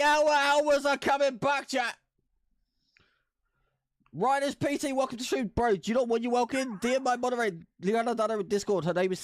Hours are coming back, chat. Riders PT, welcome to stream. Bro, do you know when you welcome? DM my moderator, Liana Dana with Discord. Her name is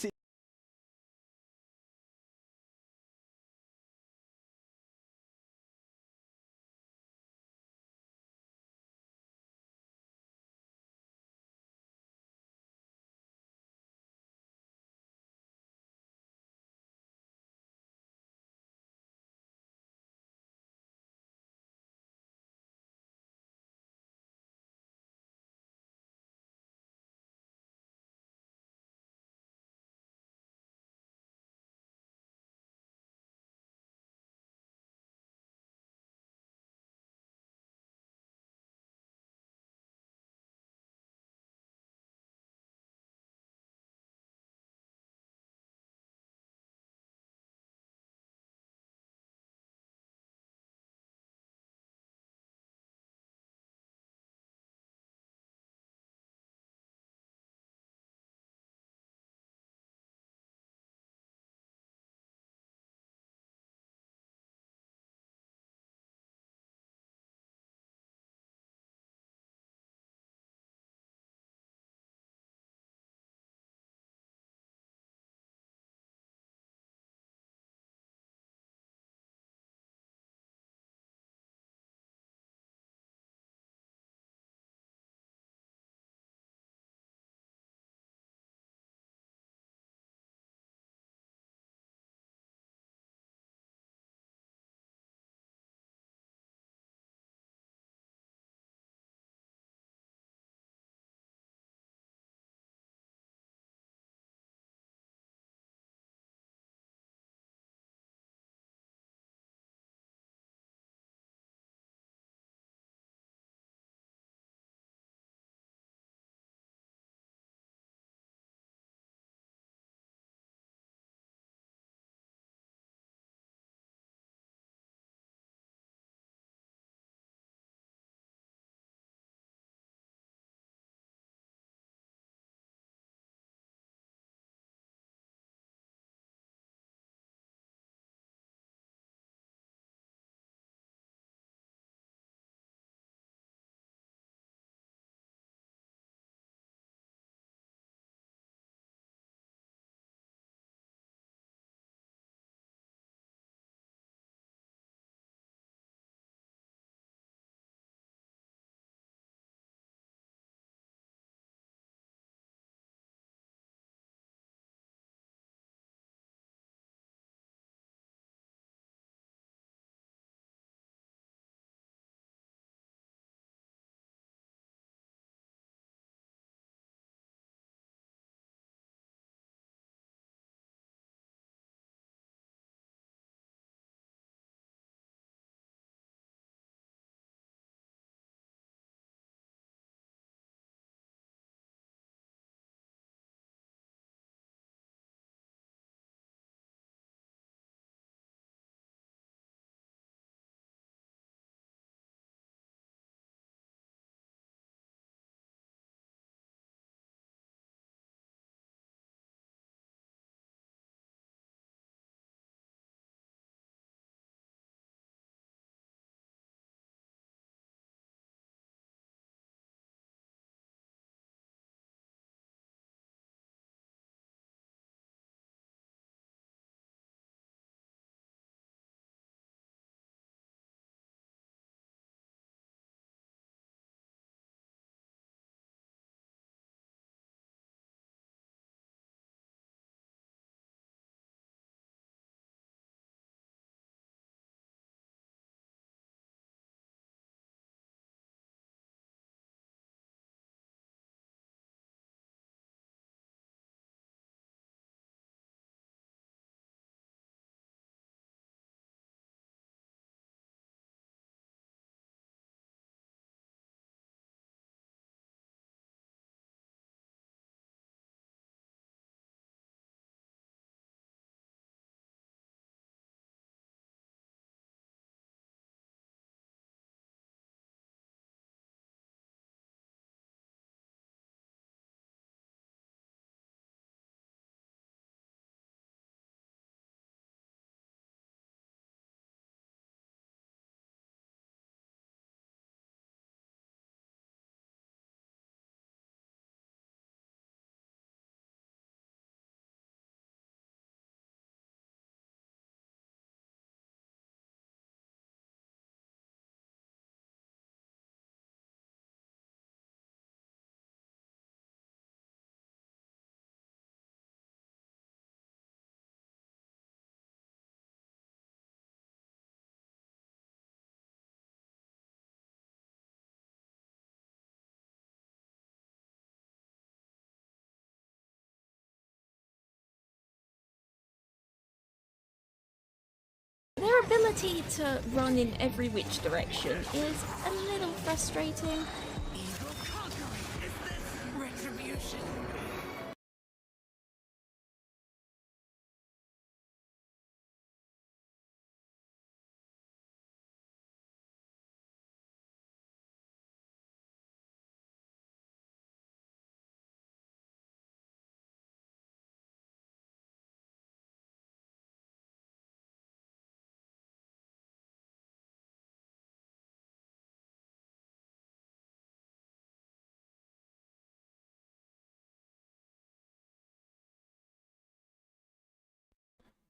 Their ability to run in every which direction is a little frustrating. Evil conquering, is this retribution?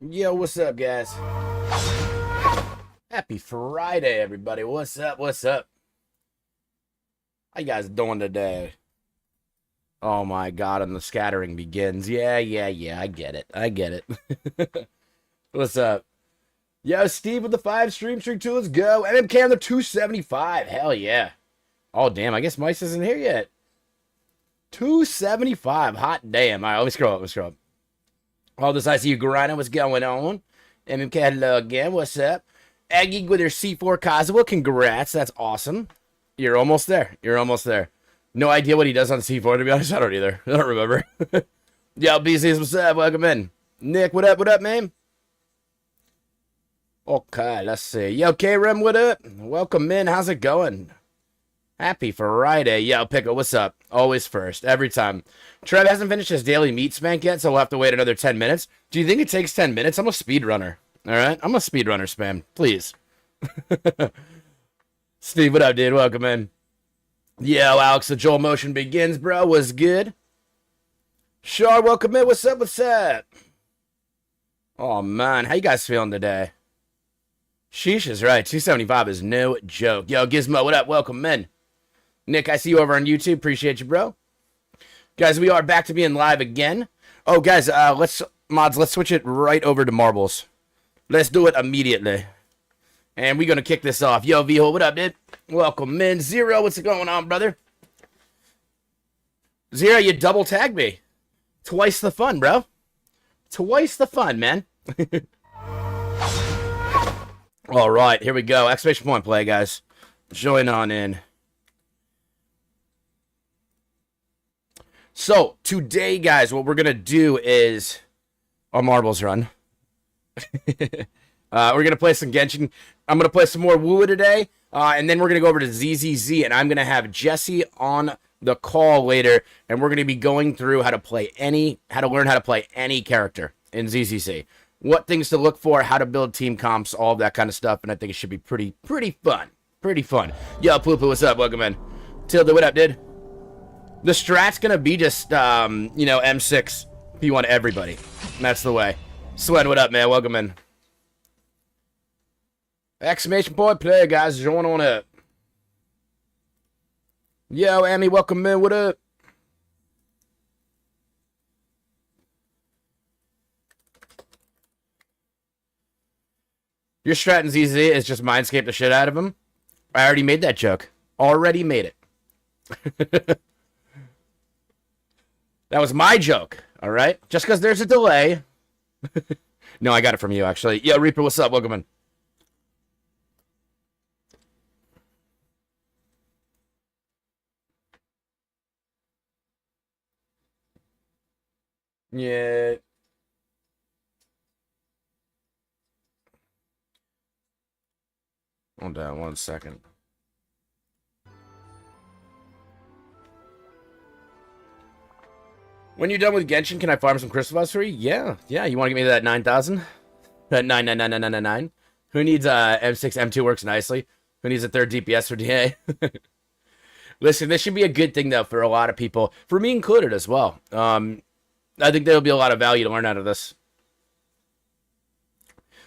Yo, what's up, guys? Happy Friday, everybody. What's up? What's up? How you guys doing today? Oh my god, and the scattering begins. Yeah. I get it. I get it. What's up? Yo, Steve with the 5 stream streak 2. Let's go. MMK on the 275. Hell yeah. Oh, damn. I guess Mice isn't here yet. 275. Hot damn. All right, let me scroll up. Let's scroll up. All this ICU Garina, what's going on? MMK, hello again. What's up? Aggie with her C4 Kazuha. Congrats. That's awesome. You're almost there. You're almost there. No idea what he does on C4, to be honest. I don't either. I don't remember. Yo, BC's, what's up? Welcome in. Nick, what up? What up, man? Okay, let's see. Yo, K-Rim, what up? Welcome in. How's it going? Happy Friday. Yo, Pickle, what's up? Always first. Every time. Trev hasn't finished his daily meat spank yet, so we'll have to wait another 10 minutes. Do you think it takes 10 minutes? I'm a speedrunner. All right? I'm a speedrunner, spam. Please. Steve, what up, dude? Welcome in. Yo, Alex, the Joel motion begins, bro. What's good? Shar, welcome in. What's up? What's up? Oh, man. How you guys feeling today? Sheesh is right. 275 is no joke. Yo, Gizmo, what up? Welcome in. Nick, I see you over on YouTube. Appreciate you, bro. Guys, we are back to being live again. Oh, guys, let's switch it right over to marbles. Let's do it immediately. And we're going to kick this off. Yo, V-Hole, what up, dude? Welcome in. Zero, what's going on, brother? Zero, you double tagged me. Twice the fun, bro. Twice the fun, man. All right, here we go. Exclamation point play, guys. Join on in. So, today, guys, what we're going to do is a marbles run. We're going to play some Genshin. I'm going to play some more WuWa today, and then we're going to go over to ZZZ, and I'm going to have Jesse on the call later, and we're going to be going through how to learn how to play any character in ZZZ. What things to look for, how to build team comps, all of that kind of stuff, and I think it should be pretty fun. Pretty fun. Yo, Poo-Poo, what's up? Welcome in. Tilda, what up, dude? The strat's gonna be just, M6 P1 everybody. That's the way. Swen, what up, man? Welcome in. Exclamation point play, guys. Join on up. Yo, Amy, welcome in. What up? Your strat in ZZ is just mindscape the shit out of him. I already made that joke. Already made it. That was my joke, all right? Just because there's a delay. No, I got it from you, actually. Yo, Reaper, what's up? Welcome in. Yeah. Hold on 1 second. When you're done with Genshin, can I farm some crystal bars for you? Yeah. You want to give me that 9,000? That 99999. Who needs M6 M2 works nicely? Who needs a third DPS for DA? Listen, this should be a good thing though for a lot of people, for me included as well. I think there'll be a lot of value to learn out of this.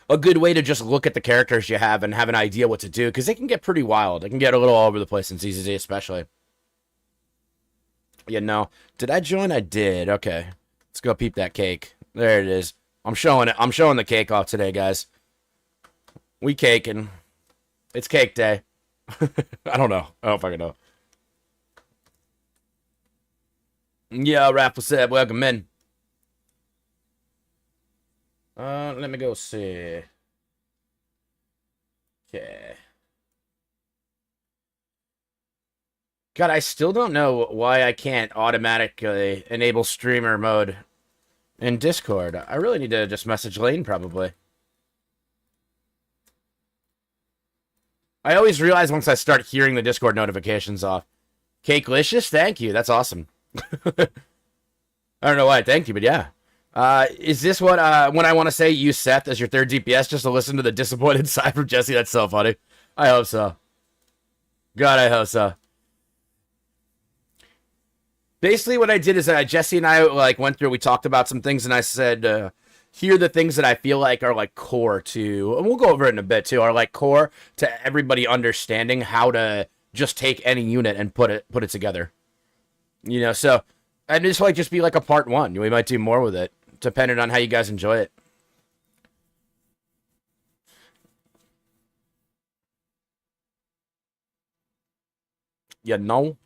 A good way to just look at the characters you have and have an idea what to do, because they can get pretty wild. They can get a little all over the place in ZZZ especially. Yeah, no. Did I join? I did. Okay. Let's go peep that cake. There it is. I'm showing it. I'm showing the cake off today, guys. We caking. It's cake day. I don't know. I don't fucking know. Yeah, Raffle said, welcome in. Let me go see. Okay. God, I still don't know why I can't automatically enable streamer mode in Discord. I really need to just message Lane, probably. I always realize once I start hearing the Discord notifications off. Cakelicious, thank you. That's awesome. I don't know why I thanked you, but yeah. Is this what when I want to say use Seth as your third DPS just to listen to the disappointed side from Jesse? That's so funny. I hope so. God, I hope so. Basically, what I did is Jesse and I went through. We talked about some things, and I said, here are the things that I feel like are like core to, and we'll go over it in a bit too. Are like core to everybody understanding how to just take any unit and put it together. You know, so and this might just be like a part 1. We might do more with it, depending on how you guys enjoy it. You know.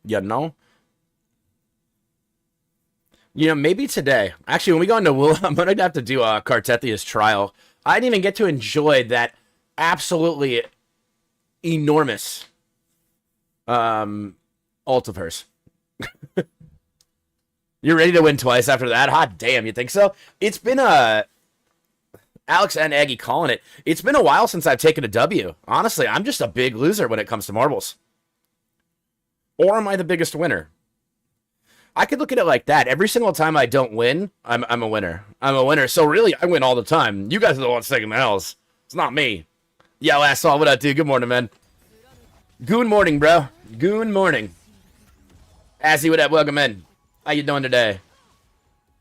You know, maybe today. Actually, when we go into WuWa, I'm going to have to do a Cartethia's trial. I didn't even get to enjoy that absolutely enormous ult of hers. You're ready to win twice after that? Hot damn, you think so? It's been Alex and Aggie calling it. It's been a while since I've taken a W. Honestly, I'm just a big loser when it comes to marbles. Or am I the biggest winner? I could look at it like that. Every single time I don't win, I'm a winner. I'm a winner. So really, I win all the time. You guys are the ones taking the L's. It's not me. Yo, asshole, what up, dude? Good morning, man. Good morning, bro. Good morning. Assy, what up? Welcome in. How you doing today?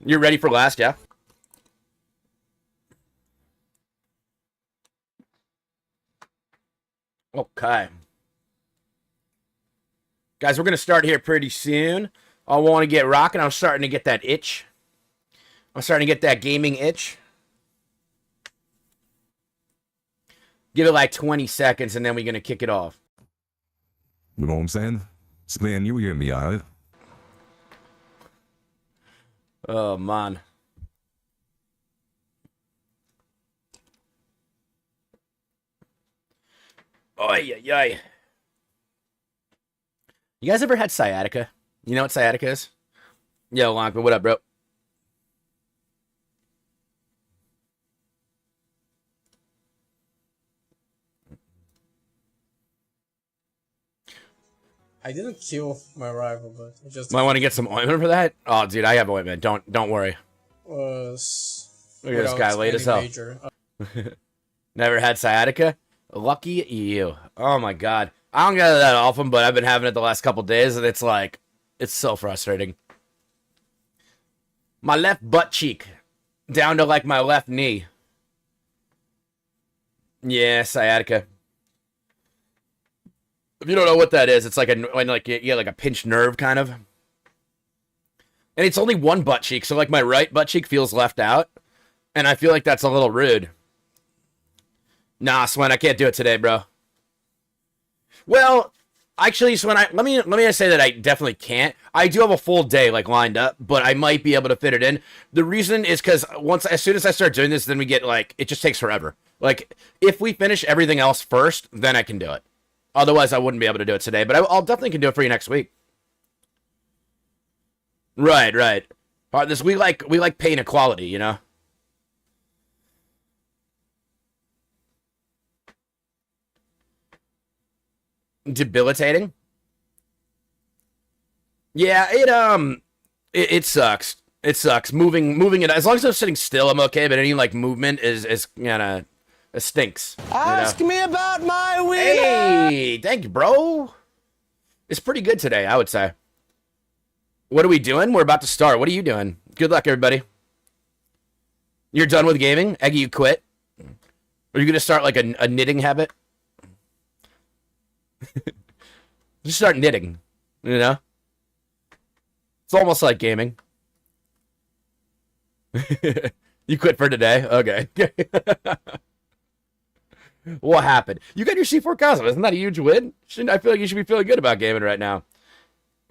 You're ready for last, yeah? Okay. Guys, we're going to start here pretty soon. I want to get rocking. I'm starting to get that itch. I'm starting to get that gaming itch. Give it like 20 seconds, and then we're going to kick it off. You know what I'm saying? Man, you hear me, alright? Oh, man. Oy, oy, oy. You guys ever had sciatica? You know what sciatica is? Yo, Lonka, what up, bro? I didn't kill my rival, but I just Might want to get some ointment for that? Oh, dude, I have ointment. Don't worry. was Look at this guy, late as hell. Never had sciatica? Lucky you. Oh my god. I don't get it that often, but I've been having it the last couple days, and it's like, it's so frustrating. My left butt cheek. Down to like my left knee. Yeah, sciatica. If you don't know what that is, it's like a pinched nerve kind of. And it's only one butt cheek, so like my right butt cheek feels left out. And I feel like that's a little rude. Nah, Swen, I can't do it today, bro. Well, actually, Swen, let me just say that I definitely can't. I do have a full day like lined up, but I might be able to fit it in. The reason is because as soon as I start doing this, then we get like, it just takes forever. Like, if we finish everything else first, then I can do it. Otherwise, I wouldn't be able to do it today, but I'll definitely can do it for you next week. Right. We like pay inequality, you know? Debilitating? Yeah, it sucks. It sucks. Moving it. As long as I'm sitting still, I'm okay, but any like movement is kinda, it stinks. Ask me about my wheel. Hey, thank you, bro. It's pretty good today, I would say. What are we doing? We're about to start. What are you doing? Good luck, everybody. You're done with gaming? Eggy, you quit? Are you gonna start like a knitting habit? Just start knitting, you know? It's almost like gaming. You quit for today? Okay. What happened? You got your C4 Cosmo. Isn't that a huge win? I feel like you should be feeling good about gaming right now.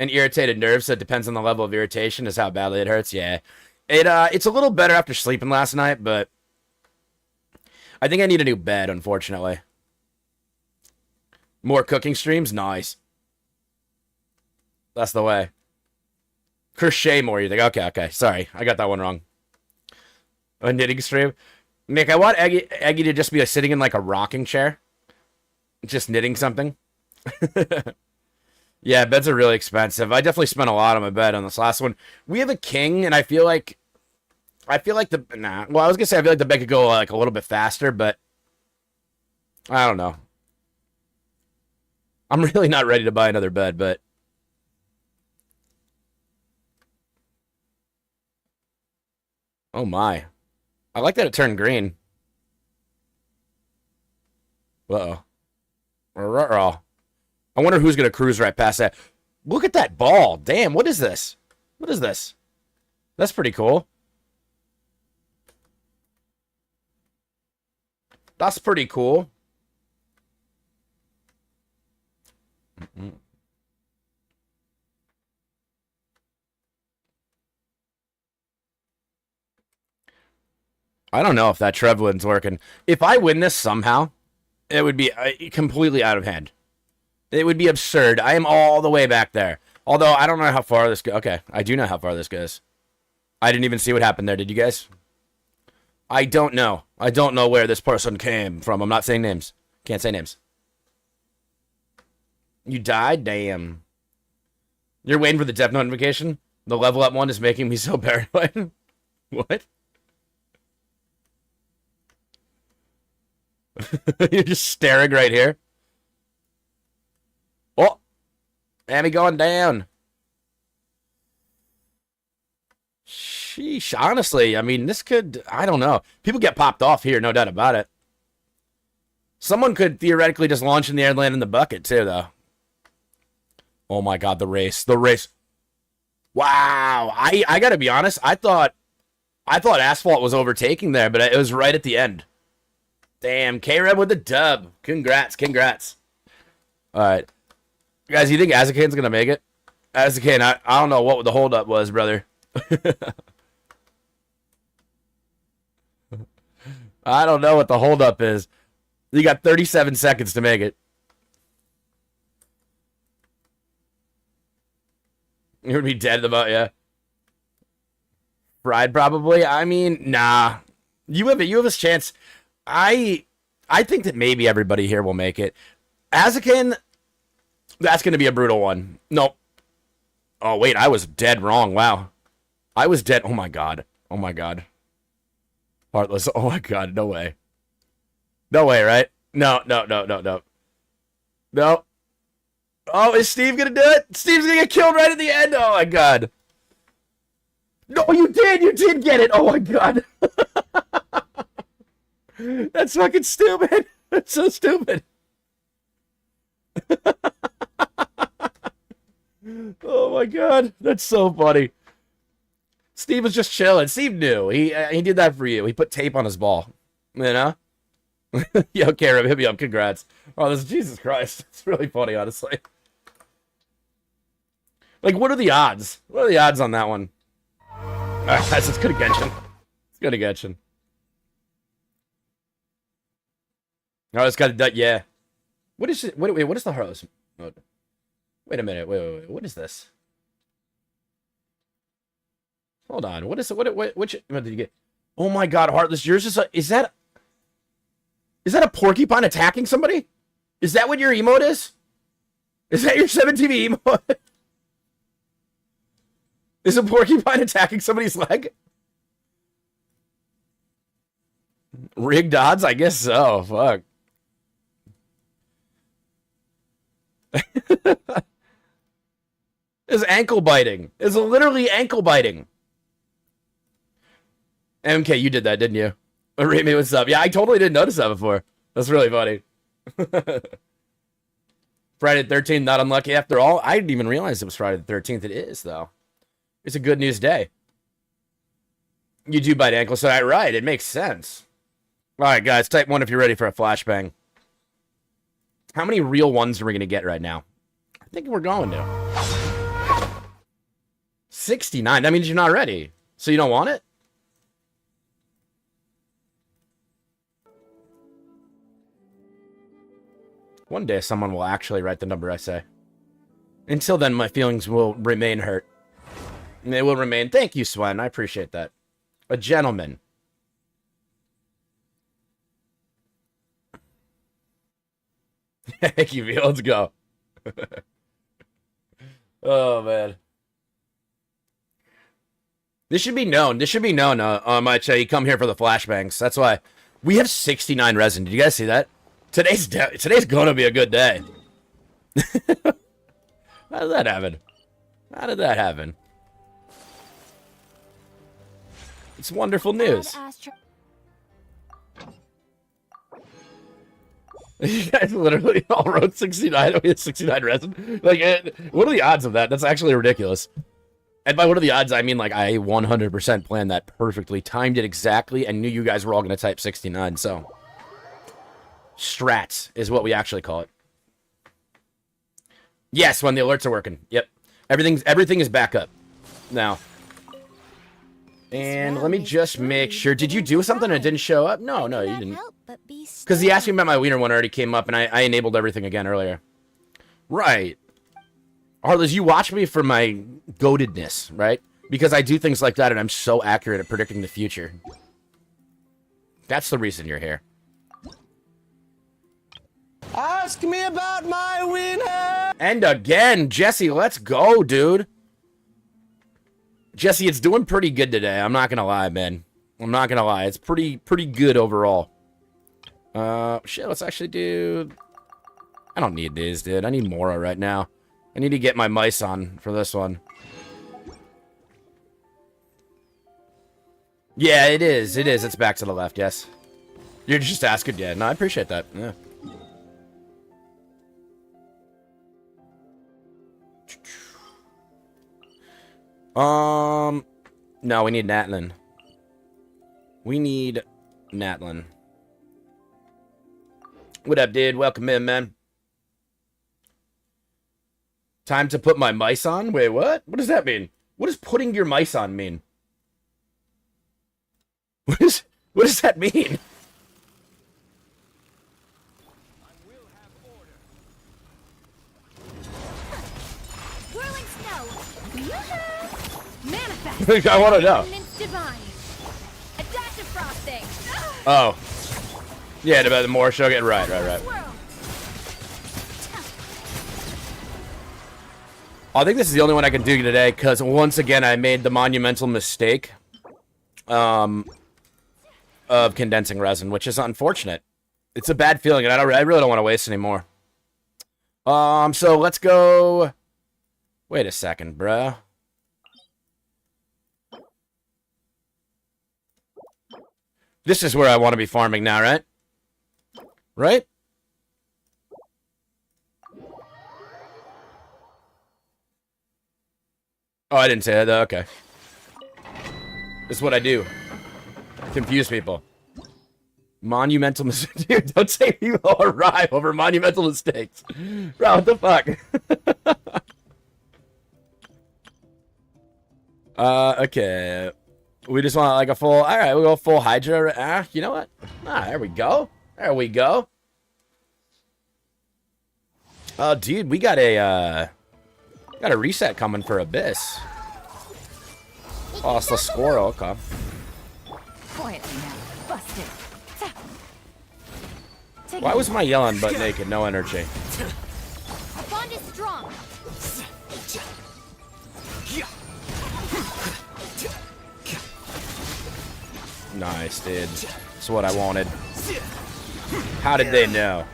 An irritated nerve, so it depends on the level of irritation is how badly it hurts. Yeah. It's a little better after sleeping last night, but I think I need a new bed, unfortunately. More cooking streams? Nice. That's the way. Crochet more, you think? Okay. Sorry, I got that one wrong. A knitting stream? Nick, I want Eggy to just be sitting in like a rocking chair. Just knitting something. Yeah, beds are really expensive. I definitely spent a lot on my bed on this last one. We have a king, and I feel like the... Nah. Well, I was going to say I feel like the bed could go like a little bit faster, but... I don't know. I'm really not ready to buy another bed, but... Oh my. I like that it turned green. Uh-oh. I wonder who's going to cruise right past that. Look at that ball. Damn, what is this? What is this? That's pretty cool. That's pretty cool. I don't know if that Trevlin's working. If I win this somehow, it would be completely out of hand. It would be absurd. I am all the way back there. Although, I don't know how far this goes. Okay, I do know how far this goes. I didn't even see what happened there. Did you guys? I don't know. I don't know where this person came from. I'm not saying names. Can't say names. You died? Damn. You're waiting for the death notification? The level up one is making me so paranoid. What? You're just staring right here. Oh, Amy going down. Sheesh. Honestly, I mean, this could... I don't know. People get popped off here, no doubt about it. Someone could theoretically just launch in the air and land in the bucket, too, though. Oh, my God, the race. The race. Wow. I gotta be honest. I thought Asphalt was overtaking there, but it was right at the end. Damn, K-Reb with the dub. Congrats. All right. Guys, you think Azakan's going to make it? Azakan, I don't know what the holdup was, brother. I don't know what the holdup is. You got 37 seconds to make it. You're going to be dead about, yeah. Fried, probably? I mean, nah. You have a chance... I think that maybe everybody here will make it. Azakan, that's going to be a brutal one. Nope. Oh, wait, I was dead wrong. Wow. I was dead. Oh, my God. Oh, my God. Heartless. Oh, my God. No way. No way, right? No. No. Oh, is Steve going to do it? Steve's going to get killed right at the end. Oh, my God. No, you did. You did get it. Oh, my God. That's fucking stupid. That's so stupid. Oh my God, that's so funny. Steve was just chilling. Steve knew. He did that for you. He put tape on his ball. You know? Yo, Karen, hit me up. Congrats. Oh, this Jesus Christ. It's really funny, honestly. Like, what are the odds? What are the odds on that one? Alright, guys, let's go to Genshin. Let's go to Genshin. Oh, it's got a... Yeah. What is it? Wait, what is the Harlow's mode? Wait a minute. Wait. What is this? Hold on. What is it? Which mode did you get? Oh my God, Heartless. Yours is a... Is that a porcupine attacking somebody? Is that what your emote is? Is that your 7TV emote? Is a porcupine attacking somebody's leg? Rigged odds? I guess so. Fuck. It's ankle biting. It's literally ankle biting. MK, you did that, didn't you? Remy, what's up? Yeah, I totally didn't notice that before. That's really funny. Friday the 13th, not unlucky after all. I didn't even realize it was Friday the 13th. It is, though. It's a good news day. You do bite ankle, so right. It makes sense. All right, guys, type 1 if you're ready for a flashbang. How many real ones are we going to get right now? I think we're going to. 69. That means you're not ready. So you don't want it? One day someone will actually write the number I say. Until then, my feelings will remain hurt. And they will remain. Thank you, Swen. I appreciate that. A gentleman. Thank you, V. Let's go. Oh, man. This should be known. This should be known. You come here for the flashbangs. That's why we have 69 resin. Did you guys see that? Today's gonna be a good day. How did that happen? How did that happen? It's wonderful news. You guys literally all wrote 69. We had 69 resin. Like, what are the odds of that? That's actually ridiculous. And by what are the odds, I mean, like, I 100% planned that perfectly, timed it exactly, and knew you guys were all going to type 69, so. Strats is what we actually call it. Yes, when the alerts are working. Yep. Everything is back up now. And let me just make sure. Did you do something that didn't show up? No, you didn't. Because he asked me about my wiener one already came up, and I enabled everything again earlier. Right. Arliss, you watch me for my goatedness, right? Because I do things like that, and I'm so accurate at predicting the future. That's the reason you're here. Ask me about my wiener! And again, Jesse, let's go, dude. Jesse, it's doing pretty good today. I'm not gonna lie, man. I'm not gonna lie. It's pretty good overall. Shit, let's actually do... I don't need these, dude. I need Mora right now. I need to get my mice on for this one. Yeah, it is. It is. It's back to the left, yes. You're just asking, yeah. No, I appreciate that. Yeah. No, we need Natlin. We need Natlin. What up, dude? Welcome in, man. Time to put my mice on? Wait, what? What does that mean? What does putting your mice on mean? What does that mean? Whirling snow. Manifest. I want to know. Divine. A dash of frosting. Oh. Yeah, the more show get right. I think this is the only one I can do today, because once again I made the monumental mistake of condensing resin, which is unfortunate. It's a bad feeling, and I really don't want to waste any more. So let's go... Wait a second, bruh. This is where I want to be farming now, right? Right? Oh, I didn't say that, though. Okay. This is what I do. Confuse people. Monumental mistakes. Dude, don't say people arrive over monumental mistakes. Bro, what the fuck? Okay. We just want like a full... Alright, we'll go full Hydra. You know what? There we go. There we go. Oh, dude, we got a reset coming for Abyss. Oh, it's the squirrel. Okay. Quietly now. Busted. Why was my yelling butt naked? No energy. Our bond is strong. Nice, dude. That's what I wanted. How did they know?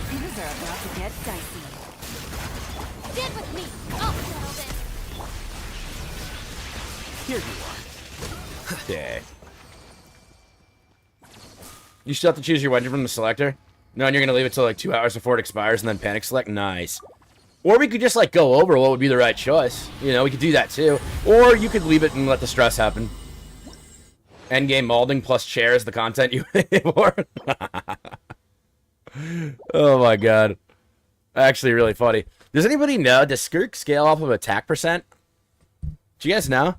Things are about to get dicey. Stand with me. I'll settle this. Here you are. Yeah. You still have to choose your weapon from the selector? No, and you're gonna leave it till like 2 hours before it expires and then panic select? Nice. Or we could just like go over what would be the right choice. You know, we could do that too. Or you could leave it and let the stress happen. Endgame molding plus chair is the content you pay for. Oh my god. Actually really funny. Does anybody know, does Skirk scale off of attack percent? Do you guys know?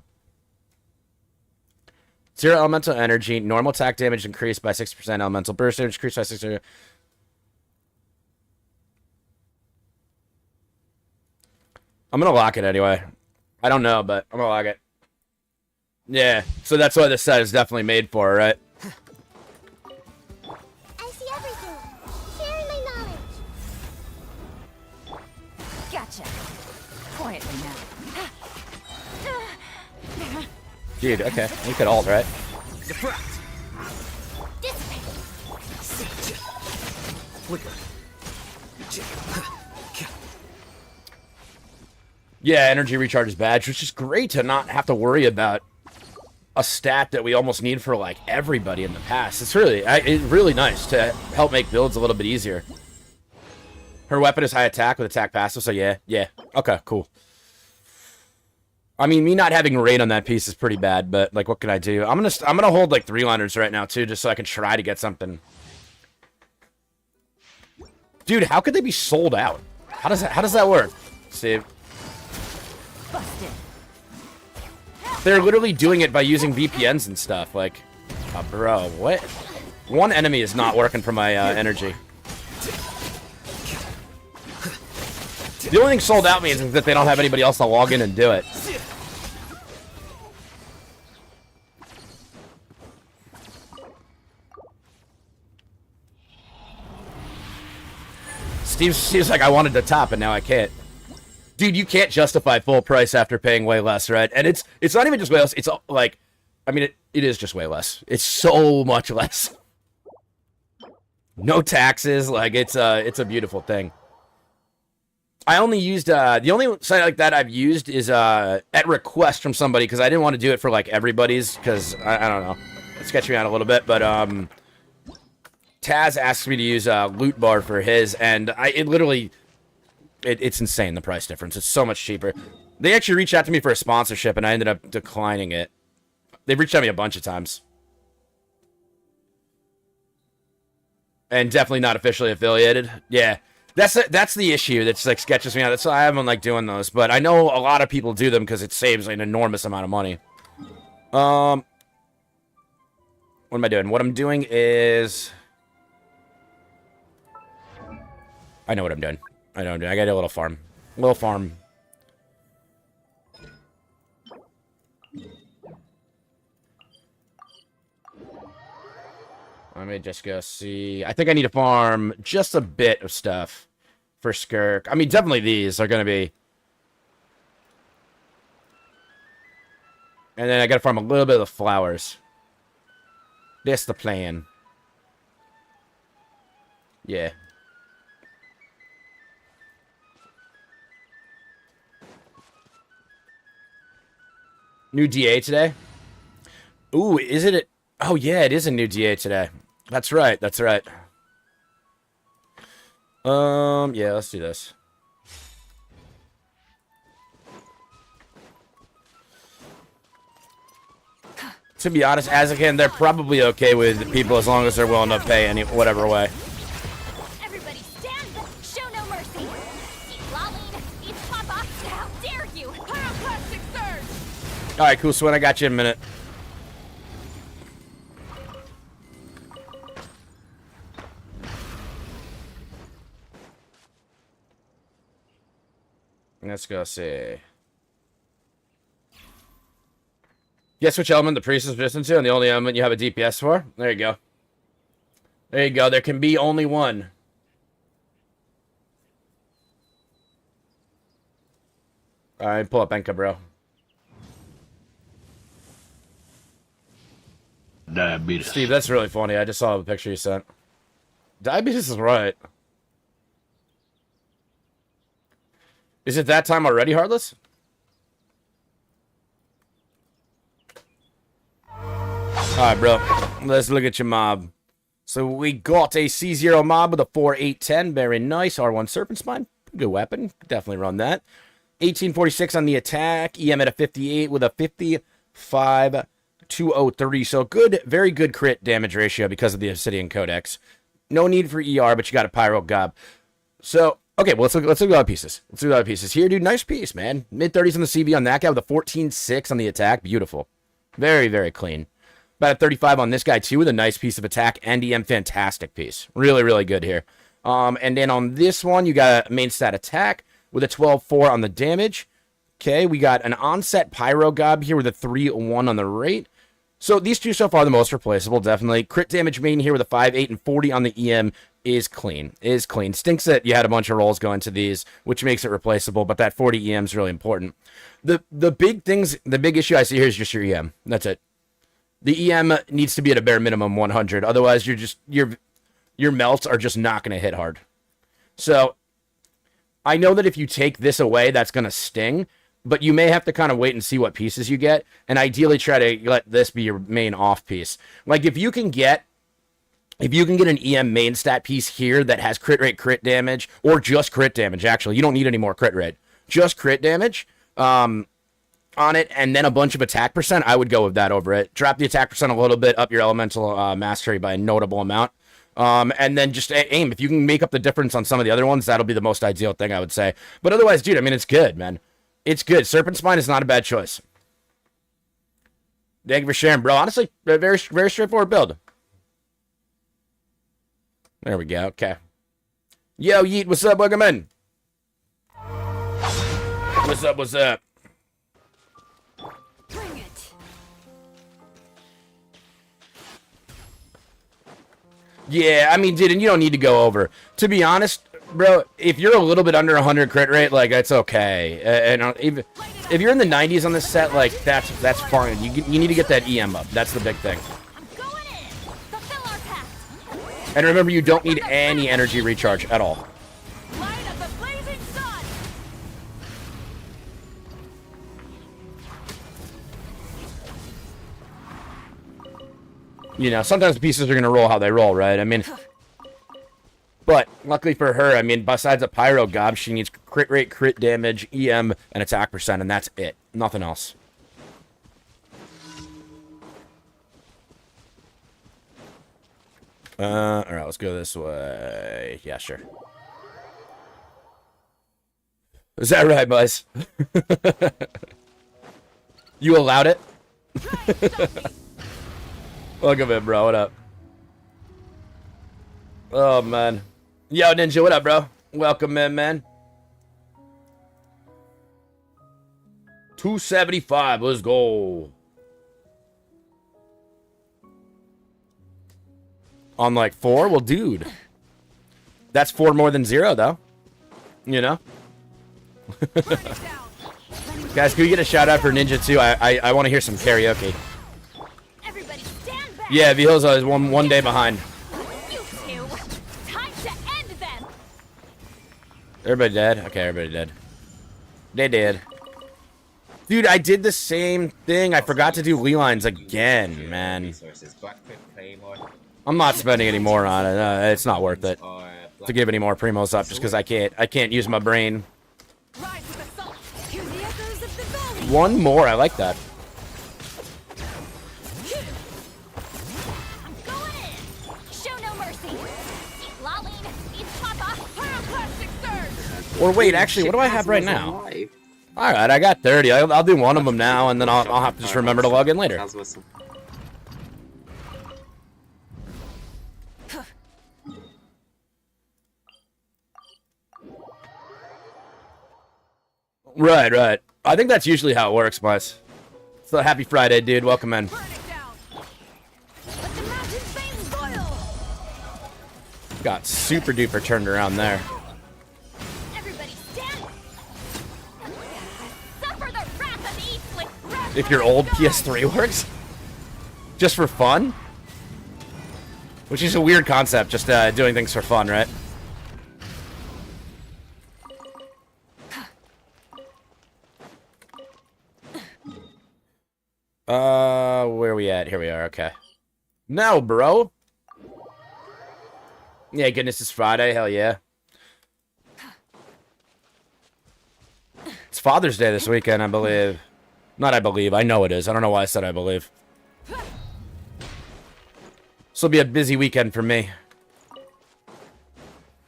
0 elemental energy. Normal attack damage increased by 60%. Elemental burst damage increased by 60%. I'm going to lock it anyway. I don't know, but I'm going to lock it. Yeah, so that's what this set is definitely made for, right? I see everything. Sharing my knowledge. Gotcha. Quietly now. Dude, okay. You could ult, right? Yeah, energy recharges badge, which is great to not have to worry about a stat that we almost need for like everybody in the past. It's really nice to help make builds a little bit easier. Her weapon is high attack with attack passive, so yeah. Okay, cool. I mean, me not having raid on that piece is pretty bad, but like, what can I do? I'm gonna hold like 3-liners right now too, just so I can try to get something. Dude, how could they be sold out? How does that work? Steve. Busted. They're literally doing it by using VPNs and stuff. Like, bro, what? One enemy is not working for my energy. The only thing sold out means is that they don't have anybody else to log in and do it. Steve's like, I wanted to top, and now I can't. Dude, you can't justify full price after paying way less, right? And it's not even just way less. It's like, I mean, it is just way less. It's so much less. No taxes. Like, it's a beautiful thing. I only used, the only site like that I've used is at request from somebody, because I didn't want to do it for, like, everybody's, because, I don't know. It sketched me out a little bit, but, Taz asked me to use Loot Bar for his, and it's insane, the price difference. It's so much cheaper. They actually reached out to me for a sponsorship, and I ended up declining it. They've reached out to me a bunch of times. And definitely not officially affiliated. Yeah, that's the issue that's like sketches me out. That's why I haven't like doing those, but I know a lot of people do them because it saves an enormous amount of money. What am I doing? What I'm doing is... I know what I'm doing. I know what I'm doing. I got a little farm. Little farm. Let me just go see. I think I need to farm just a bit of stuff for Skirk. I mean, definitely these are going to be... And then I got to farm a little bit of the flowers. That's the plan. Yeah. New DA today? Ooh, is it? Oh, yeah, it is a new DA today. That's right, that's right. Yeah, let's do this. To be honest, as again, they're probably okay with people as long as they're willing to pay any whatever way. Everybody stand! Show no mercy! Lolling! Eat pop off! How dare you! Pyroclastic surge! Alright, cool, Swin, I got you in a minute. Let's go see. Guess which element the priest is resistant to, and the only element you have a DPS for? There you go. There you go. There can be only one. Alright, pull up Enka, bro. Diabetes. Steve, that's really funny. I just saw the picture you sent. Diabetes is right. Is it that time already, Heartless? Alright, bro. Let's look at your mob. So we got a C0 mob with a 4-8-10. Very nice. R1 Serpent Spine. Good weapon. Definitely run that. 1846 on the attack. EM at a 58 with a 55-203. So good, very good crit damage ratio because of the Obsidian Codex. No need for ER, but you got a Pyro Gob. So, okay, well, let's look at other pieces. Let's look at other pieces. Here, dude, nice piece, man. Mid-30s on the CV on that guy with a 14-6 on the attack. Beautiful. Very, very clean. About a 35 on this guy, too, with a nice piece of attack. And EM, fantastic piece. Really, really good here. And then on this one, you got a main stat attack with a 12-4 on the damage. Okay, we got an onset Pyro Gob here with a 3-1 on the rate. So these two so far the most replaceable, definitely. Crit damage main here with a 5, 8, and 40 on the EM is clean. Is clean. Stinks that you had a bunch of rolls go into these, which makes it replaceable, but that 40 EM is really important. The big issue I see here is just your EM. That's it. The EM needs to be at a bare minimum 100. Otherwise, your melts are just not going to hit hard. So I know that if you take this away, that's going to sting. But you may have to kind of wait and see what pieces you get, and ideally try to let this be your main off piece. Like if you can get an EM main stat piece here that has crit rate, crit damage, or just crit damage. Actually, you don't need any more crit rate, just crit damage on it, and then a bunch of attack percent. I would go with that over it. Drop the attack percent a little bit, up your elemental mastery by a notable amount. And then just aim. If you can make up the difference on some of the other ones, that'll be the most ideal thing, I would say. But otherwise, dude, I mean, it's good, man. It's good. Serpent Spine is not a bad choice. Thank you for sharing, bro. Honestly, a very, very straightforward build. There we go. Okay. Yo, Yeet, what's up? Welcome in. What's up? What's up? Bring it. Yeah, I mean, dude, and you don't need to go over. To be honest, bro, if you're a little bit under 100 crit rate, like, that's okay. And even if you're in the 90s on this set, like, that's fine. You need to get that EM up. That's the big thing. I'm going in. Fulfill our pact. And remember, you don't need any energy recharge at all. Light of the blazing sun. You know, sometimes the pieces are going to roll how they roll, right? I mean, but luckily for her, I mean, besides a Pyro Gob, she needs crit rate, crit damage, EM, and attack percent, and that's it. Nothing else. All right, let's go this way. Yeah, sure. Is that right, Buzz? You allowed it? Welcome in, bro. What up? Oh, man. Yo, Ninja, what up, bro? Welcome in, man. 275. Let's go. On like 4? Well, dude. That's 4 more than 0, though. You know? Guys, can we get a shout out for Ninja, too? I want to hear some karaoke. Everybody stand back. Yeah, Vihilza is one day behind. You two. Time to end them. Everybody dead? Okay, everybody dead. They did. Dude, I did the same thing. I forgot to do Lee lines again, man. I'm not spending any more on it. It's not worth it to give any more primos up just because I can't use my brain. Rise with the sun. Hear the echoes of the valley. One more. I like that. I'm going in. Show no mercy. Laline, eat Papa. Pyroclastic surge. Or wait, actually, what do I have right now? All right, I got 30. I'll do one of them now, and then I'll have to just remember to log in later. Right. I think that's usually how it works, Mice. So happy Friday, dude. Welcome in. Burn it down. Let the mountain veins boil. Got super duper turned around there. Everybody stand. Suffer the wrath of the Eastlick. If your old PS3 works? Just for fun? Which is a weird concept, just doing things for fun, right? Where are we at? Here we are, okay. No, bro! Yeah, goodness, it's Friday, hell yeah. It's Father's Day this weekend, I believe. Not I believe, I know it is. I don't know why I said I believe. This will be a busy weekend for me.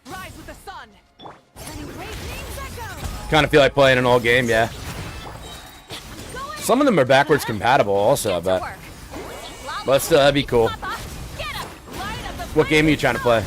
Rise with the sun. Turning great names echo. Kind of feel like playing an old game, yeah. Going Some of them are backwards compatible also, to but... work. But still, that'd be cool. Pop off. Get him. Light up the What game are you trying to play?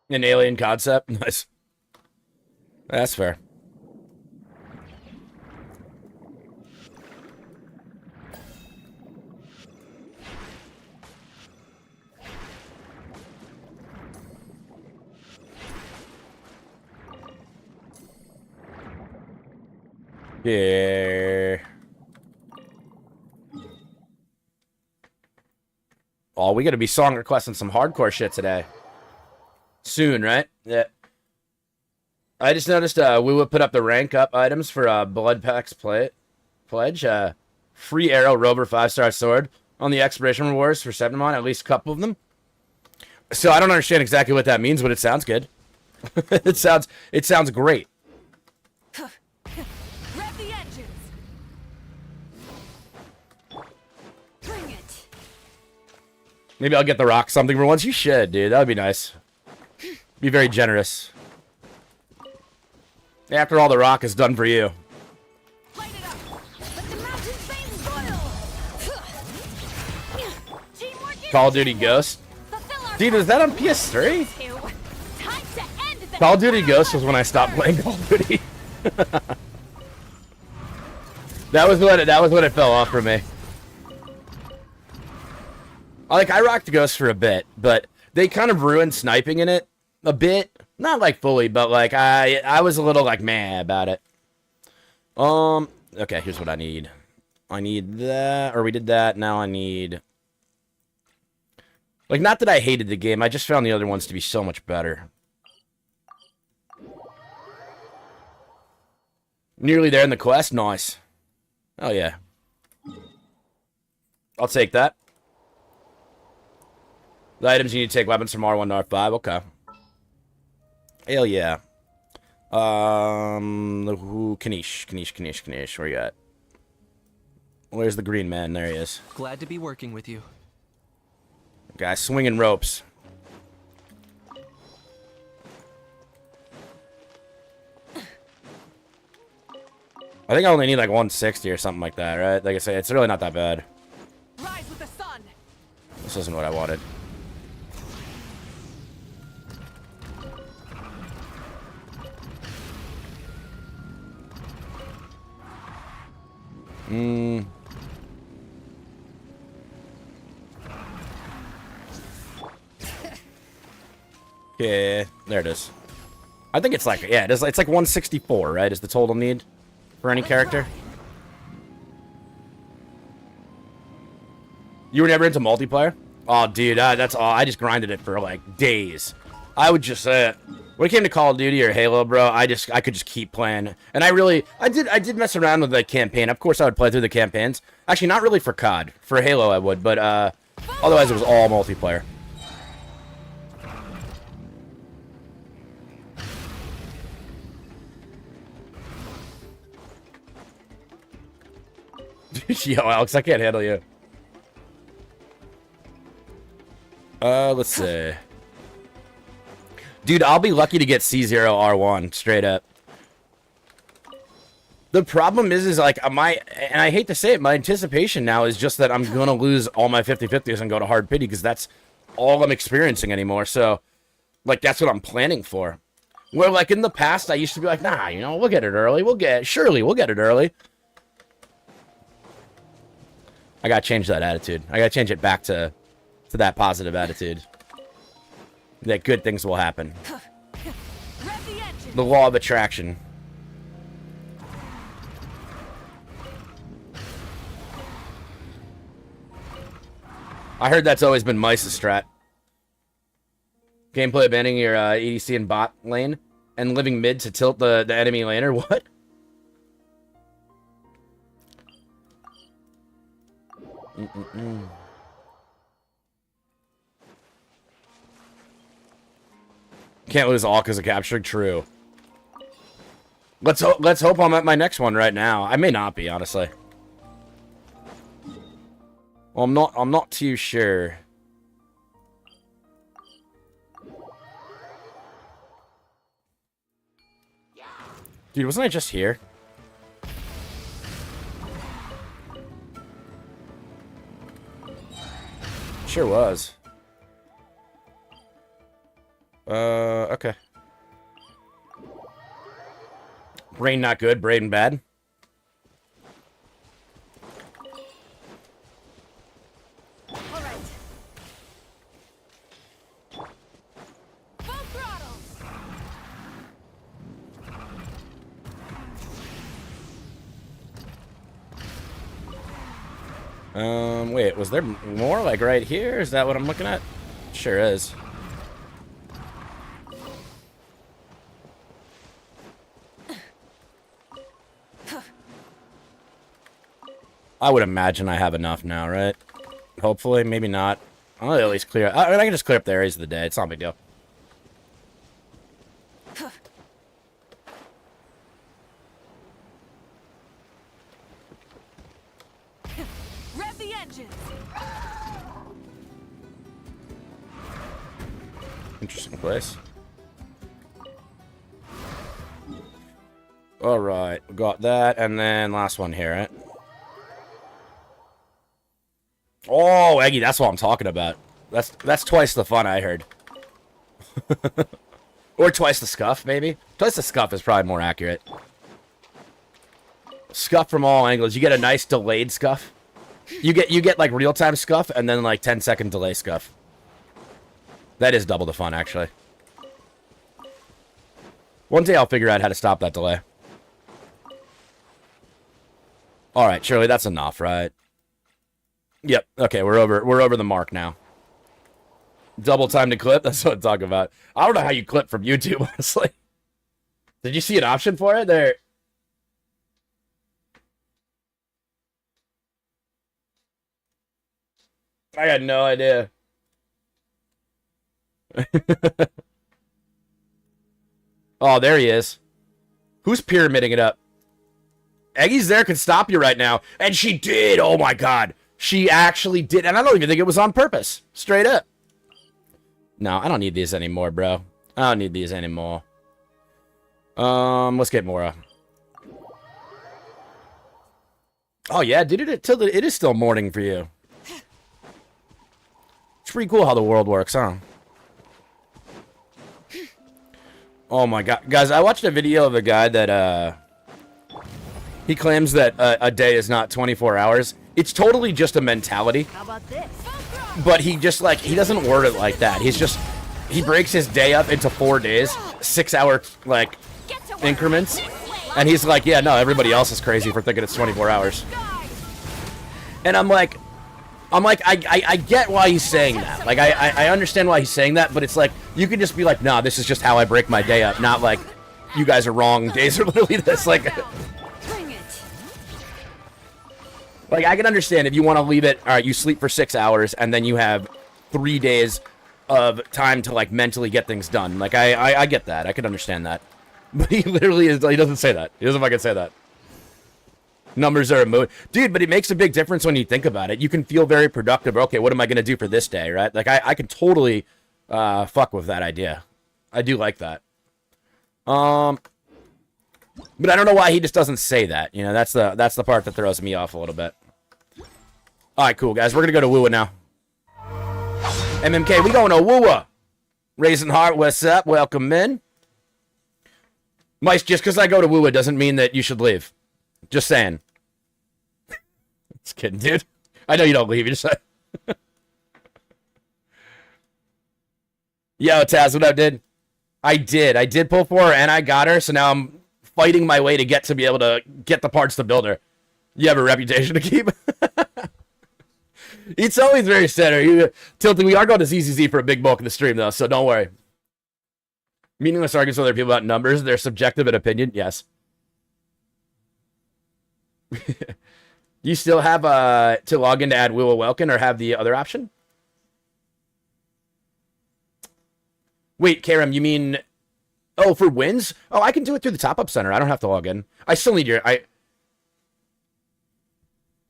An alien concept? Nice. That's fair. Yeah. Oh, we gotta be song requesting some hardcore shit today. Soon, right? Yeah. I just noticed we would put up the rank up items for Blood Pack's pledge. Free arrow, rover, 5-star sword on the expiration rewards for Septimon, at least a couple of them. So I don't understand exactly what that means, but it sounds good. it sounds great. Rev the engines. Bring it. Maybe I'll get the rock something for once. You should, dude. That would be nice. Be very generous. After all the rock is done for you. Light it up. Let the mountain flames boil. Teamwork is Call of Duty Ghost. fulfill our Dude, is that on PS3? two. Time to end the Call of Duty Ghost was when I stopped playing Call of Duty. that was when it fell off for me. I rocked Ghost for a bit, but they kind of ruined sniping in it a bit. Not like fully, but like I was a little like meh about it. Okay, here's what I need. I need that, or we did that. Now I need, like, not that I hated the game. I just found the other ones to be so much better. Nearly there in the quest. Nice. Oh yeah. I'll take that. The items you need to take weapons from R1 to R5. Okay. Hell yeah. Kanish. Where you at? Where's the green man? There he is. Glad to be working with you. Guy swinging ropes. I think I only need like 160 or something like that, right? Like I say, it's really not that bad. rise with the sun. This isn't what I wanted. Yeah, there it is. I think it's like, yeah, it's like 164, right? Is the total need for any character? You were never into multiplayer? Oh, dude, that's all. I just grinded it for like days. I would just when it came to Call of Duty or Halo, bro, I could just keep playing. And I did mess around with the campaign. Of course, I would play through the campaigns. Actually, not really for COD. For Halo, I would, but otherwise, it was all multiplayer. Yo, Alex, I can't handle you. Let's see. Dude, I'll be lucky to get C0R1, straight up. The problem is like, and I hate to say it, my anticipation now is just that I'm gonna lose all my 50-50s and go to hard pity, because that's all I'm experiencing anymore, so, like, that's what I'm planning for. Where, like, in the past, I used to be like, nah, you know, we'll get it early, surely we'll get it early. I gotta change that attitude. I gotta change it back to that positive attitude. That good things will happen. The law of attraction. I heard that's always been Mice's strat. Gameplay abandoning your EDC and bot lane and living mid to tilt the enemy laner. What? Can't lose all because of capturing. True. Let's hope I'm at my next one right now. I may not be, honestly. Well, I'm not too sure. Dude, wasn't I just here? Sure was. Okay. Brain not good, brain bad. All right. Full throttle. Wait, was there more, like, right here? Is that what I'm looking at? Sure is. I would imagine I have enough now, right? Hopefully, maybe not. I'll at least clear... I mean, I can just clear up the areas of the day. It's not a big deal. Rev the engines. Interesting place. Alright, we got that, and then last one here, right? Oh, Eggy, that's what I'm talking about. That's twice the fun, I heard. Or twice the scuff, maybe? Twice the scuff is probably more accurate. Scuff from all angles. You get a nice delayed scuff. You get like real-time scuff, and then like 10-second delay scuff. That is double the fun, actually. One day I'll figure out how to stop that delay. Alright, surely that's enough, right? Yep. Okay, we're over the mark now. Double time to clip? That's what I'm talking about. I don't know how you clip from YouTube, honestly. Did you see an option for it there? I got no idea. Oh, there he is. Who's pyramiding it up? Eggy's there can stop you right now. And she did! Oh my god. She actually did. And I don't even think it was on purpose. Straight up. No, I don't need these anymore, bro. I don't need these anymore. Let's get Mora. Oh yeah, dude, it is still morning for you. It's pretty cool how the world works, huh? Oh my god. Guys, I watched a video of a guy that, he claims that a day is not 24 hours. It's totally just a mentality. How about this? But he just, like, he doesn't word it like that. He breaks his day up into 4 days, 6-hour, like, increments. And he's like, yeah, no, everybody else is crazy for thinking it's 24 hours. And I'm like, I get why he's saying that. Like, I understand why he's saying that, but it's like, you could just be like, nah, this is just how I break my day up. Not like, you guys are wrong, days are literally this. Like, like, I can understand if you want to leave it, alright, you sleep for 6 hours, and then you have 3 days of time to, like, mentally get things done. Like, I get that. I can understand that. But he literally is, he doesn't say that. He doesn't fucking say that. Numbers are a mood. Dude, but it makes a big difference when you think about it. You can feel very productive. Okay, what am I going to do for this day, right? Like, I can totally fuck with that idea. I do like that. But I don't know why he just doesn't say that. You know, that's the part that throws me off a little bit. Alright, cool, guys. We're going to go to WuWa now. MMK, we going to WuWa. Raising Heart, what's up? Welcome in. Mice, just because I go to WuWa doesn't mean that you should leave. Just saying. Just kidding, dude. I know you don't leave. You just say. Yo, Taz, what up, dude? I did pull for her, and I got her, so now I'm fighting my way to be able to get the parts to build her. You have a reputation to keep. It's always very center. Tilted, we are going to ZZZ for a big bulk of the stream, though, so don't worry. Meaningless arguments with other people about numbers. They're subjective in opinion. Yes. You still have to log in to add WuWa Welkin or have the other option? Wait, Karam, you mean... Oh, for wins? Oh, I can do it through the top-up center. I don't have to log in. I still need your...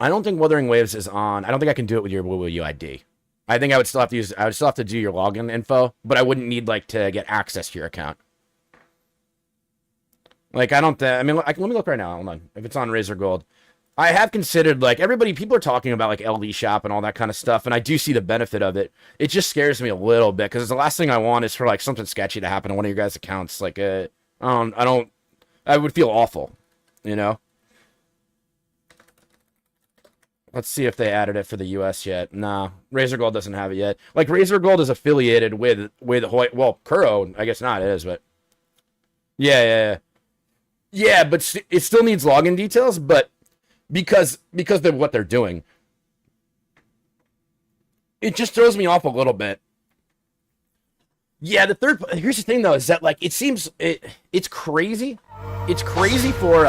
I don't think Wuthering Waves is on. I don't think I can do it with your WuWa UID. I think I would still have to use. I would still have to do your login info, but I wouldn't need like to get access to your account. Like I don't. I mean, let me look right now. Hold on. If it's on Razor Gold, I have considered like people are talking about like LD Shop and all that kind of stuff, and I do see the benefit of it. It just scares me a little bit because the last thing I want is for like something sketchy to happen to one of your guys' accounts. Like, I would feel awful, you know. Let's see if they added it for the US yet. Nah, Razor Gold doesn't have it yet. Like Razor Gold is affiliated with well, Kuro, I guess not. It is, but yeah. But it still needs login details. But because of what they're doing, it just throws me off a little bit. Yeah, here's the thing though, is that like it seems it's crazy. It's crazy for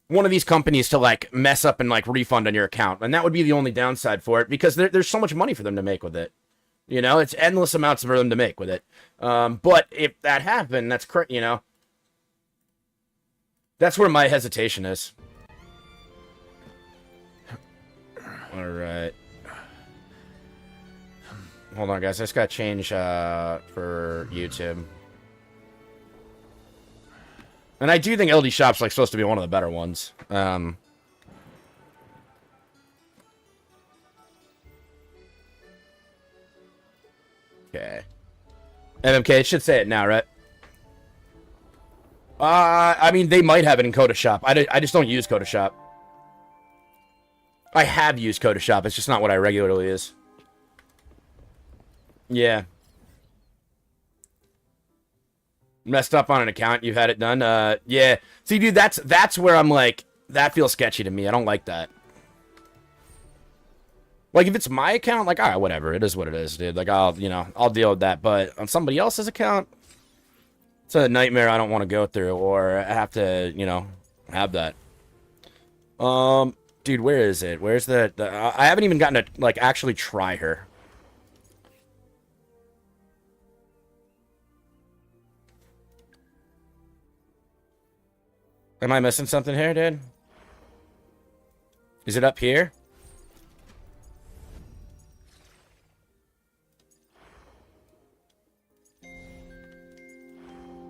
one of these companies to like mess up and like refund on your account, and that would be the only downside for it because there's so much money for them to make with it. You know, it's endless amounts for them to make with it. But if that happened, that's you know, that's where my hesitation is. All right, hold on, guys. I just got to change for YouTube. And I do think LD Shop's like supposed to be one of the better ones. Okay. MMK, it should say it now, right? I mean, they might have it in Coda Shop. I just don't use Coda Shop. I have used Coda Shop. It's just not what I regularly use. Yeah. Messed up on an account, you've had it done. Yeah. See, dude, that's where I'm like, that feels sketchy to me. I don't like that. Like, if it's my account, like, all right, whatever. It is what it is, dude. Like, I'll deal with that. But on somebody else's account, it's a nightmare I don't want to go through or have to, have that. Dude, where is it? Where's the I haven't even gotten to, like, actually try her. Am I missing something here, dude? Is it up here?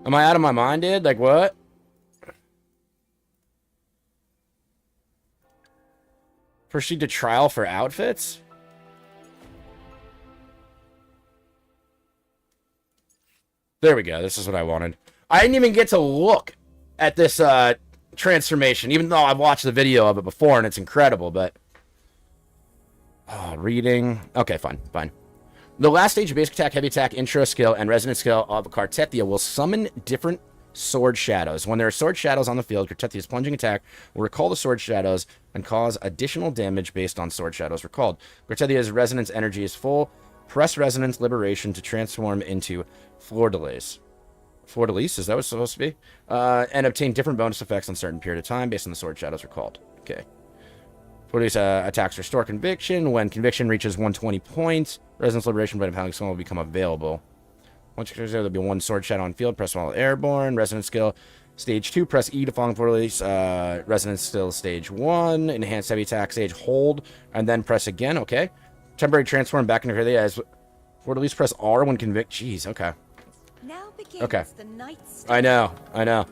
Am I out of my mind, dude? Like, what? Proceed to trial for outfits? There we go. This is what I wanted. I didn't even get to look at this transformation, even though I've watched the video of it before and it's incredible, but reading. Okay, fine. The last stage of basic attack, heavy attack, intro skill, and resonant skill of Cartethia will summon different sword shadows. When there are sword shadows on the field, Cartethia's plunging attack will recall the sword shadows and cause additional damage based on sword shadows recalled. Cartethia's resonance energy is full. Press resonance liberation to transform into Fleur-de-Lis. Fleur-de-Lis, is that what it's supposed to be? And obtain different bonus effects on a certain period of time based on the sword shadows recalled. Okay. Fleur-de-Lis attacks restore conviction. When conviction reaches 120 points, resonance liberation by pounding skill will become available. Once you're there will be one sword shadow on field. Press while airborne. Resonance skill stage 2. Press E to fall on Fleur-de-Lis. Resonance skill stage 1. Enhanced heavy attack stage. Hold and then press again. Okay. Temporary transform back into her as Fleur-de-Lis. Press R when convict. Jeez. Okay. Now begins Okay. the night's I know.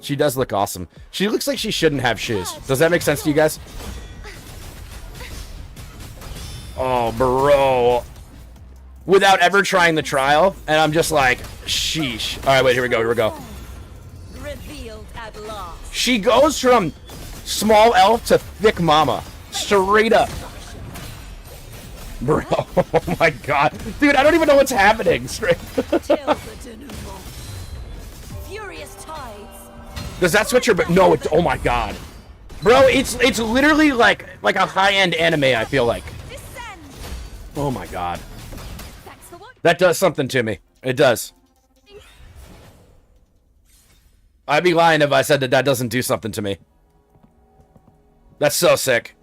She does look awesome. She looks like she shouldn't have shoes. Does that make sense to you guys? Oh, bro. Without ever trying the trial, and I'm just like, sheesh. All right, wait, here we go. revealed at last. She goes from small elf to thick mama. Straight up. Bro, oh my god. Dude, I don't even know what's happening. Straight. Furious tides. Does that switch your... No, it's... Oh my god. Bro, it's literally like a high-end anime, I feel like. Descend. Oh my god. That's the one. That does something to me. It does. I'd be lying if I said that doesn't do something to me. That's so sick.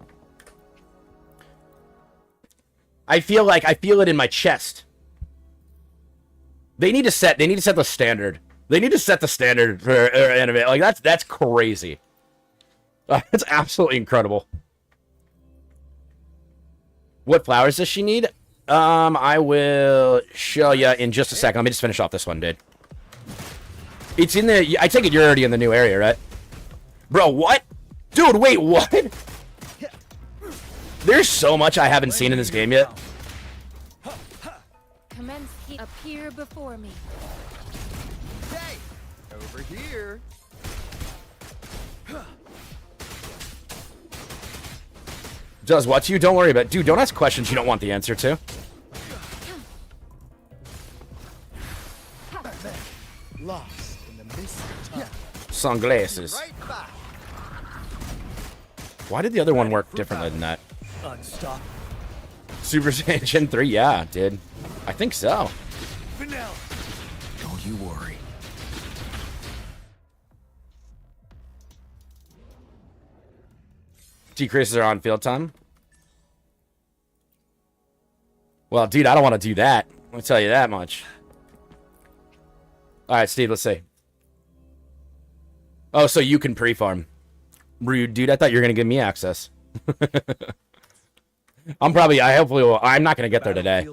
I feel it in my chest. They need to set the standard. They need to set the standard for anime. Like that's crazy. It's absolutely incredible. What flowers does she need? I will show you in just a second. Let me just finish off this one, dude. It's in the... I take it you're already in the new area, right? Bro, what? Dude, wait, what? There's so much I haven't seen in this game yet. Commence appear before me. Hey, over here. Does what to you? Don't worry about it. Dude, don't ask questions you don't want the answer to. Lost in the mist of time. Sunglasses. Right back. Why did the other one work differently than that? Unstoppable. Super Saiyan Gen 3? Yeah, it did. I think so. Vanilla. Don't you worry. Decreases are on field time. Well, dude, I don't want to do that. I'll tell you that much. All right, Steve, let's see. Oh, so you can pre-farm. Rude, dude. I thought you were going to give me access. I'm not going to get there today.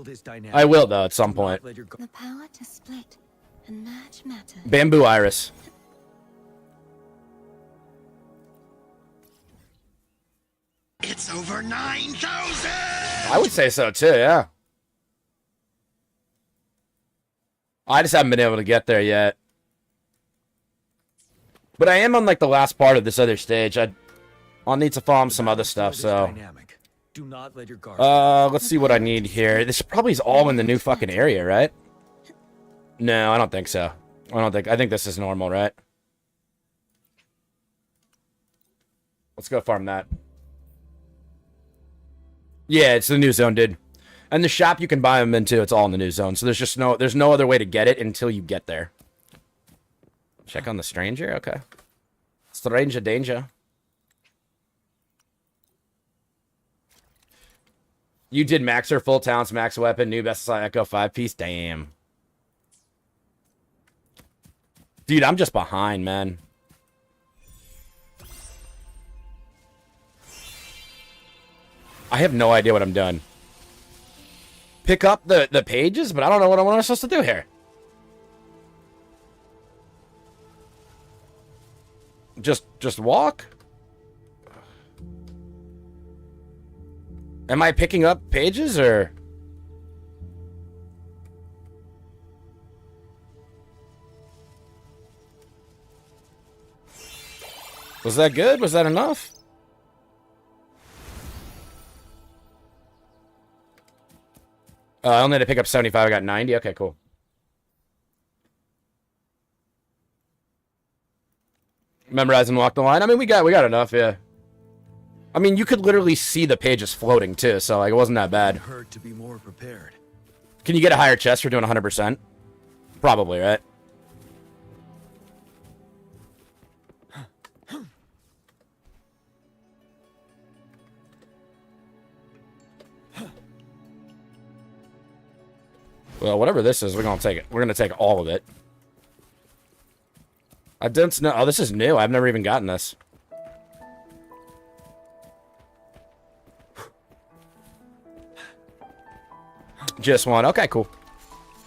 I will, though, at some point. The power to split and merge matter. Bamboo Iris. It's over 9,000! I would say so, too, yeah. I just haven't been able to get there yet. But I am on, like, the last part of this other stage. I'll need to farm some other stuff, so... Do not let your guard. Let's see what I need here. This probably is all in the new fucking area, right? No, I don't think so. I think this is normal, right? Let's go farm that. Yeah, it's the new zone, dude. And the shop you can buy them in too. It's all in the new zone. So there's no other way to get it until you get there. Check on the stranger. Okay. Stranger danger. You did max her full talents, max weapon, new best SI Echo 5-piece. Damn. Dude, I'm just behind, man. I have no idea what I'm doing. Pick up the pages, but I don't know what I'm supposed to do here. Just walk? Am I picking up pages, or... Was that good? Was that enough? I only had to pick up 75. I got 90. Okay, cool. Memorize and walk the line. I mean, we got enough, yeah. I mean, you could literally see the pages floating, too, so like, it wasn't that bad. Hurt to be more prepared. Can you get a higher chest for doing 100%? Probably, right? Well, whatever this is, we're gonna take it. We're gonna take all of it. I don't know. Oh, this is new. I've never even gotten this. Just one. Okay, cool.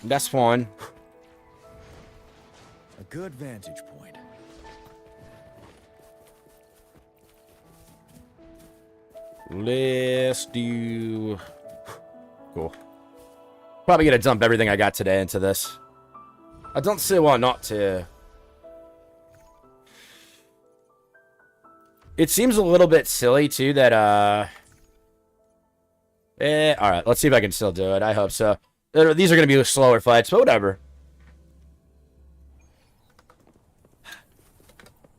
That's fine. A good vantage point. Let's do... Cool. Probably gonna dump everything I got today into this. I don't see why not to. It seems a little bit silly, too, that, alright, let's see if I can still do it. I hope so. These are gonna be slower fights, but whatever.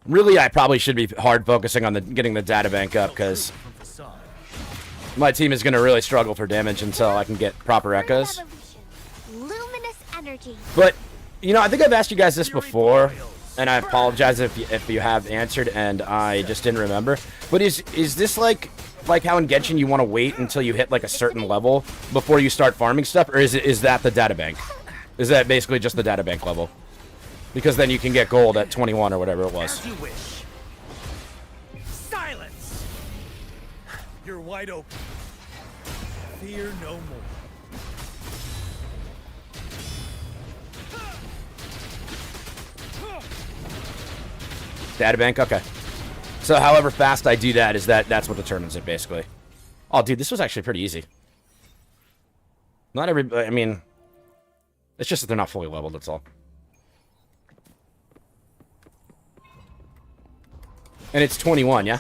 Really, I probably should be hard focusing on getting the data bank up, because my team is gonna really struggle for damage until I can get proper echoes. Luminous energy. But, you know, I think I've asked you guys this before, and I apologize if you have answered and I just didn't remember. But is this like how in Genshin you want to wait until you hit like a certain level before you start farming stuff, or is that the data bank? Is that basically just the data bank level? Because then you can get gold at 21 or whatever it was. You're wide open. Fear no more. Databank, okay. So however fast I do that is that's what determines it, basically. Oh, dude, this was actually pretty easy. Not everybody, I mean, it's just that they're not fully leveled, that's all. And it's 21, yeah?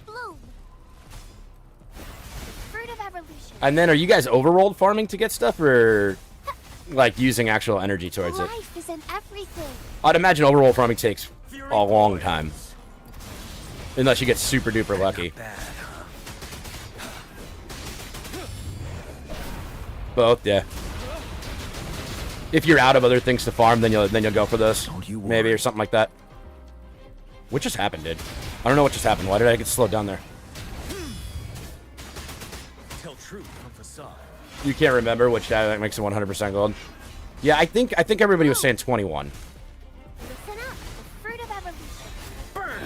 Bloom. Fruit of evolution. And then are you guys overrolled farming to get stuff, or like using actual energy towards it? Life is in everything. I'd imagine overroll farming takes a long time. Unless you get super duper lucky. Both, yeah. If you're out of other things to farm, then you'll go for those. Maybe, or something like that. What just happened, dude? I don't know what just happened. Why did I get slowed down there? Tell truth from facade. You can't remember which that makes it 100% gold. Yeah, I think everybody was saying 21. Listen up. The fruit of evolution. Burn!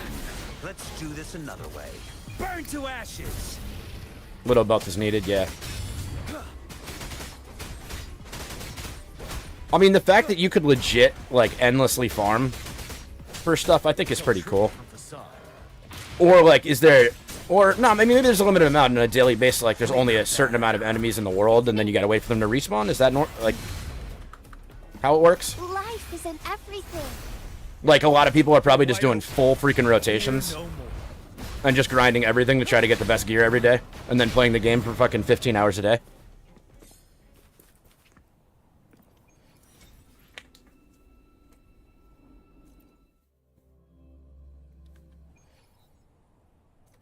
Let's do this another way. Burn to ashes. Little buff is needed, yeah. I mean, the fact that you could legit, like, endlessly farm for stuff, I think is pretty cool. Or, like, is there... Or, no, maybe there's a limited amount on a daily basis. Like, there's only a certain amount of enemies in the world, and then you gotta wait for them to respawn? Is that, like, how it works? Life is in everything. Like, a lot of people are probably just doing full freaking rotations. And just grinding everything to try to get the best gear every day. And then playing the game for fucking 15 hours a day.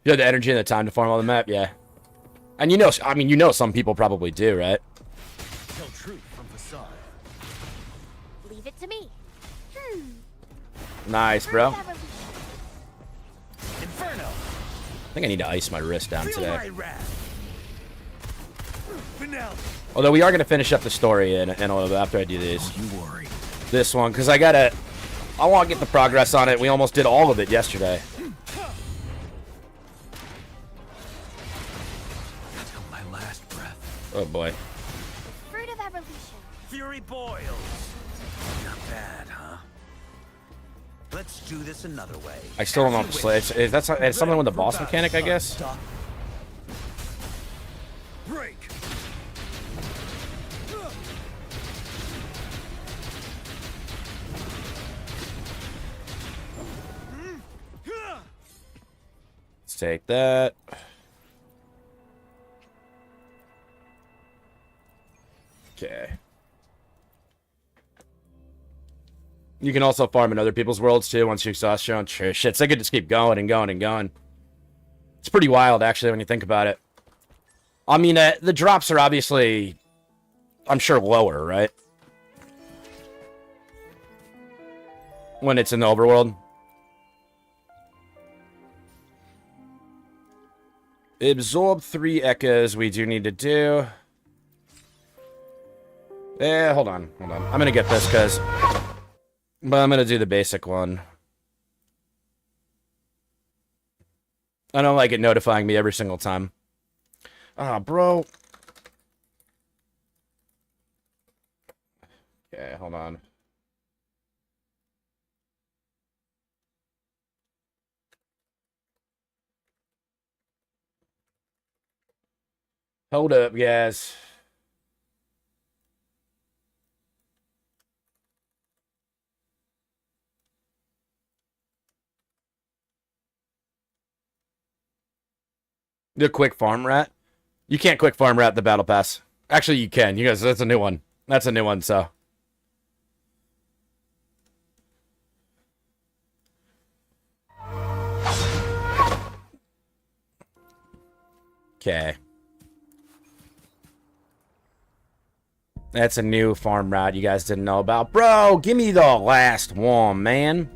You have the energy and the time to farm all the map, yeah. And you know, I mean, you know some people probably do, right? Tell truth from facade. Leave it to me. Nice, bro. Fruit of evolution. Inferno. I think I need to ice my wrist down Feel today. my wrath. Finale. Although we are going to finish up the story in a little bit after I do these. You worry. This one, because I want to get the progress on it. We almost did all of it yesterday. Till my last breath. Oh boy. Fruit of evolution. Fury boils. Not bad, huh? Let's do this another way. I still don't know if to slay. It's something with the boss mechanic, I guess. Break. Let's take that. Okay. You can also farm in other people's worlds too once you exhaust your own shit. So I could just keep going and going and going. It's pretty wild, actually, when you think about it. I mean, the drops are obviously, I'm sure, lower, right? When it's in the overworld. Absorb 3 echoes we do need to do. Hold on. I'm gonna get this, because... But I'm gonna do the basic one. I don't like it notifying me every single time. Ah, bro. Okay, hold on. Hold up, guys. The quick farm rat? You can't quick farm rat the battle pass. Actually, you can. You guys, that's a new one. That's a new one, so. Okay. That's a new farm route you guys didn't know about. Bro, give me the last one, man.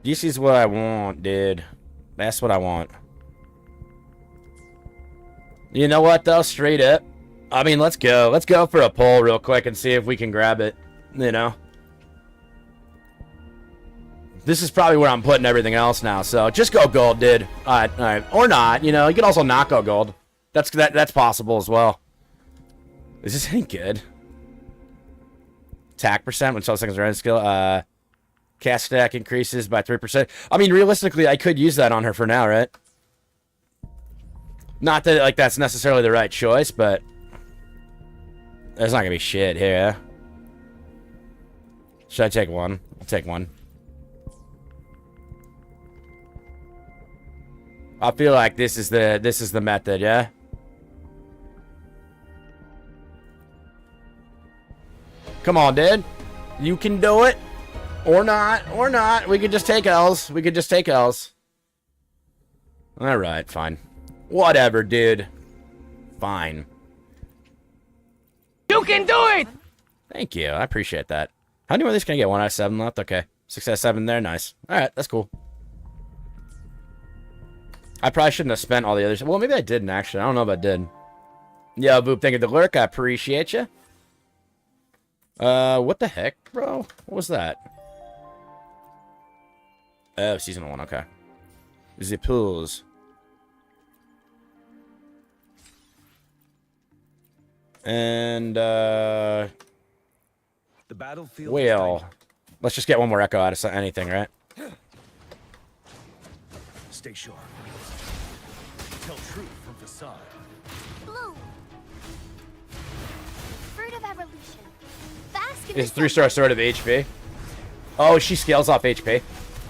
This is what I want, dude. That's what I want. You know what, though? Straight up. I mean, let's go. Let's go for a poll real quick and see if we can grab it. You know? This is probably where I'm putting everything else now. So just go gold, dude. All right. Or not. You know, you can also not go gold. That's possible as well. Is this any good? Attack percent when 12 seconds run skill. Cast stack increases by 3%. I mean, realistically, I could use that on her for now, right? Not that like that's necessarily the right choice, but there's not gonna be shit here. Should I take one? I'll take one. I feel like this is the method, yeah? Come on, dude. You can do it. Or not. Or not. We could just take L's. We could just take L's. Alright, fine. Whatever, dude. Fine. You can do it! Thank you. I appreciate that. How many more of these can I get? 1 out of 7 left? Okay. 6 out of 7 there. Nice. Alright, that's cool. I probably shouldn't have spent all the others. Well, maybe I didn't, actually. I don't know if I did. Yo, Boop, thank you for the lurk. I appreciate you. What the heck, bro? What was that? Oh, season 1. Okay. The pools. And, The battlefield. well, let's just get one more echo out of anything, right? Stay sharp. Tell truth from facade. Blue. Fruit of evolution. Bask in Is the 3-star sword of HP? Oh, she scales off HP.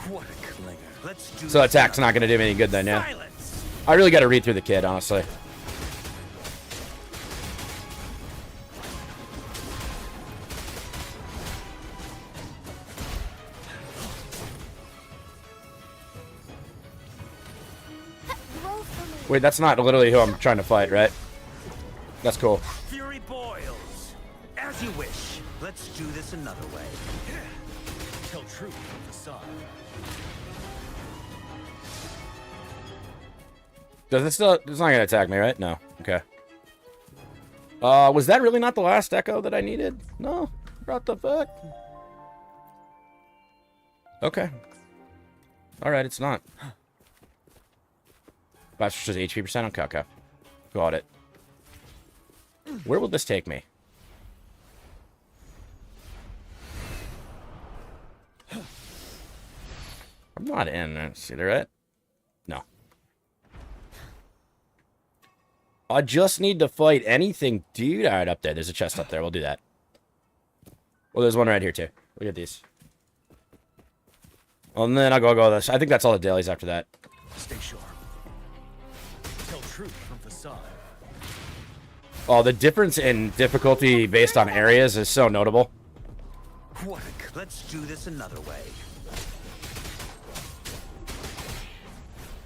What a clinger. Let's do So this attack's another- not going to do me any good then, yeah? Silence. I really got to read through the kid, honestly. Roll for me. Wait, that's not literally who I'm trying to fight, right? That's cool. Fury boils. As you wish. Let's do this another way. Tell truth from facade. Does it still... It's not going to attack me, right? No. Okay. Was that really not the last echo that I needed? No. What the fuck? Okay. Alright, it's not. Bastard's HP percent? Okay, okay. Got it. Where will this take me? I'm not in. Let's see, they're at... No. I just need to fight anything, dude. Alright, up there. There's a chest up there. We'll do that. Well, there's one right here, too. Look at these. Well, and then I'll go this. I think that's all the dailies after that. Stay sharp. Tell truth from facade. Oh, the difference in difficulty based on areas is so notable. What a Let's do this another way.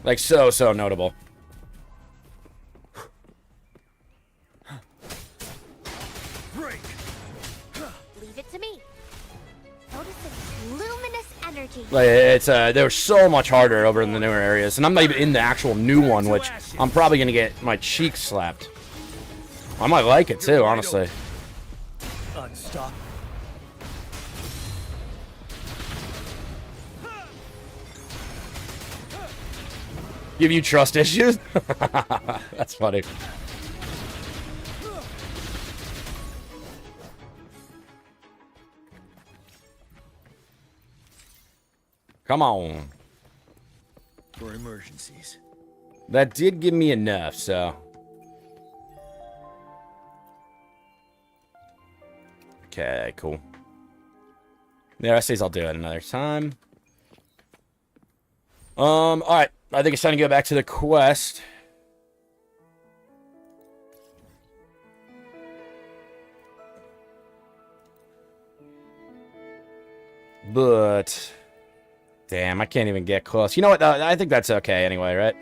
Like, so notable. Break. Leave it to me. Notice its luminous energy. Like, it's, they're so much harder over in the newer areas. And I'm not even in the actual new one, which I'm probably gonna get my cheeks slapped. I might like it too, honestly. Unstoppable. Give you trust issues? That's funny. Come on. For emergencies. That did give me enough, so. Okay, cool. The rest of these I'll do it another time. Alright. I think it's time to go back to the quest. But damn, I can't even get close. You know what? I think that's okay anyway, right?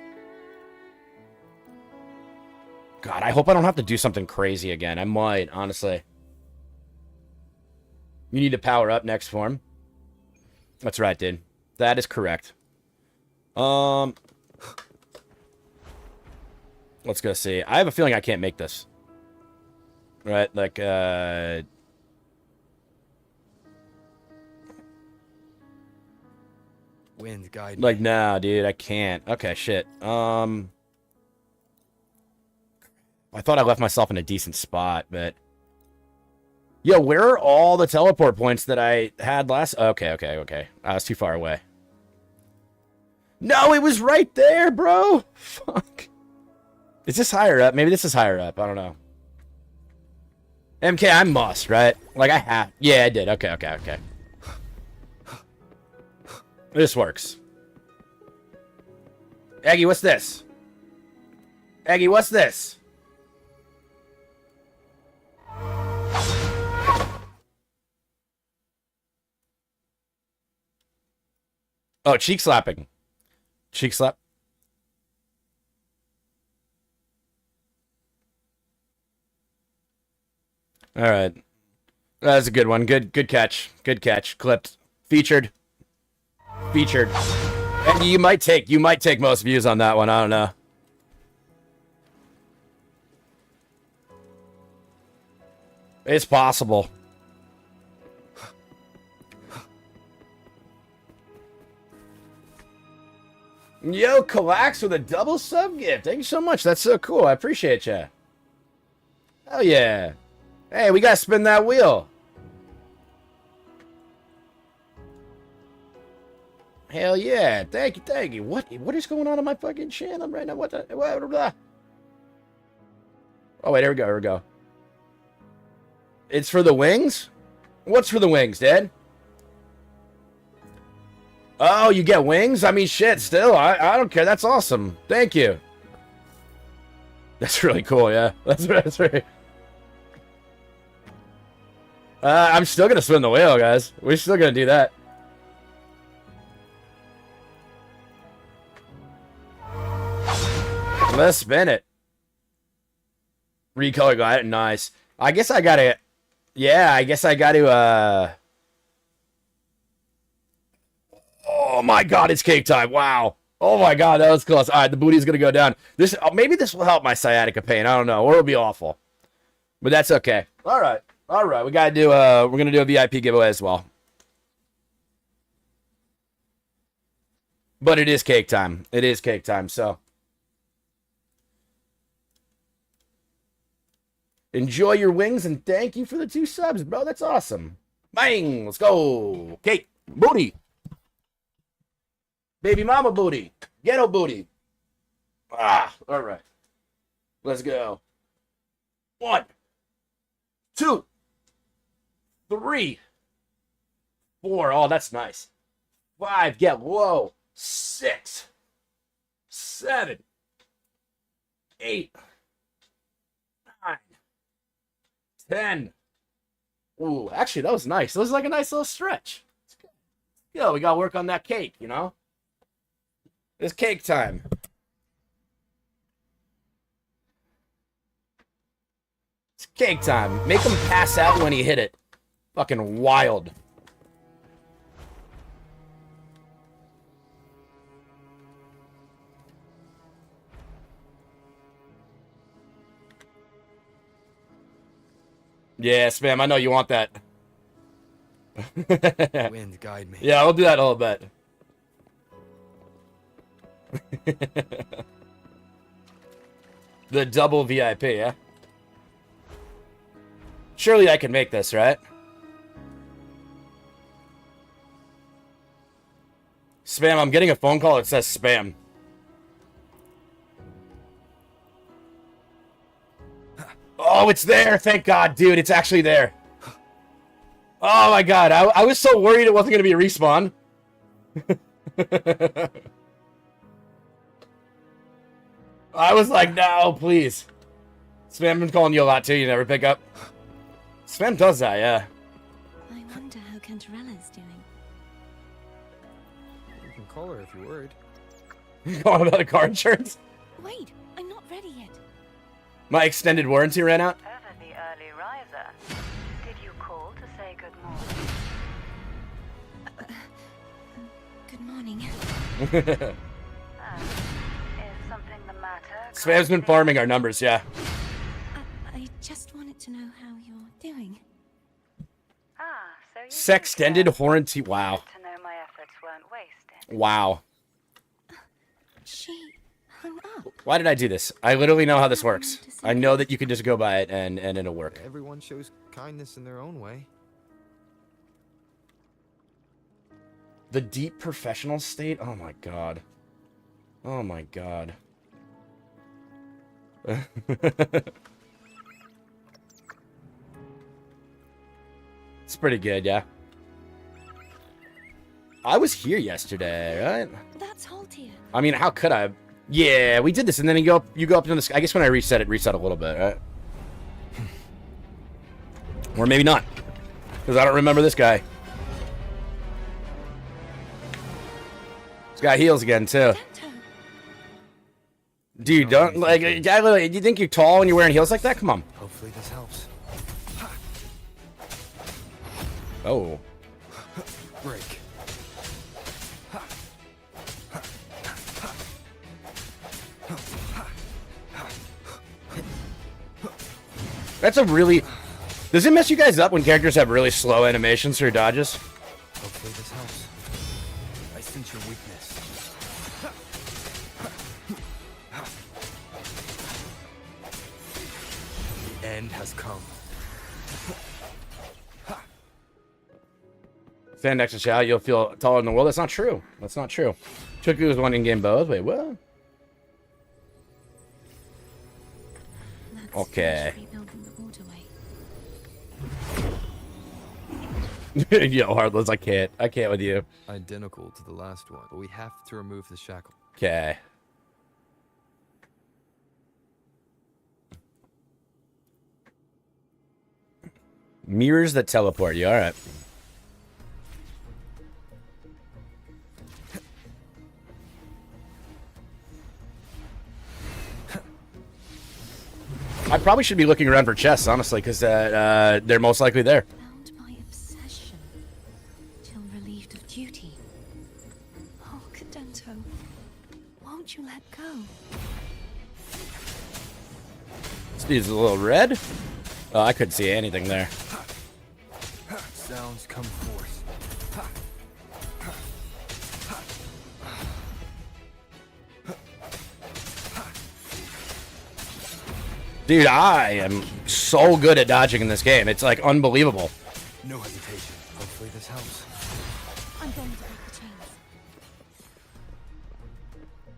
God, I hope I don't have to do something crazy again. I might, honestly. You need to power up next form. That's right, dude. That is correct. Let's go see. I have a feeling I can't make this. Right, like, I, 'cause Wind guide me. Like, nah, dude, I can't. Okay, shit. I thought I left myself in a decent spot, but... Yo, where are all the teleport points that I had last... Okay. I was too far away. No, it was right there, bro! Fuck. Is this higher up? Maybe this is higher up. I don't know. MK, I must, right? Like, I have... Yeah, I did. Okay. This works. Aggie, what's this? Aggie, what's this? Oh, cheek slapping. Cheek slap. All right. That's a good one. Good catch. Good catch. Clipped. Featured. And you might take most views on that one. I don't know. It's possible. Yo, Kallax with a double sub gift. Thank you so much. That's so cool. I appreciate you. Hell yeah. Hey, we gotta spin that wheel. Hell yeah. Thank you. What is going on my fucking channel right now? What? Oh, wait, here we go. It's for the wings? What's for the wings, Dad? Oh, you get wings? I mean, shit, still. I don't care. That's awesome. Thank you. That's really cool, yeah. That's right. I'm still gonna spin the wheel, guys. We're still gonna do that. Let's spin it. Recolor got it. Nice. I guess I gotta... Yeah, I guess I gotta, Oh my god, it's cake time. Wow. Oh my god, that was close. Alright, the booty's gonna go down. Maybe this will help my sciatica pain. I don't know. Or it'll be awful. But that's okay. Alright. We gotta do, we're gonna do a VIP giveaway as well. But it is cake time. It is cake time, so... Enjoy your wings, and thank you for the 2 subs, bro. That's awesome. Bang! Let's go. Cake. Booty. Baby mama booty. Ghetto booty. Ah, all right. Let's go. 1, 2, 3, 4. Oh, that's nice. 5. Get low. 6, 7, 8, 9, 10. Ooh, actually, that was nice. That was like a nice little stretch. Yo, we gotta work on that cake, you know? It's cake time. It's cake time. Make him pass out when he hit it. Fucking wild. Yeah, Spam, I know you want that. Wind guide me. Yeah, I'll do that a little bit. The double VIP, yeah? Surely I can make this, right? Spam, I'm getting a phone call that says spam. Oh, it's there! Thank God, dude, it's actually there. Oh my God, I was so worried it wasn't going to be a respawn. I was like, no, please. Spam been calling you a lot too, you never pick up. Spam does that, yeah. I wonder how Cantarella's doing. You can call her if you're worried. You calling about a car insurance? Wait, I'm not ready yet. My extended warranty ran out? Over the early riser. Did you call to say good morning? Good morning. Is something the matter? Spam's been farming our numbers, yeah. I just wanted to know how you're doing. Ah, so you Sextended warranty, wow. to know my efforts weren't wasted. Wow. She hung up. Why did I do this? I literally know how this works. I know that you can just go by it and it'll work. Everyone shows kindness in their own way. The deep professional state? Oh my god. Oh my god. It's pretty good, yeah. I was here yesterday, right? That's Haltier. I mean, how could I? Yeah, we did this, and then you go up to this. I guess when I reset a little bit, right? Or maybe not, because I don't remember this guy. This guy heals again too. Dude, don't like. You think you're tall when you're wearing heels like that? Come on. Hopefully this helps. Oh. Break. That's a really... Does it mess you guys up when characters have really slow animations for dodges? Hopefully this helps. I sense your weakness. The end has come. Stand next to Xiao, you'll feel taller in the world. That's not true. That's not true. Chuku was one in-game both. Wait, what? Okay. Yo, Heartless, I can't with you. Identical to the last one, but we have to remove the shackle. Okay. Mirrors that teleport you. All right. I probably should be looking around for chests, honestly, because they're most likely there. Bound by obsession, till relieved of duty. Oh, Cadento, won't you let go? This dude's a little red. Oh, I couldn't see anything there. Sounds come forth. Dude, I am so good at dodging in this game. It's like unbelievable. No hesitation. Hopefully this helps. I'm going to break the chains.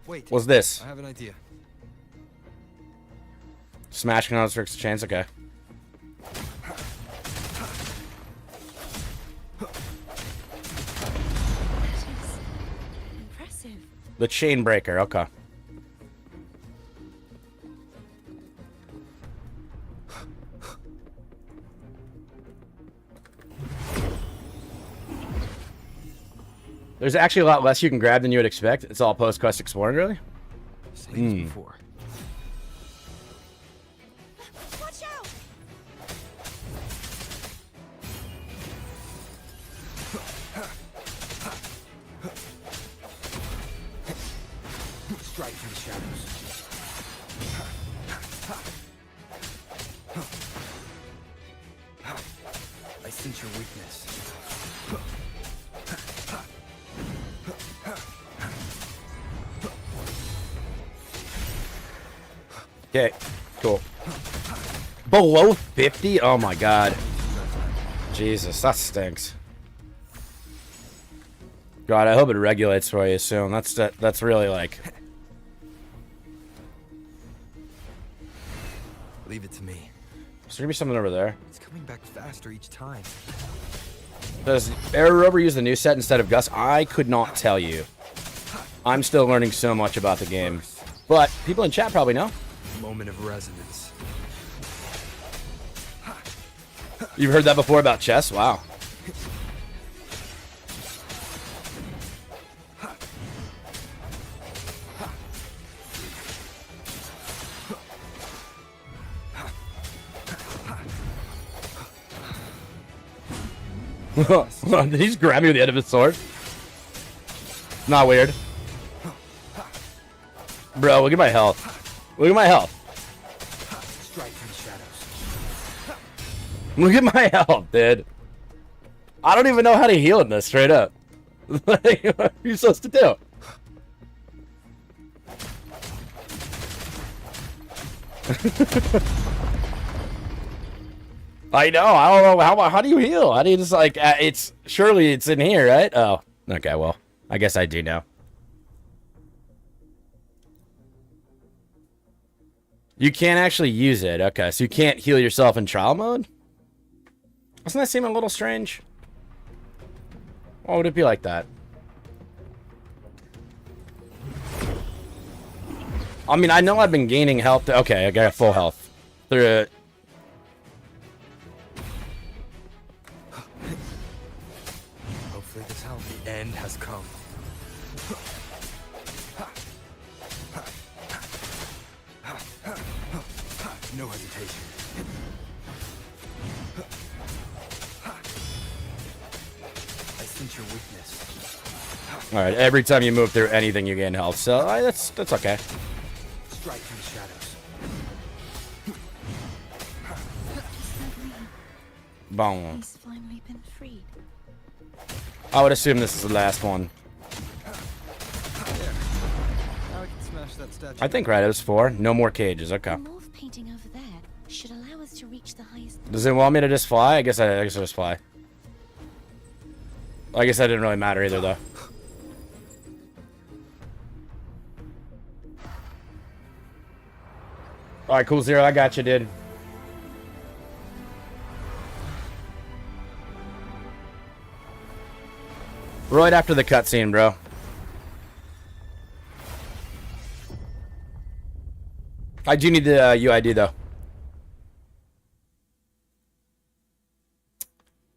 Wait. What's this? I have an idea. Smashing on the chains. Okay. That is impressive. The chain breaker. Okay. There's actually a lot less you can grab than you would expect. It's all post-quest exploring, really? Same as before. Watch out! Strike through the shadows. I sense your weakness. Okay, cool. Below 50? Oh my god. Jesus, that stinks. God, I hope it regulates for you soon. That's really like... Leave it to me. Is there gonna be something over there? It's coming back faster each time. Does Air Rover use the new set instead of Gus? I could not tell you. I'm still learning so much about the game. But people in chat probably know. Moment of resonance. You've heard that before about chess? Wow. Did he just grab me with the end of his sword? Not weird. Bro, look at my health. Look at my health. Strike through the shadows. Look at my health, dude. I don't even know how to heal in this, straight up. Like, what are you supposed to do? I know. I don't know. How do you heal? How do you just like? Surely it's in here, right? Oh, okay. Well, I guess I do know. You can't actually use it. Okay, so you can't heal yourself in trial mode. Doesn't that seem a little strange? Why would it be like that? I mean, I know I've been gaining health. Okay, I got full health through it. Hopefully this helps. The end has come. No hesitation. I sense your weakness. All right, every time you move through anything, you gain health. So that's okay. Strike through the shadows. Boom. He's finally been freed. I would assume this is the last one. Now I can smash that statue. I think right. It was 4. No more cages. Okay. The morph painting over there should allow us to reach the highest. Does it want me to just fly? I guess I just fly. I guess that didn't really matter either, though. All right, cool, Zero. I got you, dude. Right after the cutscene, bro. I do need the UID, though.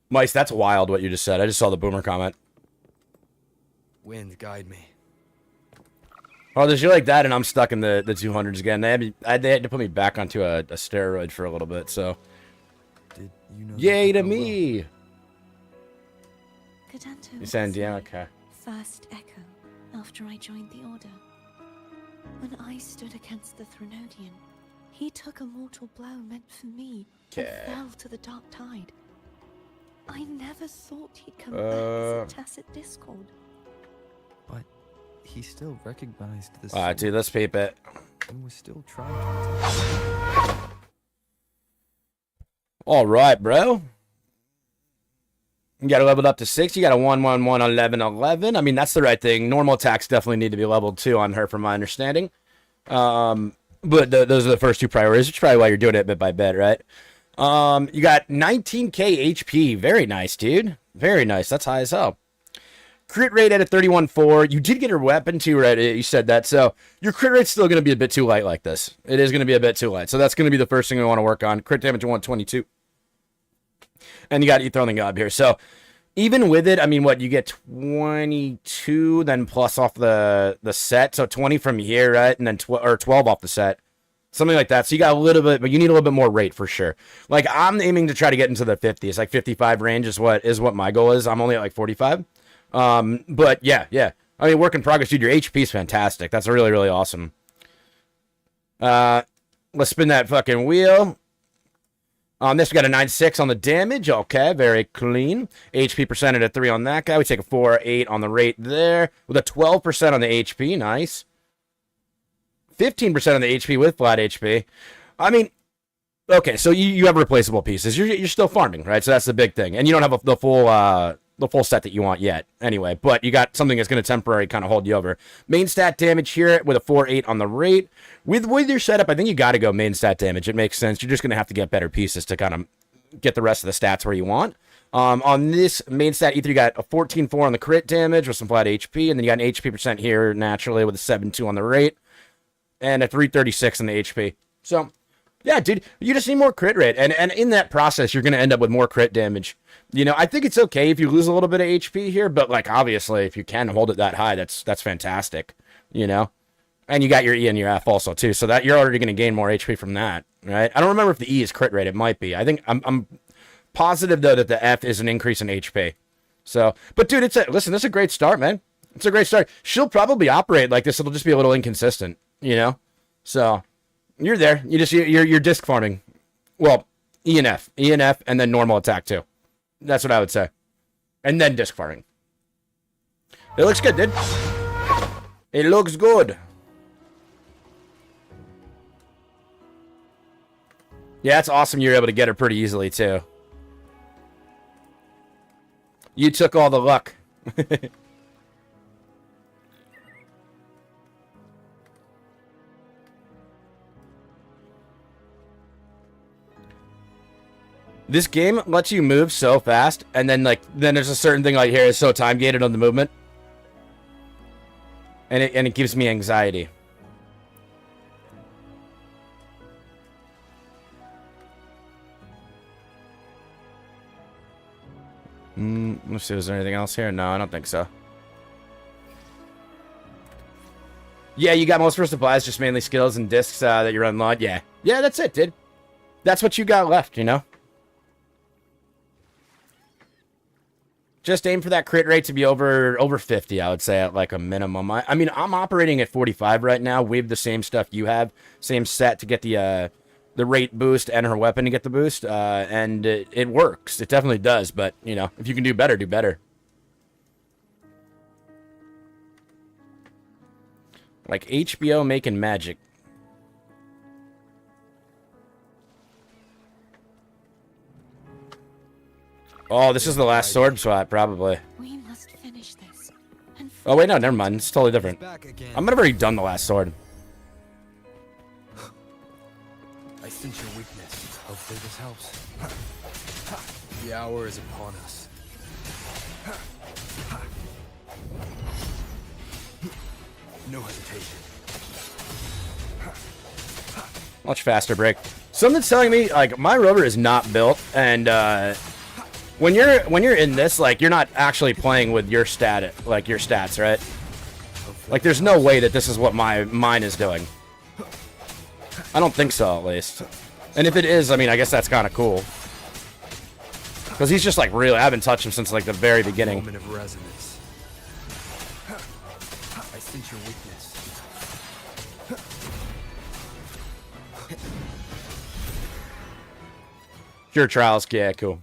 Mice, that's wild what you just said. I just saw the boomer comment. Wind, guide me. Oh, there's you like that, and I'm stuck in the 200s again. They had to put me back onto a steroid for a little bit, so. Did you know? Yay to me! Cadanto You saying, was yeah, my okay. first echo after I joined the Order. When I stood against the Threnodian, he took a mortal blow meant for me and fell to the dark tide. I never thought he'd come back as a tacit discord. But he still recognized the Alright, dude, let's peep it. and was still trying to. Alright, bro. You got it leveled up to 6. You got a 1-1-1, 11-11. I mean, that's the right thing. Normal attacks definitely need to be leveled 2 on her, from my understanding. But those are the first 2 priorities, which is probably why you're doing it bit by bit, right? You got 19k HP. Very nice, dude. Very nice. That's high as hell. Crit rate at a 31.4. You did get her weapon too, right? You said that. So your crit rate's still going to be a bit too light like this. It is going to be a bit too light. So that's going to be the first thing we want to work on. Crit damage 122. And you got Featurning Gob here. So even with it, I mean, what, you get 22, then plus off the set. So 20 from here, right? And then 12 off the set. Something like that. So you got a little bit, but you need a little bit more rate for sure. Like, I'm aiming to try to get into the 50s. Like 55 range is what my goal is. I'm only at like 45. But yeah. I mean, work in progress, dude. Your HP is fantastic. That's really, really awesome. Let's spin that fucking wheel. This we got a 9.6 on the damage. Okay, very clean. HP percentage at 3 on that guy. We take a 4.8 on the rate there. With a 12% on the HP. Nice. 15% on the HP with flat HP. I mean, okay, so you have replaceable pieces. You're still farming, right? So that's the big thing. And you don't have the full set that you want yet anyway. But you got something that's going to temporarily kind of hold you over. Main stat damage here with a 4.8 on the rate. With your setup, I think you got to go main stat damage. It makes sense. You're just going to have to get better pieces to kind of get the rest of the stats where you want. On this main stat, either you got a 14.4 on the crit damage with some flat HP, and then you got an HP percent here naturally with a 7.2 on the rate, and a 336 on the HP. So, yeah, dude, you just need more crit rate, and in that process, you're going to end up with more crit damage. You know, I think it's okay if you lose a little bit of HP here, but, like, obviously, if you can hold it that high, that's fantastic, you know? And you got your E and your F also, too, so that you're already going to gain more HP from that, right? I don't remember if the E is crit rate. It might be. I think I'm positive, though, that the F is an increase in HP. So, but, dude, listen, this is a great start, man. It's a great start. She'll probably operate like this. It'll just be a little inconsistent, you know? So, you're there. You're disc farming. Well, E and F, and then normal attack, too. That's what I would say. And then disc farming. It looks good, dude. It looks good. Yeah, it's awesome you're able to get her pretty easily, too. You took all the luck. This game lets you move so fast, and then there's a certain thing like here is so time gated on the movement, and it gives me anxiety. Let's see, is there anything else here? No, I don't think so. Yeah, you got most of your supplies, just mainly skills and discs that you're unlocked. Yeah, that's it, dude. That's what you got left, you know. Just aim for that crit rate to be over 50, I would say, at like a minimum. I mean, I'm operating at 45 right now. We have the same stuff you have, same set to get the rate boost and her weapon to get the boost, and it works. It definitely does, but, you know, if you can do better, do better. Like HBO making magic. Oh, this is the last sword swap, probably. We must finish this. Oh, wait, no, never mind. It's totally different. I might have already done the last sword. I sense your weakness. Hopefully this helps. The hour is upon us. No hesitation. Much faster break. Something's telling me, like, my rover is not built, and, when you're in this, like, you're not actually playing with your your stats, right? Like, there's no way that this is what mine is doing. I don't think so, at least. And if it is, I mean, I guess that's kind of cool. Because he's just, like, really, I haven't touched him since, like, the very beginning. Moment of resonance. I sense your weakness. Pure trials, yeah, cool.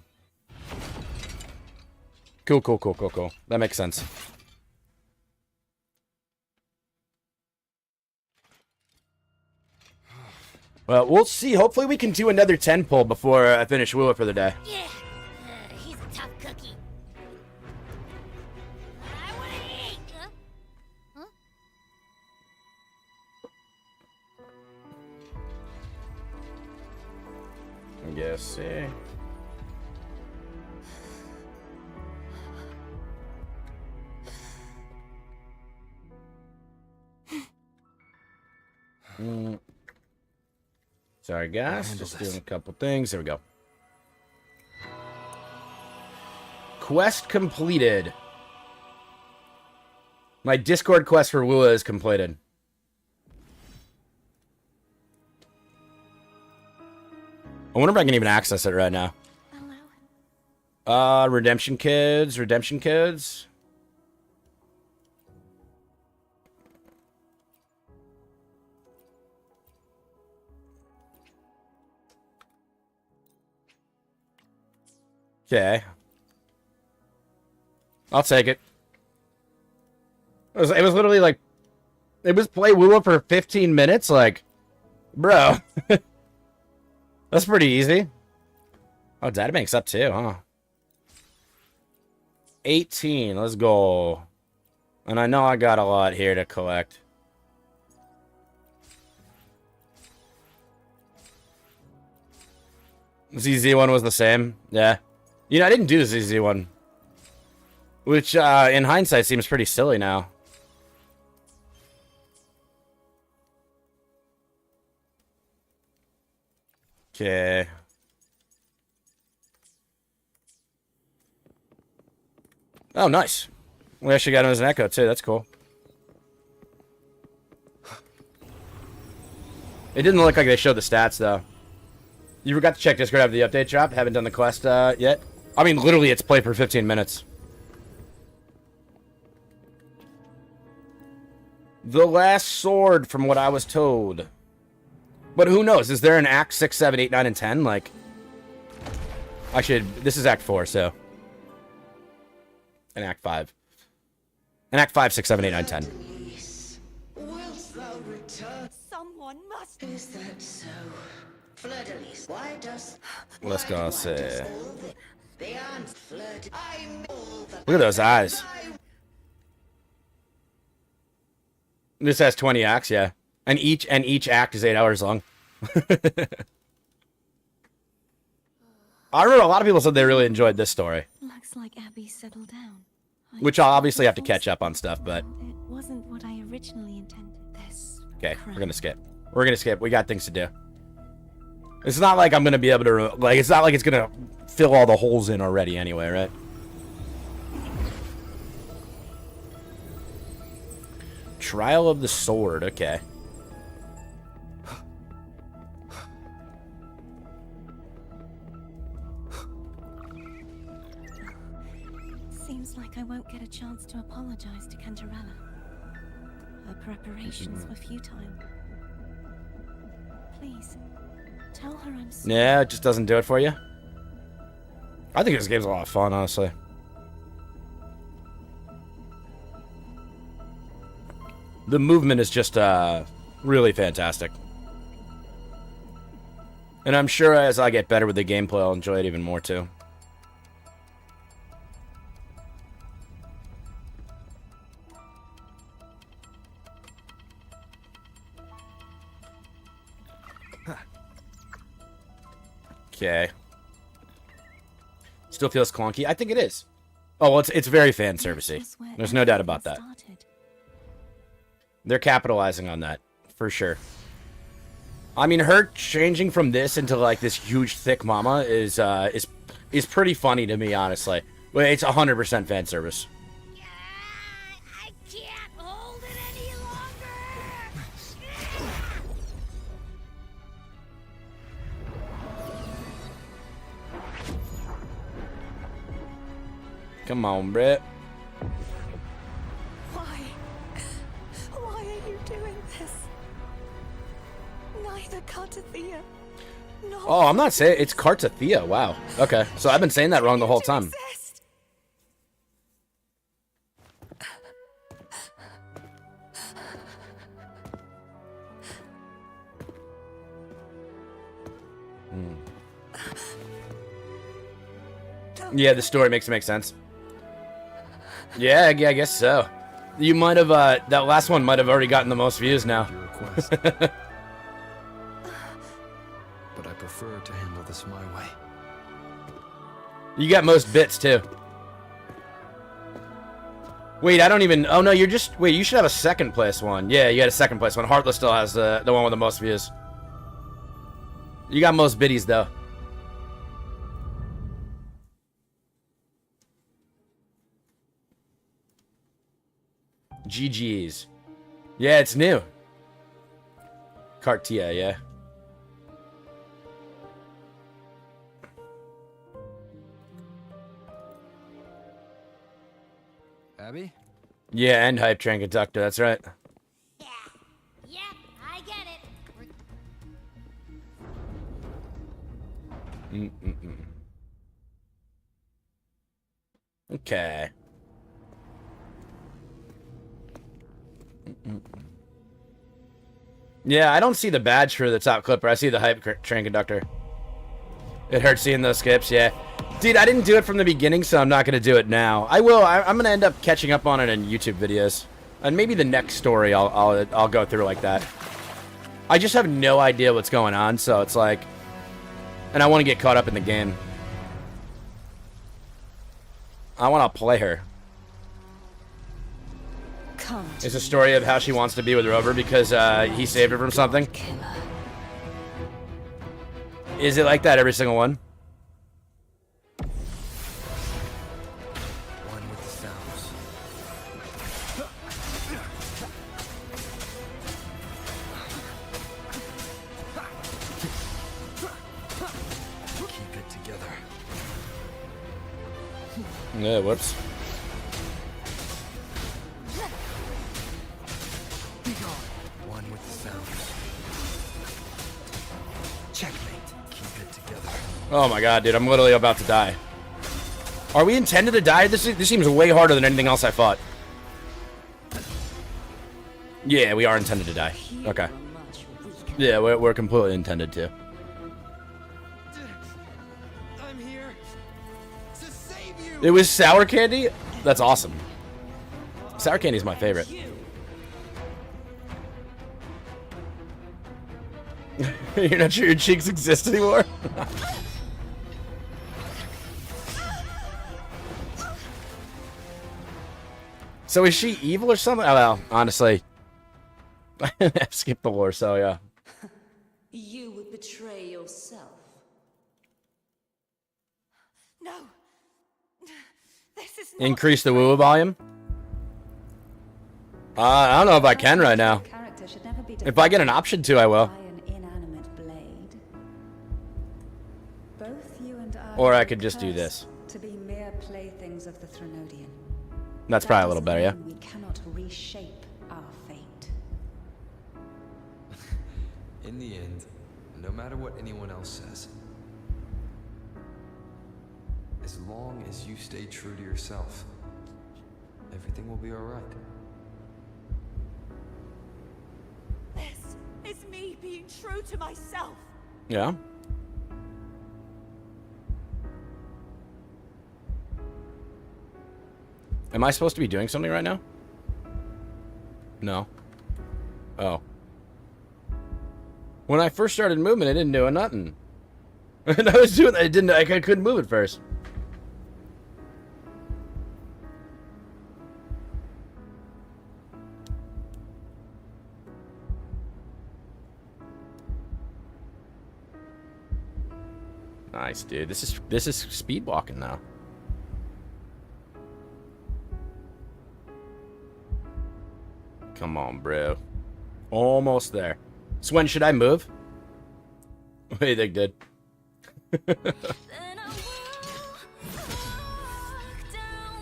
Cool. That makes sense. Well, we'll see. Hopefully we can do another 10 pull before I finish WuWa for the day. Yeah, he's a tough cookie. I wanna eat. Huh? I guess, see. Sorry, guys. Just doing a couple things. There we go. Quest completed. My Discord quest for WuWa is completed. I wonder if I can even access it right now. Hello? Redemption Kids. Okay. I'll take it. It was literally like, it was play WuWa for 15 minutes? Like, bro. That's pretty easy. Oh, databank's up too, huh? 18, let's go. And I know I got a lot here to collect. ZZ one was the same, yeah. You know, I didn't do the ZZ one. Which, in hindsight, seems pretty silly now. Okay. Oh, nice. We actually got him as an echo, too. That's cool. It didn't look like they showed the stats, though. You forgot to check Discord after the update dropped? Haven't done the quest yet? I mean, literally, it's played for 15 minutes. The last sword, from what I was told. But who knows? Is there an Act 6, 7, 8, 9, and 10? Like, this is Act 4, so. And Act 5. And Act 5, 6, 7, 8, 9, 10. Someone must. Is that so? Why does Let's go see. Look at those eyes. This has 20 acts, yeah. And each act is 8 hours long. I remember a lot of people said they really enjoyed this story. Looks like Abby settled down. Which I'll obviously have to catch up on stuff, but... It wasn't what I originally intended. This. Okay, we're gonna skip. We're gonna skip. We got things to do. It's not like I'm gonna be able to... Like, it's not like it's gonna fill all the holes in already anyway, right? Trial of the Sword, okay. Seems like I won't get a chance to apologize to Cantarella. Her preparations were futile. Please, tell her I'm sorry. Yeah, it just doesn't do it for you. I think this game's a lot of fun, honestly. The movement is just really fantastic. And I'm sure as I get better with the gameplay, I'll enjoy it even more, too. Okay. Still feels clunky. I think it is. Oh, well, it's very fan servicey. There's no doubt about that. They're capitalizing on that for sure. I mean, her changing from this into like this huge thick mama is pretty funny to me, honestly. But it's 100% fan service. I can't hold it any longer. Come on, Brett. Why are you doing this? Neither Cartathea nor... Oh, I'm not saying it's Cartathea. Wow. Okay, so I've been saying that wrong the whole time. Yeah, the story makes sense. Yeah, I guess so. You might have, that last one might have already gotten the most views now. But I prefer to handle this my way. You got most bits, too. Wait, I don't even... Oh, no, you're just... Wait, you should have a second place one. Yeah, you had a second place one. Heartless still has the one with the most views. You got most biddies, though. GG's. Yeah, it's new. Cartia, yeah. Abby? Yeah, and Hype Train Conductor, that's right. Yeah. Yep, I get it. Okay. Yeah, I don't see the badge for the top clipper. I see the Hype Train Conductor. It hurts seeing those skips, yeah. Dude, I didn't do it from the beginning, so I'm not going to do it now. I will. I'm going to end up catching up on it in YouTube videos. And maybe the next story I'll go through like that. I just have no idea what's going on, so it's like... And I want to get caught up in the game. I want to play her. It's a story of how she wants to be with Rover because he saved her from something. Is it like that every single one? One with the sounds. Keep it together. Yeah, whoops. One with the sounds. Checkmate. Keep it together. Oh my god, dude, I'm literally about to die. Are we intended to die? This seems way harder than anything else I fought. Yeah, we are intended to die. Okay. Yeah, we're completely intended to. I'm here to save you. It was sour candy? That's awesome. Sour candy is my favorite. You're not sure your cheeks exist anymore? So is she evil or something? Oh, well, honestly. I've skipped the war, so yeah. You would betray yourself. No. This is not Increase the WuWa volume? I don't know if I can right now. If I get an option to, I will. Or I could just do this. To be mere playthings of the Threnodian. That's probably a little better, yeah. We cannot reshape our fate. In the end, no matter what anyone else says, as long as you stay true to yourself, everything will be alright. This is me being true to myself. Yeah. Am I supposed to be doing something right now? No. Oh. When I first started moving, it didn't do nothing. And I was doing, I couldn't move at first. Nice, dude. This is speed walking now. Come on, bro. Almost there. So when should I move? What do you think, dude?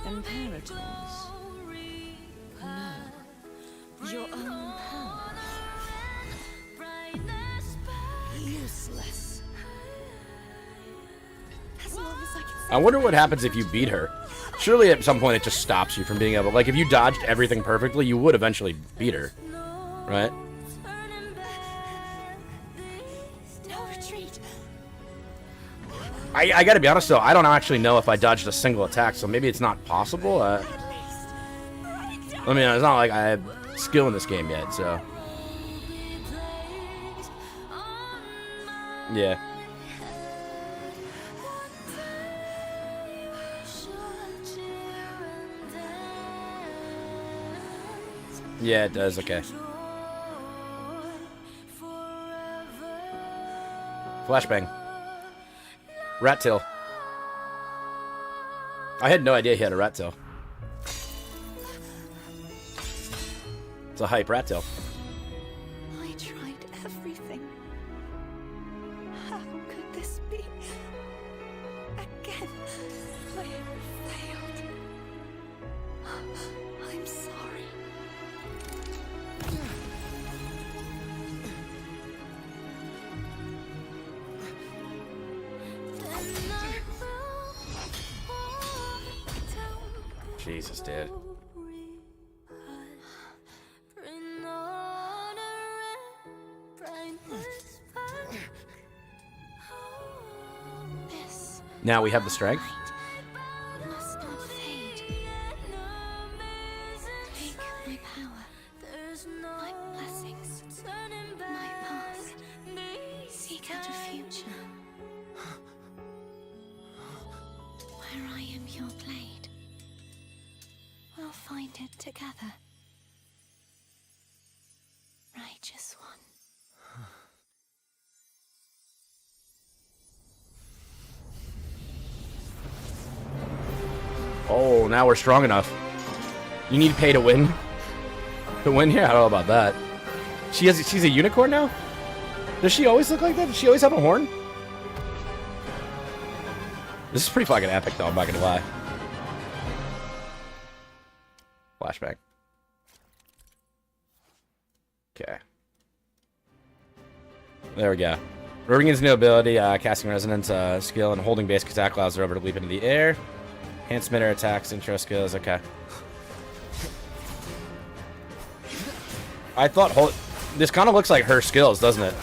Imperators. No. Your own power. Useless. As long as I can I wonder what happens if you beat her. Surely at some point it just stops you from being able... Like, if you dodged everything perfectly, you would eventually beat her. Right? No retreat. I gotta be honest, though. I don't actually know if I dodged a single attack, so maybe it's not possible. I mean, it's not like I have skill in this game yet, so... Yeah. Yeah, it does. Okay. Flashbang. Rat tail. I had no idea he had a rat tail. It's a hype rat tail. I tried everything. How could this be? Again, I failed. I'm sorry. Jesus, dude. Now we have the strength. Must not fade. Take my power, my blessings, my past. Seek out a future where I am your blade. We'll find it together. Righteous one. Oh, now we're strong enough. You need to pay to win? To win here? I don't know about that. She's a unicorn now? Does she always look like that? Does she always have a horn? This is pretty fucking epic, though. I'm not gonna lie. Flashback. Okay. There we go. Roving's new ability, casting resonance skill, and holding basic attack allows the rover to leap into the air. Enhancement attacks, intro skills, okay. I thought this kind of looks like her skills, doesn't it?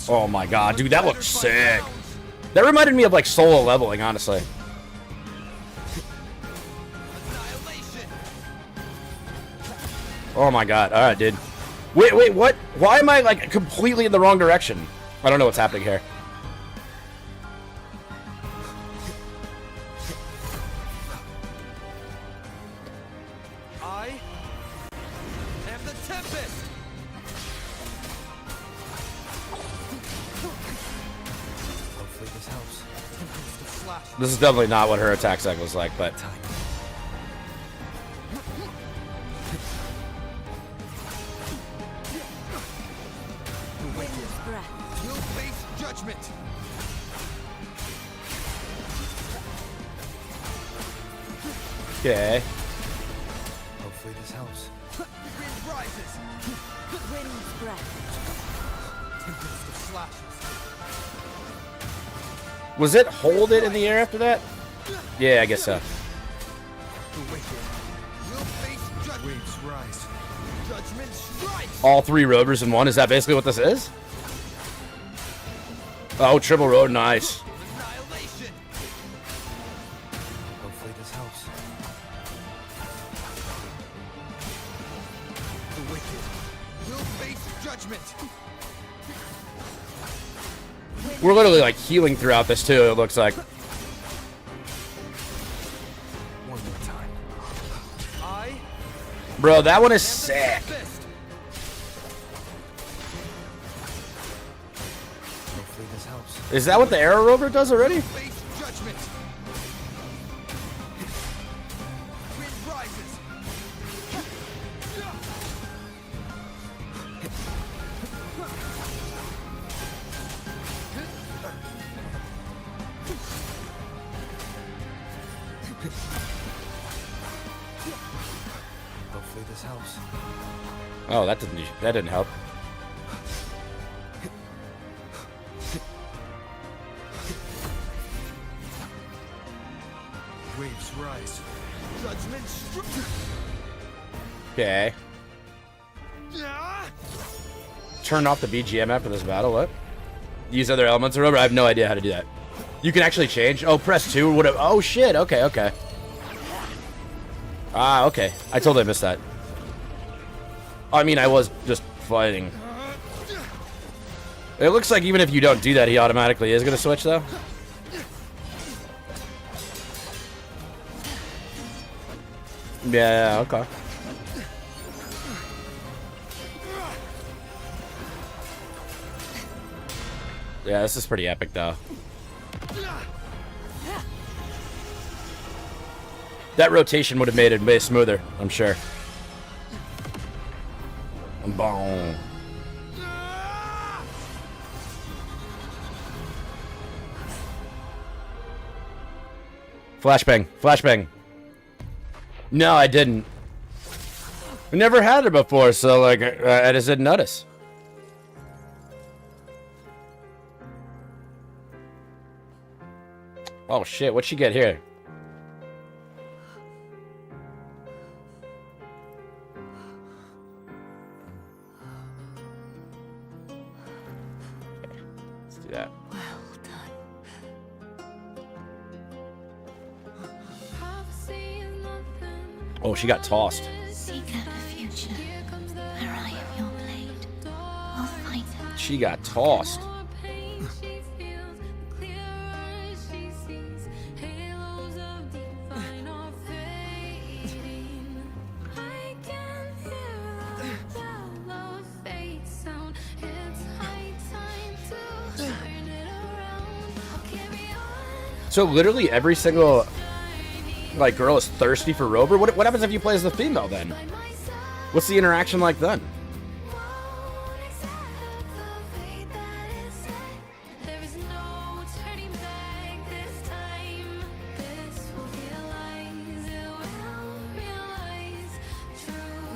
Oh my god, dude, that looks sick. That reminded me of like solo leveling, honestly. Oh my god, alright, dude. Wait, what? Why am I like completely in the wrong direction? I don't know what's happening here. I am the Tempest. Hopefully this helps. This is definitely not what her attack cycle was like, but... You'll face judgment. Okay. Hopefully this helps. The wind rises. Wind's breath. Tempest of slashes. Was it hold it in the air after that? Yeah, I guess so. The wicked will face judgment. Waves rise. Judgment strikes. All 3 rovers in one. Is that basically what this is? Oh, triple road, nice. Annihilation. Hopefully this helps. The wicked will face judgment. We're literally like healing throughout this too, it looks like. One more time. I Bro, that one is sick. Tempest. Hopefully this helps. Is that what the arrow rover does already? Face judgment. Wind rises. Hopefully this helps. Oh, that didn't help. Waves rise. Judgment strikes. Okay. Turn off the BGM after this battle, what? Use other elements or whatever? I have no idea how to do that. You can actually change? Oh, press 2 or whatever. Oh, shit. Okay. Ah, okay. I totally missed that. I mean, I was just fighting. It looks like even if you don't do that, he automatically is going to switch, though. Yeah, okay. Yeah, this is pretty epic, though. That rotation would have made it way smoother, I'm sure. Boom. Flashbang. No, I didn't. We never had it before, so like I just didn't notice. Oh shit, what'd she get here? Let's do that. Oh, she got tossed. Seek out the future, where I am your blade. I'll fight her. She got tossed. So literally every single like girl is thirsty for Rover. What happens if you play as the female then? What's the interaction like then?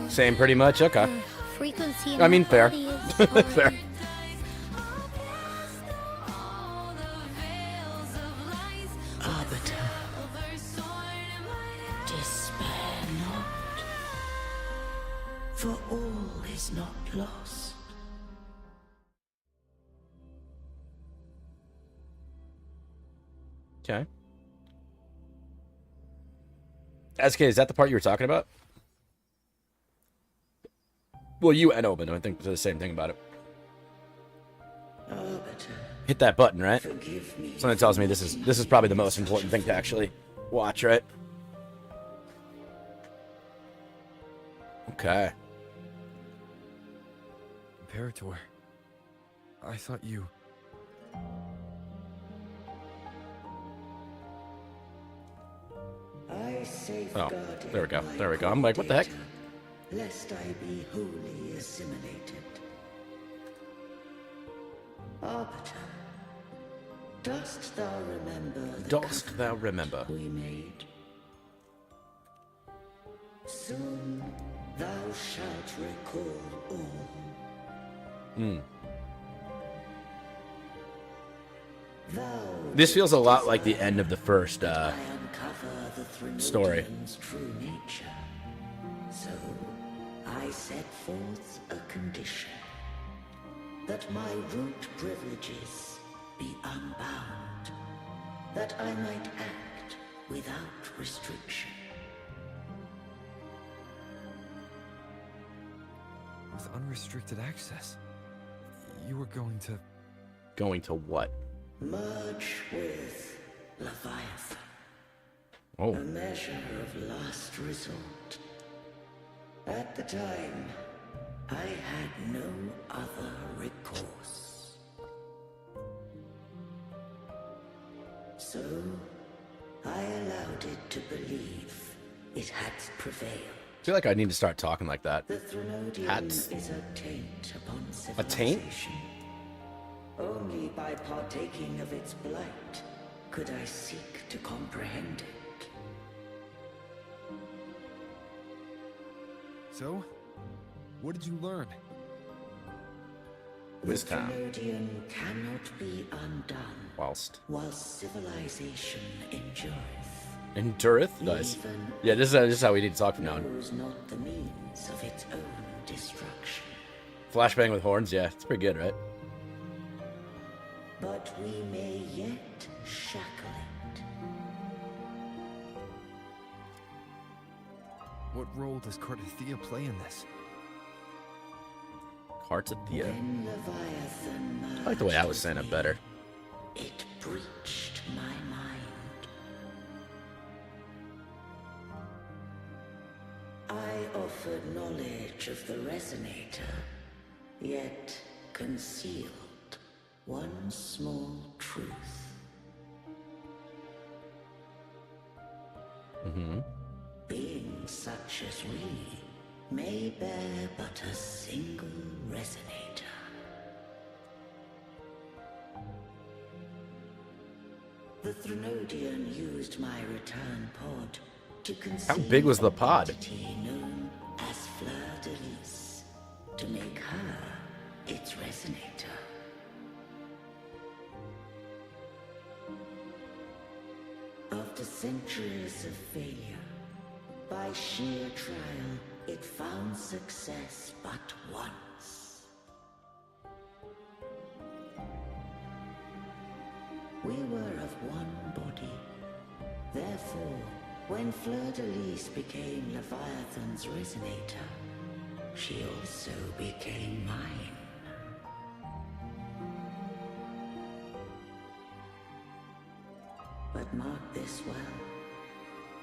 Same pretty much. Okay. Frequency. I mean, fair. Fair. For all is not lost. Okay. SK, is that the part you were talking about? Well, you and Oben, I think the same thing about it. Hit that button, right? Something tells me this is probably the most important thing to actually watch, right? Okay. Imperator, I thought you... Oh, there we go. There we go. I'm like, what the heck? Lest I be wholly assimilated. Arbiter, dost thou remember the Dost thou remember? we made? Soon thou shalt recall all. This feels a lot like the end of the first story. True nature. So I set forth a condition that my root privileges be unbound, that I might act without restriction. With unrestricted access, you were going to... Going to what? Merge with Leviathan. Oh. A measure of last resort. At the time, I had no other recourse. So, I allowed it to believe it had prevailed. I feel like I need to start talking like that. The Threnodian is a taint upon civilization. A taint? Only by partaking of its blight could I seek to comprehend it. So, what did you learn? Wisdom. The Threnodian cannot be undone while civilization endureth. Endureth? Nice. Yeah, this is how we need to talk from now on. Knows not the means of its own destruction. Flashbang with horns? Yeah, it's pretty good, right? But we may yet shackle it. What role does Cartathea play in this? Cartathea? When Leviathan I like the way I was saying it better. It breached my mind. I offered knowledge of the Resonator, yet concealed one small truth. Beings such as we may bear but a single Resonator. The Threnodian used my return pod to conceal How big was the pod? an entity known as Fleur de Lis, to make her its Resonator. After centuries of failure, by sheer trial, it found success but once. We were of one body. Therefore, when Fleur de Lis became Leviathan's Resonator, she also became mine. But mark this well.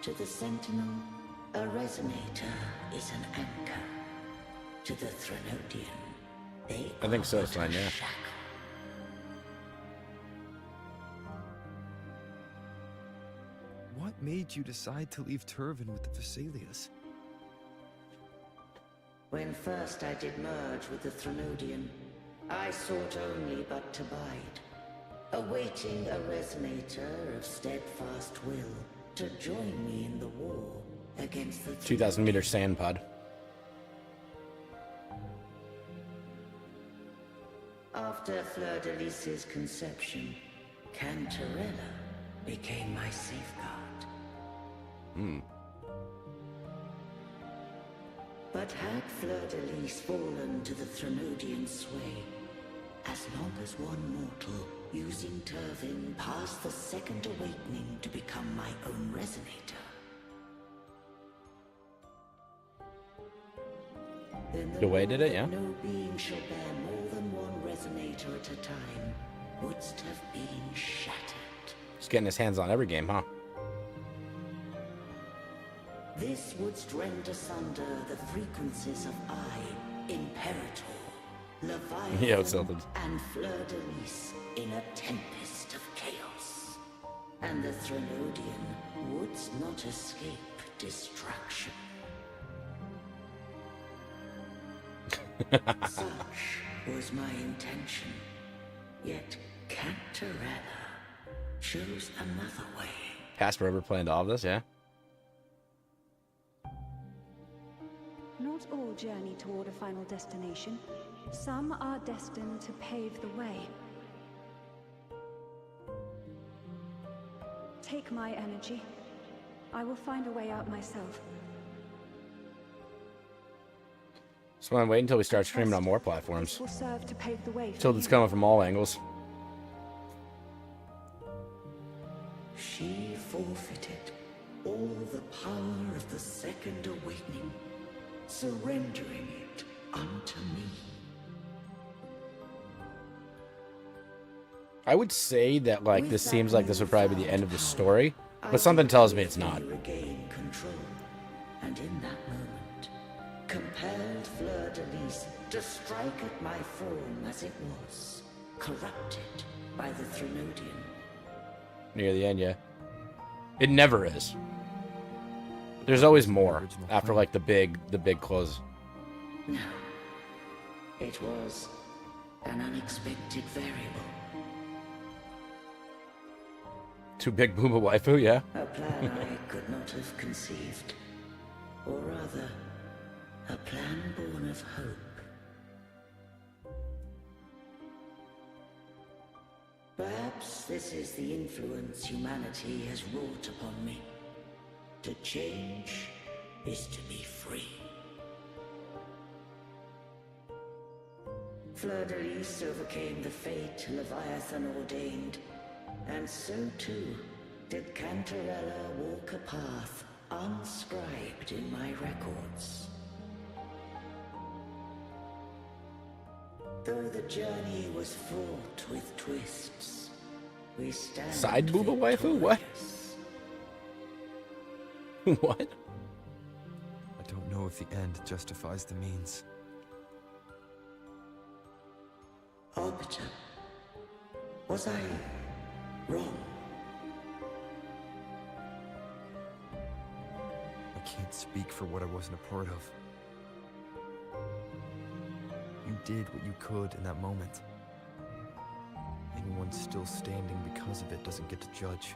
To the Sentinel, a Resonator is an anchor. To the Threnodian, they I think so, are it's fine, yeah. shackle. What made you decide to leave Turvin with the Vesalius? When first I did merge with the Threnodian, I sought only but to bide, awaiting a Resonator of steadfast will to join me in the war against the 2,000 meter sand pod. After Fleur de Lis's conception, Cantarella became my safeguard. But had Fleur-de-Lis fallen to the Threnodian sway, as long as one mortal using Turvin passed the second awakening to become my own resonator, then the way did it, yeah? no being shall bear more than one resonator at a time wouldst have been shattered. He's getting his hands on every game, huh? This wouldst rend asunder the frequencies of I, Imperator, Leviathan, and Fleur-de-Lis in a tempest of chaos. And the Threnodian wouldst not escape destruction. Such was my intention. Yet Cantarella chose another way. Casper ever planned all of this, yeah? Not all journey toward a final destination. Some are destined to pave the way. Take my energy. I will find a way out myself. So I'm waiting until we start streaming on more platforms. This will serve to pave the way. Until it's coming from all angles. She forfeited all the power of the second awakening, surrendering it unto me. I would say that, like, this seems like this would probably be the end of the story, but something tells me it's not. Regain control, and in that moment, compelled Fleur-de-Lis to strike at my form as it was, corrupted by the Threnodian. Near the end, yeah. It never is. There's always more after, like, the big close. No. It was an unexpected variable. Too big booba waifu, yeah? A plan I could not have conceived. Or rather, a plan born of hope. Perhaps this is the influence humanity has wrought upon me. To change is to be free. Fleur-de-Lis overcame the fate Leviathan ordained, and so too did Cantarella walk a path unscribed in my records. Though the journey was fraught with twists, we stand Side booba waifu? What? What? I don't know if the end justifies the means. Arbiter, was I wrong? I can't speak for what I wasn't a part of. You did what you could in that moment. Anyone still standing because of it doesn't get to judge.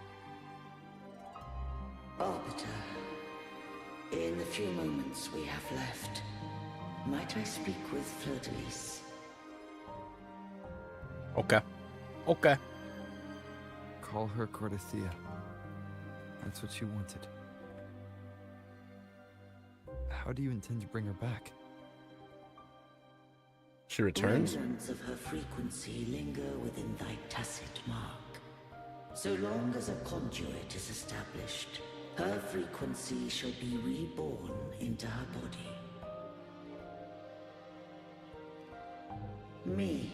Arbiter, in the few moments we have left, might I speak with Fleur-de-Lis? Okay. Okay. Call her Cordesia. That's what she wanted. How do you intend to bring her back? She returns? Remnants of her frequency linger within thy tacit mark. So long as a conduit is established, her frequency shall be reborn into her body. Me.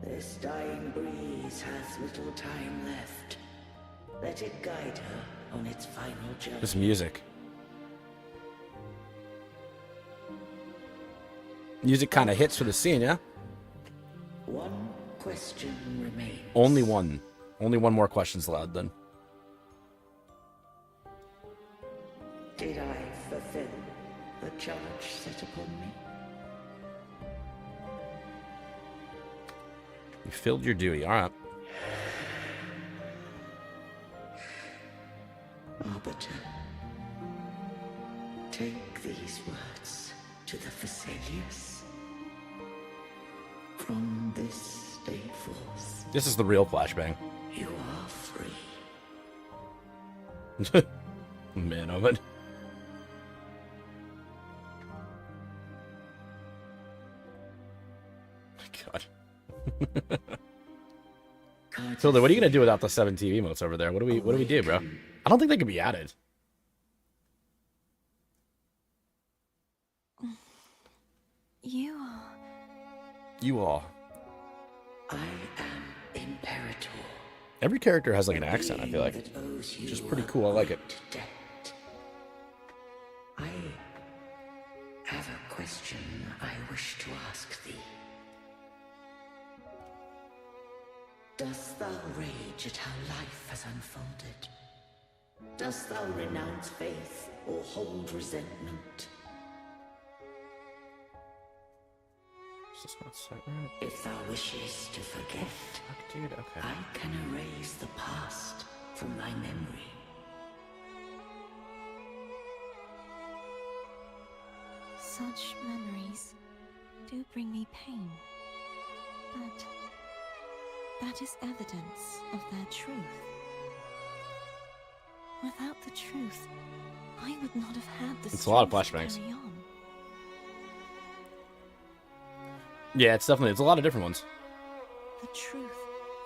This dying breeze hath little time left. Let it guide her on its final journey. This music. Music kind of hits for the scene, yeah? One question remains. Only one. Only one more question's allowed, then. Did I fulfill the charge set upon me? You filled your duty, alright. Arbiter, take these words to the Vesalius. From this day forth, This is the real flashbang. you are free. Man of it. God. Tilda, what are you gonna do without the 7 TV emotes over there? What do we do, bro? I don't think they can be added. You are. You all. I am Imperator. Every character has like an accent, I feel like. Which is pretty cool. I like it. I have a question I wish to ask thee. Dost thou rage at how life has unfolded? Dost thou renounce faith or hold resentment? Is this not set right? If thou wishes to forget, dude, okay. I can erase the past from thy memory. Such memories do bring me pain, but that is evidence of their truth. Without the truth, I would not have had the It's a lot of strength flashbangs. to carry on. Yeah, it's a lot of different ones. The truth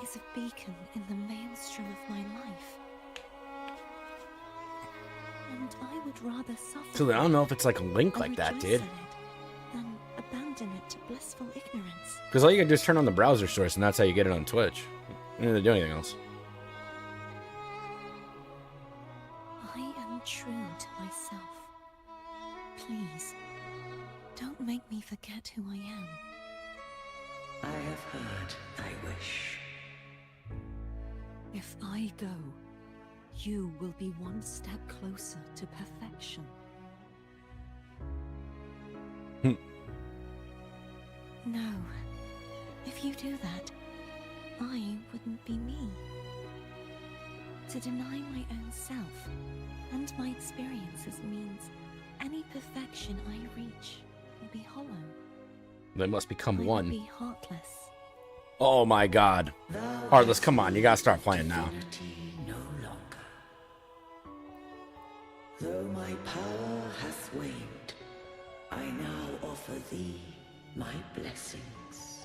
is a beacon in the maelstrom of my life. And I would rather suffer. So I don't know if it's like a link and like that, rejoice dude. in it than abandon it to blissful ignorance. Because all you can do is turn on the browser source, and that's how you get it on Twitch. You don't need to do anything else. I am true to myself. Please, don't make me forget who I am. I have heard thy wish. If I go, you will be one step closer to perfection. No, if you do that, I wouldn't be me. To deny my own self and my experiences means any perfection I reach will be hollow. They must become I one. will be heartless. Oh my god. Heartless, come on, you gotta start playing now. No longer. Though my power hath waned, I now offer thee my blessings.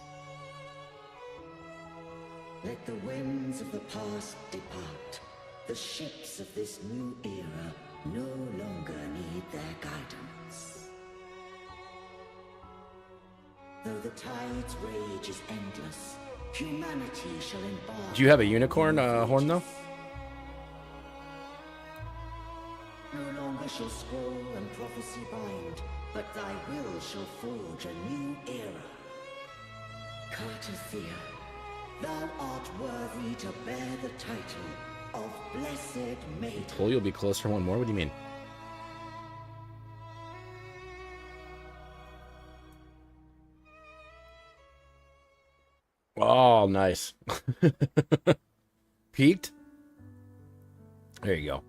Let the winds of the past depart. The ships of this new era no longer need their guidance. Though the tide's rage is endless, humanity shall embark. Do you have a unicorn horn though? No longer shall scroll and prophecy bind, but thy will shall forge a new era. Cartathea, thou art worthy to bear the title of Blessed Maiden. Well, you'll be close for one more? What do you mean? Oh, nice. Peaked? There you go.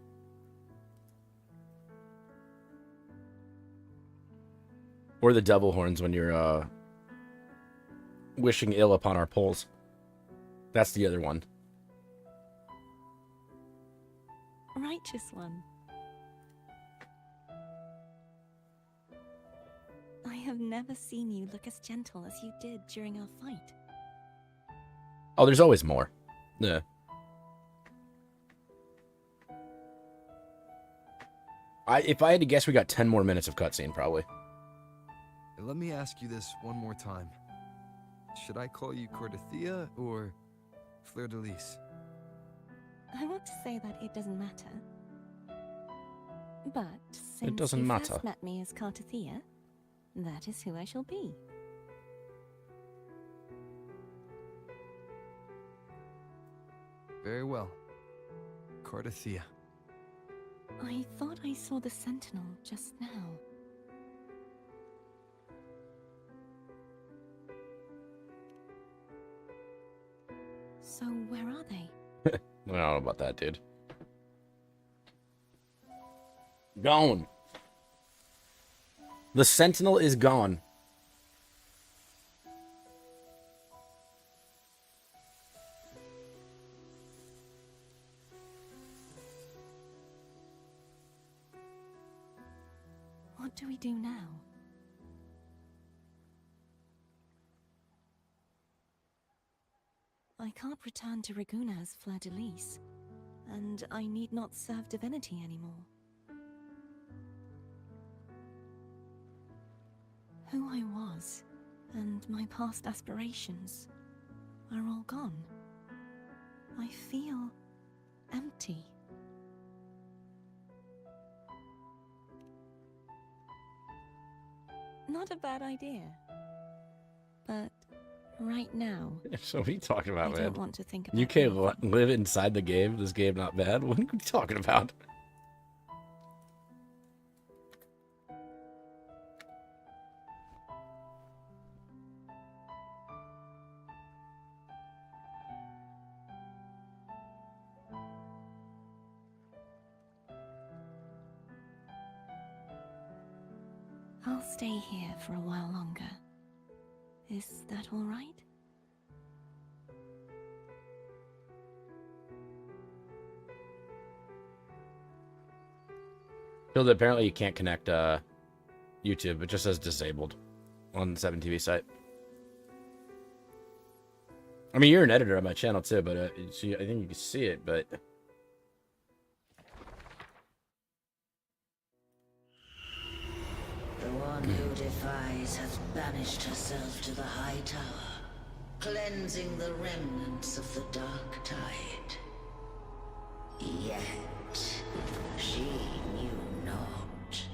Or the devil horns when you're wishing ill upon our poles. That's the other one. Righteous one. I have never seen you look as gentle as you did during our fight. Oh, there's always more. Yeah. If I had to guess, we got 10 more minutes of cutscene, probably. Let me ask you this one more time. Should I call you Cartathea or Fleur de Lis? I want to say that it doesn't matter. But since doesn't you matter. first met me as Cartathea, that is who I shall be. Very well. Cartathea. I thought I saw the Sentinel just now. So where are they? I don't know about that, dude. Gone. The Sentinel is gone. What do we do now? I can't return to Raguna as Fleur-de-Lis, and I need not serve divinity anymore. Who I was, and my past aspirations, are all gone. I feel empty. Not a bad idea. But right now, So what are you talking about, I man? don't want to think about You can't live inside the game. This game not bad. What are you talking about? I'll stay here for a while longer. Is that all right? Hilda, apparently you can't connect YouTube. It just says disabled on the 7TV site. I mean, you're an editor on my channel too, but I think you can see it, but... The one who defies has banished herself to the high tower, cleansing the remnants of the dark tide. Yet, she knew not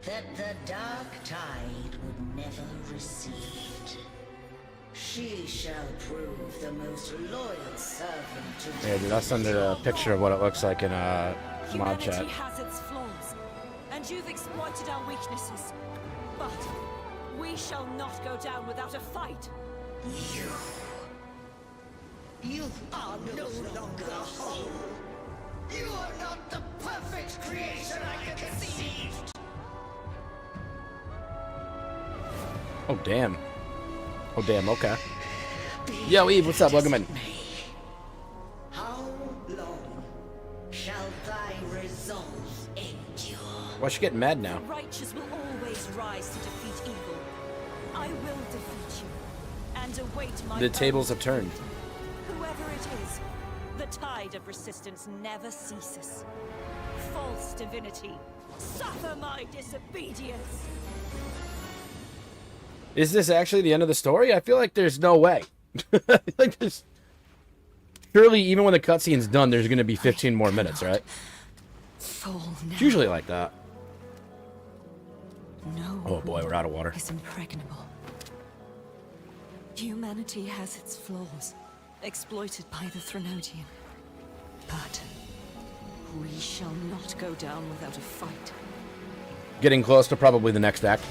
that the dark tide would never recede. She shall prove the most loyal servant to... Yeah, dude, I'll send a picture of what it looks like in mod chat. Humanity has its flaws, and you've exploited our weaknesses. But we shall not go down without a fight. You are no longer whole. You are not the perfect creation I conceived. Oh, damn. Oh, damn, okay. Yo, Eve, what's up? Welcome in. How long shall thy resolve endure? Why is she getting mad now? The righteous will always rise to defeat evil. I will defeat you, and await my... The tables have turned. Whoever it is, the tide of resistance never ceases. False divinity, suffer my disobedience. Is this actually the end of the story? I feel like there's no way. I feel like there's... Surely, even when the cutscene's done, there's going to be 15 more minutes, right? It's usually like that. No. Oh boy, we're out of water. Is impregnable. Humanity has its flaws, exploited by the Threnodian. But we shall not go down without a fight. Getting close to probably the next act.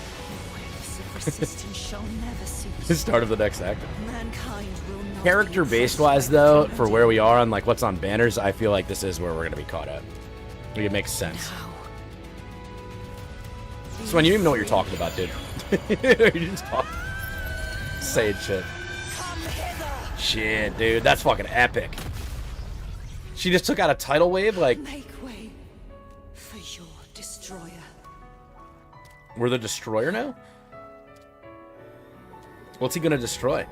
Resistance shall never cease. The start of the next act. Mankind will not Character-based wise, though, for where we are on like what's on banners, I feel like this is where we're gonna be caught at. Like, it makes sense. Swen, you don't even know what you're talking about, dude. You just talk, saying shit. Shit, dude, that's fucking epic. She just took out a tidal wave, like. Make way for your destroyer. We're the destroyer now? What's he gonna destroy?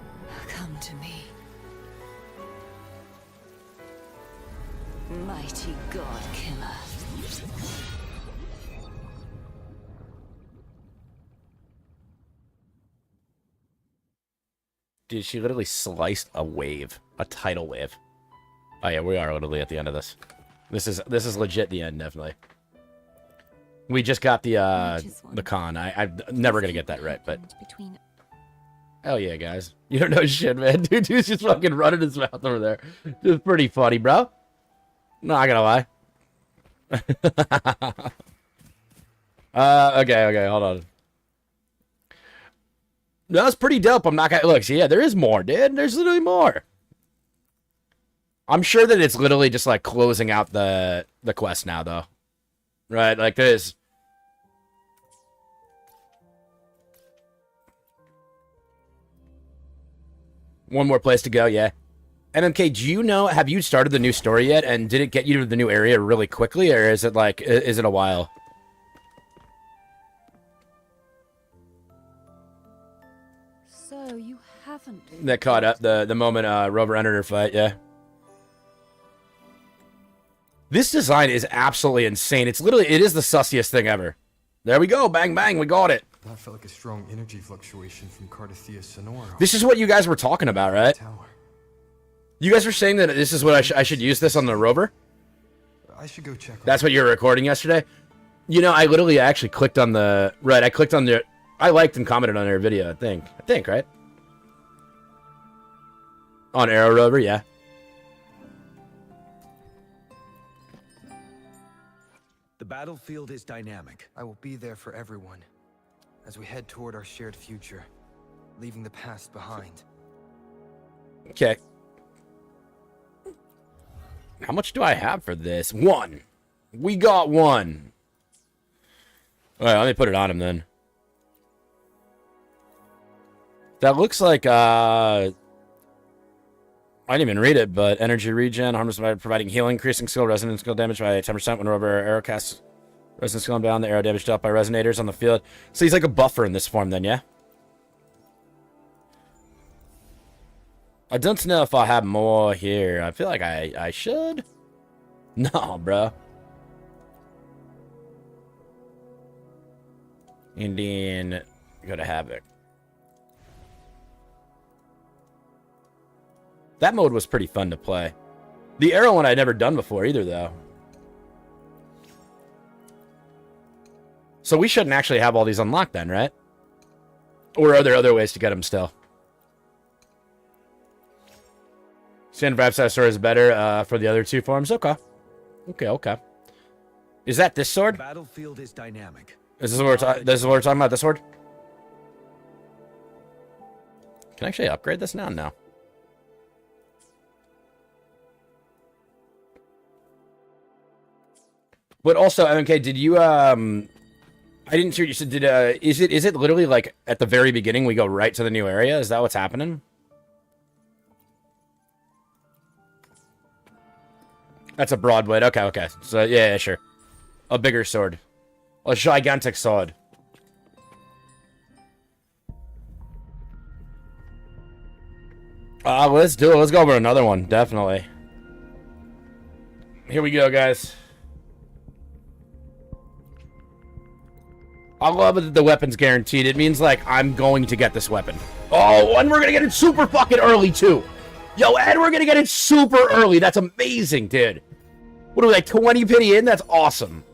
Come to me. Mighty God Killer. Dude, she literally sliced a wave. A tidal wave. Oh yeah, we are literally at the end of this. This is legit the end, definitely. We just got the con. I'm never gonna get that right, but... Hell yeah, guys. You don't know shit, man. Dude's just fucking running his mouth over there. It's pretty funny, bro. Not gonna lie. Okay, hold on. That was pretty dope. I'm not gonna... Look, see, yeah, there is more, dude. There's literally more. I'm sure that it's literally just, like, closing out the quest now, though. Right? Like, there's... One more place to go, yeah. MMK, do you know, have you started the new story yet? And did it get you to the new area really quickly? Or is it like, is it a while? though you haven't. That caught up the moment Rover entered her fight, yeah. This design is absolutely insane. It is the sussiest thing ever. There we go, bang bang, we got it. That felt like a strong energy fluctuation from Cardathia Sonora. This is what you guys were talking about, right? You guys were saying that this is what I should use this on the Rover? I should go check. That's what you were recording yesterday? You know, I actually clicked on the... Right, I clicked on the... I liked and commented on their video, I think. Right? On Arrow Rover, yeah. The battlefield is dynamic. I will be there for everyone as we head toward our shared future, leaving the past behind. Okay. How much do I have for this? 1. We got 1. Alright, let me put it on him then. That looks like, I didn't even read it, but energy regen, harmless by providing healing, increasing skill, resonance skill damage by 10% when Rover arrow casts resonance skill down, the arrow damage dealt by resonators on the field. So he's like a buffer in this form then, yeah? I don't know if I have more here. I feel like I should. No, bro. And then go to Havoc. That mode was pretty fun to play. The arrow one I'd never done before either, though. So we shouldn't actually have all these unlocked then, right? Or are there other ways to get them still? Sand Vibe Size Sword is better for the other 2 forms. Okay. Okay. Is that this sword? The battlefield is dynamic. Is this what we're talking about? This sword? Can I actually upgrade this now? No. But also, MK, did you I didn't hear you said is it literally like at the very beginning we go right to the new area? Is that what's happening? That's a broad blade. Okay. So yeah, sure. A bigger sword. A gigantic sword. Let's do it. Let's go over another one, definitely. Here we go, guys. I love it that the weapon's guaranteed. It means, like, I'm going to get this weapon. Oh, and we're gonna get it super fucking early, too. Yo, and we're gonna get it super early. That's amazing, dude. What are we, like, 20 pity in? That's awesome.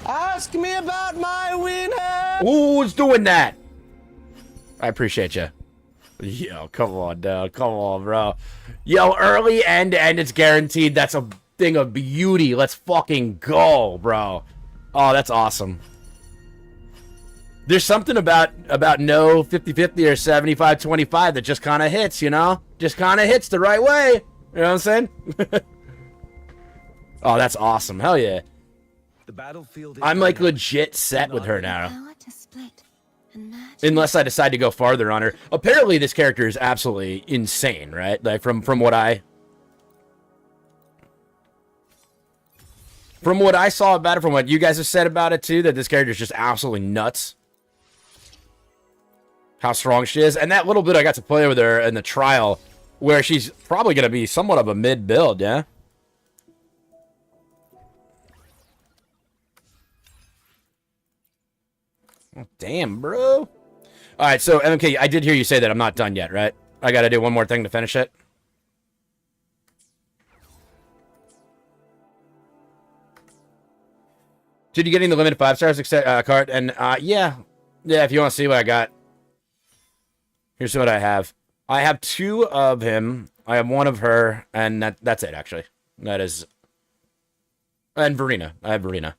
Ask me about my winner. Who's doing that? I appreciate you. Yo, come on, dude. Come on, bro. Yo, early and it's guaranteed. That's a thing of beauty. Let's fucking go, bro. Oh, that's awesome. There's something about no 50-50 or 75-25 that just kind of hits, you know? Just kind of hits the right way. You know what I'm saying? Oh, that's awesome. Hell yeah. The battlefield is I'm like legit set with her now. Power to split and match. Unless I decide to go farther on her. Apparently this character is absolutely insane, right? Like from what I saw about it, from what you guys have said about it too, that this character is just absolutely nuts. How strong she is. And that little bit I got to play with her in the trial, where she's probably going to be somewhat of a mid build, yeah? Oh, damn, bro. Alright, so MK, I did hear you say that I'm not done yet, right? I got to do one more thing to finish it. Did you get any of the limited 5 stars card? And yeah, if you want to see what I got, here's what I have. I have 2 of him. I have 1 of her, and that's it. Actually, that is. And Verena. I have Verena.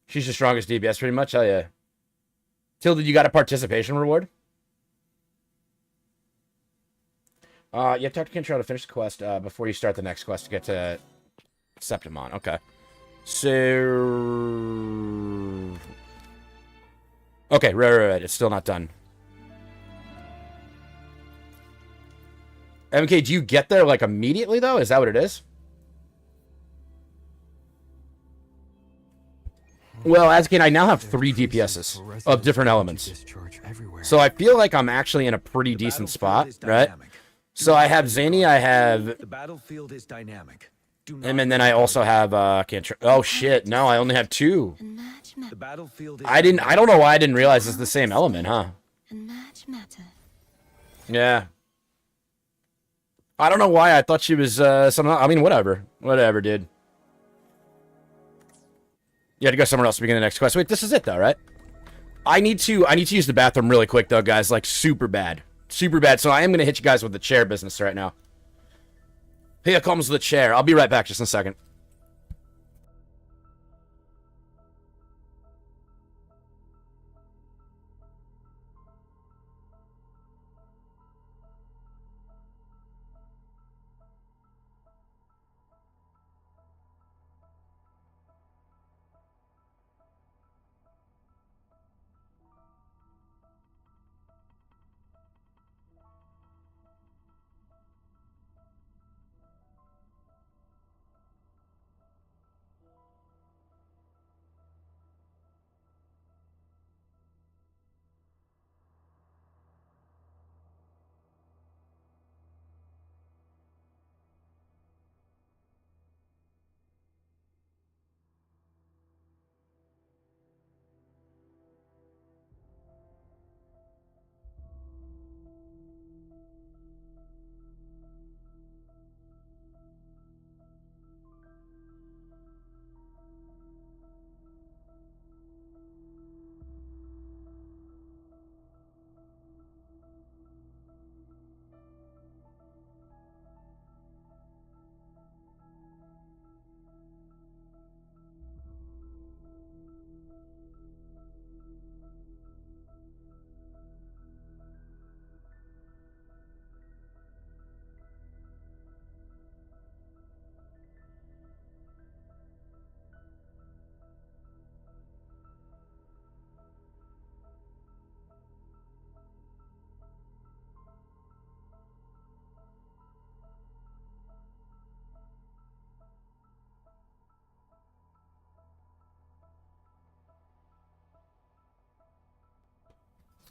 She's the strongest DPS, pretty much. Hell yeah. Tilda, you got a participation reward? You have to talk to Control to finish the quest before you start the next quest to get to Septimon. Okay. So... Okay, right. It's still not done. MK, do you get there, like, immediately, though? Is that what it is? Well, as again, I now have 3 DPSs of different elements. So I feel like I'm actually in a pretty decent spot, right? So I have Zany, I have... The battlefield is dynamic. And then I also have, oh shit, no, I only have 2. The battlefield is I don't know why I didn't realize it's the same element, huh? Yeah. I don't know why I thought she was, something, I mean, whatever. Whatever, dude. You had to go somewhere else to begin the next quest. Wait, this is it though, right? I need to use the bathroom really quick though, guys. Like super bad. Super bad. So I am gonna hit you guys with the chair business right now. Here comes the chair. I'll be right back just in a second.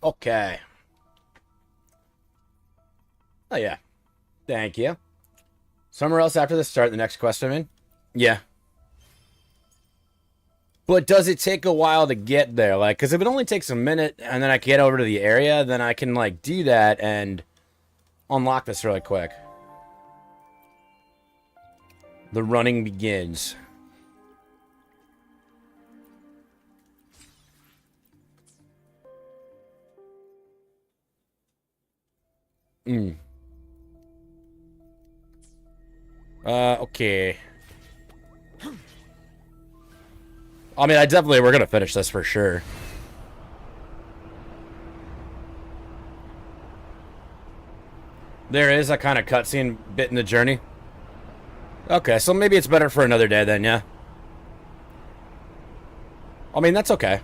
Okay. Oh, yeah. Thank you. Somewhere else after the start, the next quest I'm in? Yeah. But does it take a while to get there? Like, because if it only takes a minute and then I get over to the area, then I can, like, do that and unlock this really quick. The running begins. Okay. I mean, we're gonna finish this for sure. There is a kind of cutscene bit in the journey. Okay, so maybe it's better for another day then, yeah? I mean, that's okay.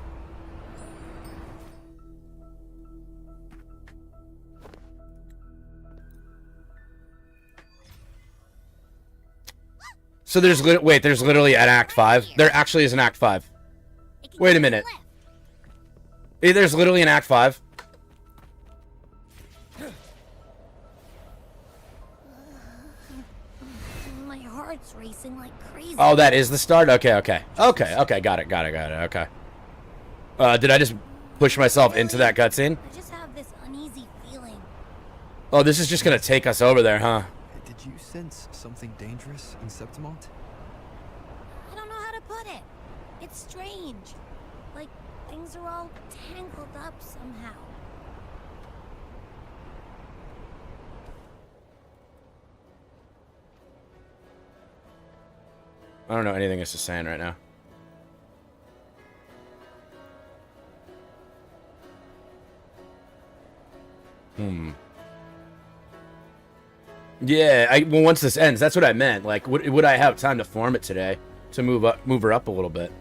So there's literally an Act 5? There actually is an Act 5. Wait a minute. Hey, there's literally an Act 5. My heart's racing like crazy. Oh, that is the start? Okay. Got it. Okay. Did I just push myself into that cutscene? I just have this uneasy feeling. Oh, this is just gonna take us over there, huh? Did you sense something dangerous in Septimont? I don't know how to put it. It's strange. Like things are all tangled up somehow. I don't know anything this is saying right now. Yeah, well, once this ends, that's what I meant. Like, would I have time to farm it today to move her up a little bit?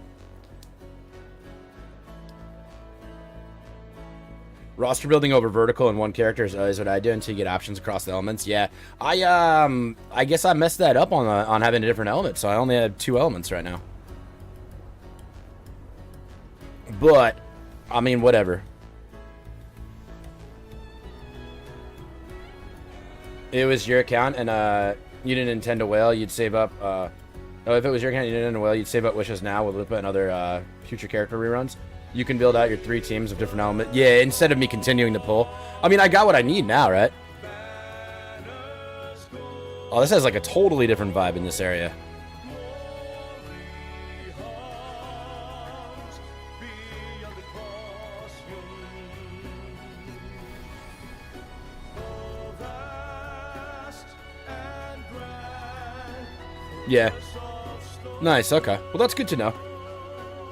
Roster building over vertical in one character is what I do until you get options across the elements. Yeah, I guess I messed that up on having a different element, so I only have 2 elements right now. But, I mean, whatever. It was your account, and you didn't intend to whale, you'd save up. Oh, if it was your account, you didn't intend to whale, you'd save up wishes now with Lupa and other future character reruns. You can build out your 3 teams of different elements. Yeah, instead of me continuing to pull. I mean, I got what I need now, right? Oh, this has like a totally different vibe in this area. Yeah. Nice. Okay. Well, that's good to know.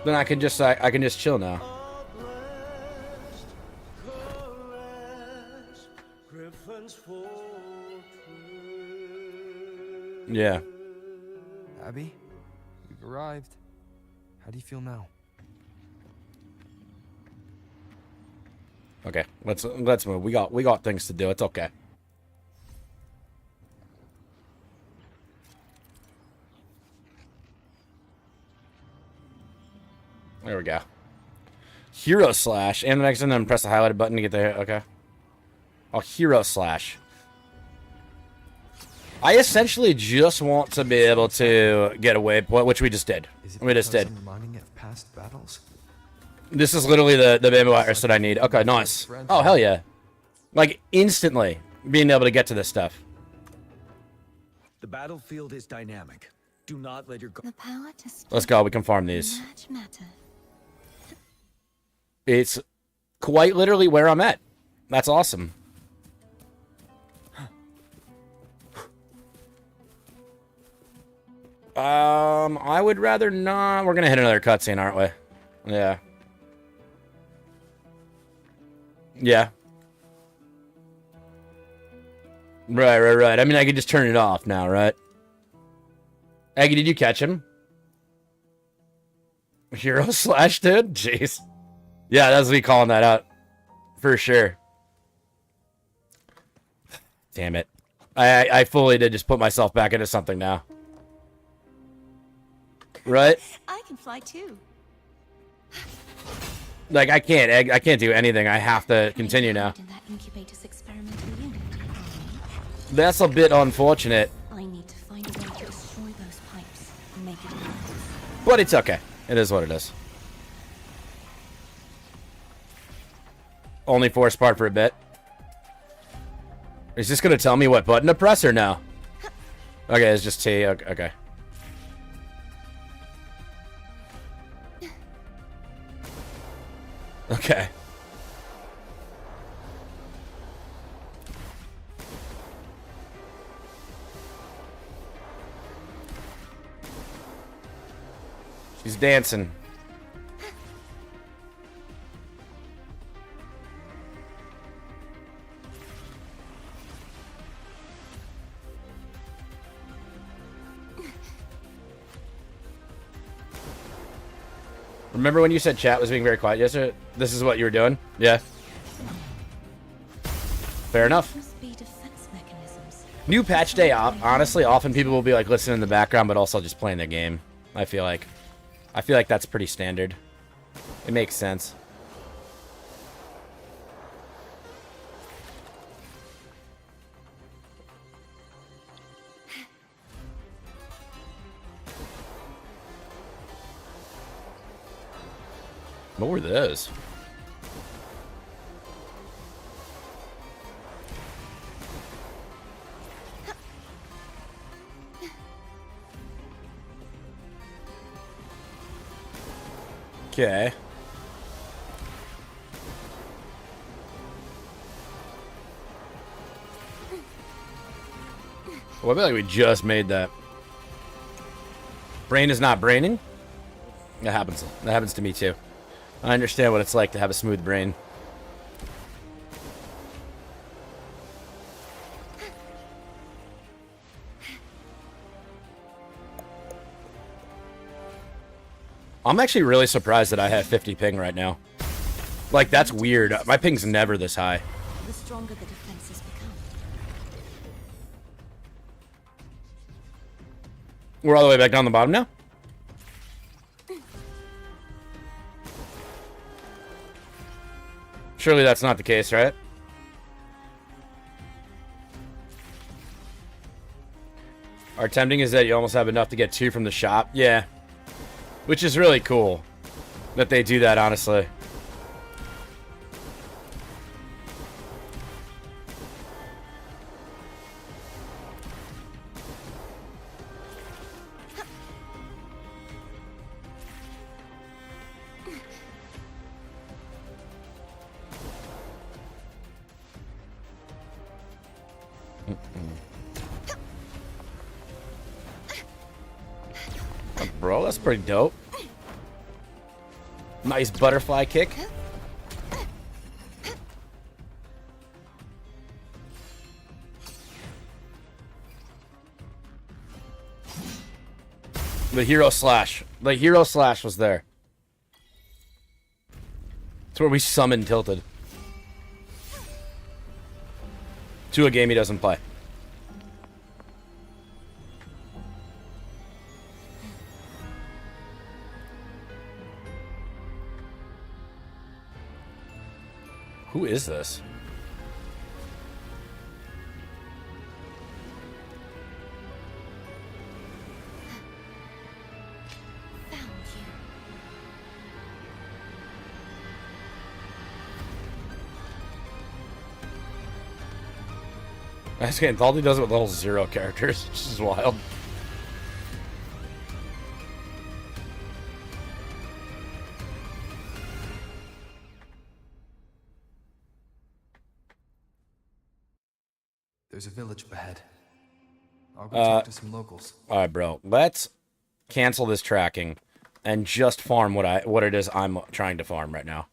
Then I can just chill now. Yeah. Abby, we've arrived. How do you feel now? Okay. Let's move. We got things to do. It's okay. There we go. Hero slash. And the next one, then press the highlighted button to get there. Okay. Oh, hero slash. I essentially just want to be able to get away, which we just did. We just did. Reminding of past battles? This is literally the bamboo iris that I need. Okay, nice. Oh, hell yeah. Like, instantly being able to get to this stuff. The battlefield is dynamic. Do not let your the power to Let's go. We can farm these. matter. It's quite literally where I'm at. That's awesome. I would rather not. We're gonna hit another cutscene, aren't we? Yeah. Yeah. Right. I mean, I could just turn it off now, right? Aggie, did you catch him? Hero slash, dude? Jeez. Yeah, that's me calling that out. For sure. Damn it. I fully did just put myself back into something now. Right? I can fly too. Like, I can't do anything. I have to continue now. That's a bit unfortunate. I need to find a way to destroy those pipes and make it But it's okay. It is what it is. Only force part for a bit. Is this gonna tell me what button to press or no? Okay, it's just T. Okay. Okay. She's dancing. Remember when you said chat was being very quiet yesterday? This is what you were doing? Yeah. Fair enough. New patch day, honestly, often people will be like listening in the background, but also just playing the game. I feel like that's pretty standard. It makes sense. What were those? Okay. Well, I feel like we just made that. Brain is not braining? That happens. That happens to me too. I understand what it's like to have a smooth brain. I'm actually really surprised that I have 50 ping right now. Like, that's weird. My ping's never this high. The stronger the defenses become. We're all the way back down the bottom now? Surely that's not the case, right? Our tempting is that you almost have enough to get 2 from the shop. Yeah. Which is really cool that they do that, honestly. Bro, that's pretty dope. Nice butterfly kick. The hero slash. The hero slash was there. It's where we summon Tilted. To a game he doesn't play. Who is this? That's getting Thalty does it with level 0 characters, which is wild. There's a village up ahead. I'll go talk to some locals. Alright, bro. Let's cancel this tracking and just farm what it is I'm trying to farm right now.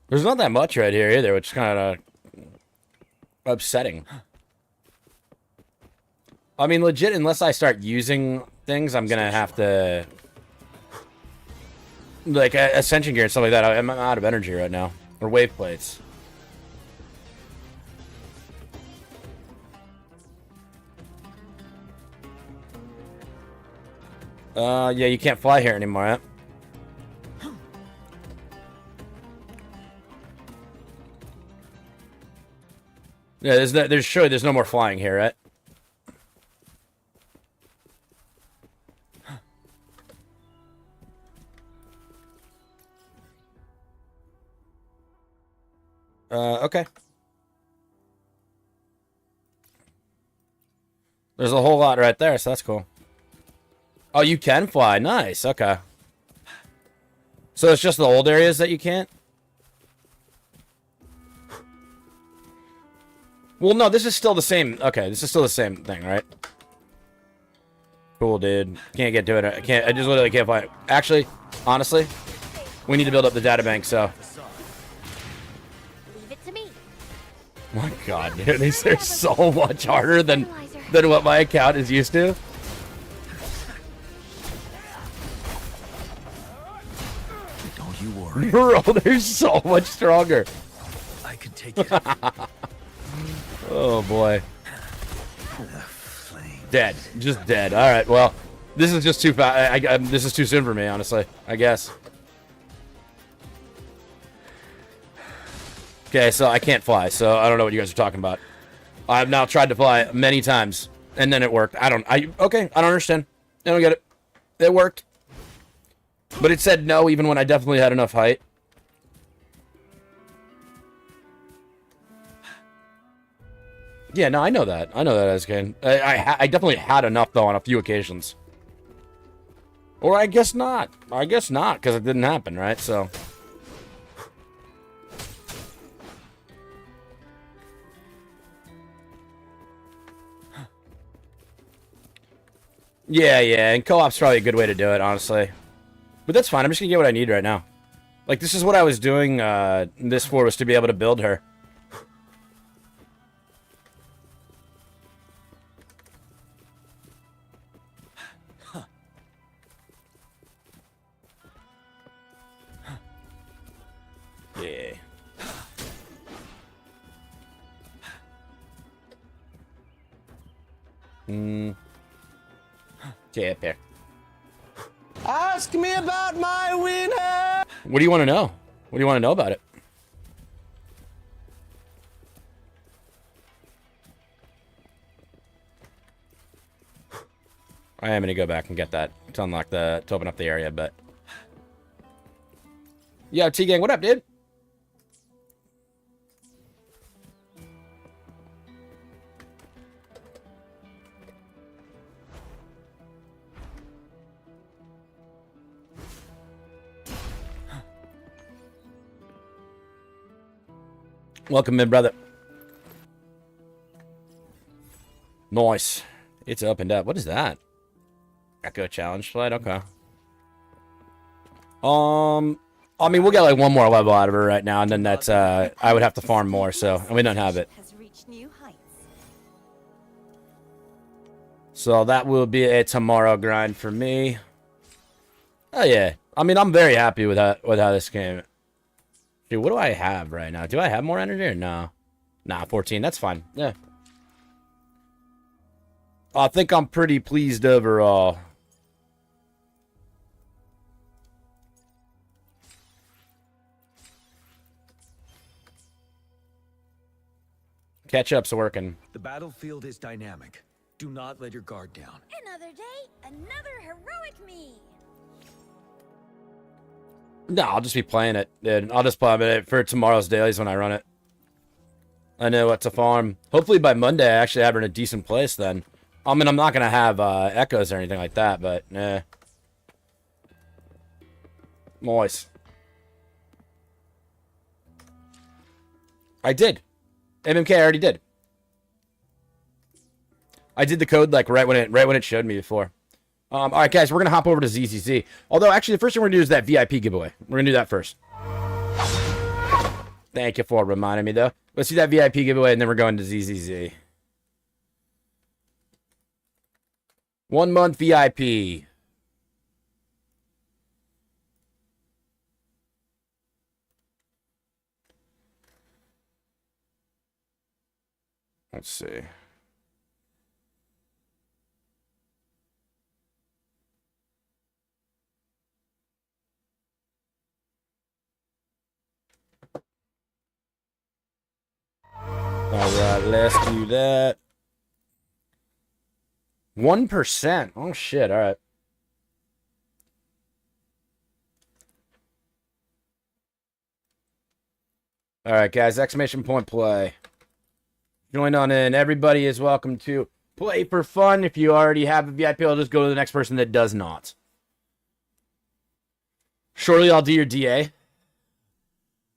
There's not that much right here either, which is kind of upsetting. I mean, legit, unless I start using things, I'm gonna have to... Like, Ascension gear and stuff like that. I'm out of energy right now. Or wave plates. Yeah, you can't fly here anymore, huh? Yeah, there's no more flying here, right? Okay. There's a whole lot right there, so that's cool. Oh, you can fly. Nice. Okay. So it's just the old areas that you can't? Well, no, this is still the same. Okay, this is still the same thing, right? Cool, dude. Can't get to it. I can't. I just literally can't fly. Actually, honestly, we need to build up the data bank, so. Leave it to me. My God, dude, these are so much harder than what my account is used to. Don't you worry. Bro, they're so much stronger. I can take it. Oh boy. Dead. Just dead. Alright, well, this is just too fast. This is too soon for me, honestly. I guess. Okay, so I can't fly, so I don't know what you guys are talking about. I've now tried to fly many times, and then it worked. Okay, I don't understand. I don't get it. It worked. But it said no even when I definitely had enough height. Yeah, no, I know that. I know that, Askin. I definitely had enough, though, on a few occasions. Or I guess not. I guess not, because it didn't happen, right? So... Yeah, and co-op's probably a good way to do it, honestly. But that's fine. I'm just gonna get what I need right now. Like, this is what I was doing this for, was to be able to build her. Yeah. Okay, up here. Ask me about my winner. What do you want to know? What do you want to know about it? I am gonna go back and get that to unlock to open up the area, but yo, T Gang, what up, dude? Welcome in, brother. Nice. It's opened up. What is that? Echo challenge flight. Okay. I mean, we'll get like one more level out of her right now, and then that's I would have to farm more, so and we don't have it. So that will be a tomorrow grind for me. Oh yeah. I mean, I'm very happy with how this came. Dude, what do I have right now? Do I have more energy or no? Nah, 14. That's fine. Yeah. I think I'm pretty pleased overall. Catch-up's working. The battlefield is dynamic. Do not let your guard down. Another day, another heroic me. No, I'll just be playing it, dude. I'll just play it for tomorrow's dailies when I run it. I know what to farm. Hopefully by Monday I actually have her in a decent place then. I mean, I'm not going to have echoes or anything like that, but nah. Nice. I did. MMK, I already did. I did the code like right when it showed me before. All right, guys, we're going to hop over to ZZZ. Although, actually, the first thing we're going to do is that VIP giveaway. We're going to do that first. Thank you for reminding me, though. Let's do that VIP giveaway, and then we're going to ZZZ. 1 month VIP. Let's see. Alright, let's do that. 1%. Oh, shit. Alright. Alright, guys. Exclamation point play. Join on in. Everybody is welcome to play for fun. If you already have a VIP, I'll just go to the next person that does not. Shortly, I'll do your DA.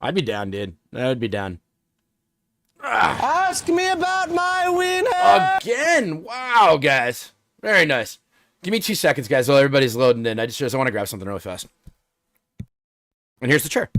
I'd be down, dude. I would be down. Ask me about my winner! Again! Wow, guys. Very nice. Give me 2 seconds, guys, while everybody's loading in. I want to grab something really fast. And here's the chair.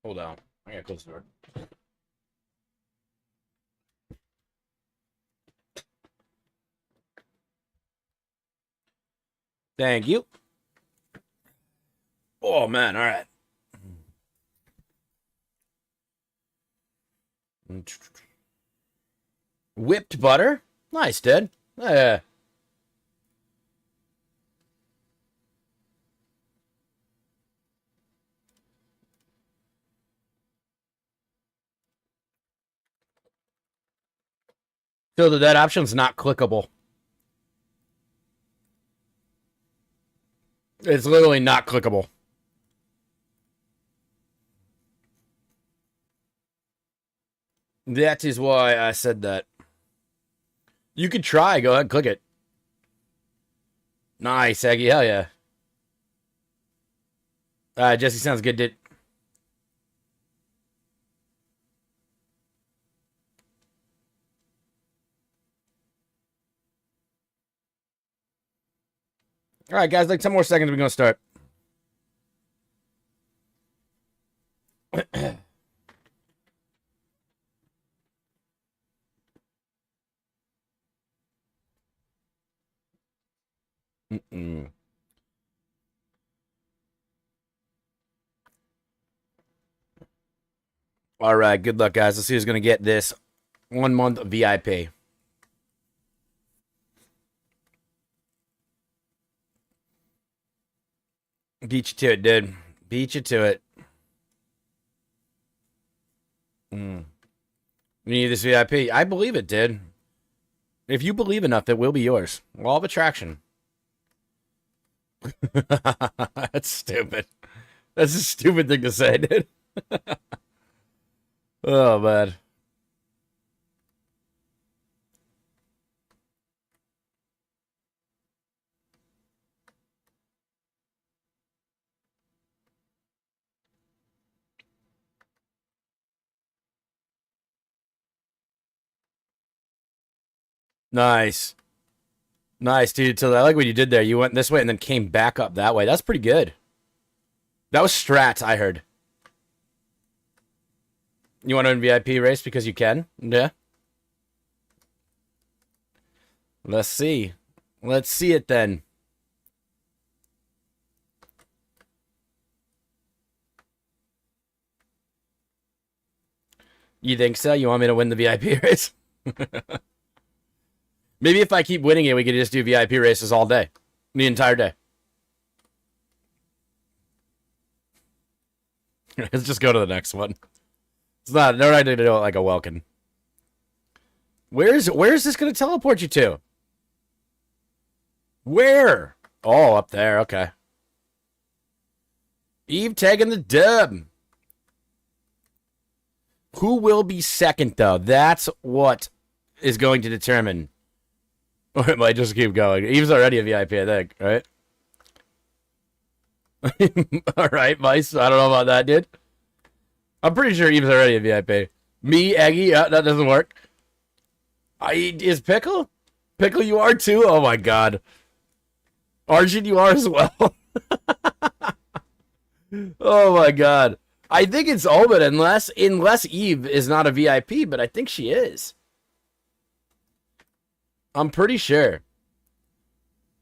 Hold on. I gotta close the door. Thank you. Oh, man. All right. Whipped butter? Nice, dude. Yeah. So that option's not clickable. It's literally not clickable. That is why I said that. You could try. Go ahead, click it. Nice, Aggie. Hell yeah. Jesse sounds good, dude. All right, guys, like 10 more seconds, we're going to start. All right, good luck, guys. Let's see who's going to get this 1 month VIP. Beat you to it, dude. Beat you to it. You need this VIP. I believe it, dude. If you believe enough, it will be yours. Law of attraction. That's stupid. That's a stupid thing to say, dude. Oh, man. Nice. Nice, dude. So I like what you did there. You went this way and then came back up that way. That's pretty good. That was strats, I heard. You want to win VIP race because you can? Yeah. Let's see. Let's see it then. You think so? You want me to win the VIP race? Maybe if I keep winning it, we could just do VIP races all day. The entire day. Let's just go to the next one. It's not, no idea to do it like a Welkin. Where is this going to teleport you to? Where? Oh, up there. Okay. Eve taking the dub. Who will be second, though? That's what is going to determine. Or it might just keep going. Eve's already a VIP, I think, right? All right, Mice. I don't know about that, dude. I'm pretty sure Eve's already a VIP. Me, Eggy, that doesn't work. Is Pickle? Pickle, you are too? Oh, my God. Arjun, you are as well. Oh, my God. I think it's Omen, unless Eve is not a VIP, but I think she is. I'm pretty sure.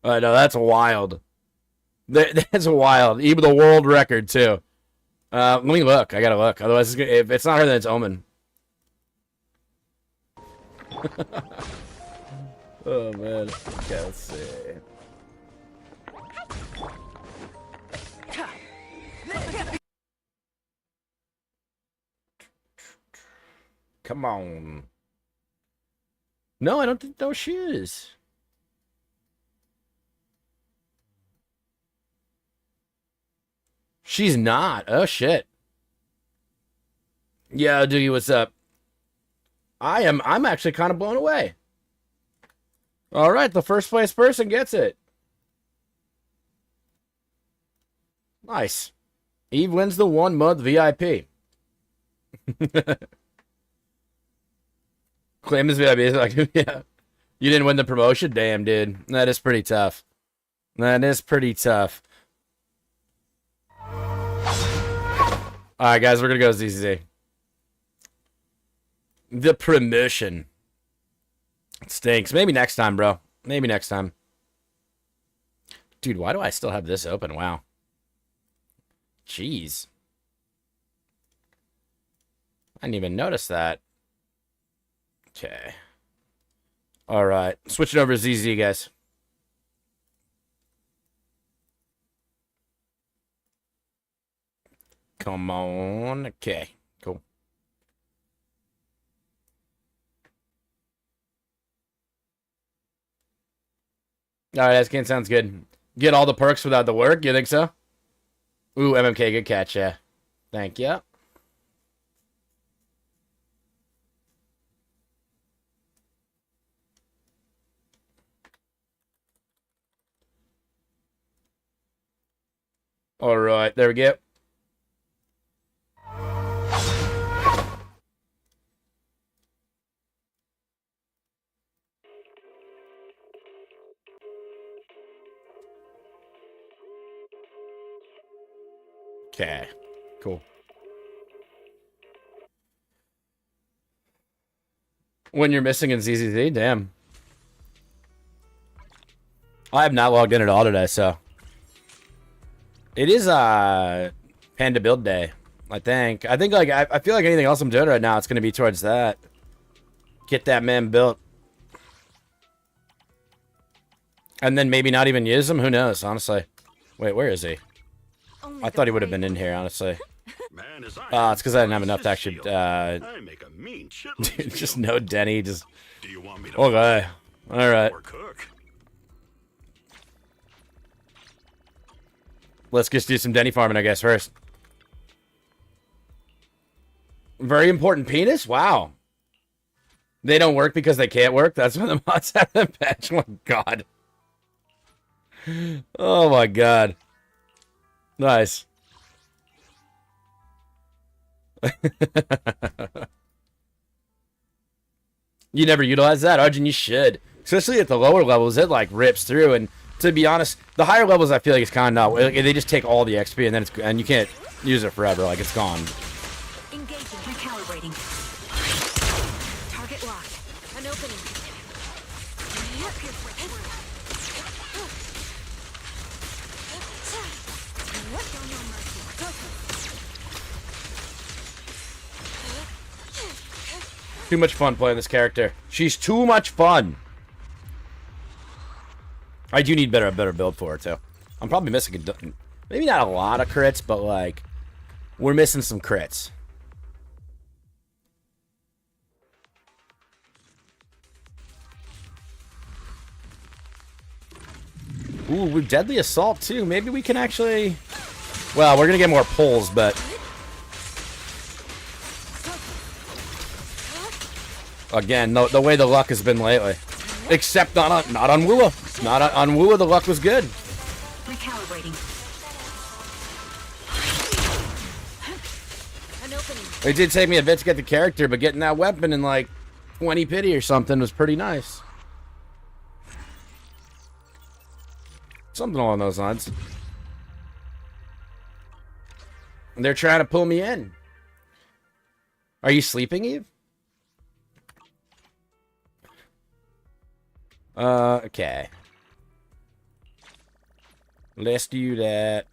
No, that's wild. That's wild. Even the world record, too. Let me look. I gotta look. Otherwise, if it's not her, then it's Omen. Oh, man. Okay, let's see. Come on. No, I don't think those she is. She's not. Oh, shit. Yeah, Doogie, what's up? I'm actually kind of blown away. All right, the first place person gets it. Nice. Eve wins the 1 month VIP. Claim as VIP. Like, yeah. You didn't win the promotion? Damn, dude. That is pretty tough. That is pretty tough. Alright, guys, we're gonna go ZZZ. The promotion. It stinks. Maybe next time, bro. Maybe next time. Dude, why do I still have this open? Wow. Jeez. I didn't even notice that. Okay. Alright. Switching over to ZZ, guys. Come on. Okay. Cool. Alright, that game sounds good. Get all the perks without the work? You think so? Ooh, MMK, good catch, yeah. Thank you. All right, there we go. Okay, cool. When you're missing in ZZZ, damn. I have not logged in at all today, so. It is Panda build day, I think. I think like I feel like anything else I'm doing right now, it's gonna be towards that. Get that man built. And then maybe not even use him, who knows, honestly. Wait, where is he? I thought he would have been in here, honestly. It's because I didn't have enough to actually dude, just no Denny, just okay. Alright. Let's just do some Denny farming, I guess, first. Very important penis? Wow. They don't work because they can't work? That's what the mods have in patch. Oh my god. Oh my god. Nice. You never utilize that, Arjun? You should. Especially at the lower levels, it like rips through. And to be honest, the higher levels, I feel like it's kind of not. Like, they just take all the XP and then and you can't use it forever. Like it's gone. Engaging. Recalibrating. Target locked. An opening. Too much fun playing this character. She's too much fun. I do need a better build for her too. I'm probably missing maybe not a lot of crits, but like we're missing some crits. Ooh, we've Deadly Assault too. Maybe we can actually. Well, we're gonna get more pulls, but. Again, the way the luck has been lately. Except not on WuWa. Not on WuWa, the luck was good. Recalibrating. It did take me a bit to get the character, but getting that weapon in like 20 pity or something was pretty nice. Something along those lines. And they're trying to pull me in. Are you sleeping, Eve? Okay. Let's do that.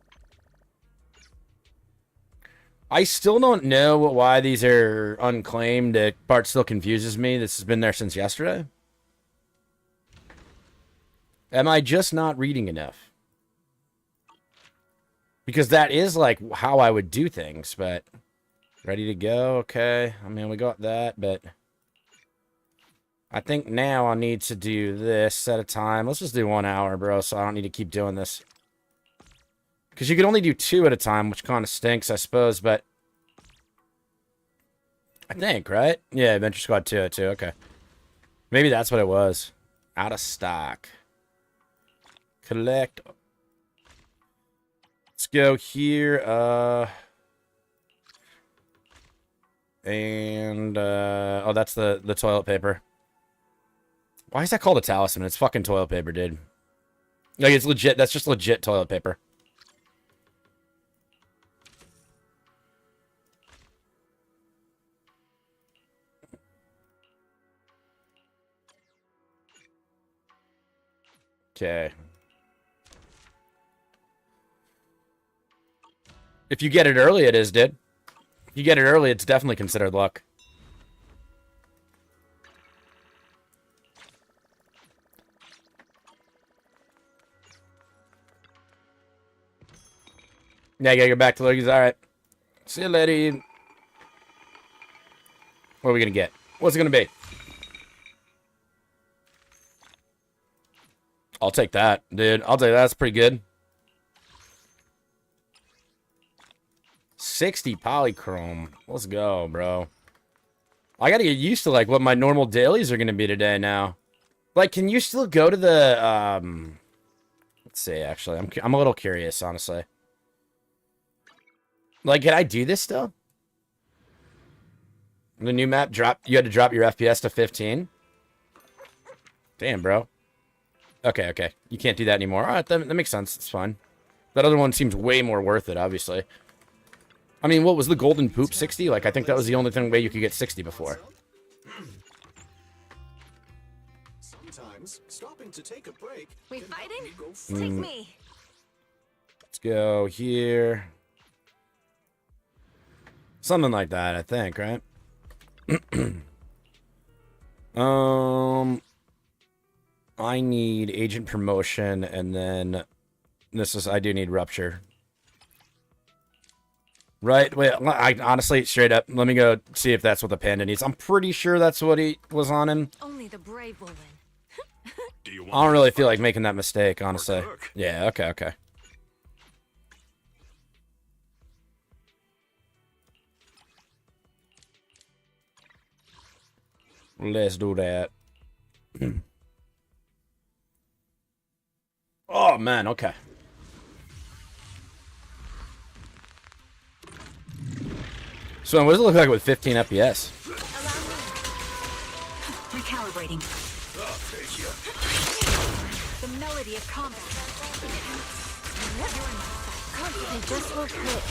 I still don't know why these are unclaimed. The part still confuses me. This has been there since yesterday. Am I just not reading enough? Because that is like how I would do things, but ready to go. Okay. I mean, we got that, but I think now I need to do this at a time. Let's just do 1 hour, bro, so I don't need to keep doing this. Because you can only do 2 at a time, which kind of stinks, I suppose, but I think, right? Yeah, Adventure Squad 2 at 2, okay. Maybe that's what it was. Out of stock. Collect. Let's go here, and, oh, that's the toilet paper. Why is that called a talisman? It's fucking toilet paper, dude. Like, it's legit. That's just legit toilet paper. Okay. If you get it early, it is, dude. If you get it early, it's definitely considered luck. Yeah, I gotta go back to Loki's. Alright. See you, lady. What are we gonna get? What's it gonna be? I'll take that, dude. I'll take that. That's pretty good. 60 polychrome. Let's go, bro. I gotta get used to, like, what my normal dailies are gonna be today now. Like, can you still go to the, let's see, actually. I'm a little curious, honestly. Like, can I do this still? The new map, you had to drop your FPS to 15? Damn, bro. Okay, okay. You can't do that anymore. Alright, that makes sense. It's fine. That other one seems way more worth it, obviously. I mean, what was the golden poop 60? Like, I think that was the only way you could get 60 before. Sometimes stopping to take a break. We fighting? Take me. Let's go here. Something like that, I think, right? I need agent promotion, and then I do need rupture. Right? Wait, I honestly, straight up, let me go see if that's what the panda needs. I'm pretty sure that's what he was on him. Only the brave will win. I don't really feel like making that mistake, honestly. Yeah, okay, okay. Let's do that. Oh, man, okay. So, what does it look like with 15 FPS? Recalibrating. The melody of combat. I just will quit.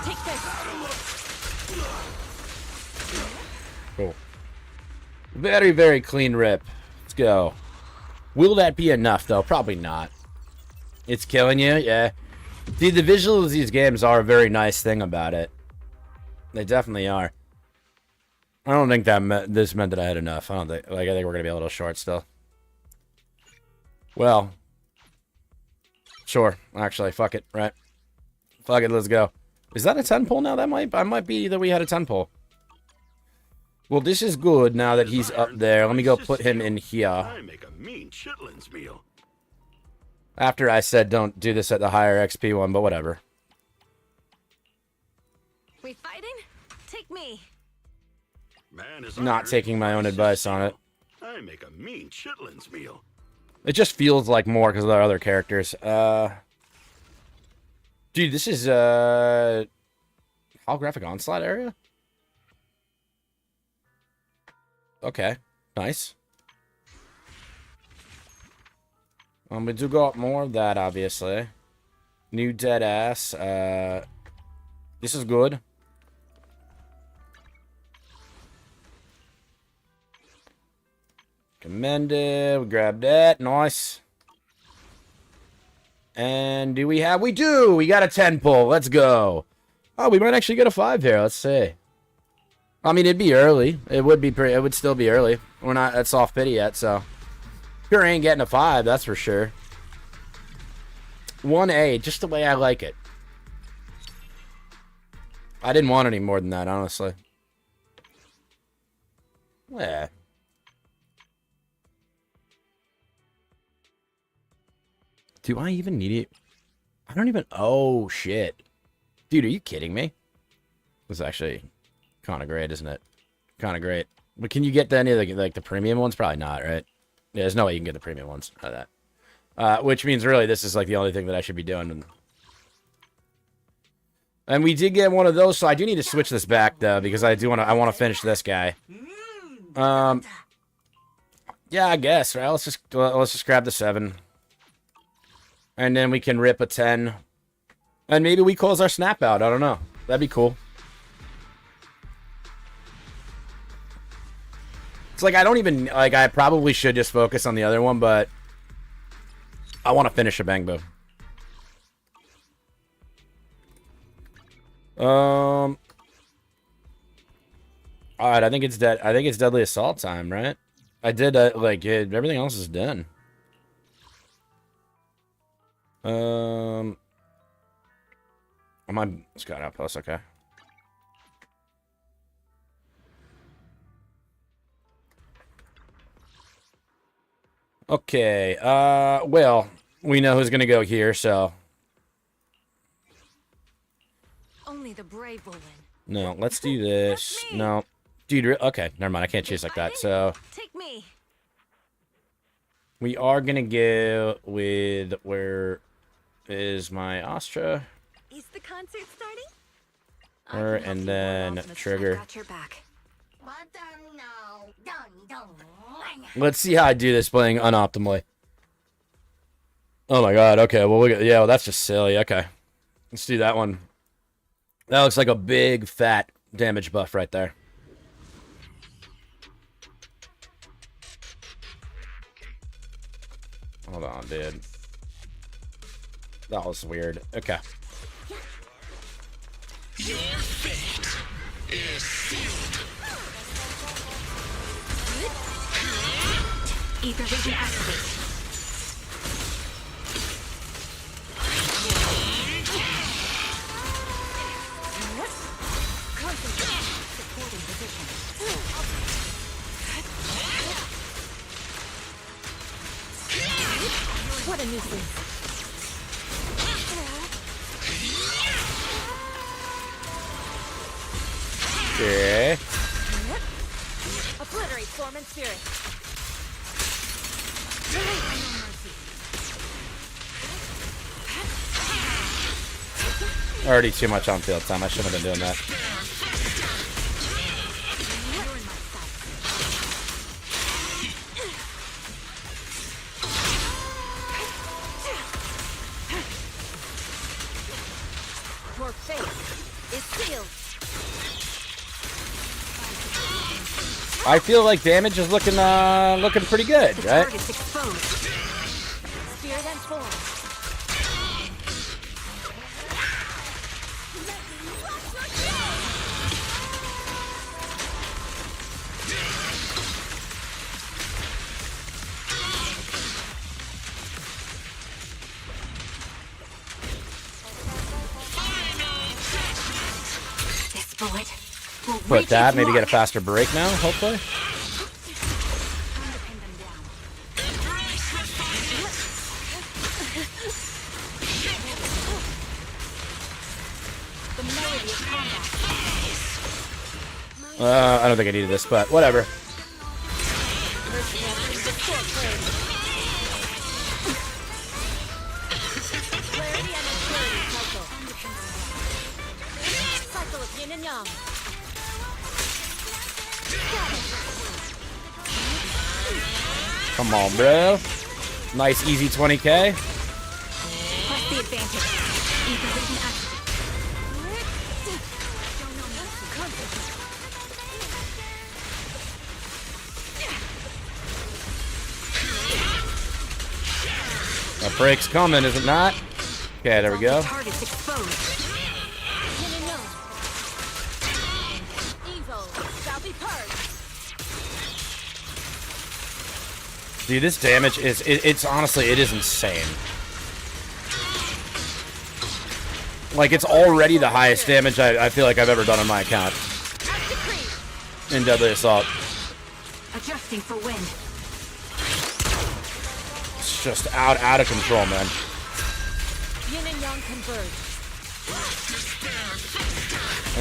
Take this. Cool. Very, very clean rip. Let's go. Will that be enough, though? Probably not. It's killing you? Yeah. Dude, the visuals of these games are a very nice thing about it. They definitely are. I don't think that this meant that I had enough. I think we're gonna be a little short still. Well. Sure. Actually, fuck it. Right. Fuck it, let's go. Is that a 10 pull now? That might be that we had a 10 pull. Well, this is good now that he's up there. Let me go put him in here. I make a mean chitlins meal. After I said don't do this at the higher XP one, but whatever. We fighting? Take me. Man, is Not taking my own advice on it. I make a mean chitlins meal. It just feels like more because of our other characters. Dude, this is holographic onslaught area? Okay, nice. We do got more of that, obviously. New dead ass. This is good. Commended. We grabbed that. Nice. And do we have? We do! We got a 10 pull. Let's go. Oh, we might actually get a 5 here. Let's see. I mean, it'd be early. It would be pretty. It would still be early. We're not at soft pity yet, so. Sure ain't getting a 5, that's for sure. 1A, just the way I like it. I didn't want any more than that, honestly. Yeah. Do I even need it? I don't even... Oh, shit. Dude, are you kidding me? This is actually kind of great, isn't it? Kind of great. But can you get any of the, like, the premium ones? Probably not, right? Yeah, there's no way you can get the premium ones out of that. Which means, really, this is, like, the only thing that I should be doing. And we did get one of those, so I do need to switch this back, though, because I want to finish this guy. Yeah, I guess, right? Let's just grab the 7. And then we can rip a 10. And maybe we close our snap out. I don't know. That'd be cool. It's like, I don't even... Like, I probably should just focus on the other one, but... I want to finish a Bang Boo. Alright, I think it's dead. I think it's Deadly Assault time, right? I did, like, everything else is done. I'm on Scout Outpost, okay. Okay, well, we know who's gonna go here, so... Only the brave will win. No, let's do this. No. Dude, okay, never mind, I can't choose like that, so... Take me. We are gonna go with... Where is my Astra? Is the concert starting? Her, and then Trigger. Got your back. Let's see how I do this playing unoptimally. Oh my god, okay, well, yeah, well, that's just silly, okay. Let's do that one. That looks like a big, fat damage buff right there. Hold on, dude. That was weird. Okay. Your fate is sealed. Ether vision activate. Concentrate. Supporting position. What a nuisance. Okay. Obliterate form and spirit. Already too much on field time. I shouldn't have been doing that. Your fate is sealed. I feel like damage is looking pretty good, right? Target's exposed. Spirit and form. This bullet will Put reach that, its maybe get a mark. faster break now, hopefully. The melody of combat. I don't think I needed this, but whatever. Clarity and impurity cycle. Cycle of yin and yang. Come on, bro. Nice, easy 20k. Press the advantage. Ether vision activate. That break's coming, is it not? Okay, there we go. Target's exposed. Yin and yang. Evil shall be purged. Dude, this damage is, it's honestly, it is insane. Like, it's already the highest damage I feel like I've ever done on my account. In Deadly Assault. Adjusting for wind. It's just out of control, man. Yin and yang converge.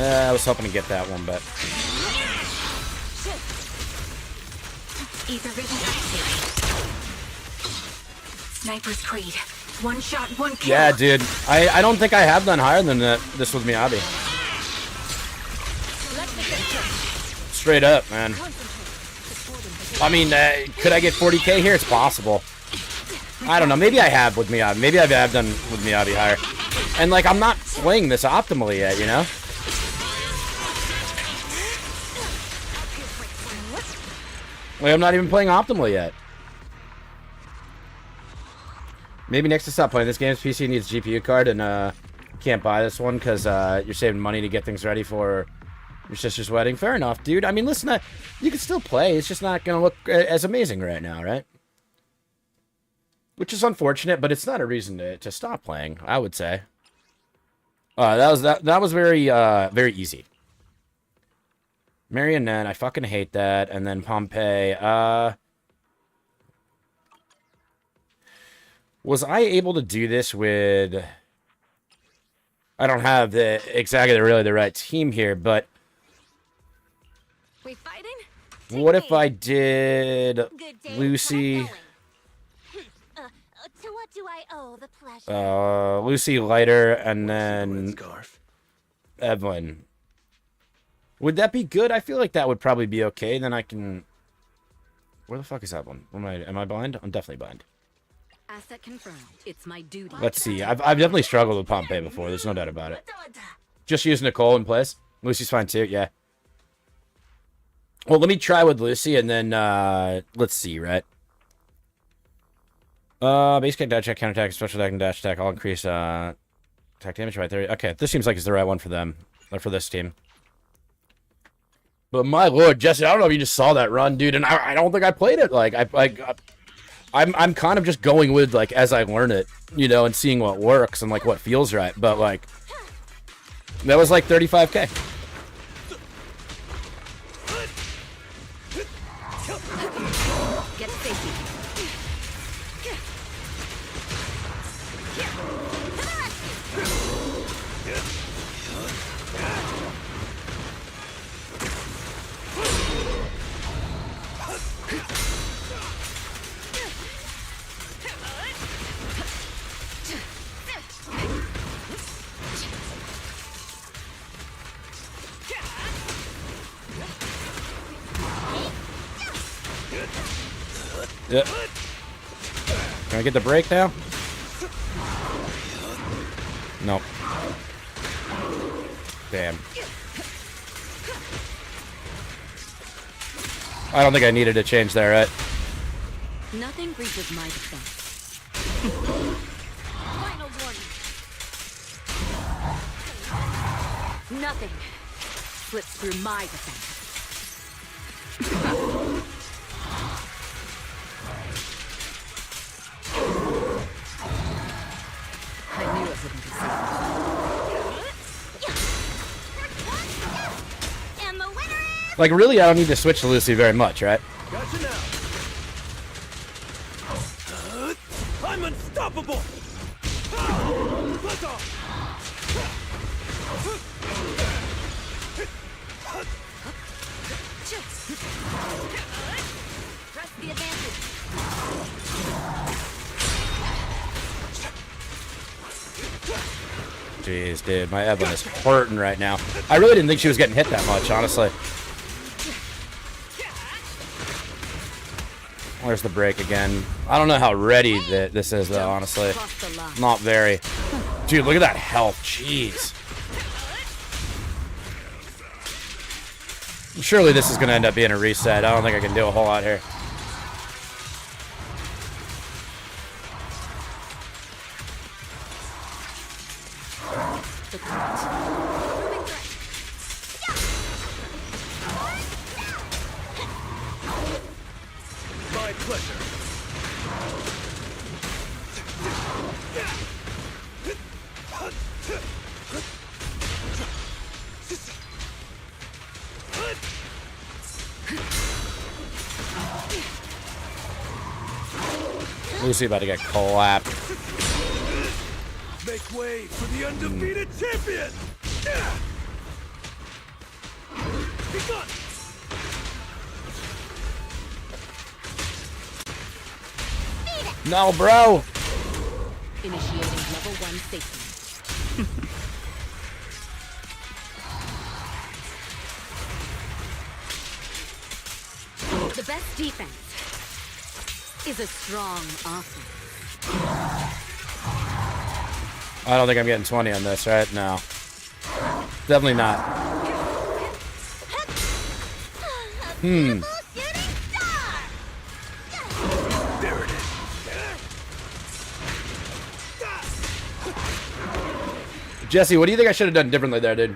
I was hoping to get that one, but... Ether vision activate. Sniper's Creed. One shot, one kill. Yeah, dude. I don't think I have done higher than this with Miyabi. Straight up, man. I mean, could I get 40k here? It's possible. I don't know. Maybe I have with Miyabi. Maybe I have done with Miyabi higher. And, like, I'm not playing this optimally yet, you know? Like, I'm not even playing optimally yet. Maybe next to stop playing this game, PC needs a GPU card, and can't buy this one because you're saving money to get things ready for your sister's wedding. Fair enough, dude. I mean, listen, you can still play. It's just not going to look as amazing right now, right? Which is unfortunate, but it's not a reason to stop playing, I would say. That was very easy. Marionette, I fucking hate that. And then Pompeii. Was I able to do this with... I don't have really the right team here, but... We fighting? What if I did Lucy... To what do I owe the pleasure? Lucy Lighter, and then Evelyn. Would that be good? I feel like that would probably be okay. Then I can... Where the fuck is Evelyn? Am I blind? I'm definitely blind. Asset confirmed. It's my duty. Let's see. I've definitely struggled with Pompeii before. There's no doubt about it. Just use Nicole in place. Lucy's fine too. Yeah. Well, let me try with Lucy, and then let's see. Right. Base kick, dash attack, counter attack, special attack, and dash attack all increase attack damage by 30. Okay, this seems like it's the right one for them, or for this team. But my lord, Jesse, I don't know if you just saw that run, dude, and I don't think I played it. Like I'm kind of just going with like as I learn it, you know, and seeing what works and like what feels right. But like that was like 35K. Get safety. Yep. Can I get the break now? Nope. Damn. I don't think I needed to change there, right? Nothing breaches my defense. Final warning. Nothing slips through my defense. I knew it wouldn't be safe. And the winner is... Like, really, I don't need to switch to Lucy very much, right? Gotcha now. I'm unstoppable. Let's off. Press the advantage. Jeez, dude, my Evelyn is hurting right now. I really didn't think she was getting hit that much, honestly. Where's the break again? I don't know how ready this is, though, honestly. Not very. Dude, look at that health. Jeez. Surely this is going to end up being a reset. I don't think I can do a whole lot here. My pleasure. Lucy about to get clapped. Make way for the undefeated champion. Be gone. No, bro. Initiating level 1 safety. The best defense is a strong offense. I don't think I'm getting 20 on this, right? No. Definitely not. Hmm. There it is. Jesse, what do you think I should have done differently there, dude?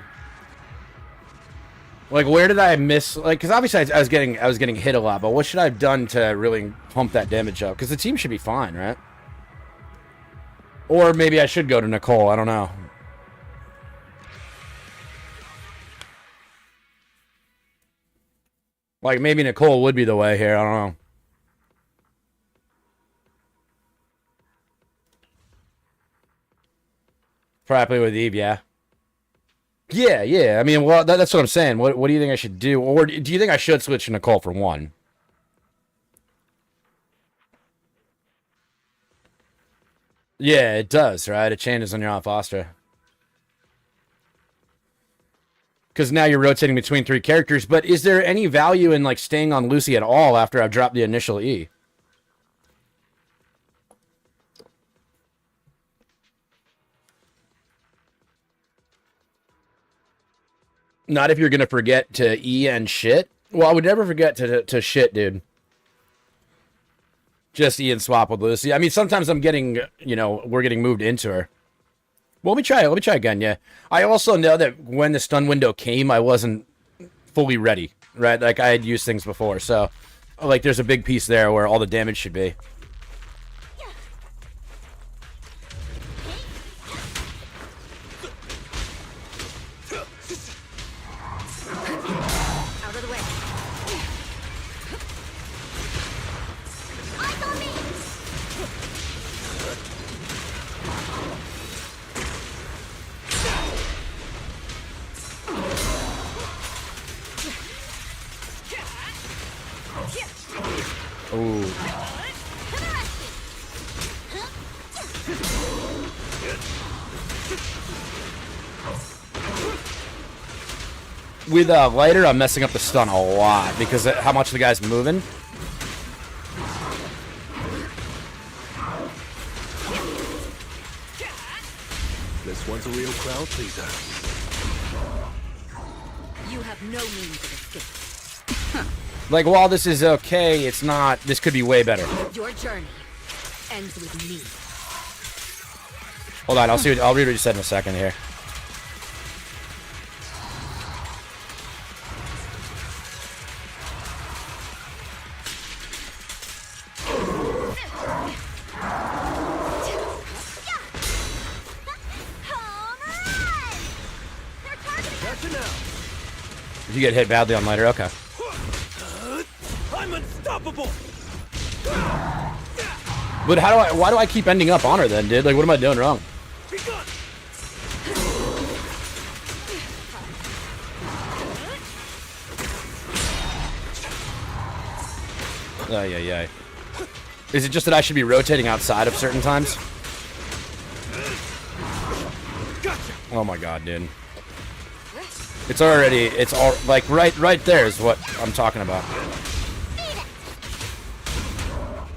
Like, where did I miss? Like, because obviously I was getting hit a lot, but what should I have done to really pump that damage up? Because the team should be fine, right? Or maybe I should go to Nicole. I don't know. Like, maybe Nicole would be the way here. I don't know. Probably with Eve, yeah. Yeah. I mean, well, that's what I'm saying. What do you think I should do? Or do you think I should switch to Nicole for one? Yeah, it does, right? It changes when you're on Foster. Because now you're rotating between 3 characters, but is there any value in, like, staying on Lucy at all after I've dropped the initial E? Not if you're going to forget to E and shit. Well, I would never forget to shit, dude. Just E and swap with Lucy. I mean, sometimes I'm getting, you know, we're getting moved into her. Well, let me try again, yeah. I also know that when the stun window came, I wasn't fully ready, right? Like, I had used things before, so, like, there's a big piece there where all the damage should be. Out of the way. Eyes on me! Ooh. With lighter, I'm messing up the stun a lot because of how much the guy's moving. This one's a real crowd pleaser. You have no means of escape. Like, while this is okay, it's not. This could be way better. Your journey ends with me. Hold on, I'll read what you said in a second here. Did you get hit badly on lighter? Okay. I'm unstoppable. But why do I keep ending up on her then, dude? Like, what am I doing wrong? Yeah. Is it just that I should be rotating outside of certain times? Oh my god, dude. It's all like right there is what I'm talking about.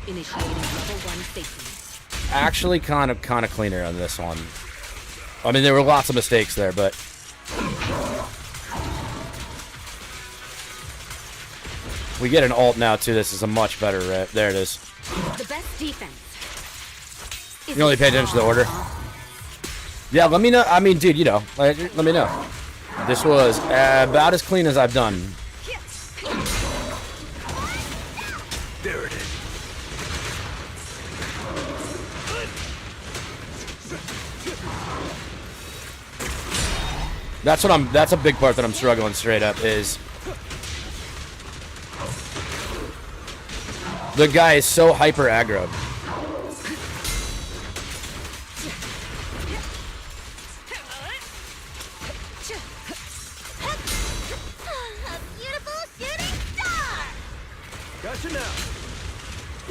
Initiating level 1 safety. Actually kind of cleaner on this one. I mean, there were lots of mistakes there, but we get an ult now too. This is a much better rep. There it is. The best defense. You can only pay attention to the order. Yeah, let me know. I mean, dude, you know, let me know. This was about as clean as I've done. There it is. That's a big part that I'm struggling straight up is the guy is so hyper aggroed. Gotcha now.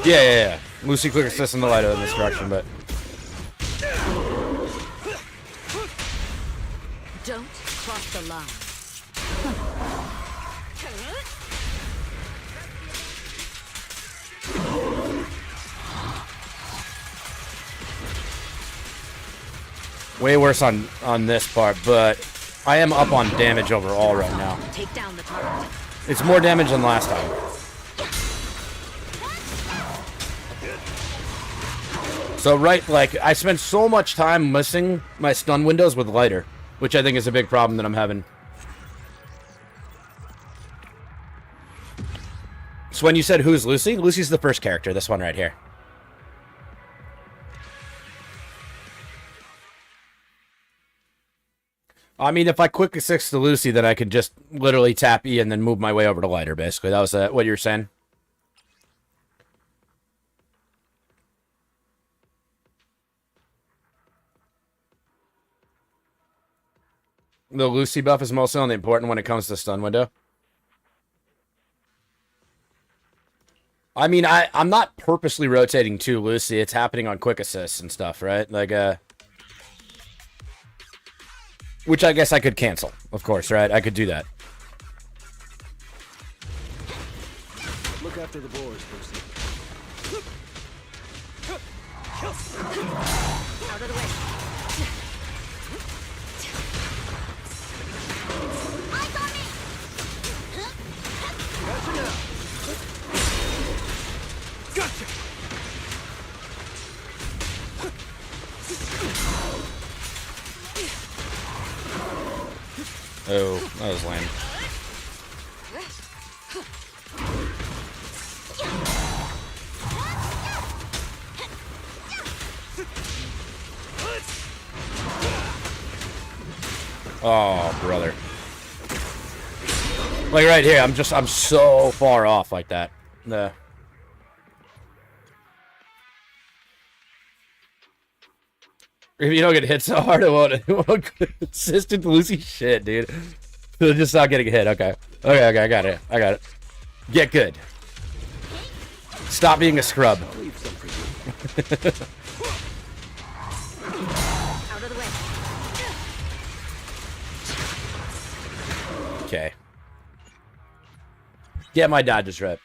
Yeah. Lucy quick assist in the light of this direction, but Don't cross the line. way worse on this part, but I am up on damage overall right now. Take down the target. It's more damage than last time. So like, I spent so much time missing my stun windows with lighter, which I think is a big problem that I'm having. So when you said who's Lucy? Lucy's the first character, this one right here. I mean, if I quick assist to Lucy, then I could just literally tap E and then move my way over to lighter, basically. That was what you were saying? The Lucy buff is mostly only important when it comes to stun window. I mean, I'm not purposely rotating to Lucy. It's happening on quick assists and stuff, right? Like, which I guess I could cancel, of course, right? I could do that. Look after the boars, Lucy. Out of the way. Eyes on me! Gotcha now. Gotcha! Oh, that was lame. Oh, brother. Like right here, I'm so far off like that. If you don't get hit so hard, it won't consistent Lucy shit, dude. So just not getting hit. Okay. Okay, I got it. Get good. Stop being a scrub. Out of the way. Okay. Get my dodges right.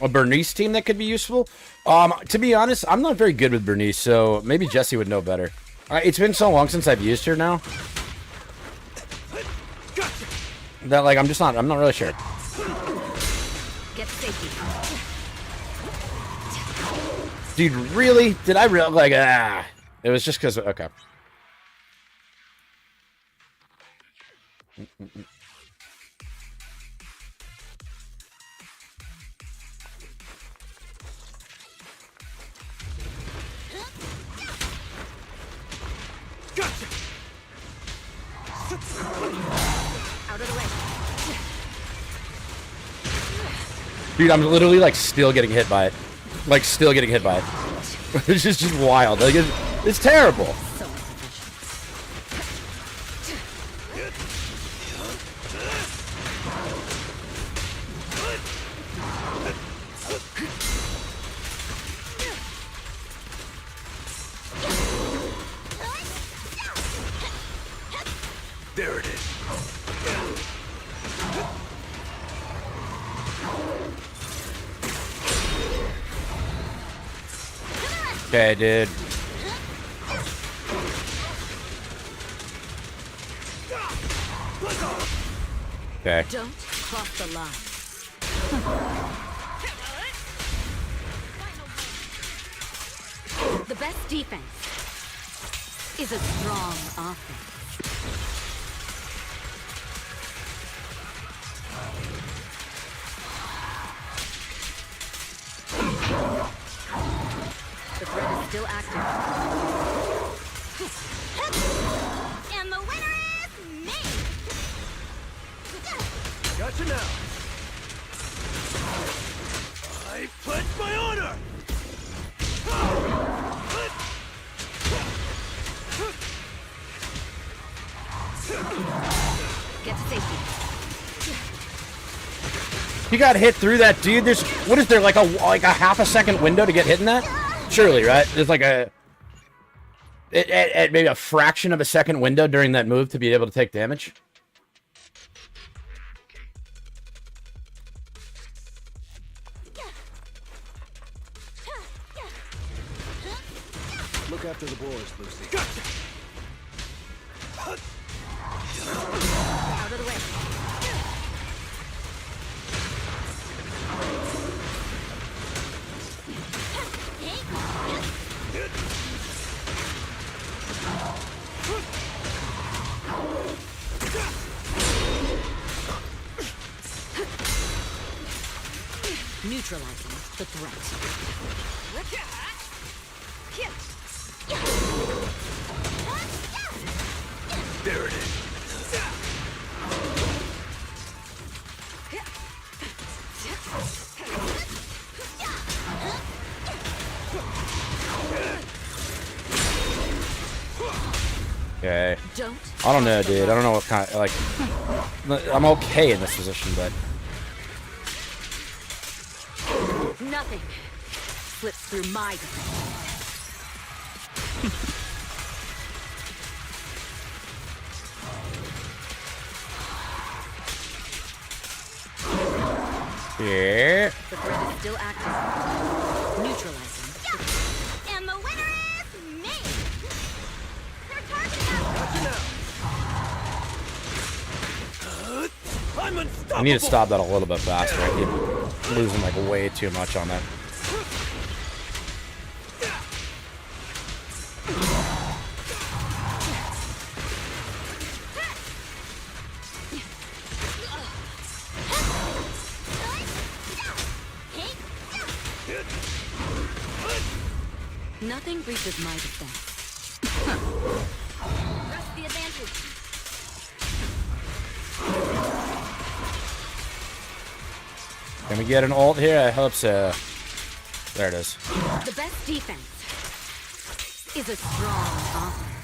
A Bernice team that could be useful? To be honest, I'm not very good with Bernice, so maybe Jesse would know better. It's been so long since I've used her now that like I'm not really sure. Get safety. Dude, really? Did I really like it was just because okay. Gotcha! Out of the way. Dude, I'm literally like still getting hit by it. Like still getting hit by it. It's just wild. Like it's terrible. There it is. Okay, dude. Okay. Don't cross the line. The best defense is a strong offense. The threat is still active. And the winner is me! Gotcha now. I pledge my honor! Get to safety. You got hit through that, dude. There's what is there like a half a second window to get hit in that? Surely, right? There's like maybe a fraction of a second window during that move to be able to take damage. Look after the boars, Lucy. Gotcha! Out of the way. Neutralizing the threat. There it is. Okay. I don't know, dude. I don't know what kind of, like, I'm okay in this position, but Nothing slips through my yeah. The threat is still active. Neutralizing. And the winner is me! They're targeting us! I'm unstoppable! I need to stop that a little bit faster. I keep losing like way too much on that. Nothing reaches my defense. Press the advantage. Can we get an ult here? I hope so. There it is. The best defense is a strong offense.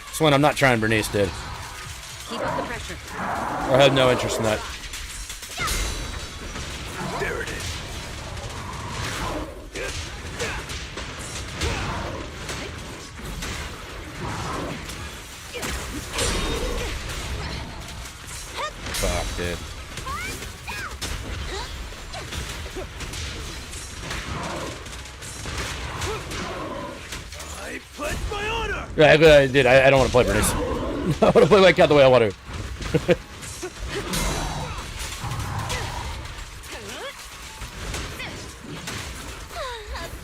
This one I'm not trying Bernice did. Keep up the pressure. I have no interest in that. There it is. Fuck, dude. I pledge my honor! Yeah, I did. I don't want to play Bernice. I want to play my cat the way I want to. A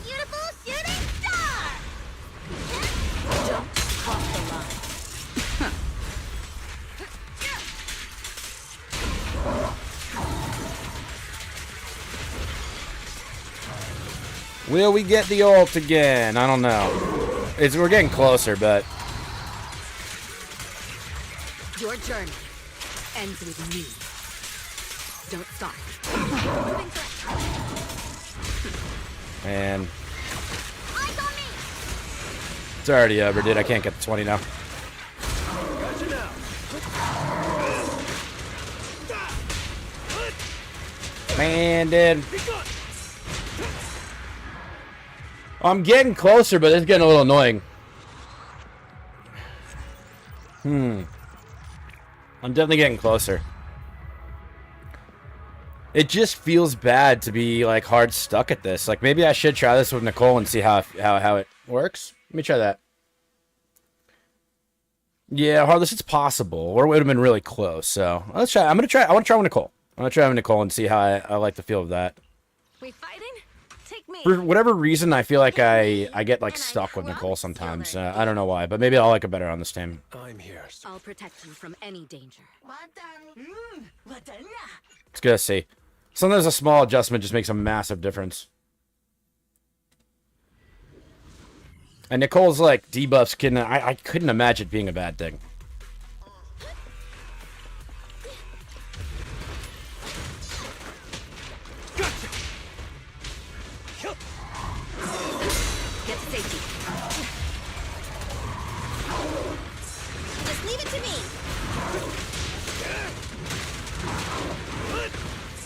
beautiful shooting star! Don't cross the line. Will we get the ult again? I don't know. We're getting closer, but Your journey ends with me. Don't stop. man, it's already over, dude. I can't get the 20 now. Man, dude. I'm getting closer, but it's getting a little annoying. I'm definitely getting closer. It just feels bad to be like hard stuck at this. Like maybe I should try this with Nicole and see how it works. Let me try that. Yeah, Heartless, it's possible, or it would have been really close. So let's try. I want to try with Nicole. I'm gonna try with Nicole and see how I like the feel of that. We fighting? Take me. For whatever reason, I feel like I get like stuck with Nicole sometimes. I don't know why, but maybe I'll like it better on this team. I'm here. I'll protect you from any danger. Let's go see. Sometimes a small adjustment just makes a massive difference. And Nicole's like debuffs I couldn't imagine it being a bad thing. Get to safety. Just leave it to me.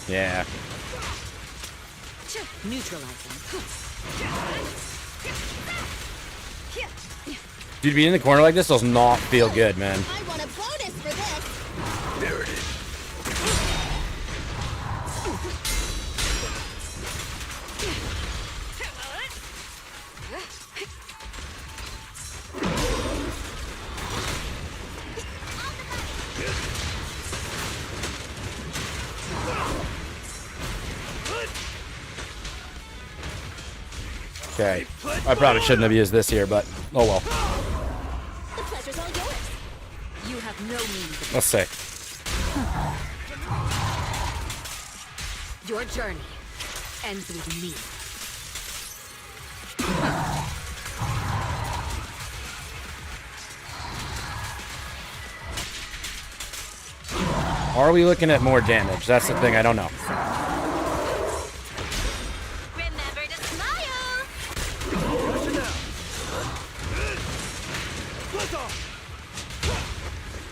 Yeah. Neutralizing. Dude, being in the corner like this does not feel good, man. I want a bonus for this. There it is. Okay. I probably shouldn't have used this here, but oh well. The pleasure's all yours. You have no means of Let's see. Your journey ends with me. Are we looking at more damage? That's the thing I don't know. Remember to smile.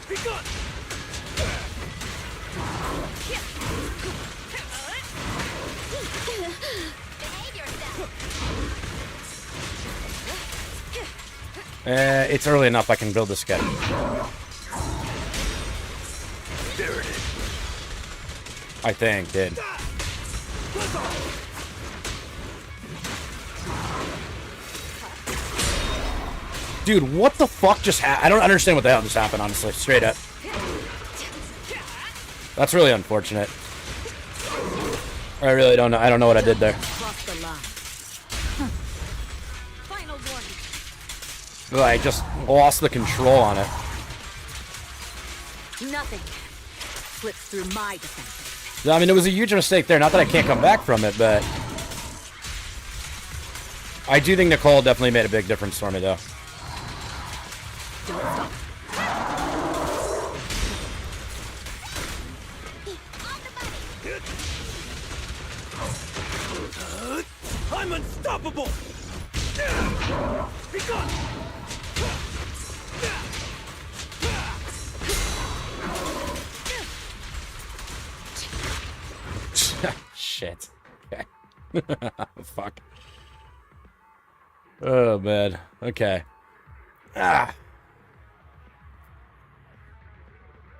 Be gone. Behave yourself. It's early enough I can build this guy. There it is. I think, dude. Dude, what the fuck just happened? I don't understand what the hell just happened, honestly. Straight up. That's really unfortunate. I really don't know. I don't know what I did there. Cross the line. Final warning. I just lost the control on it. Nothing slips through my defense. I mean, it was a huge mistake there. Not that I can't come back from it, but I do think Nicole definitely made a big difference for me, though. Don't stop. I'm unstoppable. Be gone. Shit. Okay. Fuck. Oh, man. Okay. Ah.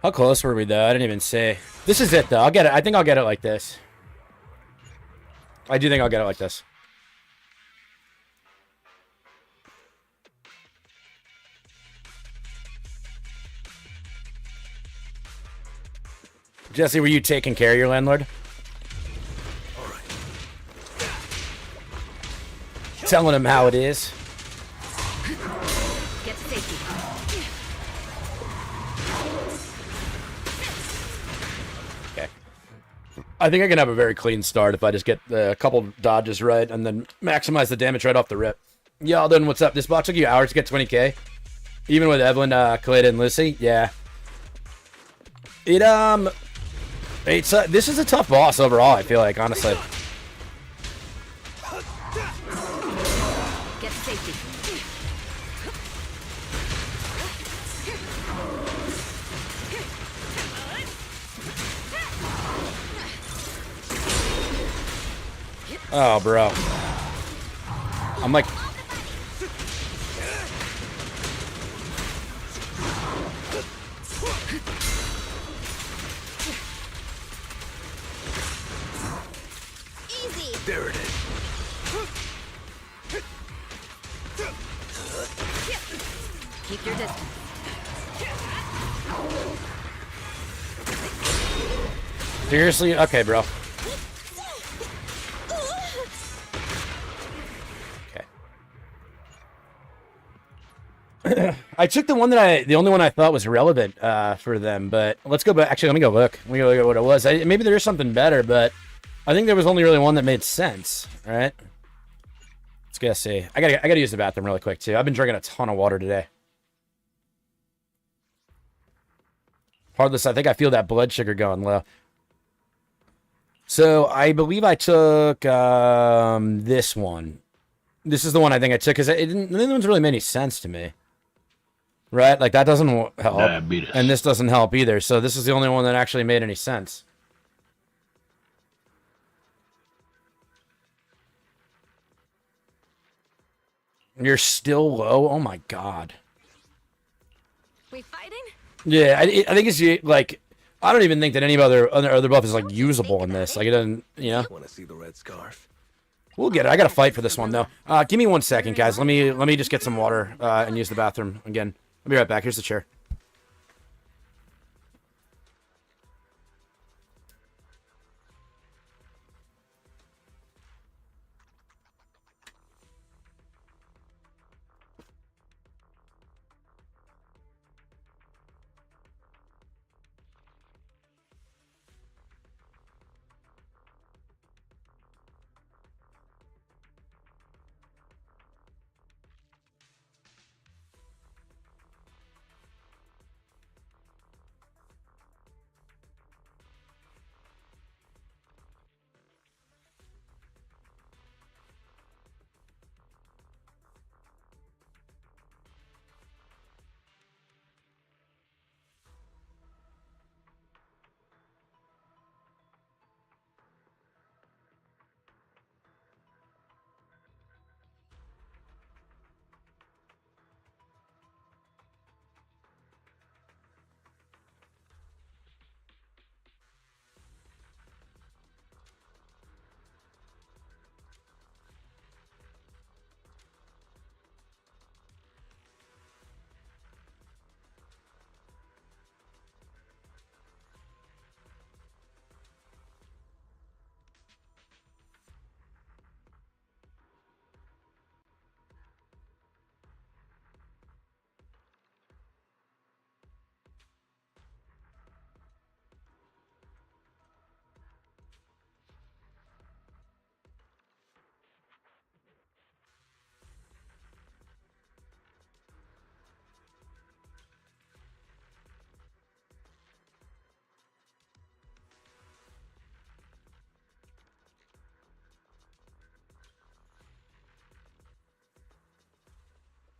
How close were we, though? I didn't even say. This is it, though. I'll get it. I think I'll get it like this. I do think I'll get it like this. Jesse, were you taking care of your landlord? All right. Telling him how it is. Get to safety. Okay. I think I can have a very clean start if I just get a couple dodges right and then maximize the damage right off the rip. Y'all done, what's up? This bot took you hours to get 20k? Even with Evelyn, Kaleda, and Lucy? Yeah. This is a tough boss overall, I feel like, honestly. Get to safety. Oh, bro. I'm like... Easy. There it is. Keep your distance. Seriously? Okay, bro. Okay. I took the only one I thought was relevant for them, but let's go back. Actually, let me go look. Let me go look at what it was. Maybe there is something better, but I think there was only really one that made sense. All right. Let's go see. I gotta use the bathroom really quick too. I've been drinking a ton of water today. Heartless, I think I feel that blood sugar going low. So I believe I took this one. This is the one I think I took because none of the ones really made any sense to me. Right? Like that doesn't help. Diabetes. And this doesn't help either. So this is the only one that actually made any sense. You're still low? Oh my god. We fighting? Yeah, I think it's like I don't even think that any other buff is like usable in this. Like it doesn't, you know. Want to see the red scarf? We'll get it. I gotta fight for this one though. Give me 1 second, guys. Let me just get some water and use the bathroom again. I'll be right back. Here's the chair.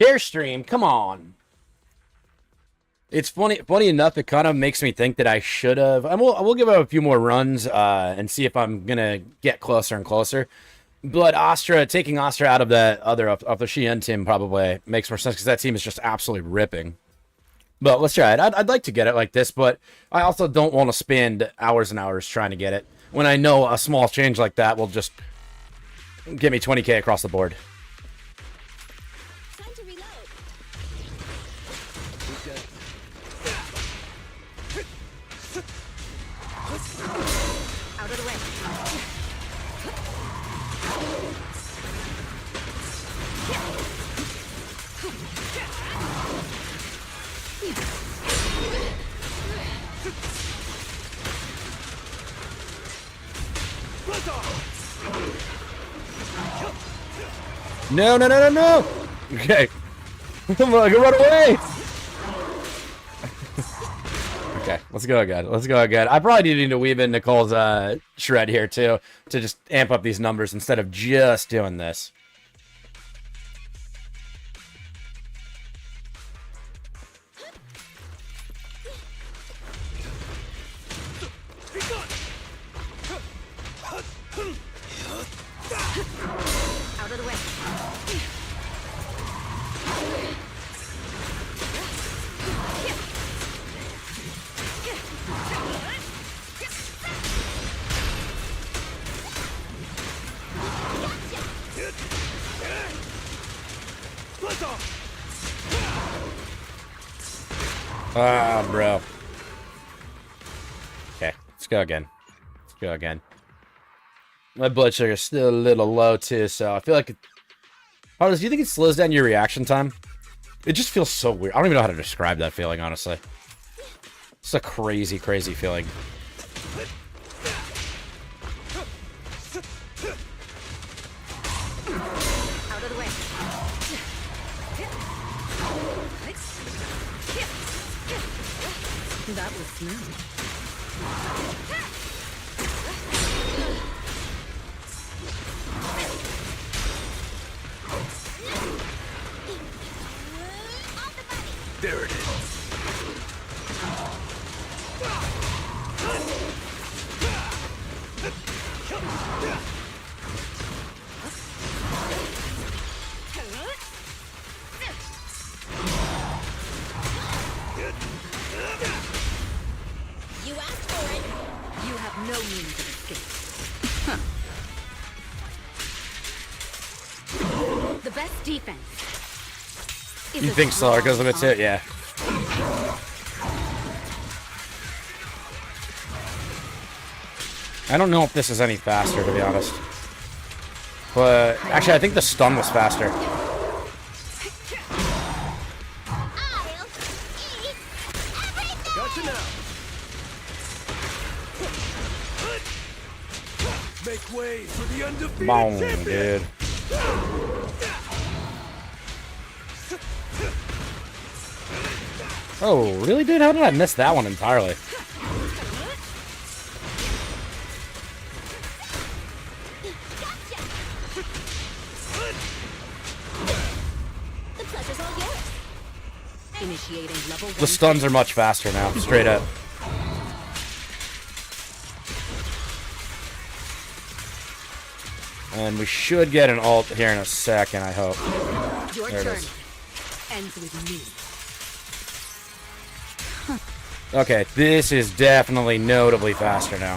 Airstream, come on. It's funny enough, it kind of makes me think that I should have. I will give it a few more runs and see if I'm going to get closer and closer. But taking Astra out of that other, of the Xi'an team probably makes more sense because that team is just absolutely ripping. But let's try it. I'd like to get it like this, but I also don't want to spend hours and hours trying to get it when I know a small change like that will just get me 20k across the board. Time to reload. Out of the way. No, no, no, no, no! Okay. Come on, run away! Okay, let's go again. Let's go again. I probably need to weave in Nicole's shred here, too, to just amp up these numbers instead of just doing this. Out of the way. Ah, bro. Okay, let's go again. Let's go again. My blood sugar is still a little low, too, so I feel like... Harless, do you think it slows down your reaction time? It just feels so weird. I don't even know how to describe that feeling, honestly. It's a crazy, crazy feeling. Out of the way. That was smooth. There it is. You asked for it. You have no means of escape. The best defense. You think slower because of it too? Yeah. I don't know if this is any faster, to be honest. But actually, I think the stun was faster. Gotcha now. Make way for the undefeated Boom, champion. dude. Oh, really, dude? How did I miss that one entirely? The pleasure's all yours. Initiating level 1. The stuns are much faster now, straight up. And we should get an ult here in a second, I hope. Your There it turn is. ends with me. Okay, this is definitely notably faster now.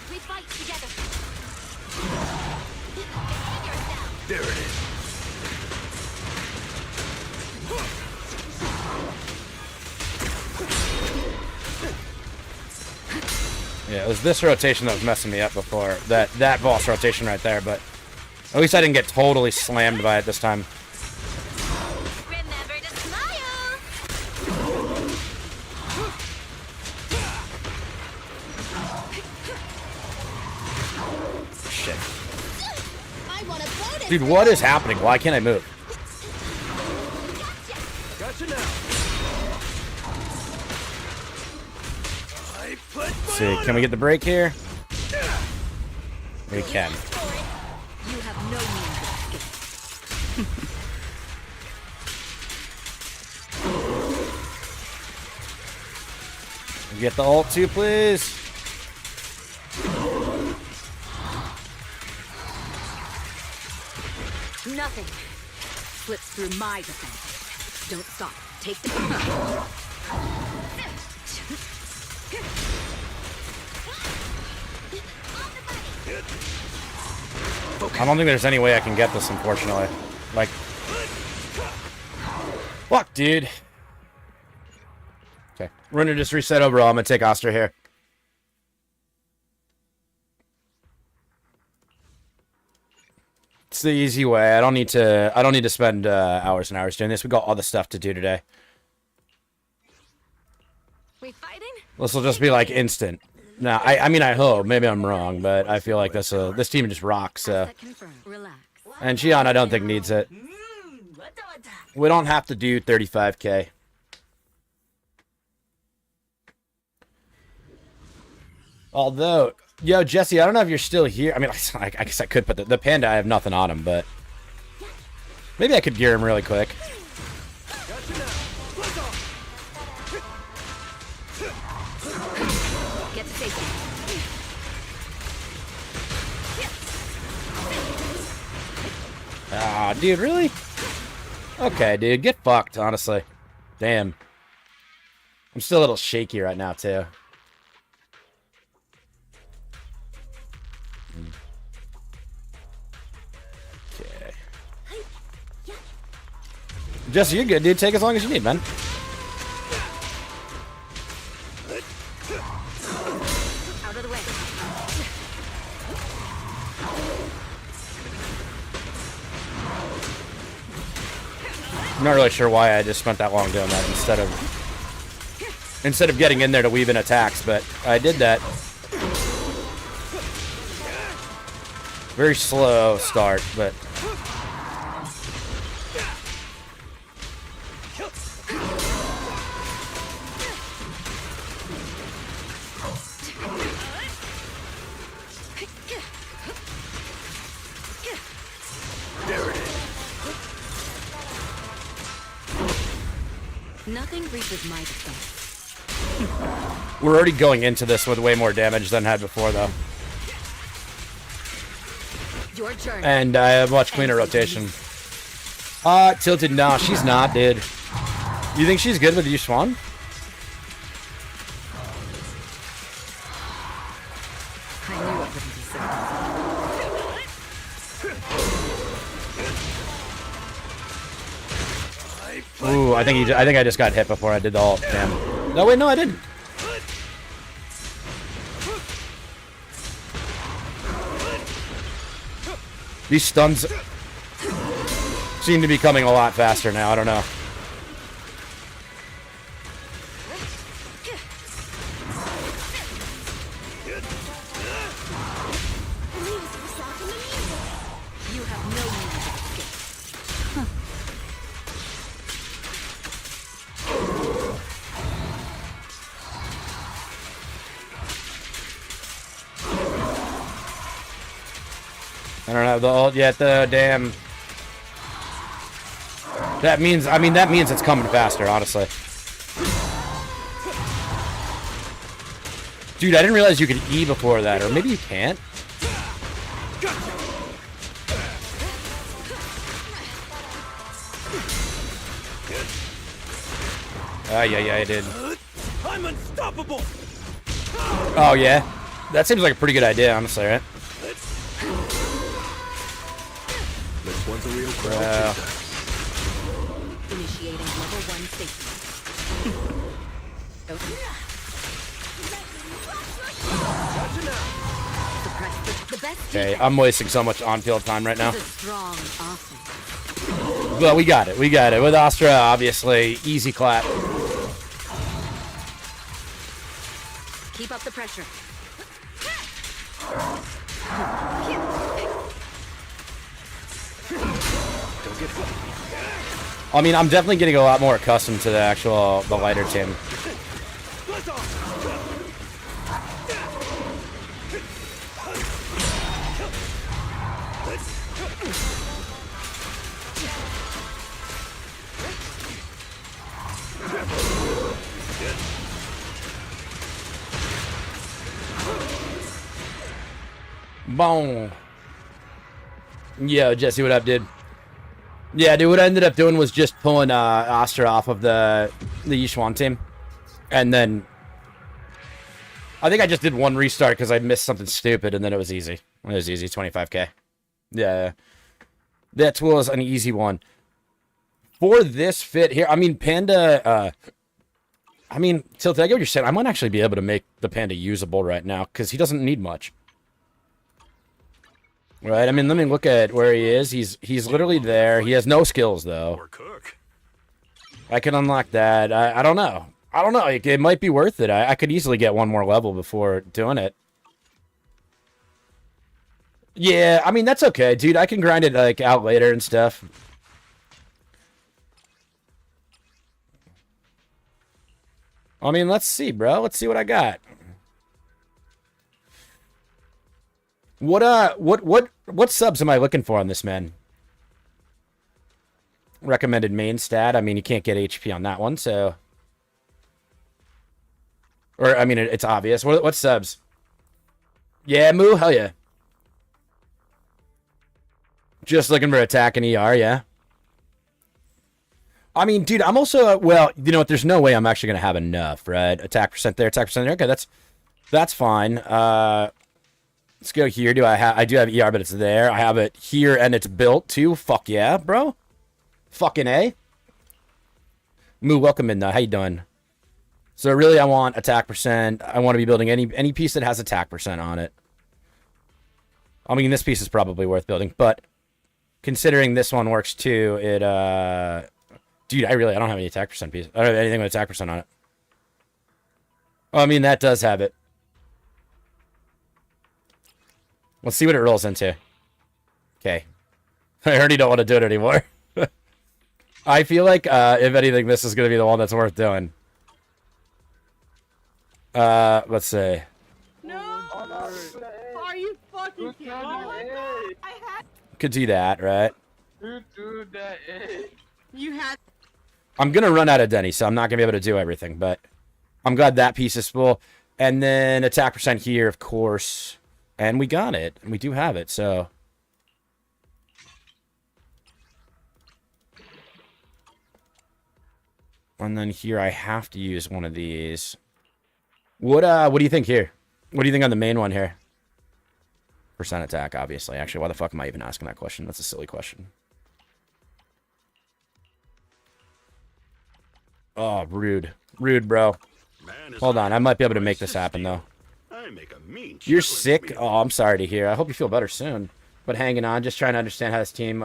We fight together. There it is. Yeah, it was this rotation that was messing me up before. That boss rotation right there, but at least I didn't get totally slammed by it this time. Remember to smile. Shit. I want a bonus. Dude, what is happening? Why can't I move? Gotcha now. I put Let's see, can we get the break here? We can. You have no means of escape. Get the ult too, please. Nothing slips through my defense. Don't stop. Take the I don't think there's any way I can get this, unfortunately. Like, fuck, dude. Okay, we're gonna just reset overall. I'm gonna take Oster here. It's the easy way. I don't need to spend hours and hours doing this. We got all the stuff to do today. We fighting? This will just be like instant. Now, I mean, I hope. Maybe I'm wrong, but I feel like this team just rocks. And Xion, I don't think needs it. We don't have to do 35k. Although, yo, Jesse, I don't know if you're still here. I mean, I guess I could put the panda. I have nothing on him, but maybe I could gear him really quick. Ah, dude, really? Okay, dude, get fucked, honestly. Damn. I'm still a little shaky right now, too. Okay. Jesse, you're good, dude. Take as long as you need, man. out of the way. I'm not really sure why I just spent that long doing that instead of getting in there to weave in attacks, but I did that. Very slow start, but Nothing reaches my defense. we're already going into this with way more damage than I had before, though. Your journey. And I have much cleaner rotation. Tilted, no, she's not, dude. You think she's good with you, Swan? I knew it wouldn't be so. Ooh, I think I just got hit before I did the ult. Damn. No, wait, no, I didn't. These stuns seem to be coming a lot faster now. I don't know. You have no means of escape. I don't have the ult yet, though. Damn. That means it's coming faster, honestly. Dude, I didn't realize you could E before that, or maybe you can't. Yeah, I did. I'm unstoppable. Oh, yeah? That seems like a pretty good idea, honestly, right? This one's a real crowd. Initiating level 1 safety. Okay, I'm wasting so much on-field time right now. It's a strong offense. But we got it. We got it. With Astra, obviously, easy clap. Keep up the pressure. I mean, I'm definitely getting a lot more accustomed to the lighter team. Boom. Yo, Jesse, what up, dude? Yeah, dude, what I ended up doing was just pulling Astra off of the Yishuan team. And then I think I just did one restart because I missed something stupid, and then it was easy. It was easy, 25k. Yeah. That was an easy one. For this fit here, I mean, Panda, I mean, Tilted, I get what you're saying. I might actually be able to make the Panda usable right now, because he doesn't need much. Right, I mean, let me look at where he is. He's literally there. He has no skills, though. I can unlock that. I don't know. I don't know. It might be worth it. I could easily get one more level before doing it. Yeah, I mean, that's okay, dude. I can grind it, like, out later and stuff. I mean, let's see, bro. Let's see what I got. What subs am I looking for on this man? Recommended main stat. I mean, you can't get HP on that one, so. Or, I mean, it's obvious. What subs? Yeah, Moo, hell yeah. Just looking for attack and ER, yeah. I mean, dude, I'm also, well, you know what, there's no way I'm actually going to have enough, right? Attack percent there, attack percent there. Okay, that's fine. Let's go here. I do have ER, but it's there. I have it here, and it's built, too. Fuck yeah, bro. Fucking A. Moo, welcome in, how you doing? So, really, I want attack percent. I want to be building any piece that has attack percent on it. I mean, this piece is probably worth building, but considering this one works, too, it, dude, I don't have any attack percent piece. I don't have anything with attack percent on it. Oh, I mean, that does have it. Let's see what it rolls into. Okay. I already don't want to do it anymore. I feel like, if anything, this is going to be the one that's worth doing. Let's see. No! Are you fucking kidding me? Oh my god! I had. Could do that, right? Dude, that is. You had. I'm going to run out of Denny, so I'm not going to be able to do everything, but I'm glad that piece is full. And then attack percent here, of course. And we got it. And we do have it, so. And then here I have to use one of these. What do you think here? What do you think on the main one here? Percent attack, obviously. Actually, why the fuck am I even asking that question? That's a silly question. Oh, rude. Rude, bro. Hold on, I might be able to make this happen, though. You're sick? Oh, I'm sorry to hear. I hope you feel better soon. But hanging on, just trying to understand how this team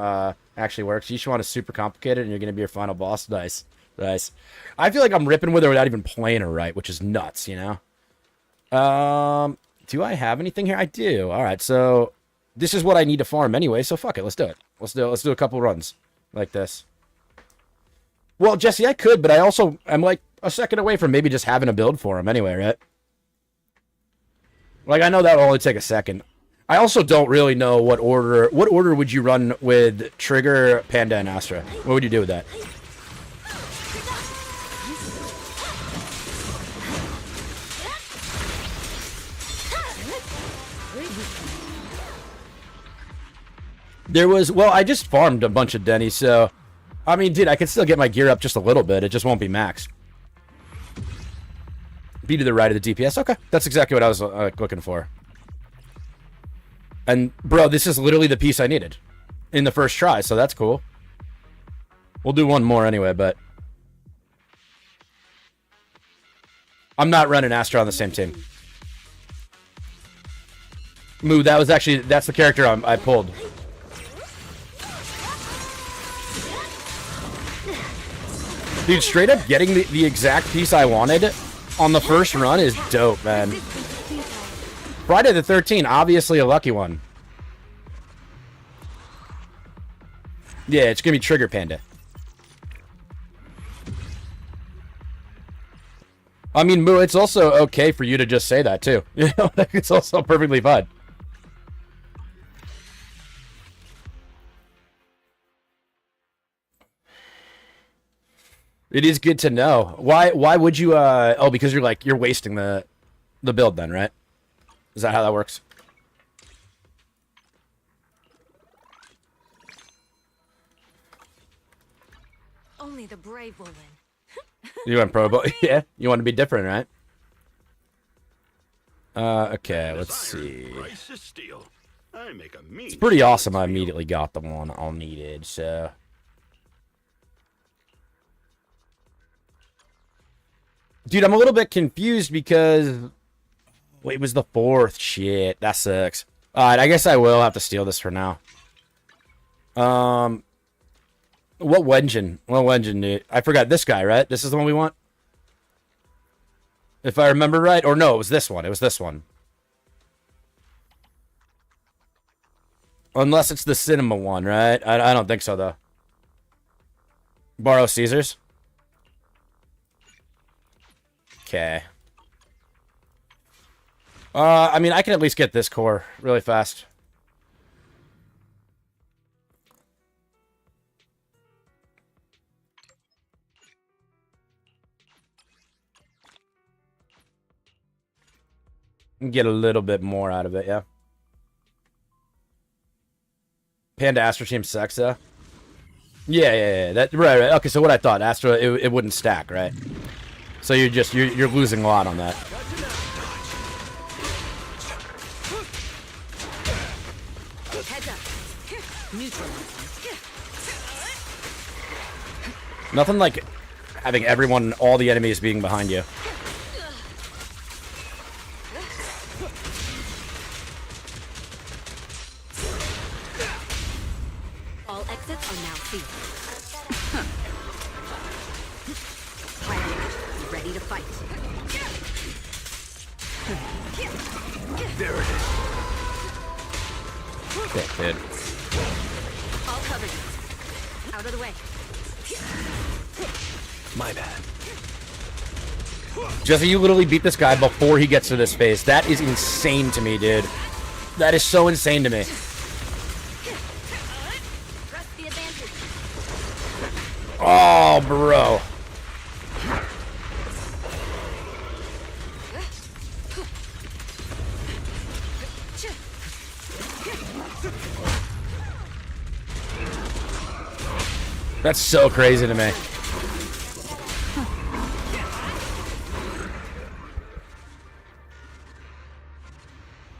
actually works. Each one is super complicated, and you're going to be your final boss. Nice. Nice. I feel like I'm ripping with her without even playing her right, which is nuts, you know? Do I have anything here? I do. All right, so this is what I need to farm anyway, so fuck it. Let's do it. Let's do a couple runs like this. Well, Jesse, I could, but I also am like a second away from maybe just having a build for him anyway, right? Like, I know that will only take a second. I also don't really know what order would you run with Trigger, Panda, and Astra? What would you do with that? There was, well, I just farmed a bunch of Denny, so, I mean, dude, I can still get my gear up just a little bit. It just won't be max. Be to the right of the DPS. Okay, that's exactly what I was looking for. And, bro, this is literally the piece I needed in the first try, so that's cool. We'll do one more anyway, but I'm not running Astra on the same team. Moo, that was actually, that's the character I pulled. Dude, straight up getting the exact piece I wanted on the first run is dope, man. Friday the 13th, obviously a lucky one. Yeah, it's gonna be Trigger Panda. I mean, Moo, it's also okay for you to just say that, too. You know, it's also perfectly fine. It is good to know. Why would you, oh, because you're wasting the build then, right? Is that how that works? Only the brave will win. You went pro, but yeah, you want to be different, right? Okay, let's see. Price is steel. I make a mean. It's pretty awesome. I immediately got the one I needed, so. Dude, I'm a little bit confused because it was the 4th. Shit, that sucks. Alright, I guess I will have to steal this for now. What engine? What engine, dude? I forgot this guy, right? This is the one we want? If I remember right. Or no, it was this one. It was this one. Unless it's the cinema one, right? I don't think so, though. Borrow Caesar's. Okay. I mean, I can at least get this core really fast. Get a little bit more out of it, yeah. Panda Astra Team sucks, though. Yeah. That right. Okay, so what I thought, Astra, it wouldn't stack, right? So you're losing a lot on that. Heads up. Neutral. Nothing like having all the enemies being behind you. All exits are now sealed. Pilot, ready to fight. There it is. Okay, good. All covered. Out of the way. My bad. Jesse, you literally beat this guy before he gets to this phase. That is insane to me, dude. That is so insane to me. Oh, bro. That's so crazy to me.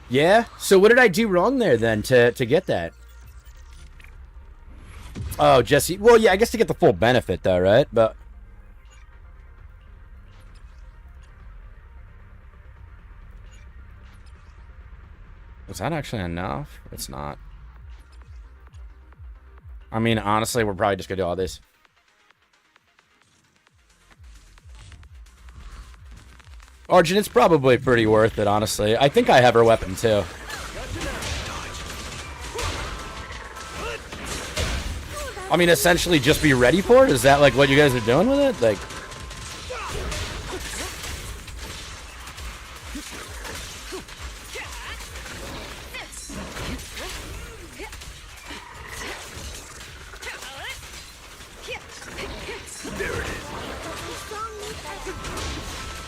Yeah? So what did I do wrong there then to get that? Oh, Jesse. Well, yeah, I guess to get the full benefit though, right? But is that actually enough? It's not. I mean, honestly, we're probably just gonna do all this. Arjun, it's probably pretty worth it, honestly. I think I have her weapon, too. I mean, essentially just be ready for it? Is that, like, what you guys are doing with it? Like...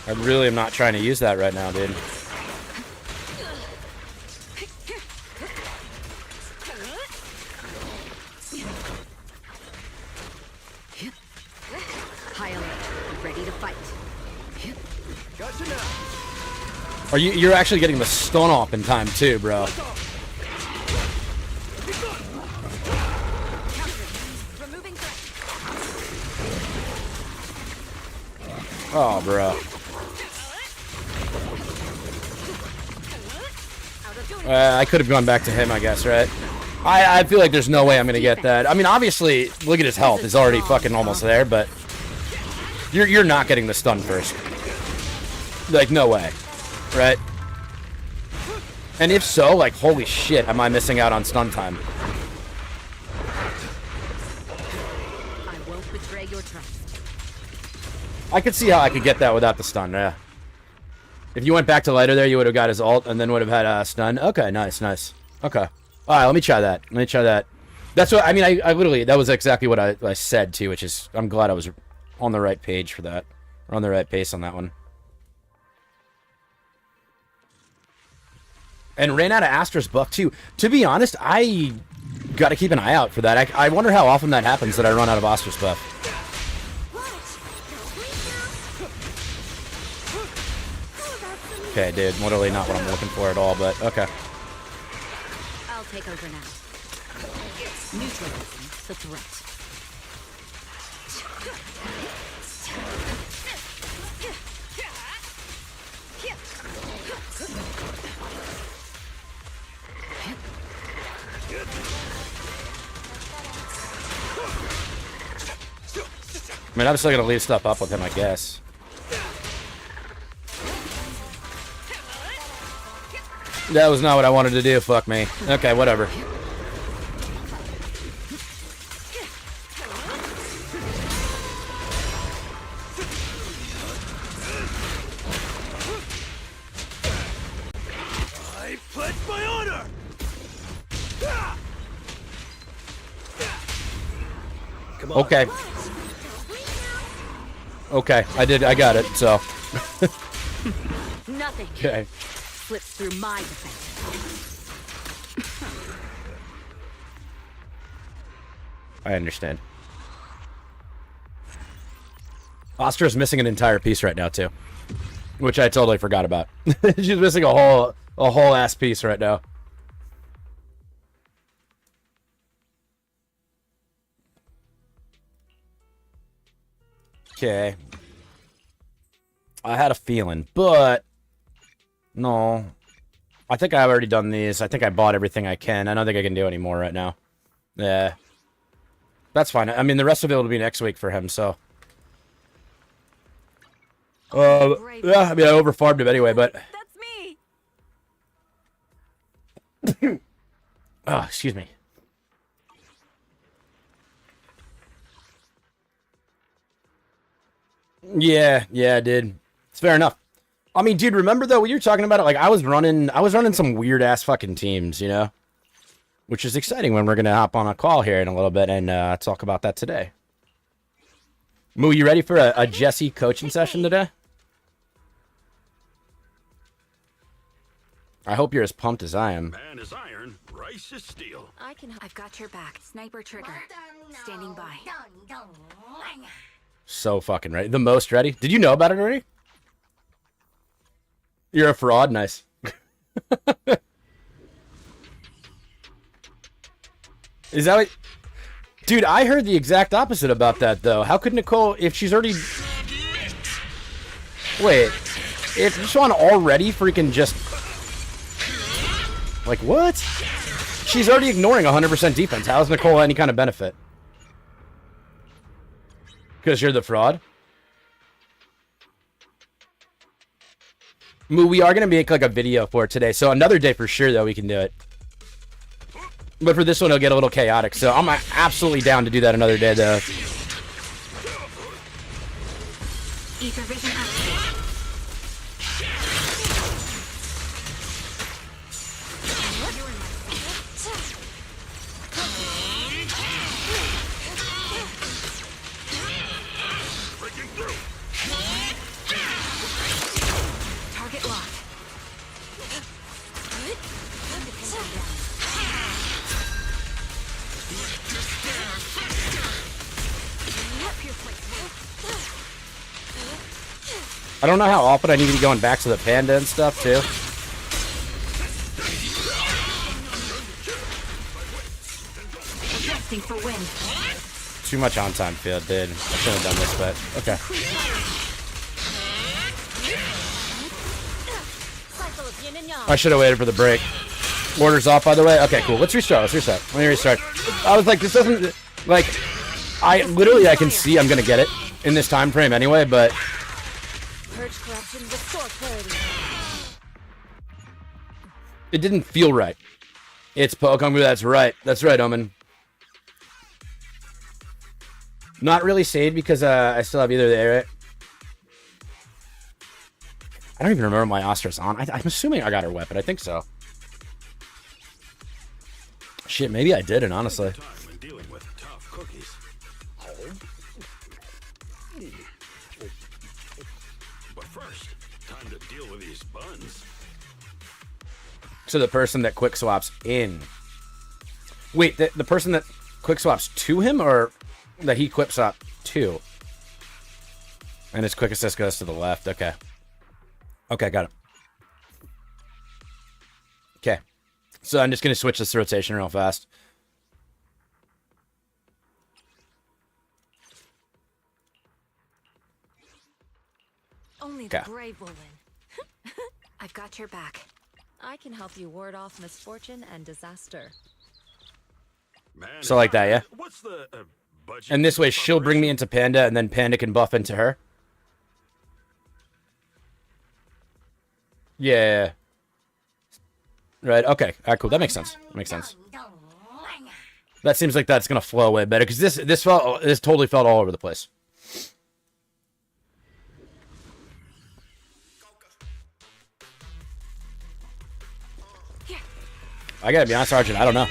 I really am not trying to use that right now, dude. High alert. Ready to fight. Are you're actually getting the stun off in time too, bro. Oh, bro. I could have gone back to him, I guess, right? I feel like there's no way I'm gonna get that. I mean, obviously, look at his health. It's already fucking almost there, but you're not getting the stun first. Like, no way, right? And if so, like, holy shit, am I missing out on stun time? I won't betray your trust. I could see how I could get that without the stun, yeah. If you went back to lighter there, you would have got his ult and then would have had stun. Okay, nice. Okay. All right, let me try that. That's what, I mean, I literally, that was exactly what I said too, which is, I'm glad I was on the right page for that. Or on the right pace on that one. And ran out of Astra's buff too. To be honest, I got to keep an eye out for that. I wonder how often that happens that I run out of Astra's buff. Okay, dude, literally not what I'm looking for at all, but okay. I'll take over now. Neutralizing the threat. I mean, I'm still gonna leave stuff up with him, I guess. That was not what I wanted to do, fuck me. Okay, whatever. I pledge my honor! Come on. Okay. Okay, I got it, so. Nothing. Okay. Slips through my defense. I understand. Astra's missing an entire piece right now, too. Which I totally forgot about. She's missing a whole ass piece right now. Okay. I had a feeling, but no. I think I've already done these. I think I bought everything I can. I don't think I can do any more right now. Yeah. That's fine. I mean, the rest of it will be next week for him, so. Yeah, I mean, I overfarmed him anyway, but. That's me. Oh, excuse me. Yeah, I did. It's fair enough. I mean, dude, remember though when you were talking about it? Like, I was running some weird ass fucking teams, you know, which is exciting when we're gonna hop on a call here in a little bit and talk about that today. Moo, you ready for a Jesse coaching session today? I hope you're as pumped as I am. Man is iron, rice is steel. I've got your back. Sniper trigger. Standing by. So fucking ready. The most ready. Did you know about it already? You're a fraud. Nice. Is that what... Dude, I heard the exact opposite about that, though. How could Nicole, if she's already... Wait. If Sean already freaking just... Like, what? She's already ignoring 100% defense. How is Nicole any kind of benefit? Because you're the fraud? Moo, we are going to make like a video for it today. So another day for sure, though, we can do it. But for this one, it'll get a little chaotic. So I'm absolutely down to do that another day, though. Ether vision activated. Target locked. I don't know how often I need to be going back to the panda and stuff, too. Adjusting for wind. Too much on-time field, dude. I shouldn't have done this, but okay. I should have waited for the break. Orders off, by the way. Okay, cool. Let's restart. Let me restart. I was like, this doesn't... Like, I can see I'm going to get it in this time frame anyway, but... Purge corruption, restore clarity. It didn't feel right. It's Pokemon. That's right. That's right, Omen. Not really saved because I still have either there, right? I don't even remember my Astra's on. I'm assuming I got her weapon. I think so. Shit, maybe I didn't, honestly. But first, time to deal with these buns. So the person that quick swaps in. Wait, the person that quick swaps to him, or that he quick swap to? And his quick assist goes to the left. Okay. Okay, got it. Okay. So I'm just going to switch this to rotation real fast. Only the brave will win. I've got your back. I can help you ward off misfortune and disaster. Man, So like that, yeah? What's the budget? And this way she'll bring me into Panda, and then Panda can buff into her. Yeah. Right, okay. Alright, cool. That makes sense. That makes sense. That seems like that's gonna flow way better, because this totally felt all over the place. I gotta be honest, Sergeant, I don't know.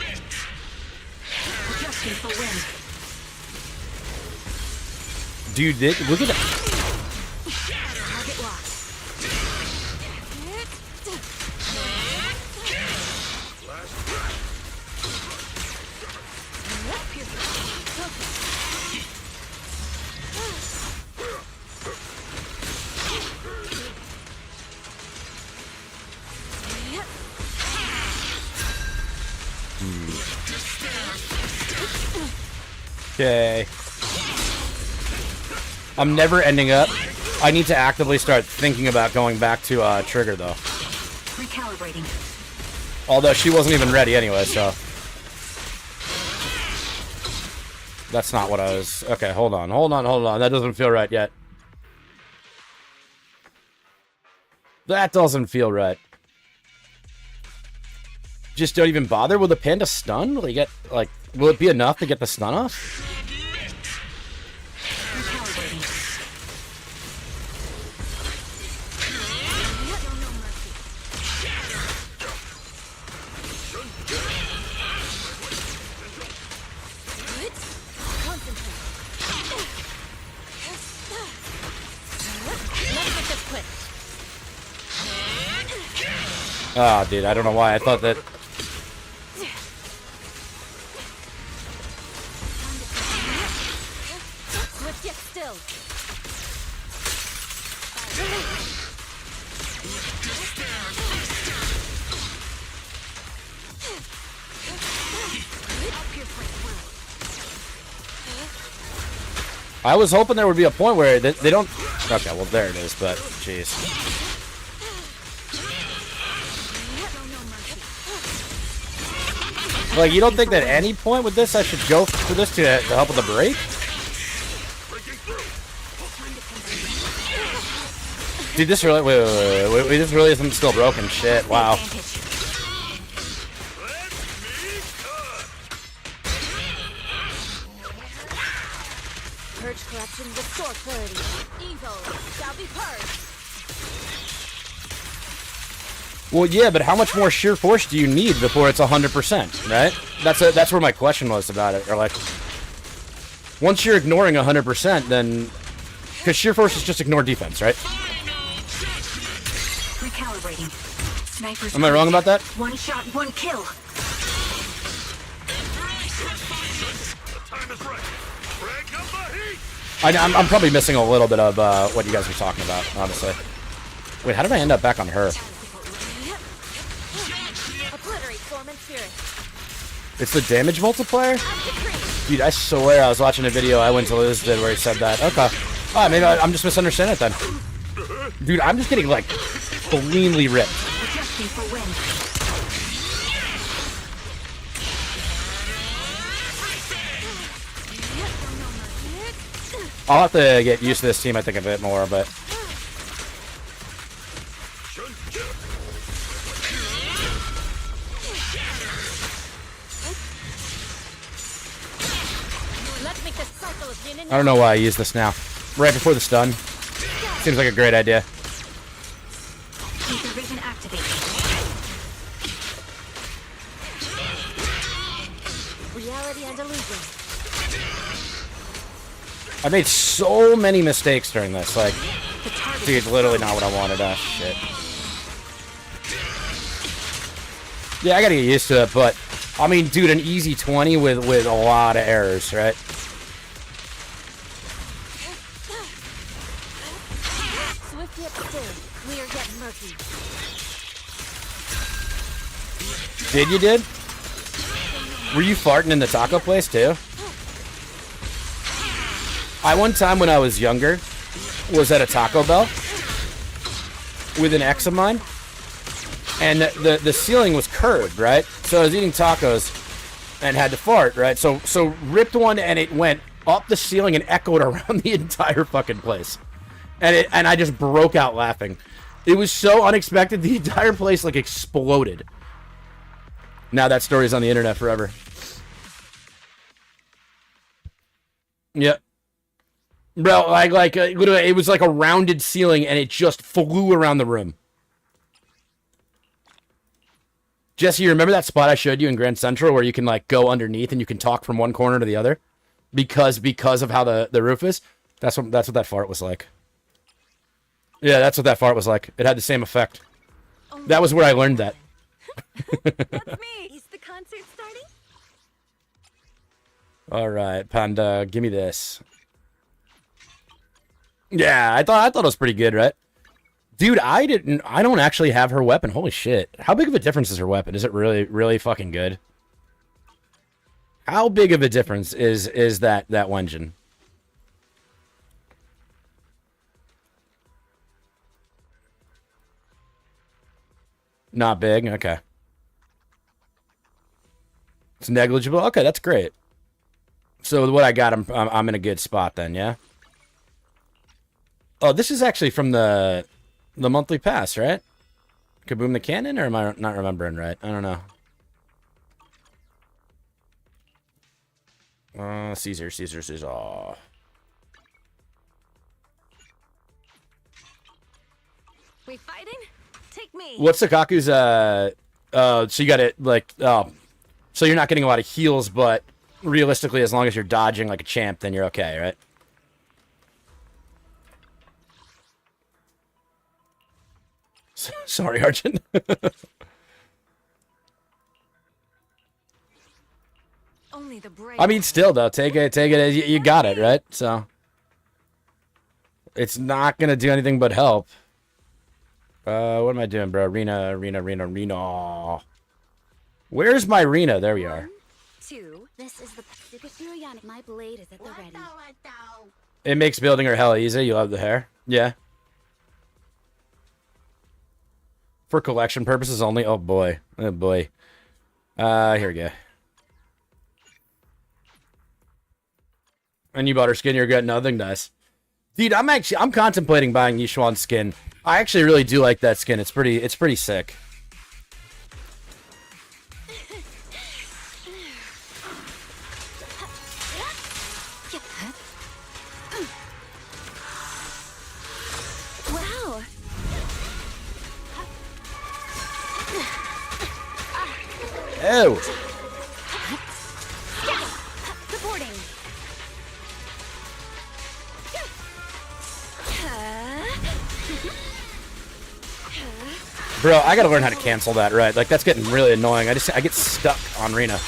Dude, look at that. Okay. I'm never ending up. I need to actively start thinking about going back to Trigger, though. Recalibrating. Although she wasn't even ready anyway, so. That's not what I was... Okay, hold on. That doesn't feel right yet. That doesn't feel right. Just don't even bother. Will the Panda stun? Will he get, like... Will it be enough to get the stun off? Ah, dude, I don't know why I thought that... Swift yet still. I was hoping there would be a point where they don't... Okay, well, there it is, but... Jeez. Like, you don't think that at any point with this I should go for this to help with the break? Dude, this really... Wait, this really isn't still broken. Shit, wow. Purge corruption, restore clarity. Evil shall be purged. Well, yeah, but how much more sheer force do you need before it's 100%, right? That's where my question was about it. Or like, once you're ignoring 100%, then... Because sheer force is just ignore defense, right? Recalibrating. Snipers. Am I wrong about that? One shot, one kill. I'm probably missing a little bit of what you guys were talking about, honestly. Wait, how did I end up back on her? It's the damage multiplier? Dude, I swear I was watching a video I went to Liz did where he said that. Okay. Alright, maybe I'm just misunderstanding it then. Dude, I'm just getting, like, cleanly ripped. I'll have to get used to this team, I think, a bit more, but... I don't know why I use this now. Right before the stun. Seems like a great idea. Vision activated. Reality and illusion. I made so many mistakes during this. Like, dude, it's literally not what I wanted. Ah, shit. Yeah, I gotta get used to it, but I mean, dude, an easy 20 with a lot of errors, right? Swift yet still, clear yet murky. Did you, dude? Were you farting in the taco place, too? I, one time when I was younger, was at a Taco Bell with an ex of mine. And the ceiling was curved, right? So I was eating tacos and had to fart, right? So ripped one and it went up the ceiling and echoed around the entire fucking place. And I just broke out laughing. It was so unexpected. The entire place like exploded. Now that story's on the internet forever. Yep. Bro, like literally, it was like a rounded ceiling and it just flew around the room. Jesse, you remember that spot I showed you in Grand Central where you can like go underneath and you can talk from one corner to the other? Because of how the roof is? That's what that fart was like. Yeah, that's what that fart was like. It had the same effect. That was where I learned that. That's me. Is the concert starting? All right, Panda, give me this. Yeah, I thought it was pretty good, right? Dude, I don't actually have her weapon. Holy shit. How big of a difference is her weapon? Is it really, really fucking good? How big of a difference is that Wenjin? Not big? Okay. It's negligible? Okay, that's great. So with what I got, I'm in a good spot then, yeah? Oh, this is actually from the monthly pass, right? Kaboom the Cannon, or am I not remembering right? I don't know. Caesar. We fighting? Take me. What's Sakaku's, so you got it, like, so you're not getting a lot of heals, but realistically, as long as you're dodging like a champ, then you're okay, right? Sorry, Arjun. Only the brave. I mean, still though, take it as you got it, right? So it's not gonna do anything but help. What am I doing, bro? Rena. Where's my Rena? There we are. 2. This is the my blade is at the ready. It makes building her hella easy. You love the hair. Yeah. For collection purposes only. Oh boy. Oh boy. Here we go. And you bought her skin, you're good. Nothing nice. Dude, I'm contemplating buying Yishuan's skin. I actually really do like that skin. It's pretty sick. Wow. Ew. Supporting. Bro, I gotta learn how to cancel that, right? Like, that's getting really annoying. I get stuck on Rena.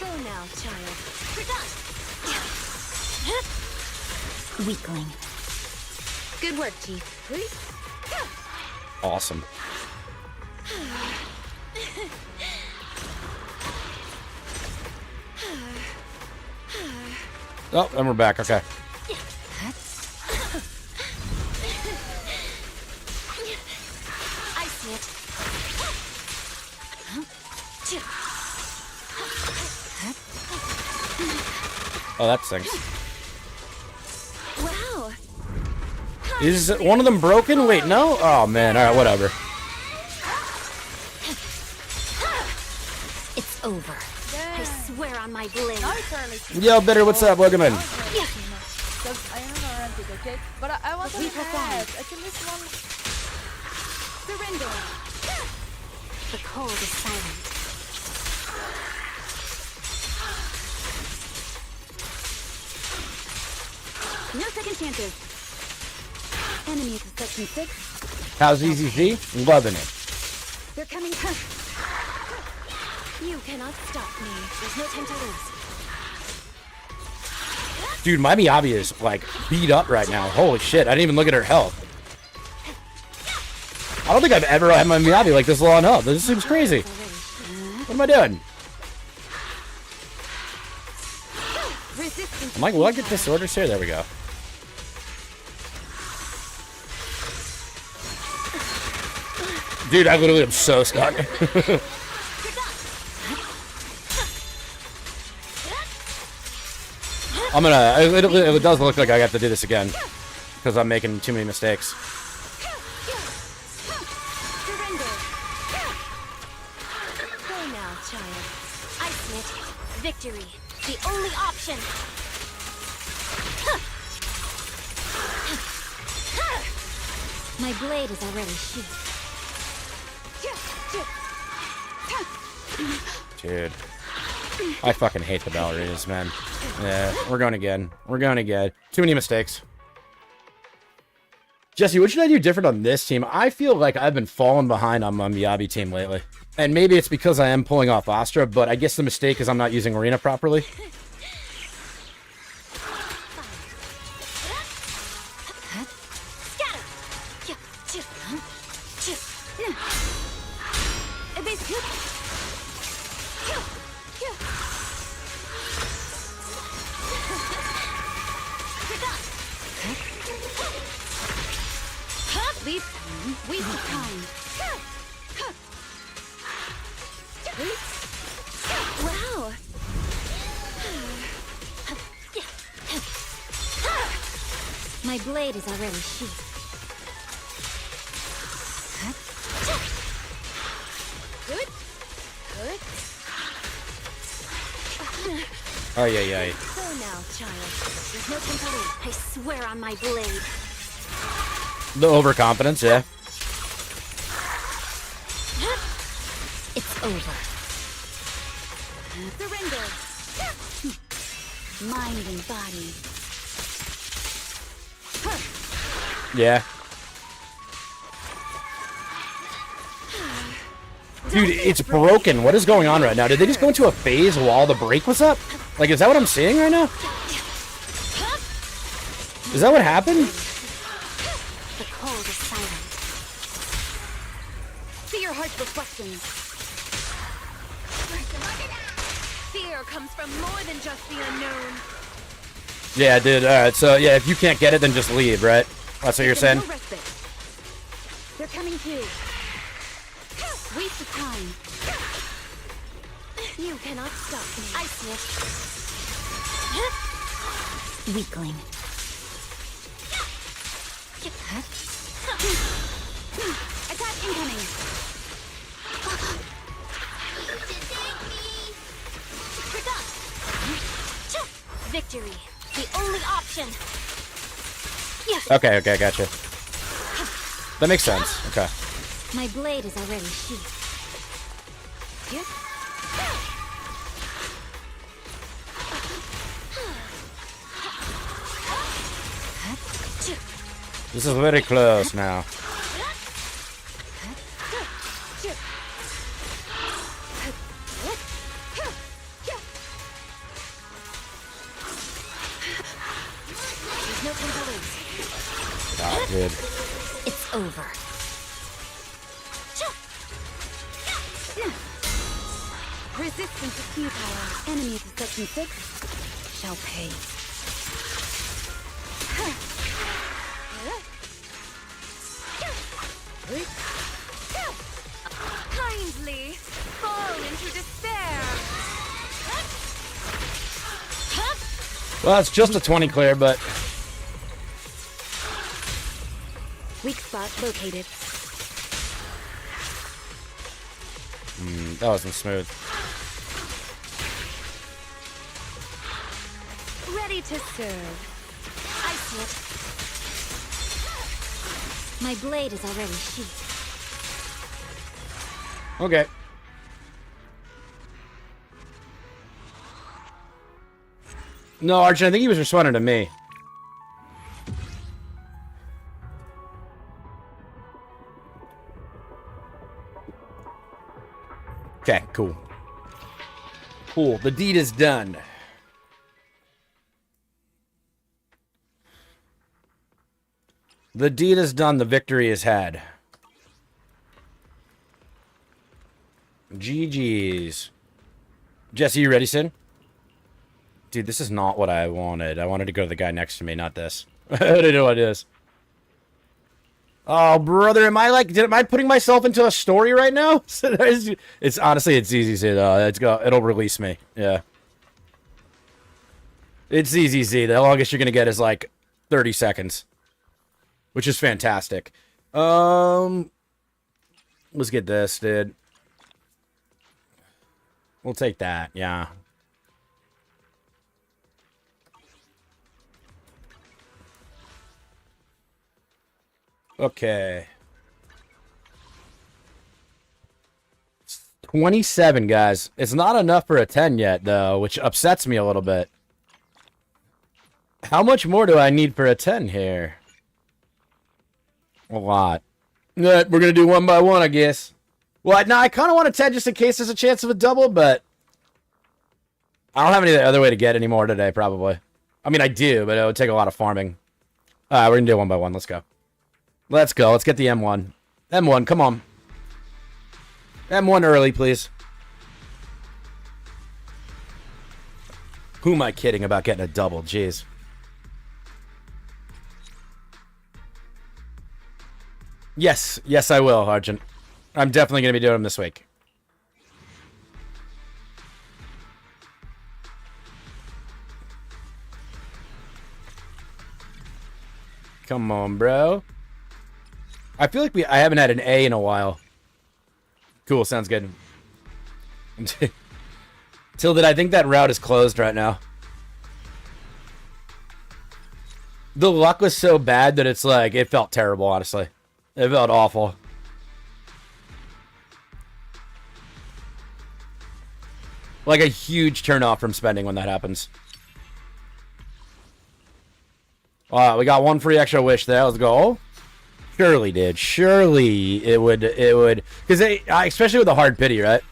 Go now, child. We're done. Weakling. Good work, Chief. Awesome. Oh, and we're back. Okay. I see it. Oh, that stinks. Wow. Is one of them broken? Wait, no? Oh, man. All right, whatever. It's over. I swear on my blade. Yo, Bitter, what's up? Welcome in. I am okay? But I want to have at least one. Surrender. The cold is silent. No second chances. Enemies of section 6. How's ZZZ? Loving it. They're coming. You cannot stop me. There's no time to lose. Dude, my Miyabi is, like, beat up right now. Holy shit, I didn't even look at her health. I don't think I've ever had my Miyabi like this low on health. This seems crazy. What am I doing? I'm like, will I get disorders here? There we go. Dude, I literally am so stuck. I'm gonna... It does look like I have to do this again. Because I'm making too many mistakes. Go now, child. Ice Mitt. Victory. The only option. My blade is already sheathed. Dude. I fucking hate the ballerinas, man. Yeah, we're going again. We're going again. Too many mistakes. Jesse, what should I do different on this team? I feel like I've been falling behind on my Miyabi team lately. And maybe it's because I am pulling off Astra, but I guess the mistake is I'm not using Arena properly. Wow. My blade is already sheathed. Good. Good. Oh, yeah. So now, child. There's no control. I swear on my blade. The overconfidence, yeah. It's over. Surrender. Mind and body. Yeah. Dude, it's broken. What is going on right now? Did they just go into a phase while the break was up? Like, is that what I'm seeing right now? Is that what happened? The cold is silent. See your heart's reflections. Fear comes from more than just the unknown. Yeah, dude. Alright, so, yeah, if you can't get it, then just leave, right? That's what you're saying? They're coming too. Waste of time. You cannot stop me. Ice Mitt. Weakling. Attack incoming. Victory. The only option. Okay, gotcha. That makes sense. Okay. My blade is already sheathed. This is very close now. Ah, good. It's over. Resistance is futile. Enemies of Section 6 shall pay. Kindly fall into despair. Well, it's just a 20 clear, but... Weak spot located. That wasn't smooth. Ready to serve. Ice Mitt. My blade is already sheathed. Okay. No, Archie, I think he was responding to me. Okay, cool. Cool, the deed is done. The deed is done. The victory is had. GG's. Jesse, you ready, Sin? Dude, this is not what I wanted. I wanted to go to the guy next to me, not this. I don't know what it is. Oh, brother, am I putting myself into a story right now? It's honestly, it's ZZZ though. It'll release me. Yeah. It's ZZZ. The longest you're gonna get is like 30 seconds, which is fantastic. Let's get this, dude. We'll take that. Yeah. Okay. It's 27, guys. It's not enough for a 10 yet, though, which upsets me a little bit. How much more do I need for a 10 here? A lot. We're going to do one by one, I guess. Well, now I kind of want a 10 just in case there's a chance of a double, but I don't have any other way to get any more today, probably. I mean, I do, but it would take a lot of farming. All right, we're going to do one by one. Let's go. Let's go. Let's get the M1. M1, come on. M1 early, please. Who am I kidding about getting a double? Jeez. Yes. Yes, I will, Argent. I'm definitely going to be doing them this week. Come on, bro. I feel like I haven't had an A in a while. Cool, sounds good. Tilted, I think that route is closed right now. The luck was so bad that it's like, it felt terrible, honestly. It felt awful. Like a huge turnoff from spending when that happens. We got one free extra wish there. Let's go. Surely, dude. Surely it would, because especially with the hard pity, right?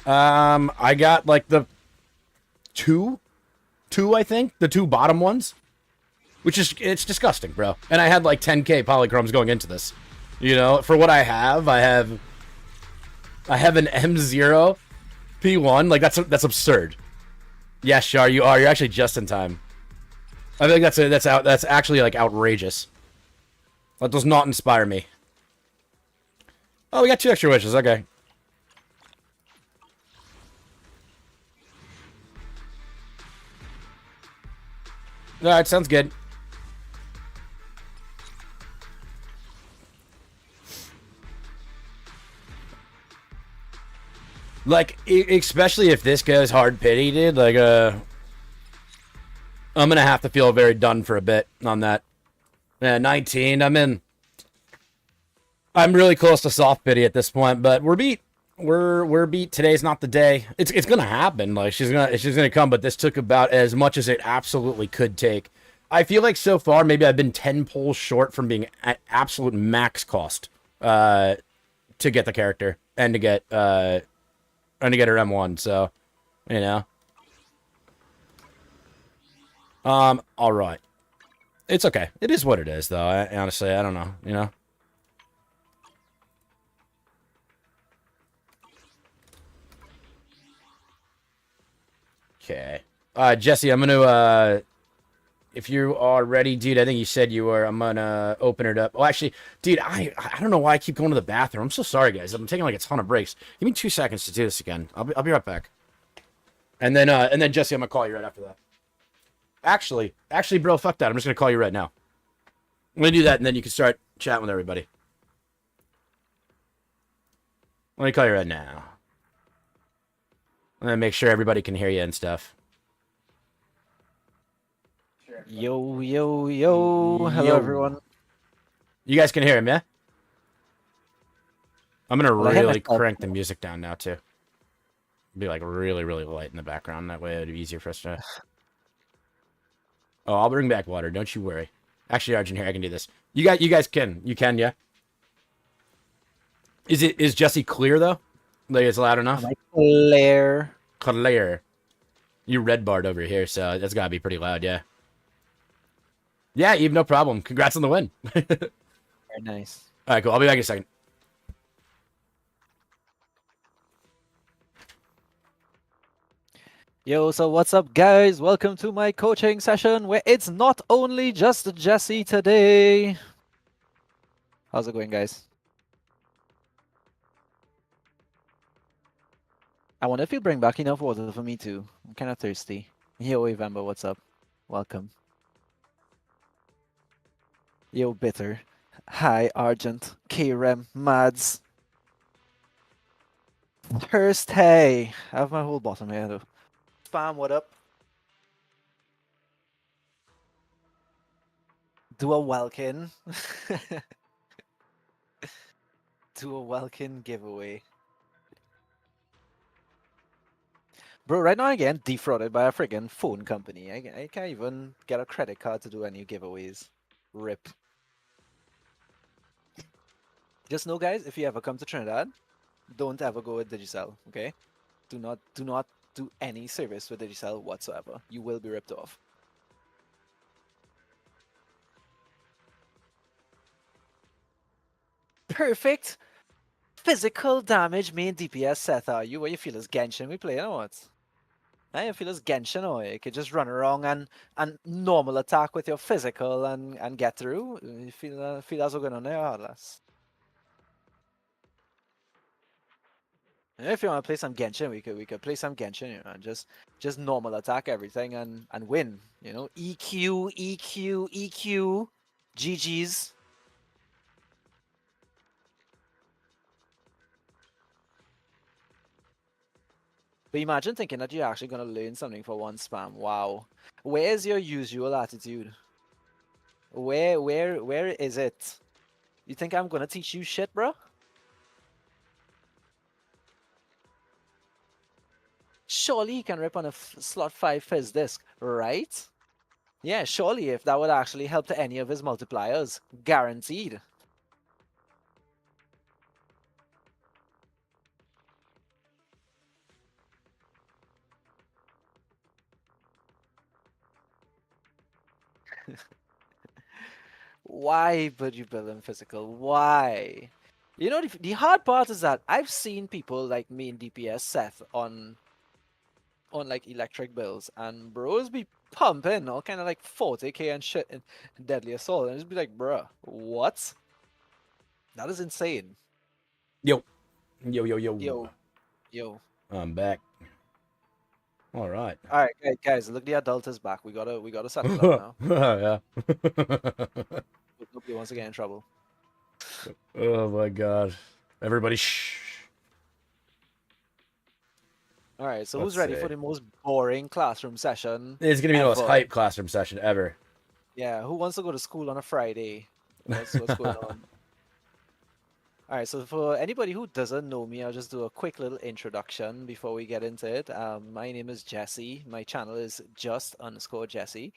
I got like the two, I think, the two bottom ones, which is, it's disgusting, bro. And I had like 10k polychromes going into this, you know, for what I have an M0 P1, like that's absurd. Yeah, Shar, you are. You're actually just in time. I think that's actually like outrageous. That does not inspire me. Oh, we got 2 extra wishes. Okay. Alright, sounds good. Like, especially if this goes hard pity, dude. Like, I'm gonna have to feel very done for a bit on that. Yeah, 19. I'm really close to soft pity at this point, but we're beat. We're beat. Today's not the day. It's gonna happen. Like she's gonna come, but this took about as much as it absolutely could take. I feel like so far maybe I've been 10 pulls short from being at absolute max cost to get the character and to get her M1. So, you know. All right. It's okay. It is what it is, though. Honestly, I don't know, you know? Okay. Jesse, I'm gonna, if you are ready, dude, I think you said you were, I'm gonna open it up. Oh, actually, dude, I don't know why I keep going to the bathroom. I'm so sorry, guys. I'm taking like a ton of breaks. Give me 2 seconds to do this again. I'll be right back. And then Jesse, I'm gonna call you right after that. Actually, bro, fuck that. I'm just going to call you right now. I'm going to do that, and then you can start chatting with everybody. Let me call you right now. I'm going to make sure everybody can hear you and stuff. Yo, yo, yo. Hello, everyone. You guys can hear him, yeah? I'm going to really crank the music down now, too. Be like really, really light in the background. That way it'd be easier for us to... Oh, I'll bring back water. Don't you worry. Actually, Arjun, here, I can do this. You guys can. You can, yeah? Is Jesse clear, though? Like, it's loud enough? Clear. Clear. You red barred over here, so that's gotta be pretty loud, yeah. Yeah, Eve, no problem. Congrats on the win. Very nice. All right, cool. I'll be back in a second. Yo, so what's up, guys? Welcome to my coaching session where it's not only just Jesse today. How's it going, guys? I wonder if you bring back enough water for me too. I'm kind of thirsty. Yo, Evember, what's up? Welcome. Yo, Bitter. Hi, Argent. K-Rem. Mads. Thirst, hey. I have my whole bottom here, though. Spam, what up? Do a Welkin. Do a Welkin giveaway. Bro, right now I get defrauded by a friggin' phone company. I can't even get a credit card to do any giveaways. RIP. Just know, guys, if you ever come to Trinidad, don't ever go with Digicel, okay? Do not do any service with Digicel whatsoever. You will be ripped off. Perfect physical damage main DPS set are you? What you feel is Genshin we play or what? I feel as Genshin or you could just run around and normal attack with your physical and get through. You feel as we're going on there, Atlas. If you want to play some Genshin, we could play some Genshin, you know, and just normal attack everything and win. You know, EQ, GG's. But imagine thinking that you're actually gonna learn something for one spam. Wow, where's your usual attitude? Where is it? You think I'm gonna teach you shit, bro? Surely you can rip on a slot 5 fizz disc, right? Yeah, surely if that would actually help to any of his multipliers. Guaranteed. Why would you build him physical? Why? You know, the hard part is that I've seen people like me in DPS Seth on like electric bills, and bros be pumping all kind of like 40k and shit in Deadly Assault, and just be like, bruh, what? That is insane. Yo. I'm back. All right. All right, guys, look, the adult is back. We gotta settle up now. Yeah. Nobody wants to get in trouble. Oh my god. Everybody shh. All right, so who's ready for the most boring classroom session? It's gonna be the most hype classroom session ever. Yeah, who wants to go to school on a Friday? What's going on? All right, so for anybody who doesn't know me, I'll just do a quick little introduction before we get into it. My name is Jesse. My channel is just_Jesse.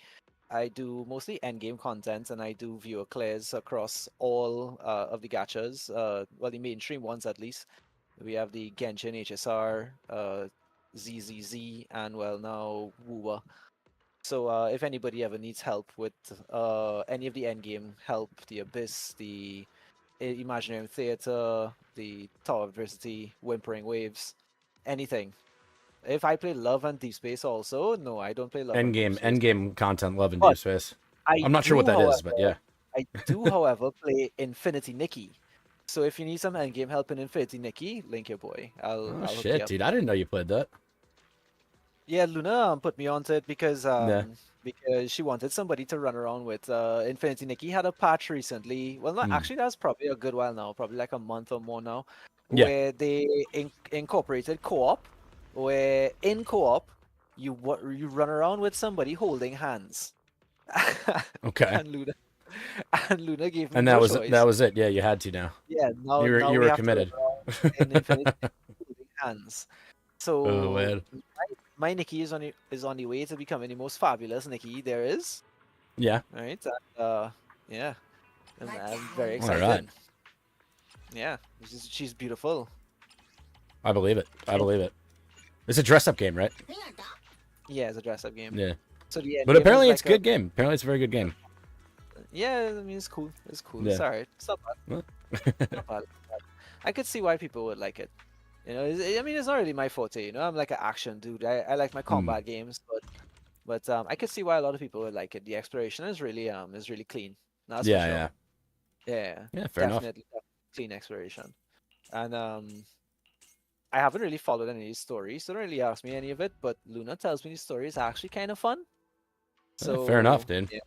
I do mostly endgame content, and I do viewer clears across all of the gachas, well, the mainstream ones at least. We have the Genshin HSR, ZZZ, and well, now WuWa. So if anybody ever needs help with any of the endgame help, the Abyss, the Imaginary Theater, the Tower of Adversity, Whimpering Waves, anything. If I play Love and Deep Space also, no, I don't play Love and Deep Space. Endgame content, Love and Deep Space. I'm not sure what that is, but yeah. I do, however, play Infinity Nikki. So if you need some endgame help in Infinity Nikki, link your boy. I'll hook you up. Dude, I didn't know you played that. Yeah, Luna put me onto it because she wanted somebody to run around with. Infinity Nikki had a patch recently. Well, not actually, that's probably a good while now, probably like a month or more now, where they incorporated co-op, where in co-op you run around with somebody holding hands. Okay. And Luna gave me and that was it. Yeah, you had to now. Yeah, now you were committed. In Infinity holding hands. So oh, man. My Nikki is on the way to becoming the most fabulous Nikki there is. Yeah. Right. Yeah. And I'm very excited. All right. Yeah, she's beautiful. I believe it. It's a dress-up game, right? Yeah, it's a dress-up game. Yeah. So but apparently it's a good game. Apparently it's a very good game. Yeah, I mean it's cool. It's cool. Yeah. It's alright. It's not bad. Not bad. I could see why people would like it. You know, I mean, it's not really my forte. You know, I'm like an action dude. I like my combat games, but I could see why a lot of people would like it. The exploration is really clean. That's for sure. Yeah. Yeah, Fair enough. definitely clean exploration. And I haven't really followed any of these stories, so don't really ask me any of it. But Luna tells me the story is actually kind of fun. So Fair enough, dude. Yeah,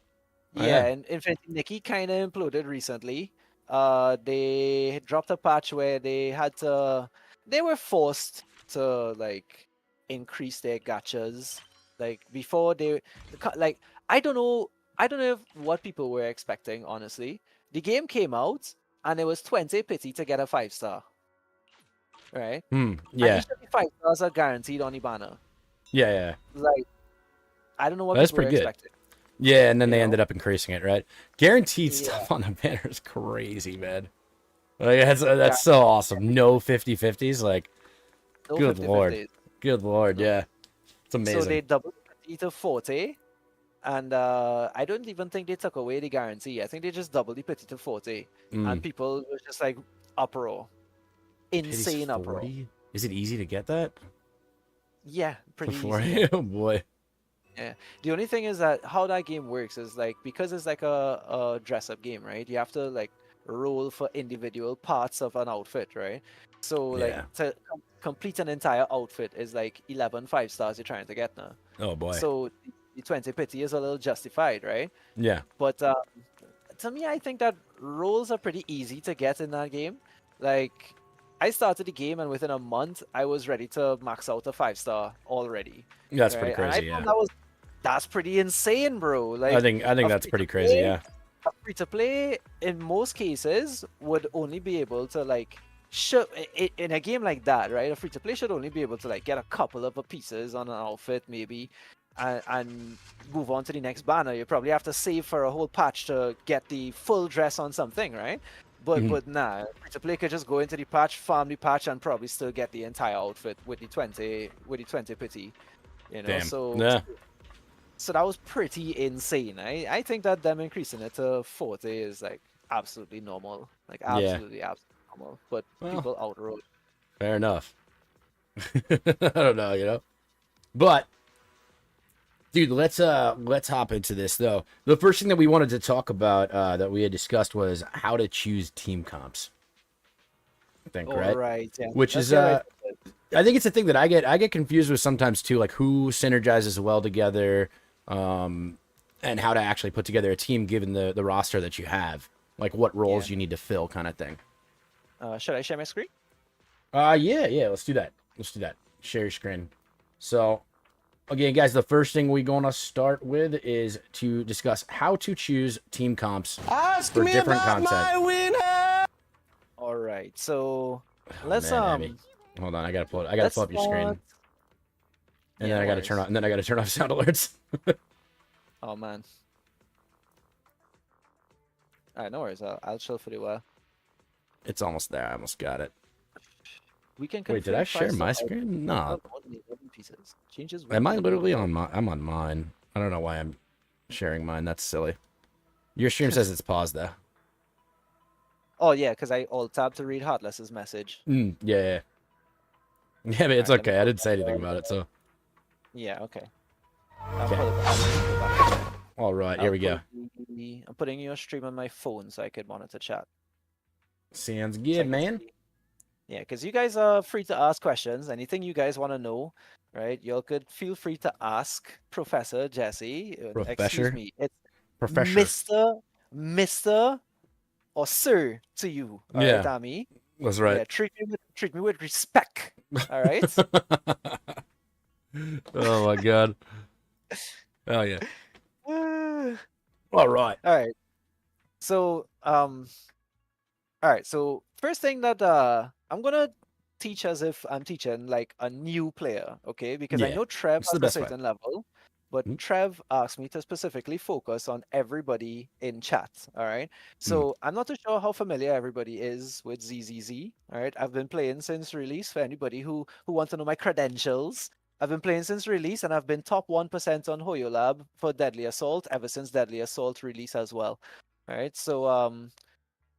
Oh, yeah. And Infinity Nikki kind of imploded recently. They dropped a patch where they were forced to like increase their gachas. Like before like I don't know if what people were expecting, honestly. The game came out and it was 20 pity to get a 5-star. Right? And Yeah. each of the 5 stars are guaranteed on the banner. Yeah. Like I don't know what That's people were pretty good. expecting. Yeah, and then they ended up increasing it, right? Guaranteed stuff on the banner is crazy, man. Like that's so awesome. No 50/50s, like No good 50/50s. lord. Good lord, yeah. It's amazing. So they doubled it to 40, and I don't even think they took away the guarantee. I think they just doubled the pity to 40, and people were just like uproar, insane uproar. Is it easy to get that? Yeah, pretty Before easy. oh boy. Yeah. The only thing is that how that game works is like because it's like a dress-up game, right? You have to like roll for individual parts of an outfit, right? So like to complete an entire outfit is like 11 5-stars you're trying to get now. Oh boy. So the 20 pity is a little justified, right? Yeah. But to me, I think that rolls are pretty easy to get in that game. Like I started the game and within a month I was ready to max out a 5-star already. That's pretty And I crazy, thought yeah. that's pretty insane, bro. Like I think that's pretty crazy, yeah. A free to play in most cases would only be able to like in a game like that, right? A free to play should only be able to like get a couple of pieces on an outfit maybe and move on to the next banner. You probably have to save for a whole patch to get the full dress on something, right? But nah, free to play could just go into the patch, farm the patch, and probably still get the entire outfit with the 20 pity. You know, Damn. so Yeah. So that was pretty insane. I think that them increasing it to 40 is like absolutely normal. Like absolutely normal. But people outrode. Fair enough. I don't know, you know. But dude, let's hop into this though. The first thing that we wanted to talk about that we had discussed was how to choose team comps. I think, right? Right. Yeah. Which is I think it's a thing that I get confused with sometimes too, like who synergizes well together, and how to actually put together a team given the roster that you have, like what roles you need to fill, kind of thing. Should I share my screen? Yeah, let's do that. Share your screen. So, again, guys, the first thing we're gonna start with is to discuss how to choose team comps for different content. All right, so let's man, Abby. Hold on, I gotta pull up your screen. And then I gotta turn off sound alerts. Oh man. Alright, no worries. I'll chill for a while. It's almost there. I almost got it. We can Wait, did I share my screen? No. Am I literally on my? I'm on mine. I don't know why I'm sharing mine. That's silly. Your stream says it's paused though. Oh yeah, because I alt-tab to read Heartless's message. Yeah, but it's okay. I didn't say anything about it, so. Yeah, okay. All right, here we go. I'm putting your stream on my phone so I could monitor chat. Sounds good, man. Yeah, because you guys are free to ask questions. Anything you guys want to know, right? You could feel free to ask Professor Jesse. Excuse me. It's Professor. Mr. or Sir to you. All right, Tommy? That's right. Yeah, treat me with respect. All right? Oh my god. Oh yeah. All right. All right. So so first thing that I'm gonna teach as if I'm teaching like a new player, okay? Because I know Trev has a certain level, but Trev asked me to specifically focus on everybody in chat. All right. So I'm not too sure how familiar everybody is with ZZZ. All right. I've been playing since release. For anybody who wants to know my credentials, I've been playing since release, and I've been top 1% on HoYoLab for Deadly Assault ever since Deadly Assault release as well. All right,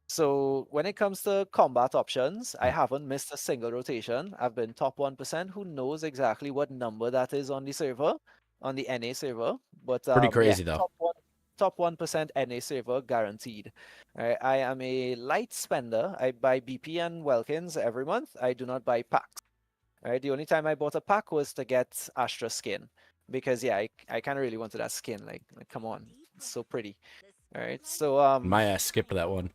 so when it comes to combat options, I haven't missed a single rotation. I've been top 1%. Who knows exactly what number that is on the server, on the NA server? But Pretty yeah, crazy though. top 1% NA server guaranteed. I am a light spender. I buy BP and Welkins every month. I do not buy packs. The only time I bought a pack was to get Astra skin, because yeah, I kind of really wanted that skin. Like come on, it's so pretty. All right, so My ass skipped that one.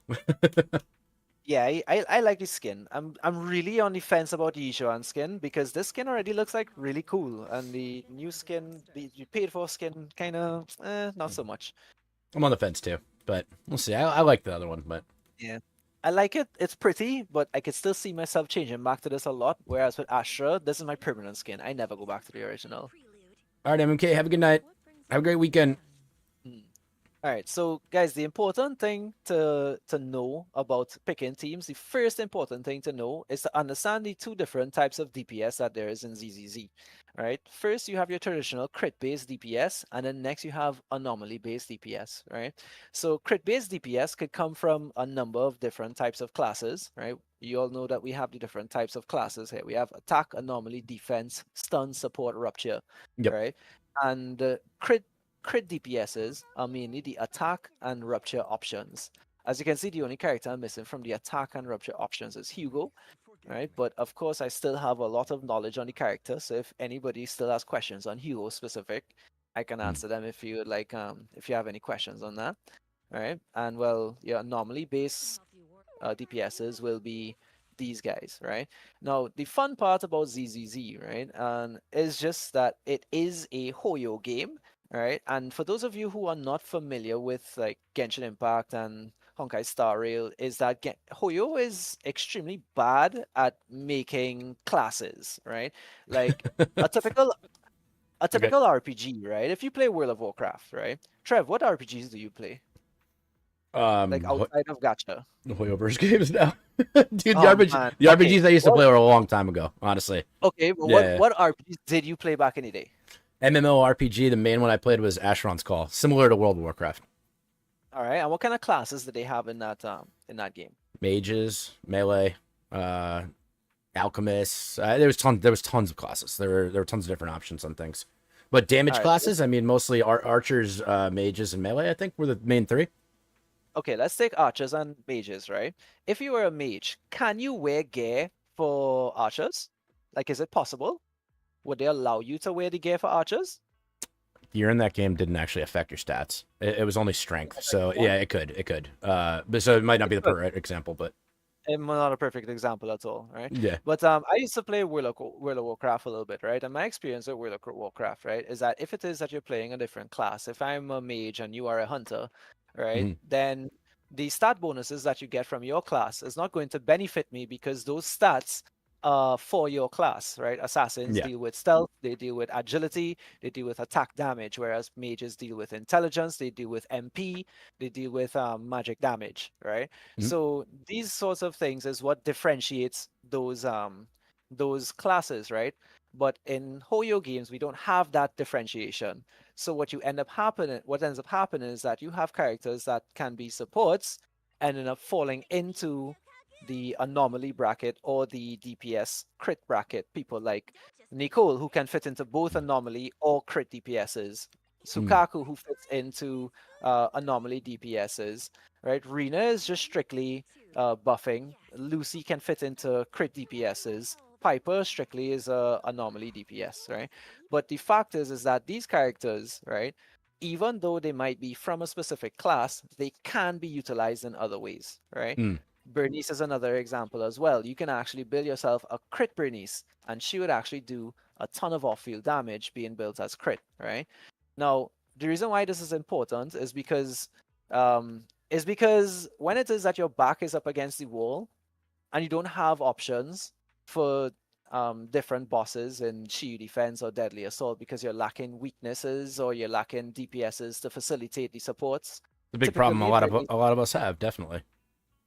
yeah, I like this skin. I'm really on the fence about the Yishuan skin, because this skin already looks like really cool, and the new skin, the you paid for skin, kind of not so much. I'm on the fence too, but we'll see. I like the other one, but Yeah, I like it. It's pretty, but I could still see myself changing back to this a lot. Whereas with Astra, this is my permanent skin. I never go back to the original. all right, MMK, have a good night. Have a great weekend. All right, so guys, the important thing to know about picking teams, the first important thing to know is to understand the two different types of DPS that there is in ZZZ. All right, first you have your traditional crit-based DPS, and then next you have anomaly-based DPS. Right, so crit-based DPS could come from a number of different types of classes. Right, you all know that we have the different types of classes here. We have attack, anomaly, defense, stun, support, rupture. Yep. Right, and crit DPSs are mainly the attack and rupture options. As you can see, the only character I'm missing from the attack and rupture options is Hugo, right? But of course, I still have a lot of knowledge on the character, so if anybody still has questions on Hugo specific, I can answer them if you would like. If you have any questions on that, all right? And well, your anomaly based DPSs will be these guys, right? Now, the fun part about ZZZ, right, and is just that it is a Hoyo game. All right, and for those of you who are not familiar with like Genshin Impact and Honkai Star Rail, is that Hoyo is extremely bad at making classes, right? Like a typical RPG, right? If you play World of Warcraft, right? Trev, what RPGs do you play? Like outside of Gacha. The Hoyoverse games now. Dude, Oh, the man. RPGs I used to What- play were a long time ago, honestly. Okay, but Yeah. what RPGs did you play back in the day? MMORPG, the main one I played was Asheron's Call, similar to World of Warcraft. All right, and what kind of classes did they have in that game? Mages, melee, alchemists. There was tons of classes. There were tons of different options on things. But damage All right, classes, I mean, mostly archers, mages, and melee, I think, were the main three. Okay, let's take archers and mages, right? If you were a mage, can you wear gear for archers? Like, is it possible? Would they allow you to wear the gear for archers? You're in that game didn't actually affect your stats. It was only strength. So yeah, it could. But so it might not be the perfect example, but Not a perfect example at all, right? yeah. But I used to play World of Warcraft a little bit, right? And my experience with World of Warcraft, right, is that if it is that you're playing a different class, if I'm a mage and you are a hunter, right, then the stat bonuses that you get from your class is not going to benefit me, because those stats for your class, right? Assassins deal with stealth, they deal with agility, they deal with attack damage, whereas mages deal with intelligence, they deal with MP, they deal with magic damage, right? So these sorts of things is what differentiates those classes, right? But in Hoyo games, we don't have that differentiation. So what ends up happening is that you have characters that can be supports and end up falling into the anomaly bracket or the DPS crit bracket. People like Nicole, who can fit into both anomaly or crit DPSs. Sukaku, who fits into anomaly DPSs. Right? Rina is just strictly buffing. Lucy can fit into crit DPSs. Piper strictly is a anomaly DPS, right? But the fact is that these characters, right, even though they might be from a specific class, they can be utilized in other ways, right? Bernice is another example as well. You can actually build yourself a crit Bernice, and she would actually do a ton of off-field damage being built as crit, right? Now, the reason why this is important is because when it is that your back is up against the wall and you don't have options for different bosses in Shield Defense or Deadly Assault because you're lacking weaknesses or you're lacking DPSs to facilitate the supports. The big problem a lot of us have, definitely.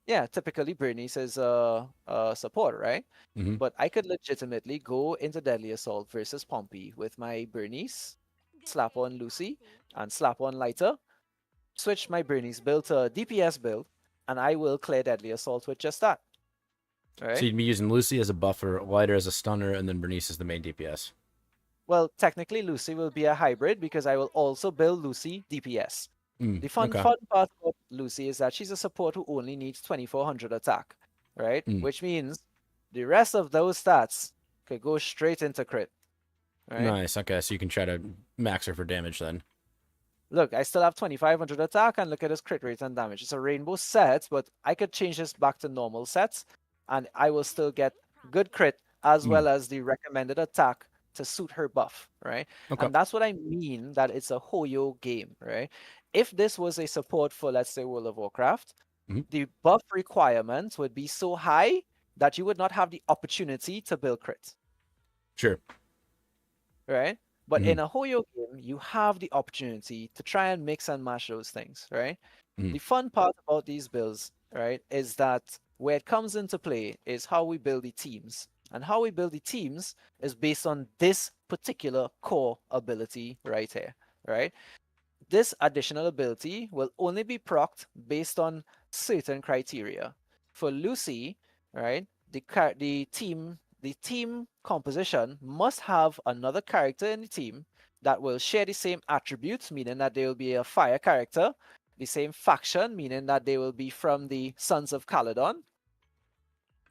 Yeah, typically Bernice is a support, right? But I could legitimately go into Deadly Assault versus Pompey with my Bernice, slap on Lucy, and slap on Lighter switch my Bernice build to a DPS build, and I will clear Deadly Assault with just that. Right? So you'd be using Lucy as a buffer, Lighter as a stunner, and then Bernice as the main DPS. Well, technically, Lucy will be a hybrid because I will also build Lucy DPS. The fun part of Lucy is that she's a support who only needs 2400 attack, right? Which means the rest of those stats could go straight into crit. Right? Nice. Okay, so you can try to max her for damage then. Look, I still have 2500 attack, and look at this crit rate and damage. It's a rainbow set, but I could change this back to normal sets, and I will still get good crit as well as the recommended attack to suit her buff, right? Okay. And that's what I mean that it's a Hoyo game, right? If this was a support for, let's say, World of Warcraft, the buff requirement would be so high that you would not have the opportunity to build crit. Sure. Right? But in a Hoyo game, you have the opportunity to try and mix and match those things, right? The fun part about these builds, right, is that where it comes into play is how we build the teams. And how we build the teams is based on this particular core ability right here, right? This additional ability will only be procced based on certain criteria. For Lucy, right, the team composition must have another character in the team that will share the same attributes, meaning that they will be a fire character, the same faction, meaning that they will be from the Sons of Caledon,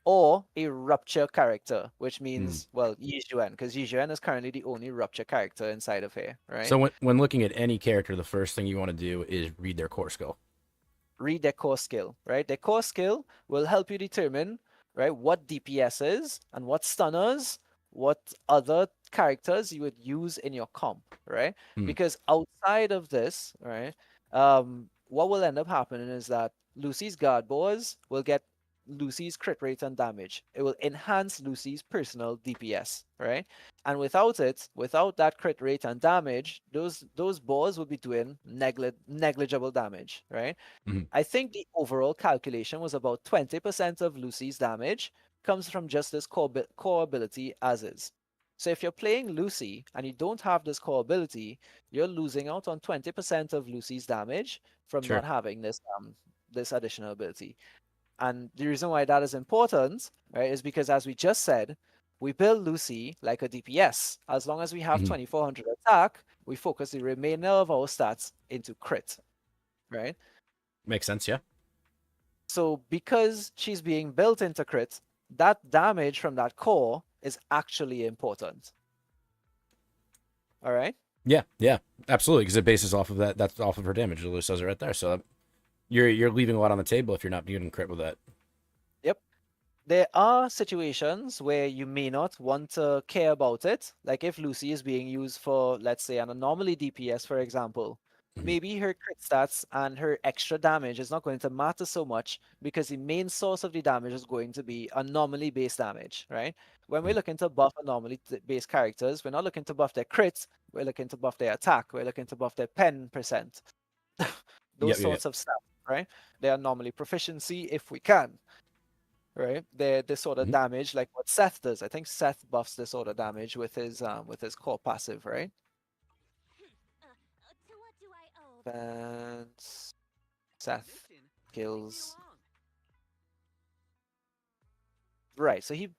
or a rupture character, which means, well, Yizhuan, because Yizhuan is currently the only rupture character inside of here, right? So when looking at any character, the first thing you want to do is read their core skill. Read their core skill, right? Their core skill will help you determine, right, what DPS is and what stunners, what other characters you would use in your comp, right? Because outside of this, right, what will end up happening is that Lucy's guard boars will get Lucy's crit rate and damage. It will enhance Lucy's personal DPS, right? And without it, without that crit rate and damage, those boars will be doing negligible damage, right? I think the overall calculation was about 20% of Lucy's damage comes from just this core ability as is. So if you're playing Lucy and you don't have this core ability, you're losing out on 20% of Lucy's damage from not having this this additional ability. And the reason why that is important, right, is because as we just said, we build Lucy like a DPS. As long as we have 2400 attack, we focus the remainder of our stats into crit, right? Makes sense, yeah. So because she's being built into crit, that damage from that core is actually important. All right? Yeah, absolutely, because it bases off of that. That's off of her damage. It says it right there. So you're leaving a lot on the table if you're not getting crit with that. Yep. There are situations where you may not want to care about it. Like if Lucy is being used for, let's say, an anomaly DPS, for example, maybe her crit stats and her extra damage is not going to matter so much because the main source of the damage is going to be anomaly-based damage, right? When we're looking to buff anomaly-based characters, we're not looking to buff their crits, we're looking to buff their attack, we're looking to buff their pen percent. Those sorts of stats, right? Their anomaly proficiency, if we can, right? This sort of damage, like what Seth does. I think Seth buffs this sort of damage with his core passive, right? And Seth kills. Right, so he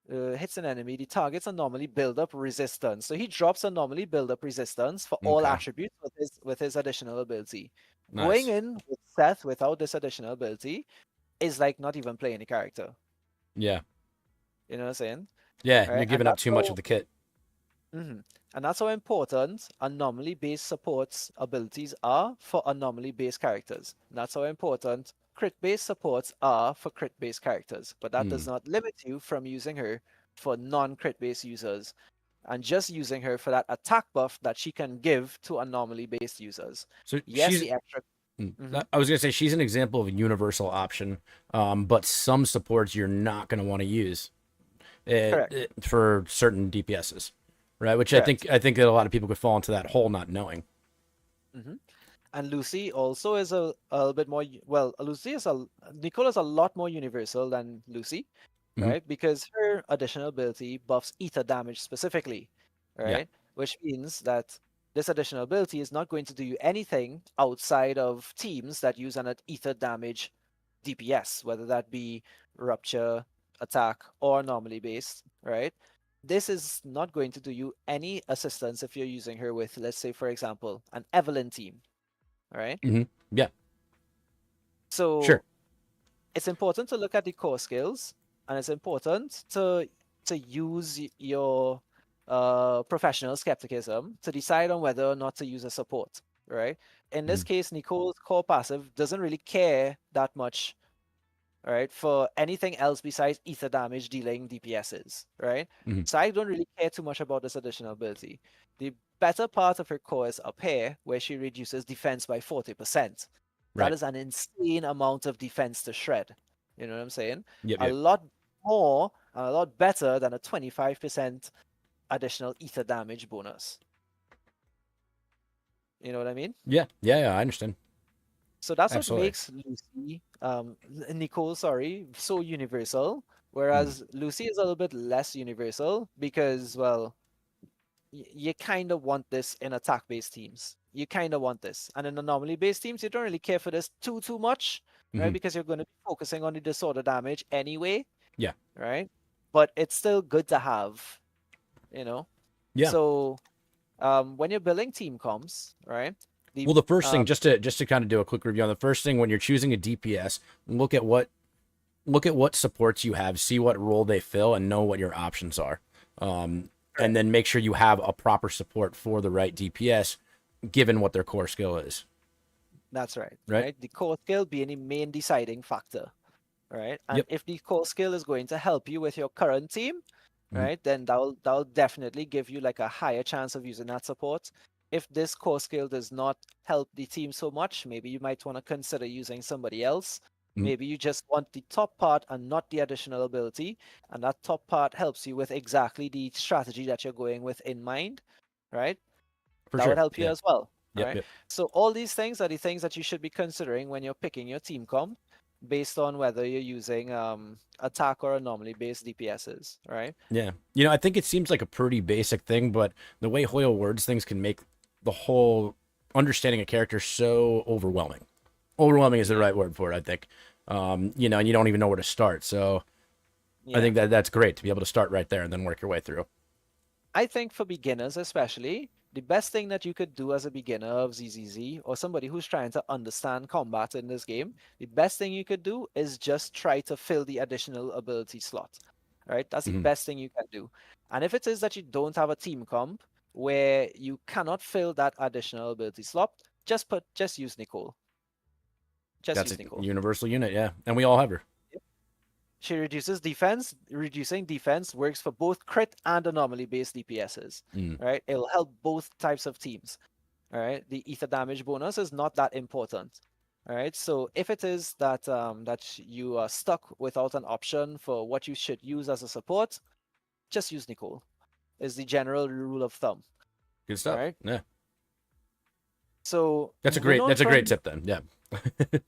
hits an enemy. The targets anomaly build up resistance. So he drops anomaly build up resistance for all attributes with his additional ability. Nice. Going in with Seth without this additional ability is like not even playing the character. Yeah. You know what I'm saying? Yeah, right? you're giving up too much of the kit. And that's how important anomaly-based supports abilities are for anomaly-based characters. And that's how important crit-based supports are for crit-based characters. But that does not limit you from using her for non-crit-based users and just using her for that attack buff that she can give to anomaly-based users. So yes, she's... the extra... I was going to say she's an example of a universal option, but some supports you're not going to want to use for certain DPSs. Right, which Correct. I think that a lot of people could fall into that hole not knowing. And Lucy also is a little bit more Nicole is a lot more universal than Lucy, right? Because her additional ability buffs ether damage specifically, right? Which means that this additional ability is not going to do you anything outside of teams that use an ether damage DPS, whether that be rupture, attack, or normally based, right? This is not going to do you any assistance if you're using her with, let's say, for example, an Evelyn team, right? Yeah. So Sure. it's important to look at the core skills, and it's important to use your professional skepticism to decide on whether or not to use a support, right? In this case, Nicole's core passive doesn't really care that much, right, for anything else besides ether damage dealing DPSs, right? So I don't really care too much about this additional ability. The better part of her core is up here, where she reduces defense by 40%. Right. That is an insane amount of defense to shred. You know what I'm saying? Yep, a yep. lot more and a lot better than a 25% additional ether damage bonus. You know what I mean? Yeah, I understand. So that's Absolutely. what makes Lucy, Nicole, sorry, so universal. Whereas Lucy is a little bit less universal because, well, you kind of want this in attack-based teams. You kind of want this, and in anomaly-based teams, you don't really care for this too much, right? Because you're going to be focusing on the disorder damage anyway. Yeah. Right. But it's still good to have, you know. Yeah. So, when you're building team comps, right? Well, the first thing, just to kind of do a quick review on the first thing, when you're choosing a DPS, look at what supports you have, see what role they fill, and know what your options are. And then make sure you have a proper support for the right DPS, given what their core skill is. That's right. Right. The core skill being the main deciding factor, right? And if the core skill is going to help you with your current team, right, then that'll definitely give you like a higher chance of using that support. If this core skill does not help the team so much, maybe you might want to consider using somebody else. Maybe you just want the top part and not the additional ability, and that top part helps you with exactly the strategy that you're going with in mind, right? That would help you as well. Right? So all these things are the things that you should be considering when you're picking your team comp, based on whether you're using attack or anomaly based DPSs, right? Yeah. You know, I think it seems like a pretty basic thing, but the way Hoyle words things can make the whole understanding a character so overwhelming. Overwhelming is the right word for it, I think. You know, and you don't even know where to start. So I think that's great to be able to start right there and then work your way through. I think for beginners especially, the best thing that you could do as a beginner of ZZZ or somebody who's trying to understand combat in this game, the best thing you could do is just try to fill the additional ability slot, right? That's the best thing you can do. And if it is that you don't have a team comp where you cannot fill that additional ability slot, just use Nicole. That's a universal unit, yeah. And we all have her. She reduces defense. Reducing defense works for both crit and anomaly-based DPSs, right? It'll help both types of teams, all right? The ether damage bonus is not that important, all right? So if it is that that you are stuck without an option for what you should use as a support, just use Nicole, is the general rule of thumb. Good stuff, right? Yeah. So that's a great tip then, yeah.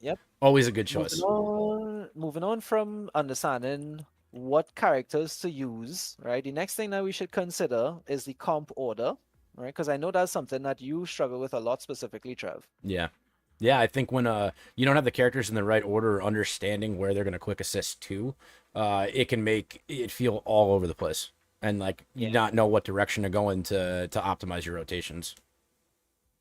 Yep. Always a good choice. Moving on from understanding what characters to use, right? The next thing that we should consider is the comp order, right? Because I know that's something that you struggle with a lot, specifically, Trev. Yeah. Yeah, I think when you don't have the characters in the right order or understanding where they're going to quick assist to, it can make it feel all over the place. And like you not know what direction to go in to optimize your rotations.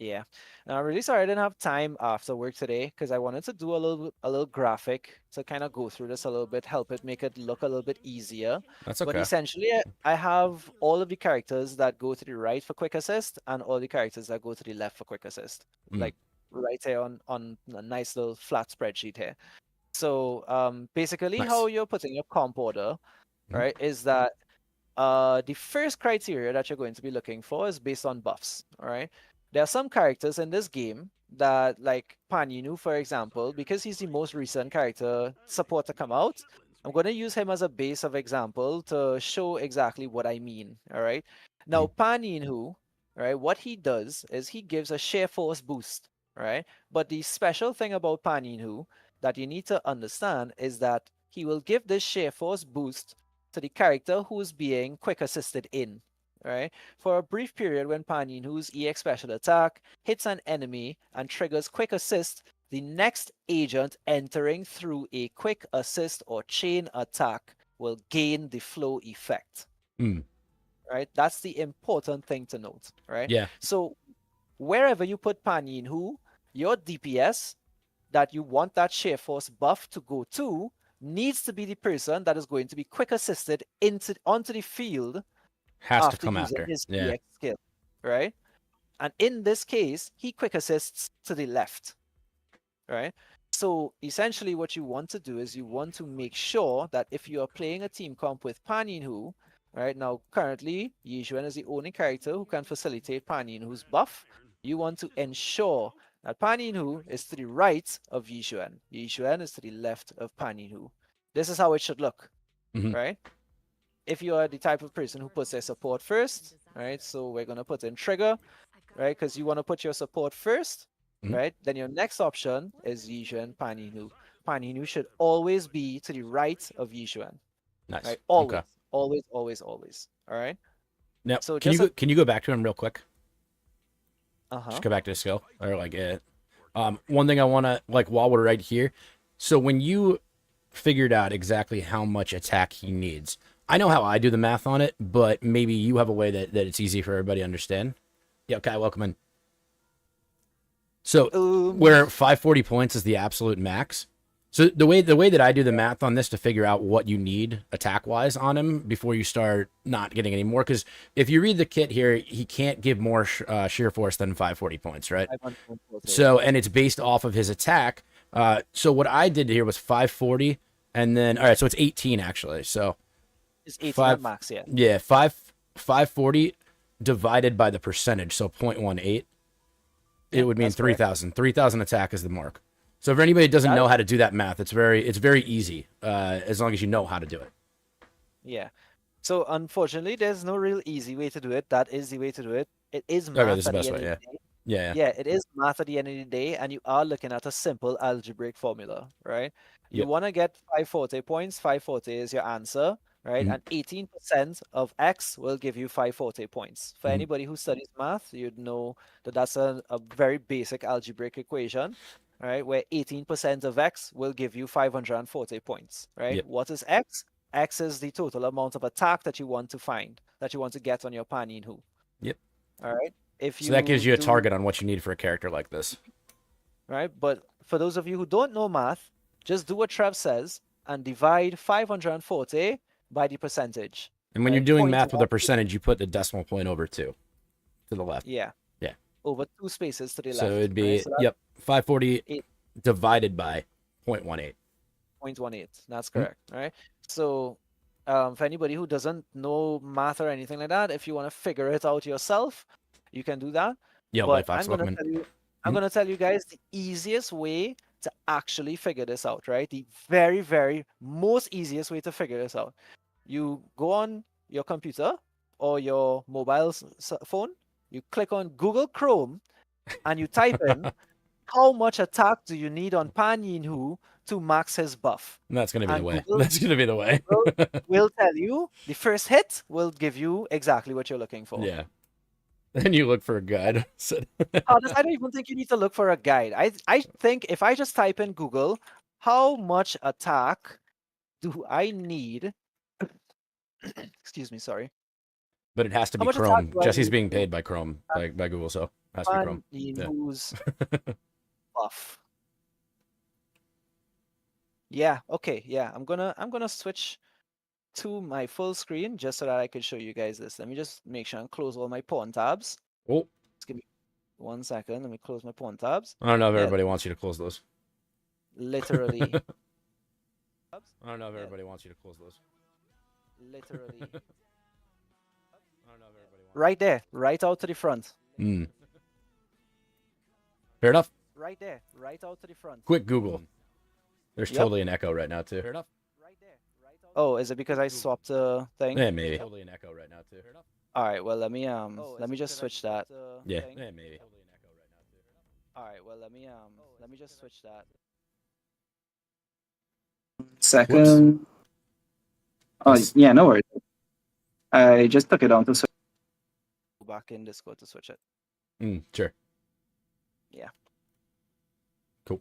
Yeah, and I'm really sorry I didn't have time after work today because I wanted to do a little graphic to kind of go through this a little bit, help it make it look a little bit easier. That's okay. But essentially, I have all of the characters that go to the right for quick assist and all the characters that go to the left for quick assist, like right here on a nice little flat spreadsheet here. So basically, how you're putting your comp order, right, is that the first criteria that you're going to be looking for is based on buffs, all right? There are some characters in this game that, like Paninu, for example, because he's the most recent character support to come out, I'm going to use him as a base of example to show exactly what I mean, all right? Now, Paninu, right, what he does is he gives a sheer force boost, right? But the special thing about Paninu that you need to understand is that he will give this sheer force boost to the character who's being quick assisted in, right? For a brief period when Pan Yin-Hu's EX special attack hits an enemy and triggers quick assist, the next agent entering through a quick assist or chain attack will gain the flow effect. Right? That's the important thing to note, right? Yeah. So wherever you put Pan Yin-Hu, your DPS that you want that Sheer Force buff to go to needs to be the person that is going to be quick assisted onto the field Has to after come using after. his Yeah. EX skill, right? And in this case, he quick assists to the left, right? So essentially what you want to do is you want to make sure that if you are playing a team comp with Pan Yin-Hu, right, now currently Yizhuan is the only character who can facilitate Pan Yin-Hu's buff. You want to ensure that Pan Yin-Hu is to the right of Yizhuan. Yizhuan is to the left of Pan Yin-Hu. This is how it should look, right? If you are the type of person who puts their support first, right? So we're going to put in trigger, right? Because you want to put your support first, right? Then your next option is Yizhuan Pan Yin-Hu. Pan Yin-Hu should always be to the right of Yizhuan. Nice. Right? Always, Okay. always, always, always. All right? Now, So can you go back to him real quick? Just go back to the skill or like it. One thing I want to like while we're right here. So when you figured out exactly how much attack he needs, I know how I do the math on it, but maybe you have a way that it's easy for everybody to understand. Yeah, okay, welcome in. So where 540 points is the absolute max. So the way that I do the math on this to figure out what you need attack wise on him before you start not getting any more, because if you read the kit here, he can't give more sheer force than 540 points, right? So and it's based off of his attack. So what I did here was 540, and then all right, so it's 18 actually. So it's 18 at max, yeah. Yeah, 540 divided by the percentage, so 0.18. It would mean 3,000. 3,000 attack is the mark. So if anybody doesn't know how to do that math, it's very easy as long as you know how to do it. Yeah. So unfortunately, there's no real easy way to do it. That is the way to do it. It is math Okay, this is at the the best end way, of the day. Yeah, Yeah, it is math at the end of the day, and you are looking at a simple algebraic formula, right? You want to get 540 points. 540 is your answer, right? And 18% of X will give you 540 points. For anybody who studies math, you'd know that that's a very basic algebraic equation, right? Where 18% of X will give you 540 points, right? Yep. What is X? X is the total amount of attack that you want to find, that you want to get on your Pan Yin-Hu. Yep. All right. So that gives you a target on what you need for a character like this. Right. But for those of you who don't know math, just do what Trev says and divide 540 by the percentage. And when you're doing math with a percentage, you put the decimal point over 2 to the left. Yeah. Yeah. Over 2 spaces to the left. So it'd be, right? So 540 divided by 0.18. 0.18. That's correct. Right. So for anybody who doesn't know math or anything like that, if you want to figure it out yourself, you can do that. Yeah, but I'm gonna tell you guys the easiest way to actually figure this out, right? The very, very most easiest way to figure this out. You go on your computer or your mobile phone, you click on Google Chrome, and you type in how much attack do you need on Pan Yin-Hu to max his buff. That's gonna be the way. Google, That's gonna be the way. will tell you the first hit will give you exactly what you're looking for. Yeah. Then you look for a guide. I don't even think you need to look for a guide. I think if I just type in Google, how much attack do I need? Excuse me, sorry. But it has to be Chrome. Jesse's being paid by Chrome, by Google, so it has to be Chrome. Yin-Hu's buff. Yeah. Okay. Yeah. I'm gonna switch to my full screen just so that I can show you guys this. Let me just make sure and close all my pawn tabs. Oh. Just give me 1 second. Let me close my pawn tabs. I don't know if everybody wants you to close those. Literally. I don't know if everybody wants you to close those. Literally. I don't know if everybody wants right there, right out to the front. Fair enough. Right there, right out to the front. Quick Google. There's totally an echo right now too. Fair enough. Oh, is it because I swapped the thing? Yeah, maybe. Totally an echo right now too. All right, well let me just switch that. Yeah, maybe. All right, well let me just switch that. Second. Oh yeah, no worries. I just took it on to. back in Discord to switch it. Sure. Yeah. Cool.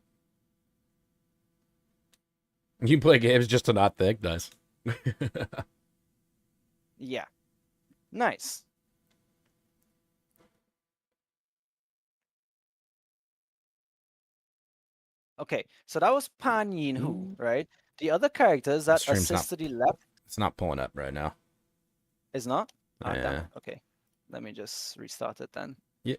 You play games just to not think, nice. Yeah. Nice. Okay, so that was Pan Yin Hu, right? The other characters that Stream's assist not- to the left It's not pulling up right now. is not? Ah, damn Yeah. it. Okay. Let me just restart it then. Yeah.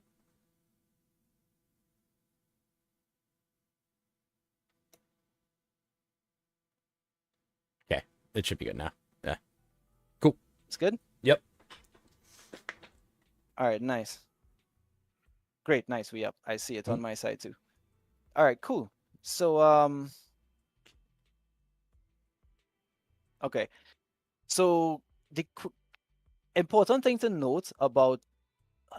Okay, it should be good now. Yeah. Cool. It's good? Yep. All right, nice. Great, nice. We up. I see it on my side too. All right, cool. So okay. So the important thing to note about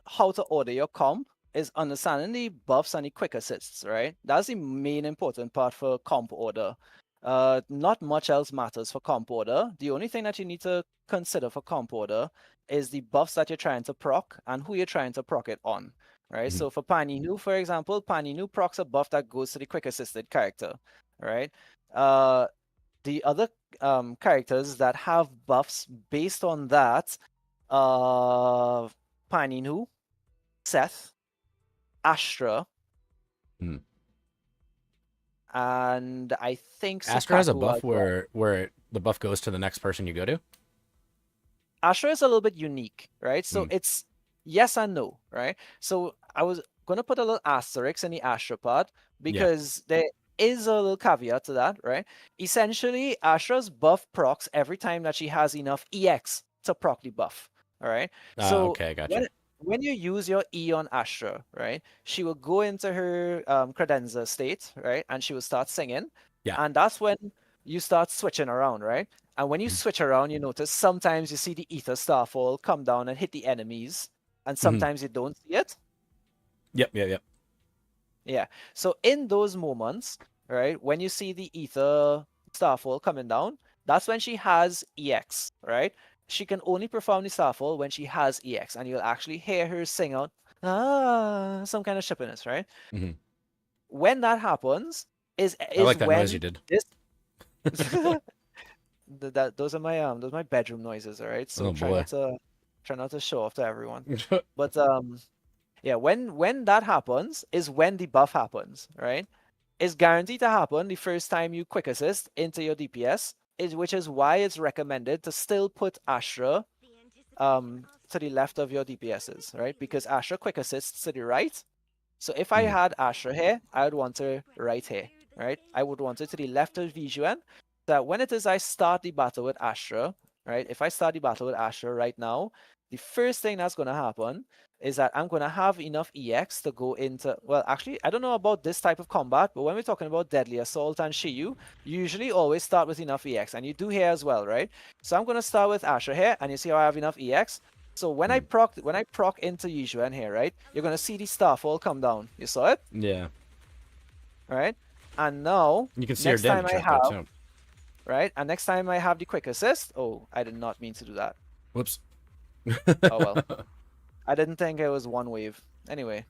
how to order your comp is understanding the buffs and the quick assists, right? That's the main important part for comp order. Not much else matters for comp order. The only thing that you need to consider for comp order is the buffs that you're trying to proc and who you're trying to proc it on, right? So for Pan Yin Hu, for example, Pan Yin Hu procs a buff that goes to the quick assisted character, right? The other characters that have buffs based on that, Pan Yin Hu, Seth, Astra, and I think Astra has a Sukaku buff as well. where the buff goes to the next person you go to. Astra is a little bit unique, right? So it's yes and no, right? So I was gonna put a little asterisk in the Astra part because there is a little caveat to that, right? Essentially, Astra's buff procs every time that she has enough EX to proc the buff. All right. So okay, gotcha. when you use your E on Astra, right, she will go into her credenza state, right, and she will start singing. Yeah. And that's when you start switching around, right? And when you switch around, you notice sometimes you see the ether starfall come down and hit the enemies, and sometimes you don't see it. Yep. Yeah. So in those moments, right, when you see the ether starfall coming down, that's when she has EX, right? She can only perform the starfall when she has EX, and you'll actually hear her sing out some kind of shippiness, right? When that happens, is I like that when noise you did. this those are my bedroom noises, all right? So Oh, boy. try not to show off to everyone. But yeah, when that happens is when the buff happens, right? It's guaranteed to happen the first time you quick assist into your DPS, which is why it's recommended to still put Astra to the left of your DPSs, right? Because Astra quick assists to the right. So if I had Astra here, I would want her right here, right? I would want it to the left of Vijuan. That when it is I start the battle with Astra, right? If I start the battle with Astra right now, the first thing that's going to happen is that I'm going to have enough EX to go into... Well, actually, I don't know about this type of combat, but when we're talking about Deadly Assault and Shiyu, you usually always start with enough EX, and you do here as well, right? So I'm going to start with Astra here, and you see how I have enough EX? So when I proc into Yijuan here, right, you're going to see the Starfall come down. You saw it? Yeah. Right? And now, You can see her next time damage I right there, have... too. Right? And next time I have the quick assist... Oh, I did not mean to do that. Whoops. Oh, well. I didn't think it was one wave. Anyway.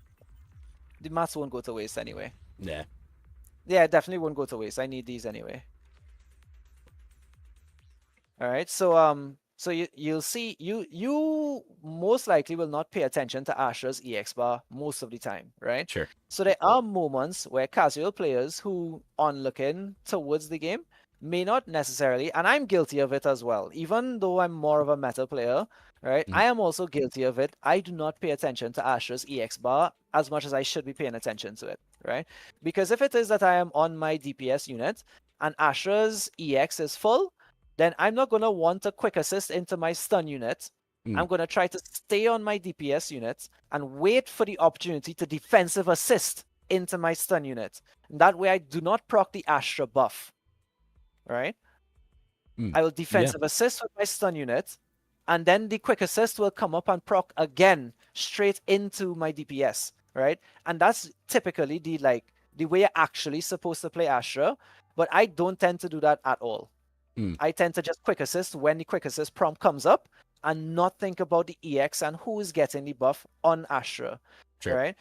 The mats won't go to waste anyway. Yeah. Yeah, it definitely won't go to waste. I need these anyway. Alright, so you'll see you most likely will not pay attention to Astra's EX bar most of the time, right? Sure. So there are moments where casual players who on looking towards the game may not necessarily, and I'm guilty of it as well, even though I'm more of a meta player, right? I am also guilty of it. I do not pay attention to Astra's EX bar as much as I should be paying attention to it, right? Because if it is that I am on my DPS unit and Astra's EX is full, then I'm not going to want a quick assist into my stun unit. I'm going to try to stay on my DPS unit and wait for the opportunity to defensive assist into my stun unit. And that way I do not proc the Astra buff. Right? I will defensive assist with my stun unit, and then the quick assist will come up and proc again straight into my DPS, right? And that's typically the way you're actually supposed to play Astra, but I don't tend to do that at all. I tend to just quick assist when the quick assist prompt comes up, and not think about the EX and who is getting the buff on Astra. Sure. Right?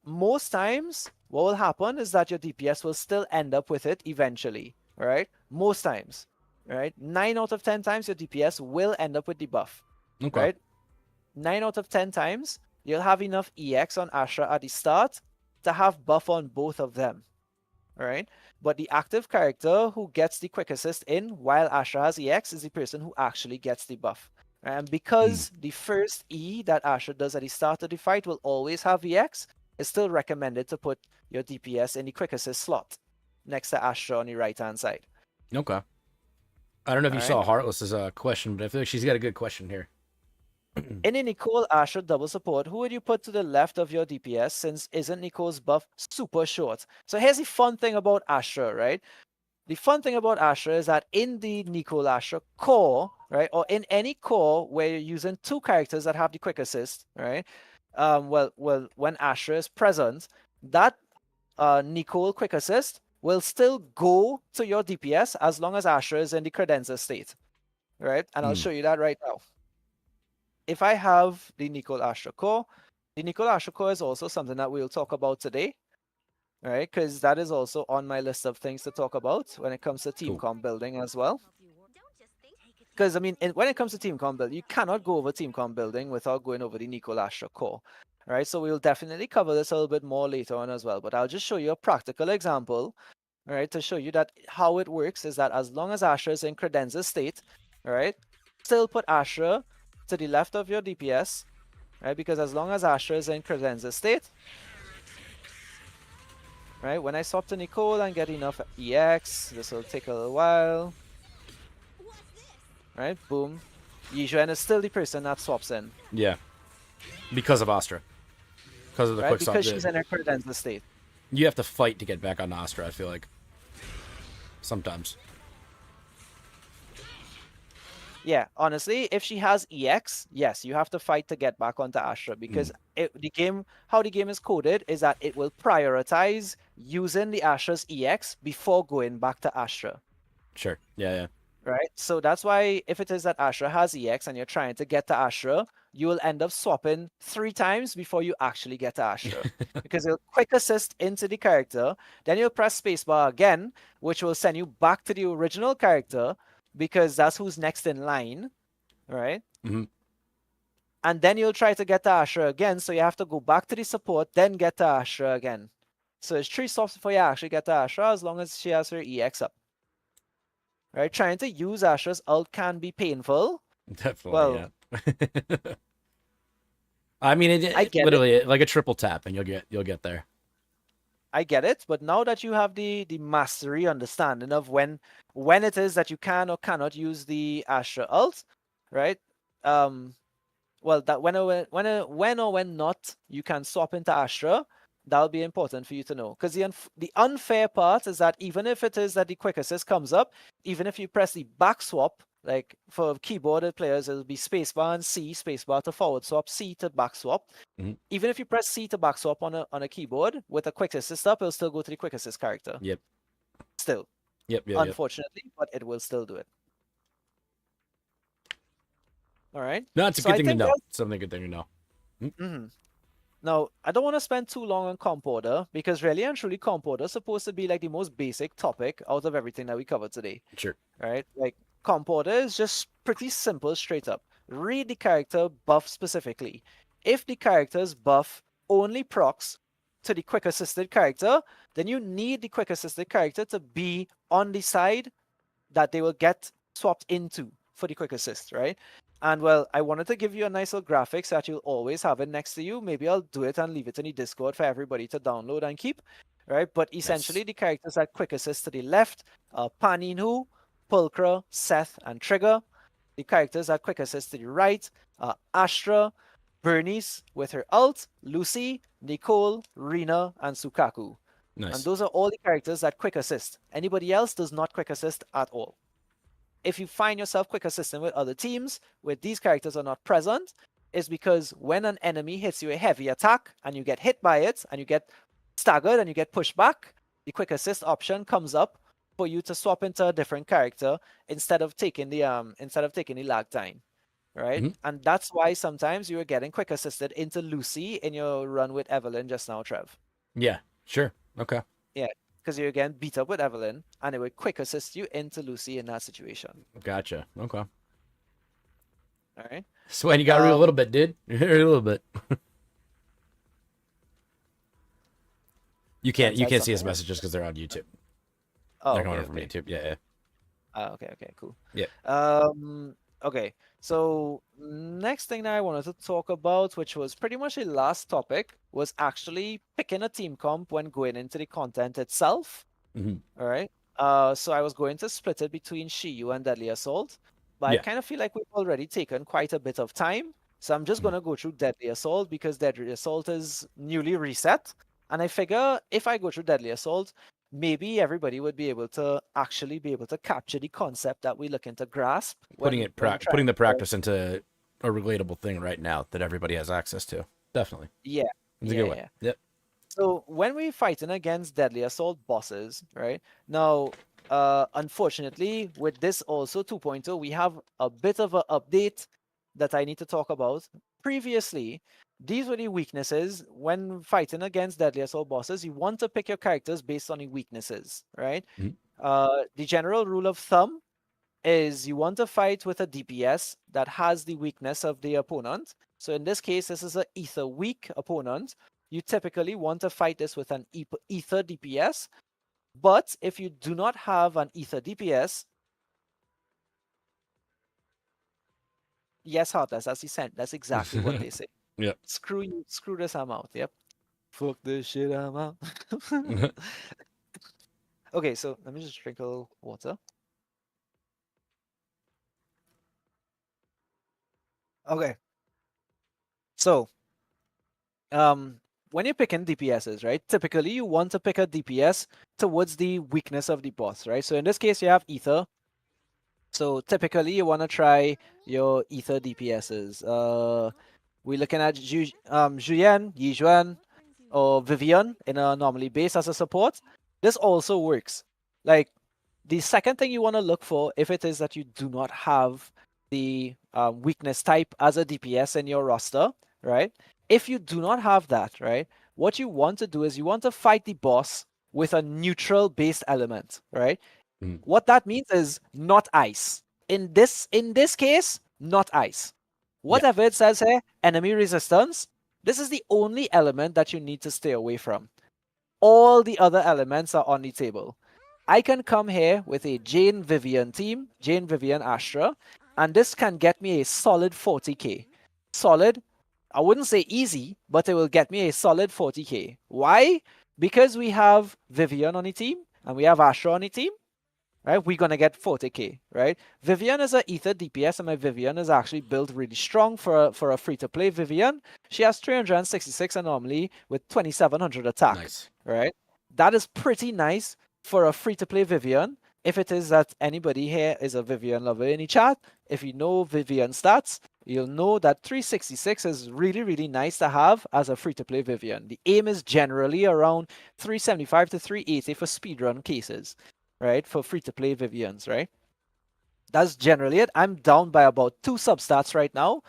Most times, what will happen is that your DPS will still end up with it eventually. Right? Most times. Right? 9 out of 10 times your DPS will end up with the buff. Okay. Right? 9 out of 10 times, you'll have enough EX on Astra at the start to have buff on both of them. Right? But the active character who gets the quick assist in while Astra has EX is the person who actually gets the buff. And because the first E that Astra does at the start of the fight will always have EX, it's still recommended to put your DPS in the quick assist slot next to Astra on the right hand side. Okay. I don't know if you All saw right. Heartless's question, but I feel like she's got a good question here. In a Nicole Astra double support, who would you put to the left of your DPS since isn't Nicole's buff super short? So here's the fun thing about Astra, right? The fun thing about Astra is that in the Nicole Astra core, right, or in any core where you're using two characters that have the quick assist, right? Well, when Astra is present, that Nicole quick assist will still go to your DPS as long as Astra is in the credenza state, right? And I'll show you that right now. If I have the Nicole Astra core, the Nicole Astra core is also something that we'll talk about today, right? Because that is also on my list of things to talk about when it comes to team comp building as well. Because, I mean, when it comes to team comp building, you cannot go over team comp building without going over the Nicole Astra core, right? So we'll definitely cover this a little bit more later on as well. But I'll just show you a practical example, right, to show you that how it works is that as long as Astra is in credenza state, right, still put Astra to the left of your DPS, right? Because as long as Astra is in credenza state, right? When I swap to Nicole and get enough EX, this will take a little while. Right? Boom. Yizhuan is still the person that swaps in. Yeah. Because of Astra. Because of the quick swap. Because she's in her credenza state. You have to fight to get back on Astra, I feel like. Sometimes. Yeah, honestly, if she has EX, yes, you have to fight to get back onto Astra because how the game is coded is that it will prioritize using the Astra's EX before going back to Astra. Sure. Yeah. Right? So that's why if it is that Astra has EX and you're trying to get to Astra, you will end up swapping 3 times before you actually get to Astra. Because it'll quick assist into the character, then you'll press spacebar again, which will send you back to the original character, because that's who's next in line, right? And then you'll try to get to Astra again, so you have to go back to the support, then get to Astra again. So it's 3 stops before you actually get to Astra, as long as she has her EX up. Right? Trying to use Astra's ult can be painful. Definitely, well, yeah. I mean, it literally like a triple tap, and you'll get there. I get it, but now that you have the mastery understanding of when it is that you can or cannot use the Astra ult, right? Well, that when or when not you can swap into Astra, that'll be important for you to know. Because the unfair part is that even if it is that the quick assist comes up, even if you press the back swap, like for keyboarded players, it'll be spacebar and C, spacebar to forward swap, C to back swap. Even if you press C to back swap on a keyboard with a quick assist up, it'll still go to the quick assist character. Yep. Still. Yep. Unfortunately, but it will still do it. All right. No, it's a good thing to know. Something good thing to know. Now, I don't want to spend too long on comp order because really and truly comp order is supposed to be like the most basic topic out of everything that we covered today. Sure. Right? Like comp order is just pretty simple, straight up. Read the character buff specifically. If the character's buff only procs to the quick assisted character, then you need the quick assisted character to be on the side that they will get swapped into for the quick assist, right? And well, I wanted to give you a nice little graphics that you'll always have it next to you. Maybe I'll do it and leave it in the Discord for everybody to download and keep, right? But essentially, the characters that quick assist to the left are Paninu, Pulchra, Seth, and Trigger. The characters that quick assist to the right are Astra, Bernice with her ult, Lucy, Nicole, Rina, and Sukaku. Nice. And those are all the characters that quick assist. Anybody else does not quick assist at all. If you find yourself quick assisting with other teams where these characters are not present, it's because when an enemy hits you a heavy attack and you get hit by it and you get staggered and you get pushed back, the quick assist option comes up for you to swap into a different character instead of taking the lag time, right? And that's why sometimes you were getting quick assisted into Lucy in your run with Evelyn just now, Trev. Yeah, sure. Okay. Yeah, because you again beat up with Evelyn, and it would quick assist you into Lucy in that situation. Gotcha. Okay. All right. Sweat, you got to read a little bit, dude. A little bit. You can't see his messages because they're on YouTube. Oh, they're okay, coming from YouTube. Yeah. Okay, cool. Yeah. Okay. So next thing that I wanted to talk about, which was pretty much a last topic, was actually picking a team comp when going into the content itself. All right. So I was going to split it between Shiyu and Deadly Assault, but I kind of feel like we've already taken quite a bit of time. So I'm just going to go through Deadly Assault because Deadly Assault is newly reset. And I figure if I go through Deadly Assault, maybe everybody would be able to actually capture the concept that we're looking to grasp. Putting the practice into a relatable thing right now that everybody has access to. Definitely. Yeah. It's a good way. Yep. So when we're fighting against Deadly Assault bosses, right? Now, unfortunately, with this also 2.0, we have a bit of an update that I need to talk about. Previously, these were the weaknesses. When fighting against Deadly Assault bosses, you want to pick your characters based on the weaknesses, right? The general rule of thumb is you want to fight with a DPS that has the weakness of the opponent. So in this case, this is an ether weak opponent. You typically want to fight this with an ether DPS. But if you do not have an ether DPS, yes, Heartless, that's exactly what they say. Yep. Screw you, screw this, I'm out. Yep. Fuck this shit, I'm out. Okay, so let me just drink a little water. Okay. So, when you're picking DPSs, right? Typically, you want to pick a DPS towards the weakness of the boss, right? So in this case, you have Ether. So typically, you want to try your Ether DPSs. We're looking at Juyen, Yijuan, or Vivian in a normally base as a support. This also works. Like, the second thing you want to look for, if it is that you do not have the weakness type as a DPS in your roster, right? If you do not have that, right, what you want to do is you want to fight the boss with a neutral based element, right? What that means is not ice. In this case, not ice. Whatever it says here, enemy resistance, this is the only element that you need to stay away from. All the other elements are on the table. I can come here with a Jane Vivian team, Jane Vivian Astra, and this can get me a solid 40k. Solid, I wouldn't say easy, but it will get me a solid 40k. Why? Because we have Vivian on the team, and we have Astra on the team, right? We're going to get 40k, right? Vivian is an ether DPS, and my Vivian is actually built really strong for a free-to-play Vivian. She has 366 anomaly with 2700 attack, right? That is pretty nice for a free-to-play Vivian. If it is that anybody here is a Vivian lover in the chat, if you know Vivian stats, you'll know that 366 is really, really nice to have as a free-to-play Vivian. The aim is generally around 375 to 380 for speedrun cases, right? For free-to-play Vivians, right? That's generally it. I'm down by about 2 substats right now.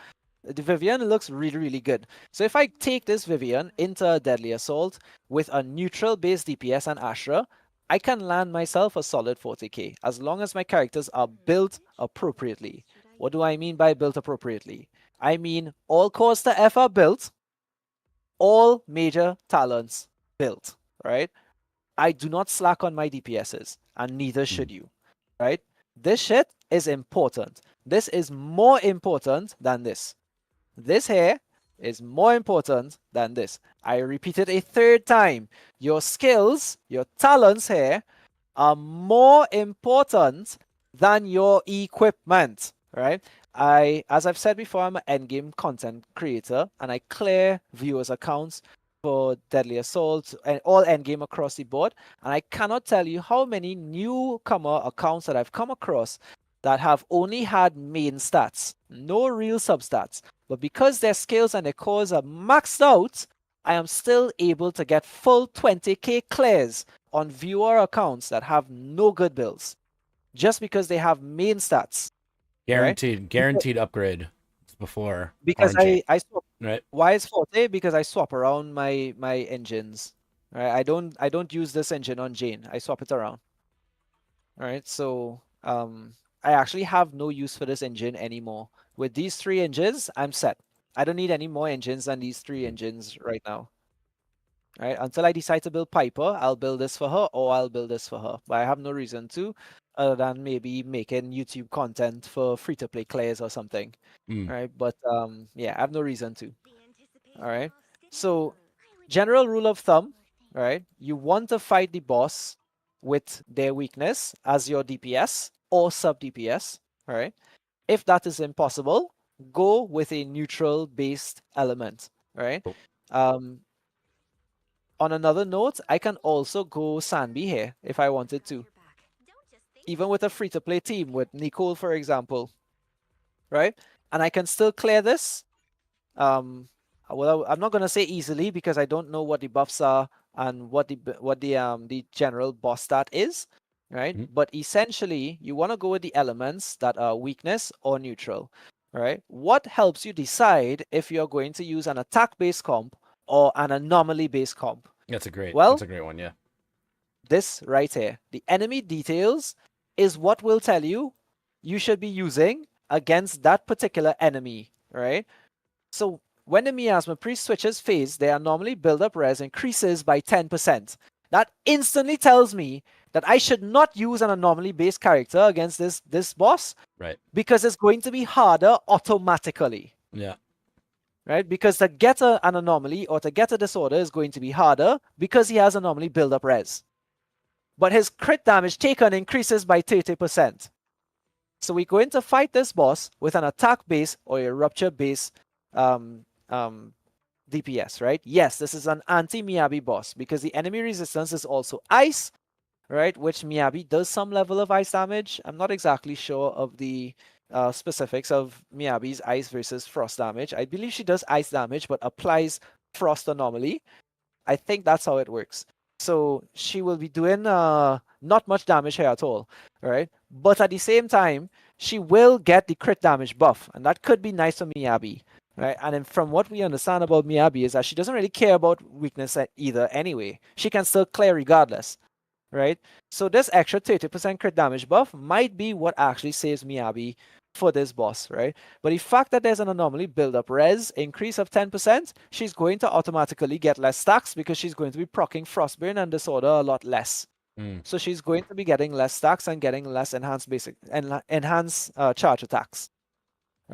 The Vivian looks really, really good. So if I take this Vivian into a Deadly Assault with a neutral-based DPS and Astra, I can land myself a solid 40k as long as my characters are built appropriately. What do I mean by built appropriately? I mean all cores to F are built, all major talents built, right? I do not slack on my DPSs, and neither should you, right? This shit is important. This is more important than this. This here is more important than this. I repeat it a third time. Your skills, your talents here are more important than your equipment, right? As I've said before, I'm an endgame content creator, and I clear viewers' accounts for Deadly Assault and all endgame across the board. And I cannot tell you how many newcomer accounts that I've come across that have only had main stats, no real substats. But because their skills and their cores are maxed out, I am still able to get full 20k clears on viewer accounts that have no good builds. Just because they have main stats. Guaranteed upgrade. before. Because RNG. I swap. Right. Why is forte? Because I swap around my engines. Right. I don't use this engine on Jane. I swap it around. Right. So I actually have no use for this engine anymore. With these 3 engines, I'm set. I don't need any more engines than these 3 engines right now. Right? Until I decide to build Piper, I'll build this for her or I'll build this for her. But I have no reason to, other than maybe making YouTube content for free-to-play Clairs or something. Right? But yeah, I have no reason to. All right. So general rule of thumb, right? You want to fight the boss with their weakness as your DPS or sub DPS, right? If that is impossible, go with a neutral based element, right? On another note, I can also go Sanbi here if I wanted to. Even with a free-to-play team, with Nicole, for example, right? And I can still clear this. Well, I'm not gonna say easily because I don't know what the buffs are and what the general boss stat is, right? But essentially, you want to go with the elements that are weakness or neutral, right? What helps you decide if you're going to use an attack-based comp or an anomaly-based comp? That's a great one, yeah. This right here, the enemy details is what will tell you should be using against that particular enemy, right? So when the Miasma Priest switches phase, their anomaly build-up res increases by 10%. That instantly tells me that I should not use an anomaly-based character against this boss, right? Because it's going to be harder automatically. Yeah. Right? Because to get an anomaly or to get a disorder is going to be harder because he has anomaly build-up res. But his crit damage taken increases by 30%. So we're going to fight this boss with an attack base or a rupture base DPS, right? Yes, this is an anti-Miyabi boss because the enemy resistance is also ice, right? Which Miyabi does some level of ice damage. I'm not exactly sure of the specifics of Miyabi's ice versus frost damage. I believe she does ice damage but applies frost anomaly. I think that's how it works. So she will be doing not much damage here at all, right? But at the same time, she will get the crit damage buff, and that could be nice for Miyabi, right? And then from what we understand about Miyabi is that she doesn't really care about weakness either anyway. She can still clear regardless, right? So this extra 30% crit damage buff might be what actually saves Miyabi for this boss, right? But the fact that there's an anomaly build-up res increase of 10%, she's going to automatically get less stacks because she's going to be proccing Frostburn and Disorder a lot less. So she's going to be getting less stacks and getting less enhanced charge attacks.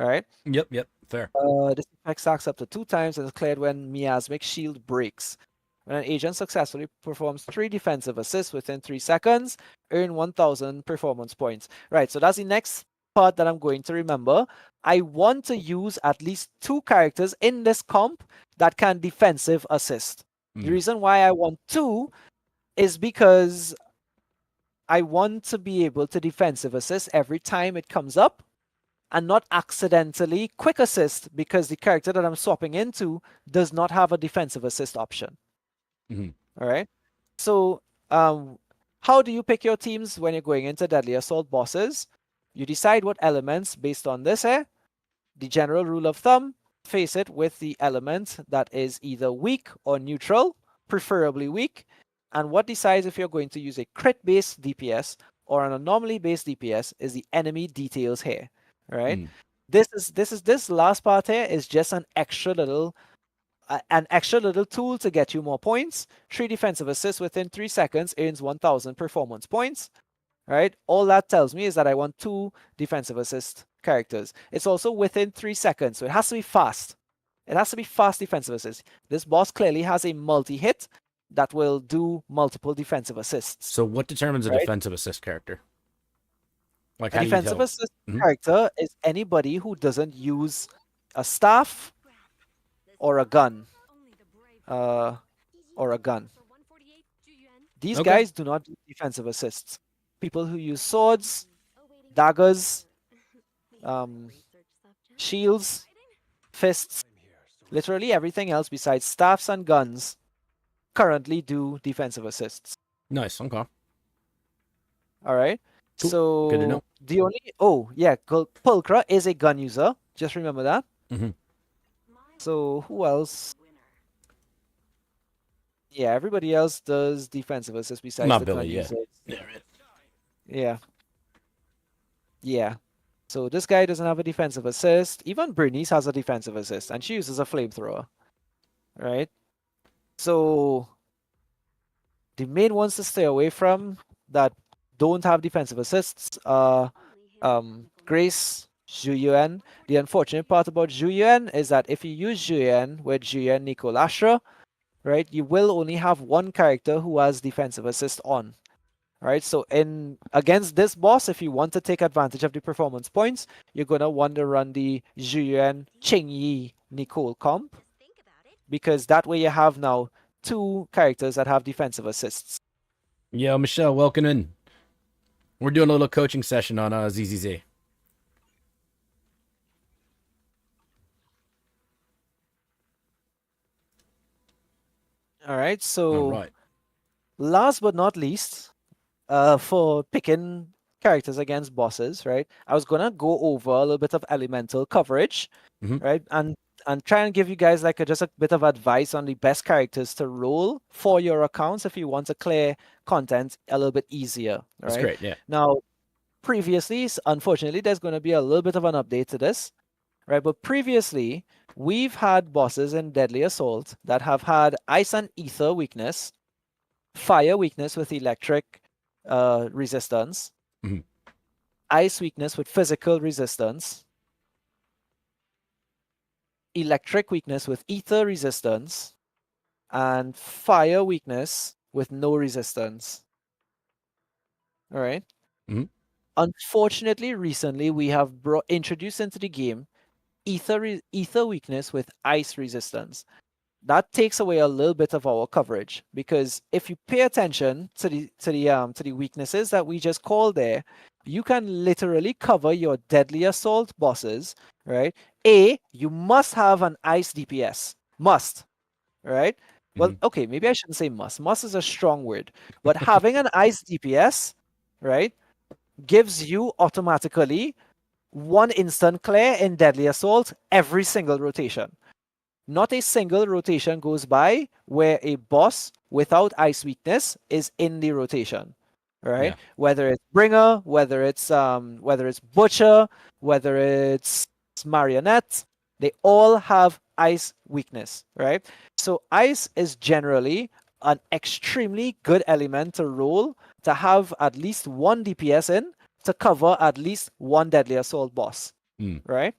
All right? Yep, fair. This effect stacks up to 2 times and is cleared when Miasmic Shield breaks. When an agent successfully performs 3 defensive assists within 3 seconds, earn 1,000 performance points. Right, so that's the next part that I'm going to remember. I want to use at least 2 characters in this comp that can defensive assist. The reason why I want 2 is because I want to be able to defensive assist every time it comes up and not accidentally quick assist because the character that I'm swapping into does not have a defensive assist option. All right. So how do you pick your teams when you're going into Deadly Assault bosses? You decide what elements based on this here. The general rule of thumb, face it with the element that is either weak or neutral, preferably weak. And what decides if you're going to use a crit-based DPS or an anomaly-based DPS is the enemy details here. All right. This last part here is just an extra little tool to get you more points. 3 defensive assists within 3 seconds earns 1,000 performance points. Right? All that tells me is that I want 2 defensive assist characters. It's also within 3 seconds, so it has to be fast. It has to be fast defensive assist. This boss clearly has a multi-hit that will do multiple defensive assists. So what determines a defensive assist character? Like a defensive assist character is anybody who doesn't use a staff or a gun. These guys do not do defensive assists. People who use swords, daggers, shields, fists, literally everything else besides staffs and guns currently do defensive assists. Nice, okay. All right. Cool. So good to know. the only Pulchra is a gun user. Just remember that. Mhm. So who else? Yeah, everybody else does defensive assist besides Not the Billy, gun yeah. users. Yeah, right. Yeah. Yeah. So this guy doesn't have a defensive assist. Even Bernice has a defensive assist, and she uses a flamethrower. Right? So the main ones to stay away from that don't have defensive assists are Grace, Zhu Yuan. The unfortunate part about Zhu Yuan is that if you use Zhu Yuan with Zhu Yuan Nico Lastra, right, you will only have one character who has defensive assist on. Right, so in against this boss, if you want to take advantage of the performance points, you're gonna want to run the Zhu Yuan Ching Yi Nicole comp, because that way you have now 2 characters that have defensive assists. Yo, Michelle, welcome in. We're doing a little coaching session on ZZZ. All right, so All right. last but not least, for picking characters against bosses, right? I was gonna go over a little bit of elemental coverage, right? And try and give you guys like just a bit of advice on the best characters to roll for your accounts if you want to clear content a little bit easier. Right? That's great, yeah. Now, previously, unfortunately, there's going to be a little bit of an update to this, right? But previously, we've had bosses in Deadly Assault that have had ice and ether weakness, fire weakness with electric resistance, ice weakness with physical resistance, electric weakness with ether resistance, and fire weakness with no resistance. All right. Unfortunately, recently we have introduced into the game ether weakness with ice resistance. That takes away a little bit of our coverage, because if you pay attention to the weaknesses that we just called there, you can literally cover your Deadly Assault bosses, right? You must have an ice DPS. Must. Right? Well, okay, maybe I shouldn't say must. Must is a strong word. But having an ice DPS, right, gives you automatically 1 instant clear in Deadly Assault every single rotation. Not a single rotation goes by where a boss without ice weakness is in the rotation. Right? Yeah. Whether it's Bringer, whether it's Butcher, whether it's Marionette, they all have ice weakness, right? So ice is generally an extremely good element to roll to have at least 1 DPS in to cover at least 1 Deadly Assault boss, right?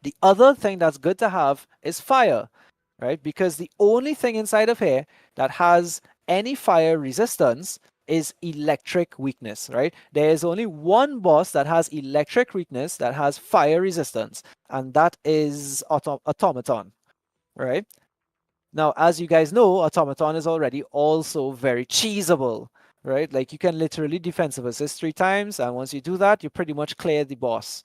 The other thing that's good to have is fire, right? Because the only thing inside of here that has any fire resistance is electric weakness, right? There is only 1 boss that has electric weakness that has fire resistance, and that is Automaton, right? Now, as you guys know, Automaton is already also very cheesable, right? Like you can literally defensive assist 3 times, and once you do that, you pretty much clear the boss,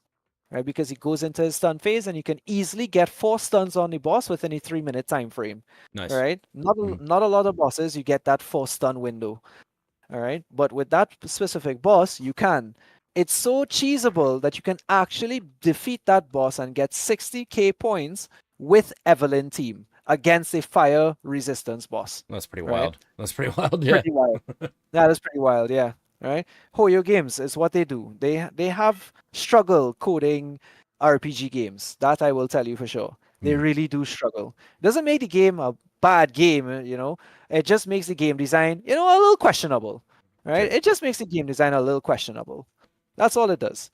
right? Because he goes into his stun phase, and you can easily get 4 stuns on the boss within a 3-minute time frame. Nice. Right? Not a lot of bosses you get that 4 stun window. All right, but with that specific boss, you can. It's so cheesable that you can actually defeat that boss and get 60k points with Evelyn team against a fire resistance boss. That's pretty right? wild. That's pretty wild, yeah. Pretty wild. That is pretty wild, yeah. Right? Hoyo Games is what they do. They have struggle coding RPG games. That I will tell you for sure. They really do struggle. Doesn't make the game a bad game, you know. It just makes the game design, you know, a little questionable. Right? It just makes the game design a little questionable. That's all it does.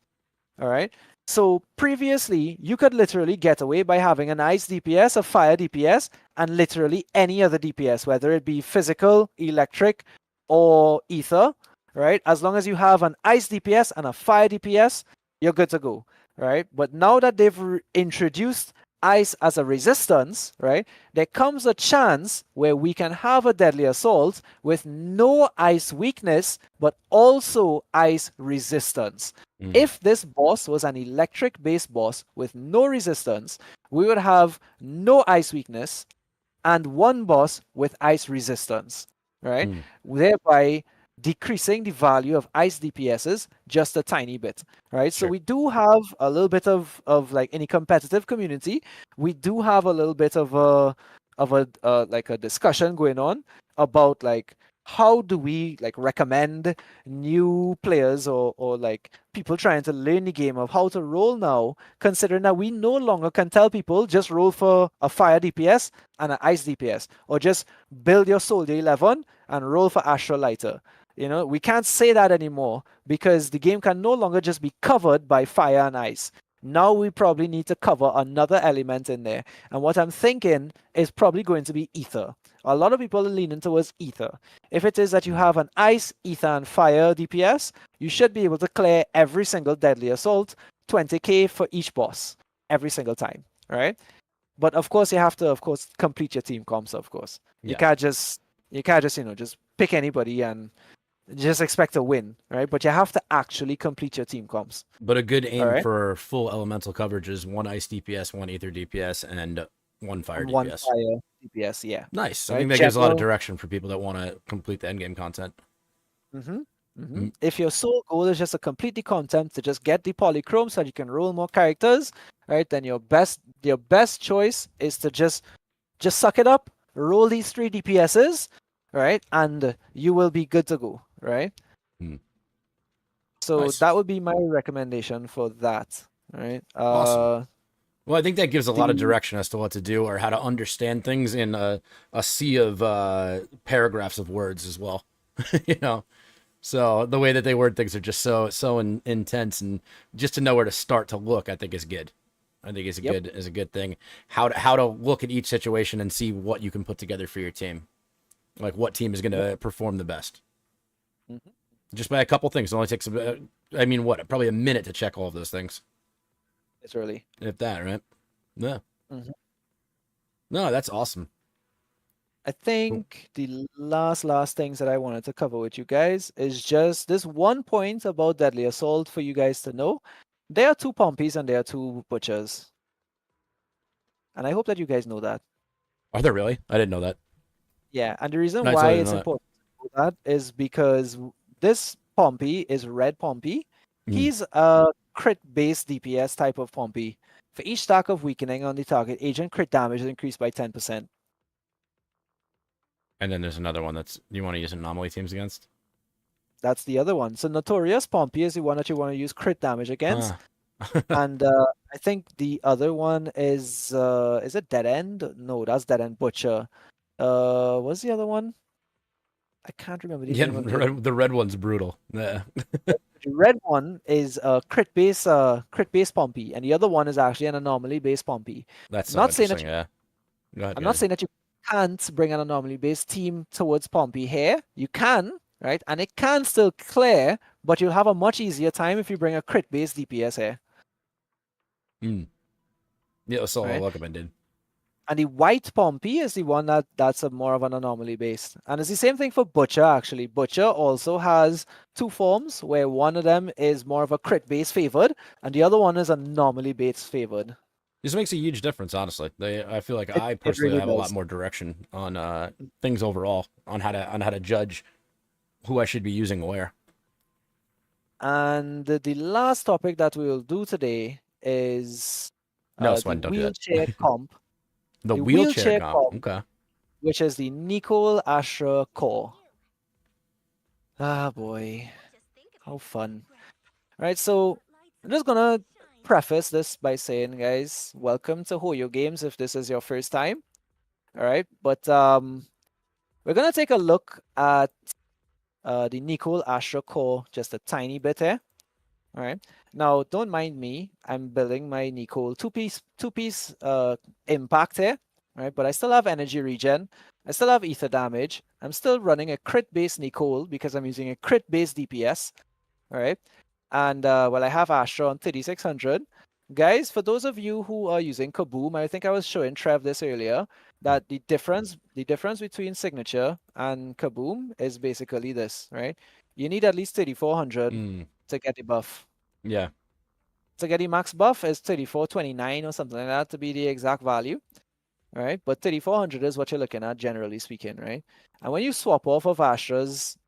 All right. So previously, you could literally get away by having an ice DPS, a fire DPS, and literally any other DPS, whether it be physical, electric, or ether, right? As long as you have an ice DPS and a fire DPS, you're good to go, right? But now that they've introduced ice as a resistance, right, there comes a chance where we can have a Deadly Assault with no ice weakness, but also ice resistance. If this boss was an electric-based boss with no resistance, we would have no ice weakness and 1 boss with ice resistance, right? Thereby decreasing the value of ice DPSs just a tiny bit, right? So we do have a little bit of like any competitive community, we do have a little bit of a like a discussion going on about like how do we like recommend new players or like people trying to learn the game of how to roll now, considering that we no longer can tell people just roll for a fire DPS and an ice DPS, or just build your soldier 11 and roll for Astral Lighter. You know, we can't say that anymore because the game can no longer just be covered by fire and ice. Now we probably need to cover another element in there. And what I'm thinking is probably going to be ether. A lot of people are leaning towards ether. If it is that you have an ice, ether, and fire DPS, you should be able to clear every single deadly assault, 20k for each boss, every single time, right? But of course, you have to, of course, complete your team comps, of course. You can't just, you know, just pick anybody and just expect to win, right? But you have to actually complete your team comps. But a good aim for full elemental coverage is 1 ice DPS, 1 ether DPS, and 1 fire DPS. 1 fire DPS, yeah. Nice. Right? I think that gives a lot of direction for people that want to complete the endgame content. If your sole goal is just to complete the content, to just get the polychrome so that you can roll more characters, right? Then your best choice is to just suck it up, roll these 3 DPSs, right? And you will be good to go, right? So that would be my recommendation for that, right? Awesome. Well, I think that gives a lot of direction as to what to do or how to understand things in a sea of paragraphs of words as well. You know, so the way that they word things are just so intense, and just to know where to start to look, I think is good. I think is a good thing. How to look at each situation and see what you can put together for your team, like what team is going to perform the best. Just by a couple things. It only takes probably a minute to check all of those things. It's early. If that, right? Yeah. No, that's awesome. I think the last things that I wanted to cover with you guys is just this one point about Deadly Assault for you guys to know. There are 2 Pompies and there are 2 Butchers. And I hope that you guys know that. Are there really? I didn't know that. Yeah, and the reason why it's important to know that is because this Pompey is Red Pompey. He's a crit-based DPS type of Pompey. For each stack of weakening on the target agent, crit damage is increased by 10%. And then there's another one that's you want to use anomaly teams against? That's the other one. So Notorious Pompey is the one that you want to use crit damage against. And I think the other one is it Dead End? No, that's Dead End Butcher. What's the other one? I can't remember the name of it. The red one's brutal. Yeah. The red one is a crit base Pompey, and the other one is actually an anomaly based Pompey. That's not saying that I'm not saying that you can't bring an anomaly based team towards Pompey here. You can, right? And it can still clear, but you'll have a much easier time if you bring a crit based DPS here. Yeah, that's all I recommended. And the white Pompey is the one that's more of an anomaly based. And it's the same thing for Butcher, actually. Butcher also has 2 forms, where one of them is more of a crit based favored, and the other one is anomaly based favored. This makes a huge difference, honestly. I feel like I personally really have a lot more direction on things overall, on how to judge who I should be using where. And the last topic that we will do today is the wheelchair comp. The wheelchair comp, okay. Which is the Nicole Astra core. Ah, boy. How fun. All right, so I'm just going to preface this by saying, guys, welcome to Hoyo Games if this is your first time. All right, but we're going to take a look at the Nicole Astra core just a tiny bit here. All right. Now, don't mind me. I'm building my Nicole two-piece impact here. Right, but I still have energy regen. I still have ether damage. I'm still running a crit-based Nicole because I'm using a crit-based DPS. All right. And I have Astra on 3600. Guys, for those of you who are using Kaboom, I think I was showing Trev this earlier, that the difference between Signature and Kaboom is basically this, right? You need at least 3400 to get the buff. Yeah. To get the max buff is 3429 or something like that to be the exact value. All right, but 3400 is what you're looking at, generally speaking, right? And when you swap off of Astra's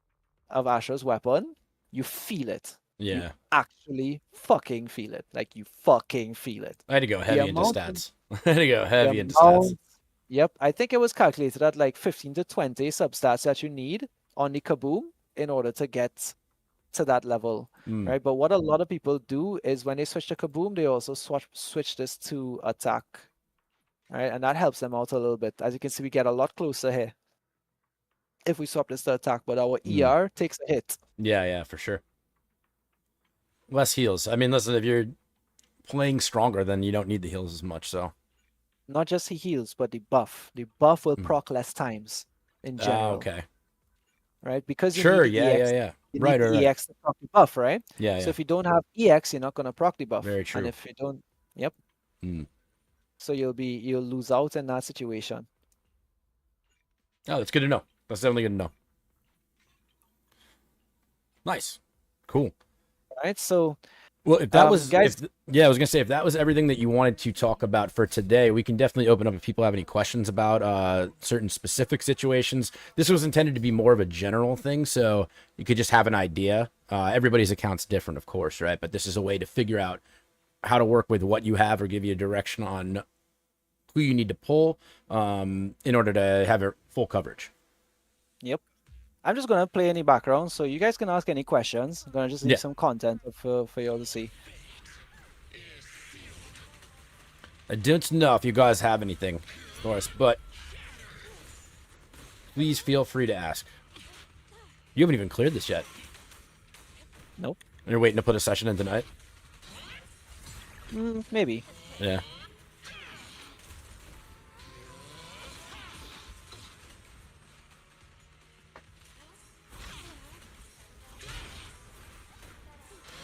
of Astra's weapon, you feel it. You Yeah. actually fucking feel it. Like, you fucking feel it. I had to go heavy into amount stats. I had to go the heavy into stats. amount- Yep, I think it was calculated at like 15 to 20 substats that you need on the Kaboom in order to get to that level, right? But what a lot of people do is when they switch to Kaboom, they also switch this to attack, right? And that helps them out a little bit. As you can see, we get a lot closer here if we swap this to attack, but our ER takes a hit. Yeah, for sure. Less heals. I mean, listen, if you're playing stronger, then you don't need the heals as much, so. Not just he heals, but the buff. The buff will proc less times in general. Okay. Right? Because you Sure, need the yeah. EX, you Right, need the right. EX to proc the buff, right? Yeah, So yeah. if you don't have EX, you're not gonna proc the buff. Very true. And if you don't, yep. So you'll lose out in that situation. Oh, that's good to know. That's definitely good to know. Nice. Cool. Right? So well, if that was guys, I was gonna say if that was everything that you wanted to talk about for today, we can definitely open up if people have any questions about certain specific situations. This was intended to be more of a general thing, so you could just have an idea. Everybody's account's different, of course, right? But this is a way to figure out how to work with what you have or give you a direction on who you need to pull in order to have a full coverage. Yep. I'm just gonna play any background, so you guys can ask any questions. I'm gonna just leave some content for y'all to see. I don't know if you guys have anything, of course, but please feel free to ask. You haven't even cleared this yet. Nope. And you're waiting to put a session in tonight? Maybe. Yeah.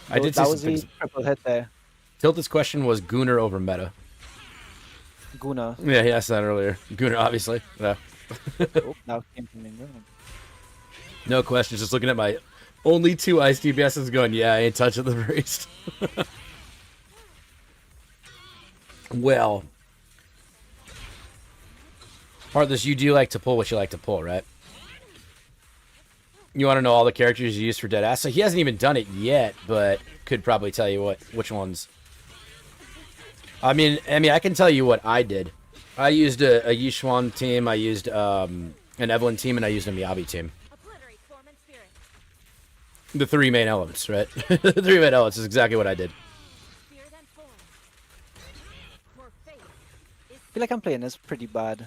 I did see that some was the things. triple hit there. Tilt's question was Gunnar over meta. Guna. Yeah, he asked that earlier. Gunnar, obviously. Yeah. Now came from England. No questions. Just looking at my only 2 ice DPSs going, yeah, I ain't touching the priest. Well. Heartless, you do like to pull what you like to pull, right? You want to know all the characters you use for Deadass? So he hasn't even done it yet, but could probably tell you which ones. I mean, I can tell you what I did. I used a Yishuan team, I used an Evelyn team, and I used a Miyabi team. The 3 main elements, right? The 3 main elements is exactly what I did. I feel like I'm playing this pretty bad.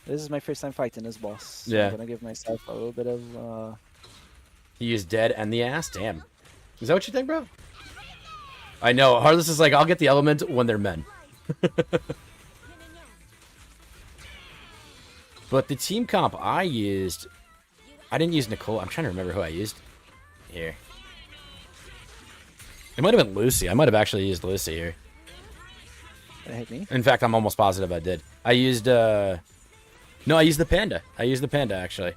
This is my first time fighting this boss. So Yeah. I'm gonna give myself a little bit of You use dead and the ass? Damn. Is that what you think, bro? I know. Heartless is like, I'll get the element when they're men. But the team comp I used... I didn't use Nicole. I'm trying to remember who I used. Here. It might have been Lucy. I might have actually used Lucy here. That hit me. In fact, I'm almost positive I did. I used... No, I used the Panda. I used the Panda, actually.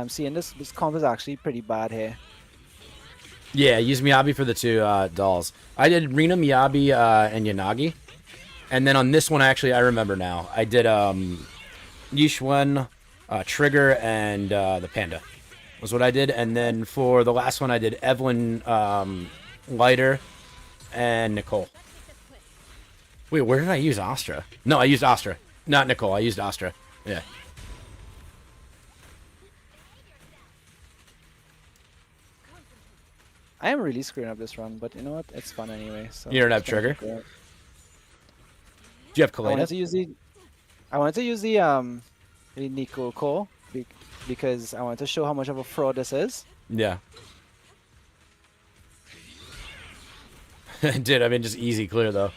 Seeing this comp is actually pretty bad here. Yeah, I used Miyabi for the 2 dolls. I did Rina, Miyabi, and Yanagi. And then on this one, actually, I remember now. I did Yishuan, Trigger, and the Panda. Was what I did. And then for the last one, I did Evelyn, Lighter, and Nicole. Wait, where did I use Astra? No, I used Astra. Not Nicole, I used Astra. Yeah. I am really screwing up this run, but you know what? It's fun anyway. So You don't have Trigger? Do you have I wanted Kaleda? to use the Nico core because I wanted to show how much of a fraud this is. Yeah. I did. I mean, just easy clear, though.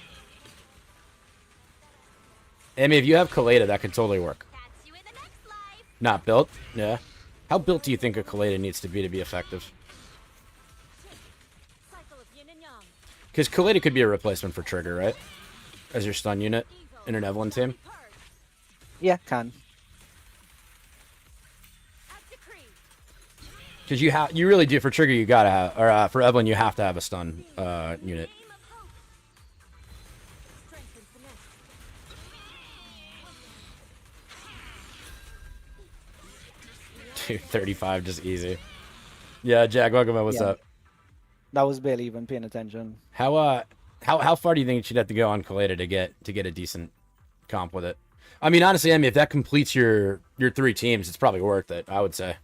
I mean, if you have Kaleda, that could totally work. Not built? Yeah. How built do you think a Kaleda needs to be effective? Because Kaleda could be a replacement for Trigger, right? As your stun unit in an Evelyn team. Yeah, can. Because you really do, for Trigger you gotta have, or for Evelyn you have to have a stun unit. Dude, 35 just easy. Yeah, Jack, welcome in. What's Yeah. up? That was barely even paying attention. How far do you think she'd have to go on Kaleda to get a decent comp with it? I mean, honestly, I mean, if that completes your 3 teams, it's probably worth it, I would say.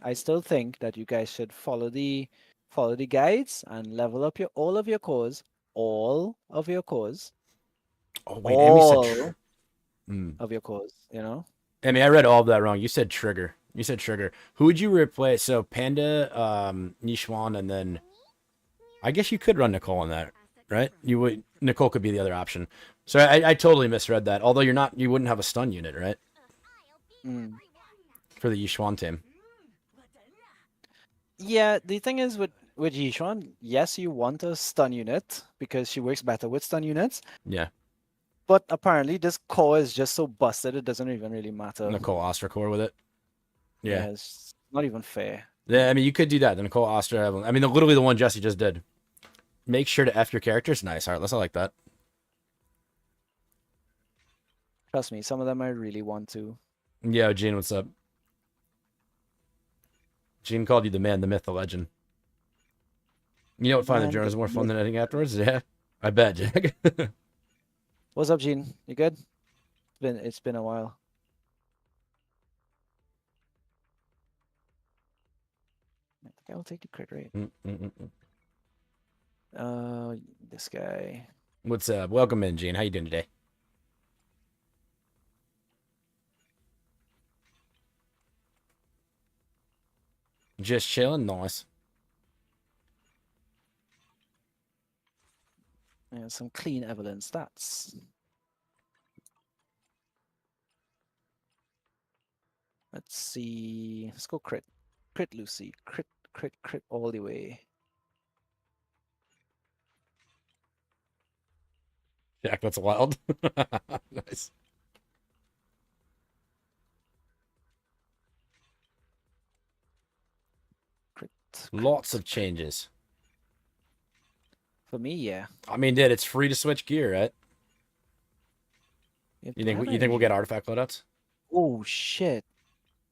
I still think that you guys should follow the guides and level up all of your cores. All of your cores. Oh wait, Emmy said of your cores, you know? Emmy, I read all of that wrong. You said Trigger. You said Trigger. Who would you replace? So Panda, Nishwan, and then I guess you could run Nicole on that, right? Nicole could be the other option. So I totally misread that. Although you wouldn't have a stun unit, right? For the Yishuan team. Yeah, the thing is with Yishuan, yes, you want a stun unit because she works better with stun units. Yeah. But apparently this core is just so busted it doesn't even really matter. Nicole Ostra core with it. Yeah. It's not even fair. Yeah, I mean, you could do that. The Nicole Ostra. I mean, literally the one Jesse just did. Make sure to F your characters. Nice, Heartless. I like that. Trust me, some of them I really want to. Yo, Gene, what's up? Gene called you the man, the myth, the legend. You know what? Find the journal is more fun than editing afterwards. Yeah, I bet, Jack. What's up, Gene? You good? It's been a while. I think I will take the crit rate. This guy. What's up? Welcome in, Gene. How you doing today? Just chilling, nice. Yeah, some clean Evelyn stats. Let's see. Let's go crit. Crit Lucy. Crit all the way. Jack, that's wild. Nice. Lots of changes. For me, yeah. I mean, dude, it's free to switch gear, right? You think we'll get artifact loadouts? Oh shit.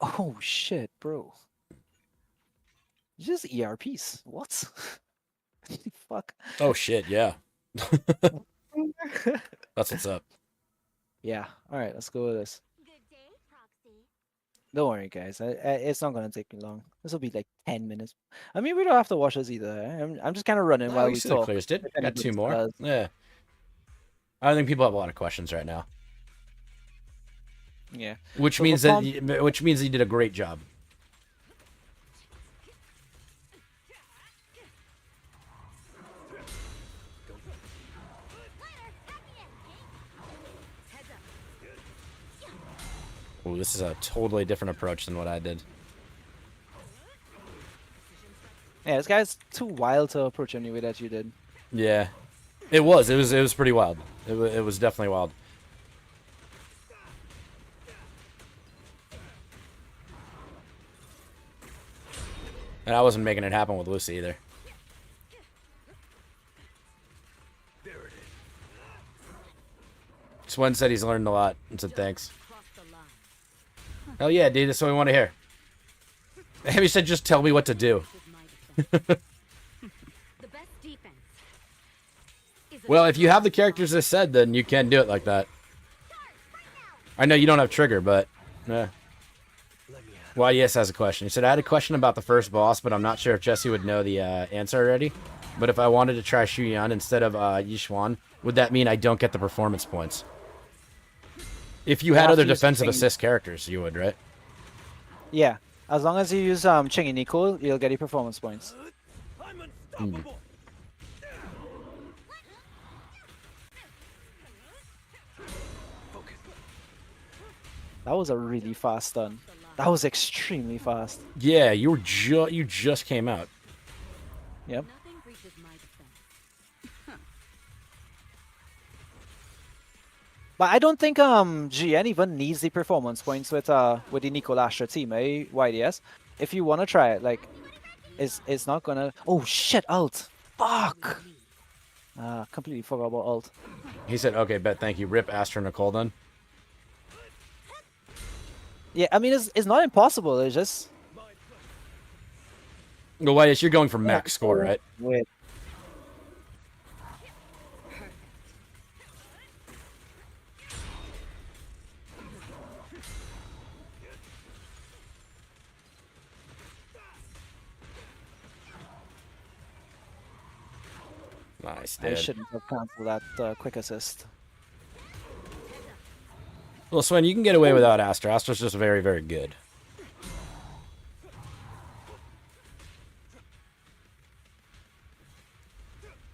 Oh shit, bro. Just ERPs. What? Fuck. Oh shit, yeah. That's what's up. Yeah. All right, let's go with this. Don't worry, guys. It's not gonna take me long. This will be like 10 minutes. I mean, we don't have to watch this either. I'm just kind of running while we talk. Clears did. Got 2 more. Yeah. I think people have a lot of questions right now. Yeah. Which means that you did a great job. Oh, this is a totally different approach than what I did. Yeah, this guy's too wild to approach any way that you did. Yeah, it was pretty wild. It was definitely wild. And I wasn't making it happen with Lucy either. Swen said he's learned a lot and said thanks. Hell yeah, dude, that's what we want to hear. He said just tell me what to do. Well, if you have the characters I said, then you can do it like that. I know you don't have Trigger, but... YDS has a question. He said, I had a question about the first boss, but I'm not sure if Jesse would know the answer already. But if I wanted to try Shu Yan instead of Yishuan, would that mean I don't get the performance points? If you had other defensive assist characters, you would, right? Yeah. As long as you use Ching and Nicole, you'll get your performance points. That was a really fast stun. That was extremely fast. Yeah, you just came out. Yep. But I don't think GN even needs the performance points with the Nicole Astra team, eh, YDS? If you wanna try it, like it's not gonna. Oh shit, ult. Fuck. Completely forgot about ult. He said, okay, bet, thank you. Rip Astra Nicole then. Yeah, I mean it's not impossible. It's just No, why? You're going for max score, right? wait. Nice, I dude. shouldn't have canceled that quick assist. Well, Swen, you can get away without Astra. Astra's just very, very good.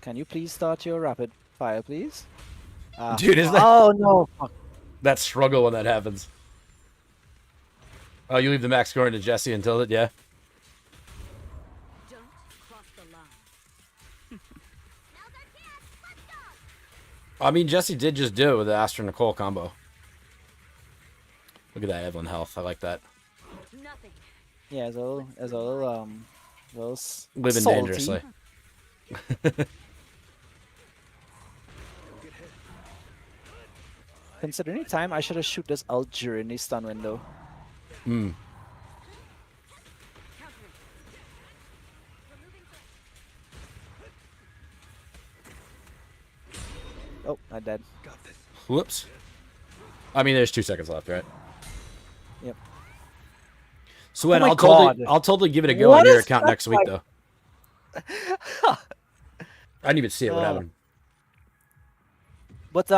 Can you please start your rapid fire, please? Dude, is that... Oh, no. Fuck. That struggle when that happens. Oh, you leave the max scoring to Jesse until it, yeah? I mean, Jesse did just do it with the Astra Nicole combo. Look at that Evelyn health. I like that. Yeah, it's a little Living salty. dangerously. Considering the time, I should have shoot this ult during the stun window. Hmm. Oh, I'm dead. Whoops. I mean, there's 2 seconds left, right? Yep. Swen, Oh my I'll totally give it a go What on your is account that next week, like? though. I didn't even see it. What happened? But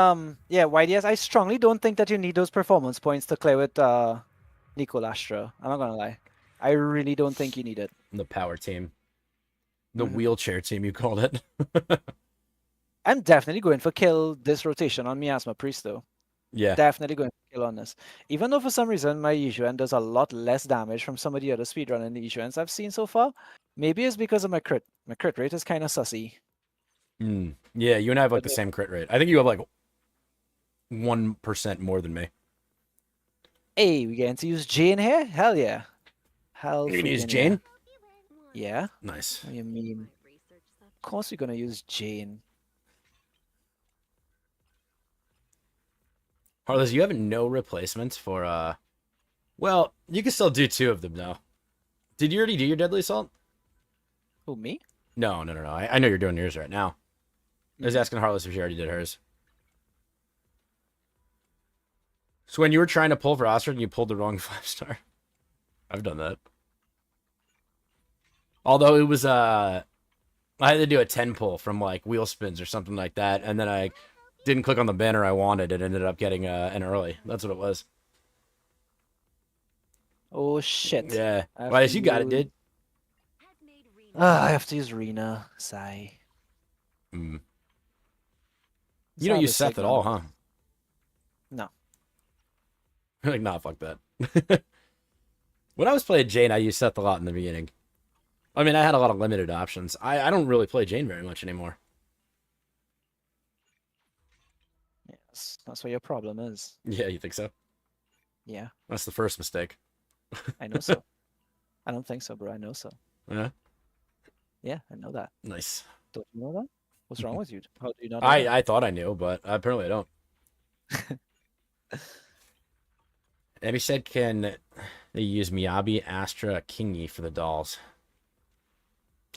yeah, YDS, I strongly don't think that you need those performance points to clear with Nico Lastra. I'm not gonna lie. I really don't think you need it. The power team. The wheelchair team, you called it. I'm definitely going for kill this rotation on Miasma Priest, though. Yeah. Definitely going for kill on this. Even though for some reason my Yushuan does a lot less damage from some of the other speedrunning Yushuans I've seen so far. Maybe it's because of my crit. My crit rate is kind of sussy. Yeah, you and I have like the same crit rate. I think you have like 1% more than me. Hey, we getting to use Jane here? Hell yeah. Hell You can use freaking Jane? Yeah. Nice. What do you mean? Of course we're gonna use Jane. Harless, you have no replacements for, well, you can still do 2 of them now. Did you already do your Deadly Assault? Who, me? No. I know you're doing yours right now. I was asking Harless if she already did hers. So when you were trying to pull for Ostrich and you pulled the wrong 5-star. I've done that. Although it was, I had to do a 10 pull from like wheel spins or something like that, and then I didn't click on the banner I wanted and ended up getting an early. That's what it was. Oh shit. Yeah. Well, you got it, dude. I have to use Rena. Sigh. You don't use Seth at all, huh? No. Like, nah, fuck that. When I was playing Jane, I used Seth a lot in the beginning. I mean, I had a lot of limited options. I don't really play Jane very much anymore. Yes, that's what your problem is. Yeah, you think so? Yeah. That's the first mistake. I know so. I don't think so, bro. I know so. Yeah? Yeah, I know that. Nice. Don't you know that? What's wrong with you? How do you not know that? I thought I knew, but apparently I don't. Abby said, can they use Miyabi, Astra, Kingy for the dolls?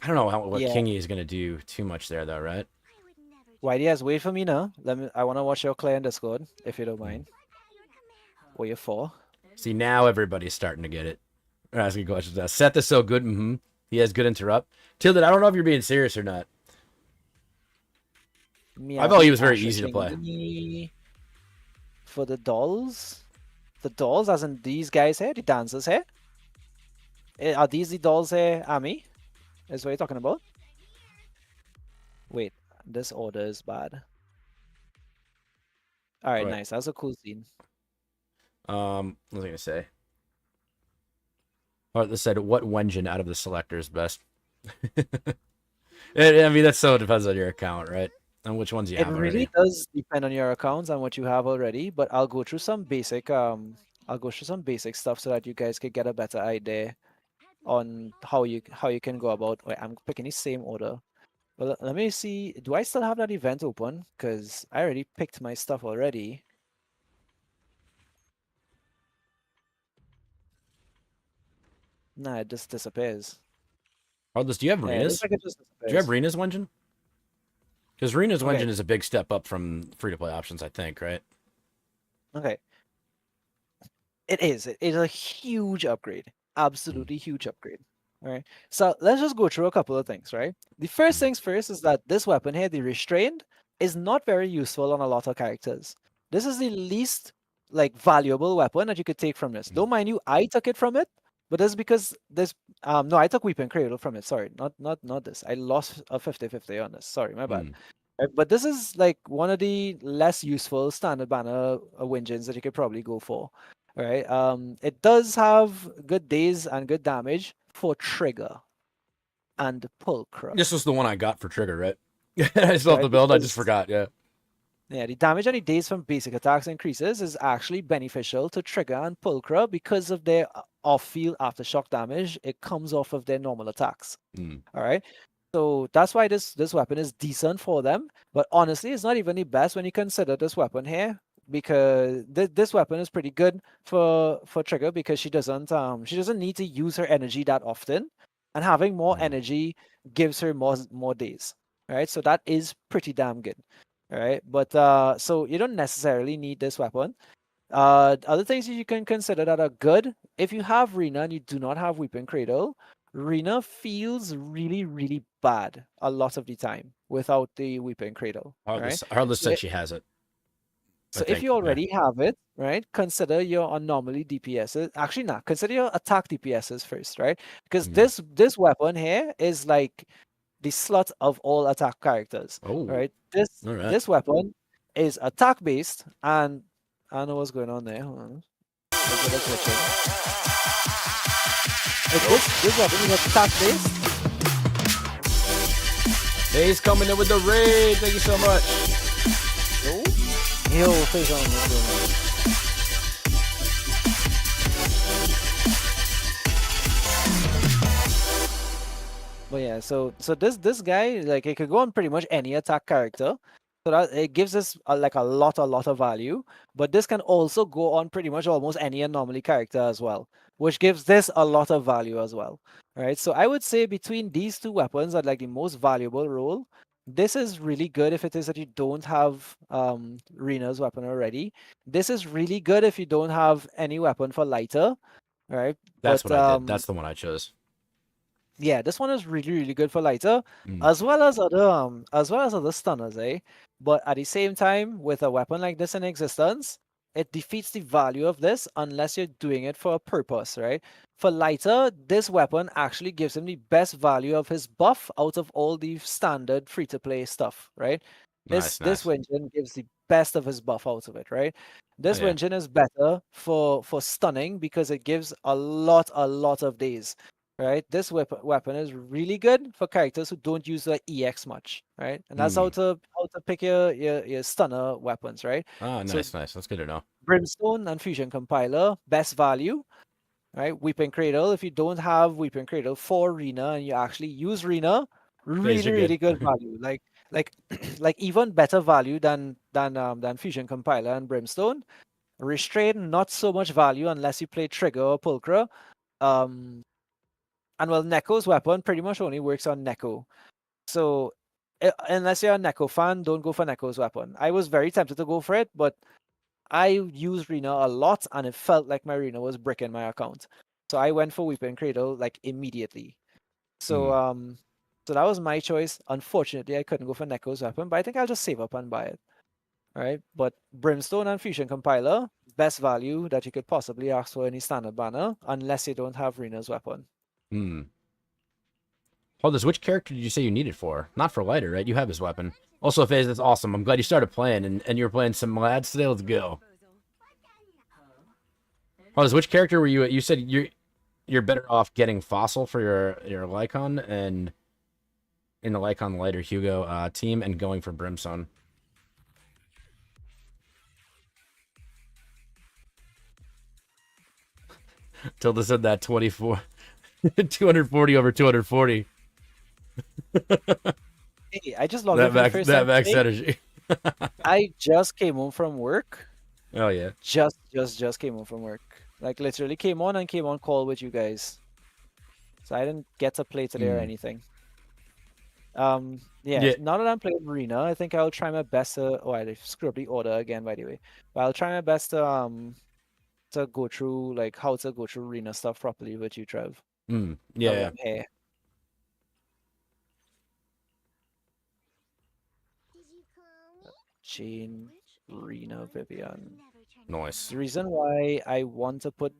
I don't know what Kingy is going to do too much there, though, right? YDS, wait for me now. I want to watch your play in Discord, if you don't mind. What you're for. See, now everybody's starting to get it. They're asking questions. Seth is so good. He has good interrupt. Tilden, I don't know if you're being serious or not. I thought he was very easy to play. For the dolls? The dolls, as in these guys here? The dancers here? Are these the dolls here, Ami? Is what you're talking about? Wait, this order is bad. Alright, nice. That's a cool scene. What was I going to say? They said, what Wenjin out of the selector is best? I mean, that so depends on your account, right? And which ones you have already. It really does depend on your accounts and what you have already, but I'll go through some basic stuff so that you guys can get a better idea on how you can go about. Wait, I'm picking the same order. Well, let me see. Do I still have that event open? Because I already picked my stuff already. Nah, it just disappears. Heartless, do you have Yeah, it Rena's? looks like it just Do you have disappears. Rena's Wenjin? Because Rena's Okay. Wenjin is a big step up from free-to-play options, I think, right? Okay. It is. It is a huge upgrade. Absolutely huge upgrade. All right. So let's just go through a couple of things, right? The first things first is that this weapon here, the Restrained, is not very useful on a lot of characters. This is the least like valuable weapon that you could take from this. Don't mind you, I took it from it, but that's because this no, I took Weeping Cradle from it. Sorry, not this. I lost a 50-50 on this. Sorry, my bad. But this is like one of the less useful standard banner Wenjins that you could probably go for. All right. It does have good days and good damage for Trigger and Pulcra. This was the one I got for Trigger, right? I still have Right, the build. I just because- forgot. Yeah. Yeah, the damage on the days from basic attacks increases is actually beneficial to Trigger and Pulcra because of their off-field aftershock damage. It comes off of their normal attacks. All right. So that's why this weapon is decent for them. But honestly, it's not even the best when you consider this weapon here, because this weapon is pretty good for Trigger because she doesn't need to use her energy that often, and having more energy gives her more days. All right. So that is pretty damn good. All right. But so you don't necessarily need this weapon. Other things that you can consider that are good, if you have Rena and you do not have Weeping Cradle, Rena feels really, really bad a lot of the time without the Weeping Cradle. Heartless, Right? Heartless So said it- she has it. So I if think, you yeah. already have it, right, consider your anomaly DPSs. Actually, not. Consider your attack DPSs first, right? Because this weapon here is like the slut of all attack characters. Oh, right? all right. This weapon is attack based, and I don't know what's going on there. Hold on. Let's watch it. This weapon is attack based. He's coming in with the raid. Thank you so much. Yo, face on what's going on. But yeah, so this guy, like, it could go on pretty much any attack character, so that it gives us like a lot of value. But this can also go on pretty much almost any anomaly character as well, which gives this a lot of value as well. Right. So I would say between these two weapons are like the most valuable role. This is really good if it is that you don't have Rena's weapon already. This is really good if you don't have any weapon for lighter. Right. That's But, what I did. That's the one I chose. yeah, this one is really good for lighter, as well as other stunners, eh? But at the same time, with a weapon like this in existence, it defeats the value of this unless you're doing it for a purpose, right? For lighter, this weapon actually gives him the best value of his buff out of all the standard free-to-play stuff, right? This Nice. Wenjin gives the best of his buff out of it, right? This Oh, yeah. Wenjin is better for stunning because it gives a lot of days. Right, this weapon is really good for characters who don't use the EX much, right? And that's how to pick your stunner weapons, right? Ah, So nice. That's good to know. Brimstone and Fusion Compiler, best value, right? Weeping Cradle, if you don't have Weeping Cradle for Rena and you actually use Rena, really good value. Like like even better value than Fusion Compiler and Brimstone. Restrain, not so much value unless you play Trigger or Pulcra. And well, Neko's weapon pretty much only works on Neko. So unless you're a Neko fan, don't go for Neko's weapon. I was very tempted to go for it, but I used Rena a lot and it felt like my Rena was bricking my account. So I went for Weeping Cradle like immediately. So so that was my choice. Unfortunately, I couldn't go for Neko's weapon, but I think I'll just save up and buy it. All right. But Brimstone and Fusion Compiler, best value that you could possibly ask for any standard banner, unless you don't have Rena's weapon. Heartless, which character did you say you needed for? Not for lighter, right? You have his weapon. Also, FaZe, that's awesome. I'm glad you started playing and you were playing some lads today. Let's go. Heartless, which character were you at? You said you're better off getting Fossil for your Lycon and in the Lycon lighter Hugo team and going for Brimstone. Tilda said that 240 over 240. Hey, I just logged in for the first time max today. energy. I just came home from work. Oh yeah. Just came home from work. Like literally came on call with you guys. So I didn't get to play today or anything. Yeah, Yeah. now that I'm playing Arena, I think I'll try my best to. Oh, I screwed up the order again, by the way. But I'll try my best to go through like how to go through Arena stuff properly with you, Trev. Yeah. I'm here. Jane, Rena, Vivian. Nice. The reason why I want to put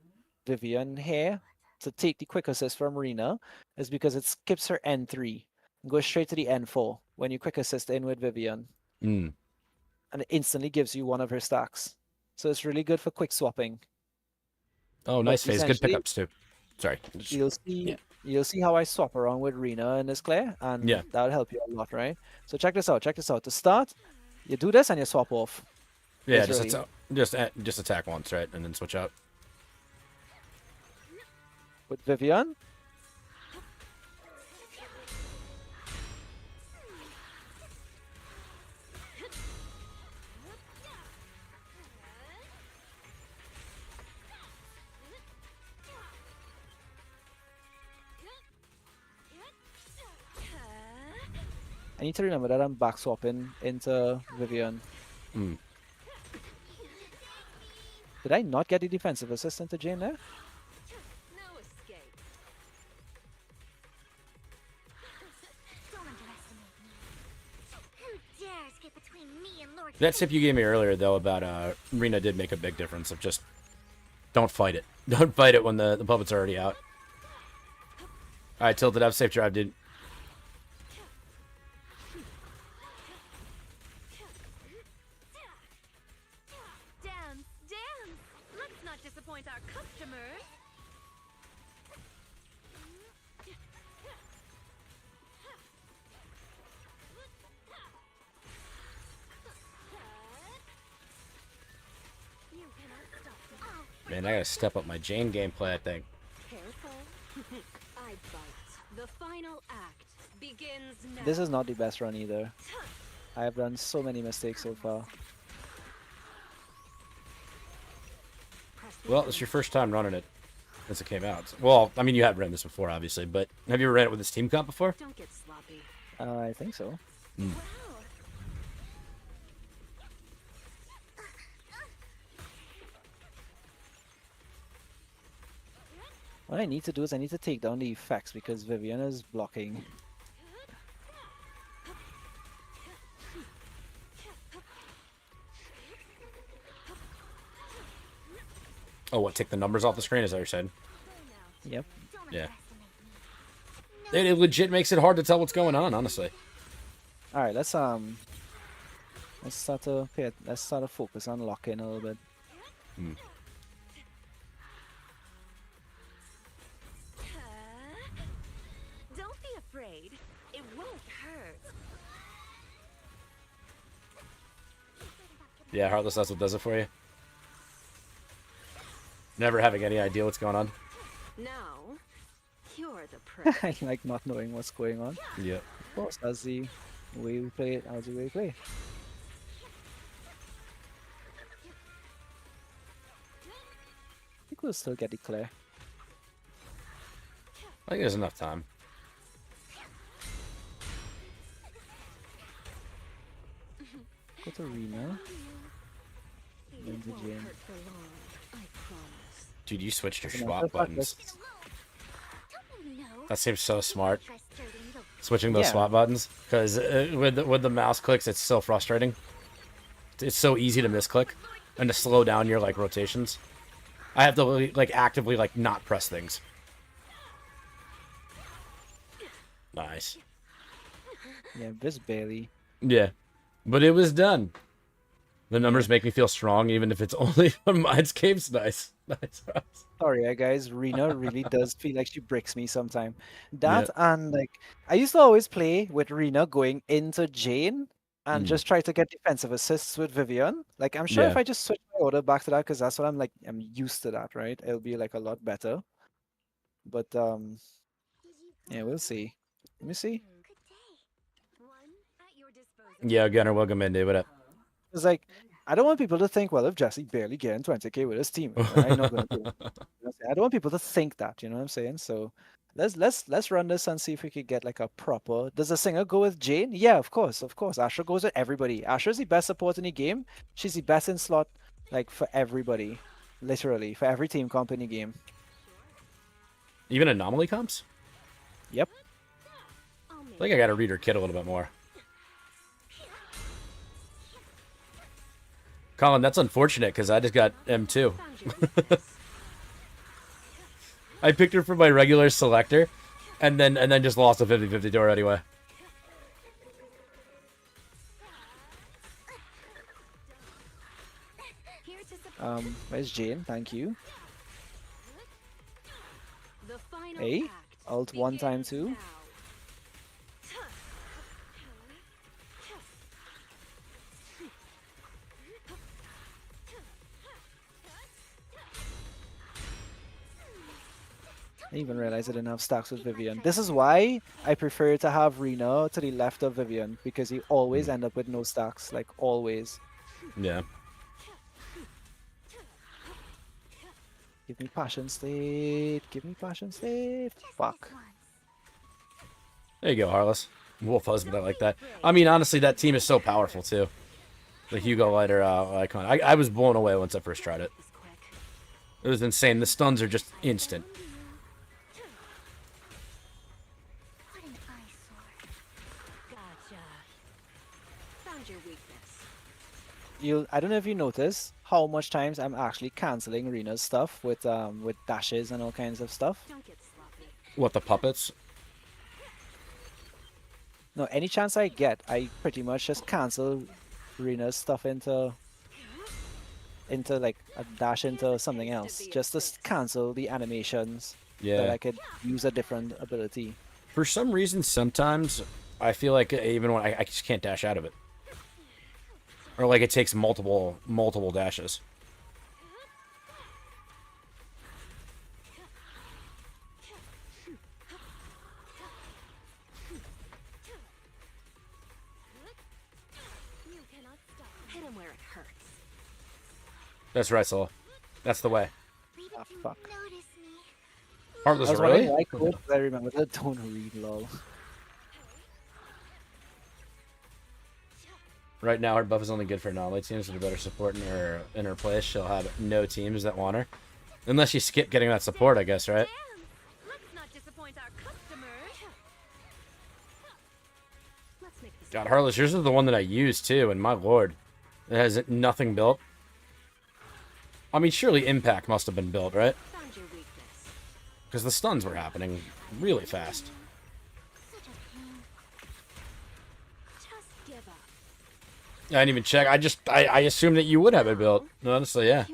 Vivian here to take the quick assist from Rena is because it skips her N3 and goes straight to the N4 when you quick assist in with Vivian. And it instantly gives you one of her stacks. So it's really good for quick swapping. Oh, nice phase. Good pickups too. Sorry. You'll see how I swap around with Rena and this Claire, and that'll help you a lot, right? So check this out. Check this out. To start, you do this and you swap off. Yeah, just attack once, right, and then switch out. With Vivian. I need to remember that I'm back swapping into Vivian. Did I not get the defensive assist into Jane there? That tip you gave me earlier, though, about Rena did make a big difference of just don't fight it. Don't fight it when the puppet's already out. All right, Tilted, have a safe drive, dude. Let's not disappoint our customers. Man, I gotta step up my Jane gameplay, I think. I bite. The final act begins now. This is not the best run either. I have done so many mistakes so far. Well, it's your first time running it since it came out. Well, I mean, you have ran this before, obviously, but have you ever ran it with this team comp before? Don't get sloppy. I think so. What I need to do is I need to take down the effects because Vivian is blocking. Oh, what, take the numbers off the screen, is that what you're saying? Yep. Yeah. It legit makes it hard to tell what's going on, honestly. Alright, let's start to focus on locking a little bit. Don't be afraid. It won't hurt. Yeah, Heartless, that's what does it for you. Never having any idea what's going on. Now, you're the prey. I like not knowing what's going on. Yeah. Of course, that's the way we play it, that's the way we play. I think we'll still get the clear. I think there's enough time. Go to Rena. Then to Jane. Dude, you switched your swap buttons. That seems so smart. Switching those swap buttons, because with the mouse clicks, it's so frustrating. It's so easy to misclick and to slow down your like rotations. I have to like actively like not press things. Nice. Yeah, just barely. Yeah, but it was done. The numbers make me feel strong, even if it's only on Mindscape's nice. Nice. Sorry, guys. Rena really does feel like she breaks me sometime. That and like I used to always play with Rena going into Jane and just try to get defensive assists with Vivian. Like I'm sure if I just switch my order back to that, because that's what I'm used to that, right? It'll be like a lot better. But yeah, we'll see. Let me see. Yeah, Gunner, welcome in, dude. What up? It's like I don't want people to think, well, if Jesse barely getting 20k with his team, I'm not gonna do it. I don't want people to think that, you know what I'm saying? So Let's run this and see if we could get like a proper. Does the singer go with Jane? Yeah, of course, of course. Astra goes with everybody. Astra's the best support in the game. She's the best in slot, like for everybody, literally for every team comp in the game. Even anomaly comps? Yep. I think I gotta read her kit a little bit more. Colin, that's unfortunate because I just got M2. I picked her for my regular selector, and then just lost a 50-50 door anyway. Where's Jane? Thank you. Hey, alt 1 time 2. I didn't even realize I didn't have stacks with Vivian. This is why I prefer to have Rena to the left of Vivian, because you always end up with no stacks, like always. Yeah. Give me passion state. Give me passion state. Fuck. There you go, Harless. Wolf husband, I like that. I mean, honestly, that team is so powerful, too. The Hugo Lighter icon. I was blown away once I first tried it. It was insane. The stuns are just instant. I don't know if you notice how much times I'm actually canceling Rena's stuff with dashes and all kinds of stuff. What, the puppets? No, any chance I get, I pretty much just cancel Rena's stuff into like a dash into something else, just to cancel the animations. Yeah. That I could use a different ability. For some reason, sometimes I feel like even when I just can't dash out of it. Or like it takes multiple dashes. Hit him where it hurts. That's right, Sola. That's the way. Ah, fuck. Heartless, I was really? wondering why I could, but I remember that don't read lol. Right now, her buff is only good for anomaly teams with a better support in her place. She'll have no teams that want her. Unless you skip getting that support, I guess, right? God, Heartless, yours is the one that I use, too, and my lord. It has nothing built. I mean, surely Impact must have been built, right? Because the stuns were happening really fast. I didn't even check. I assumed that you would have it built. Honestly, yeah.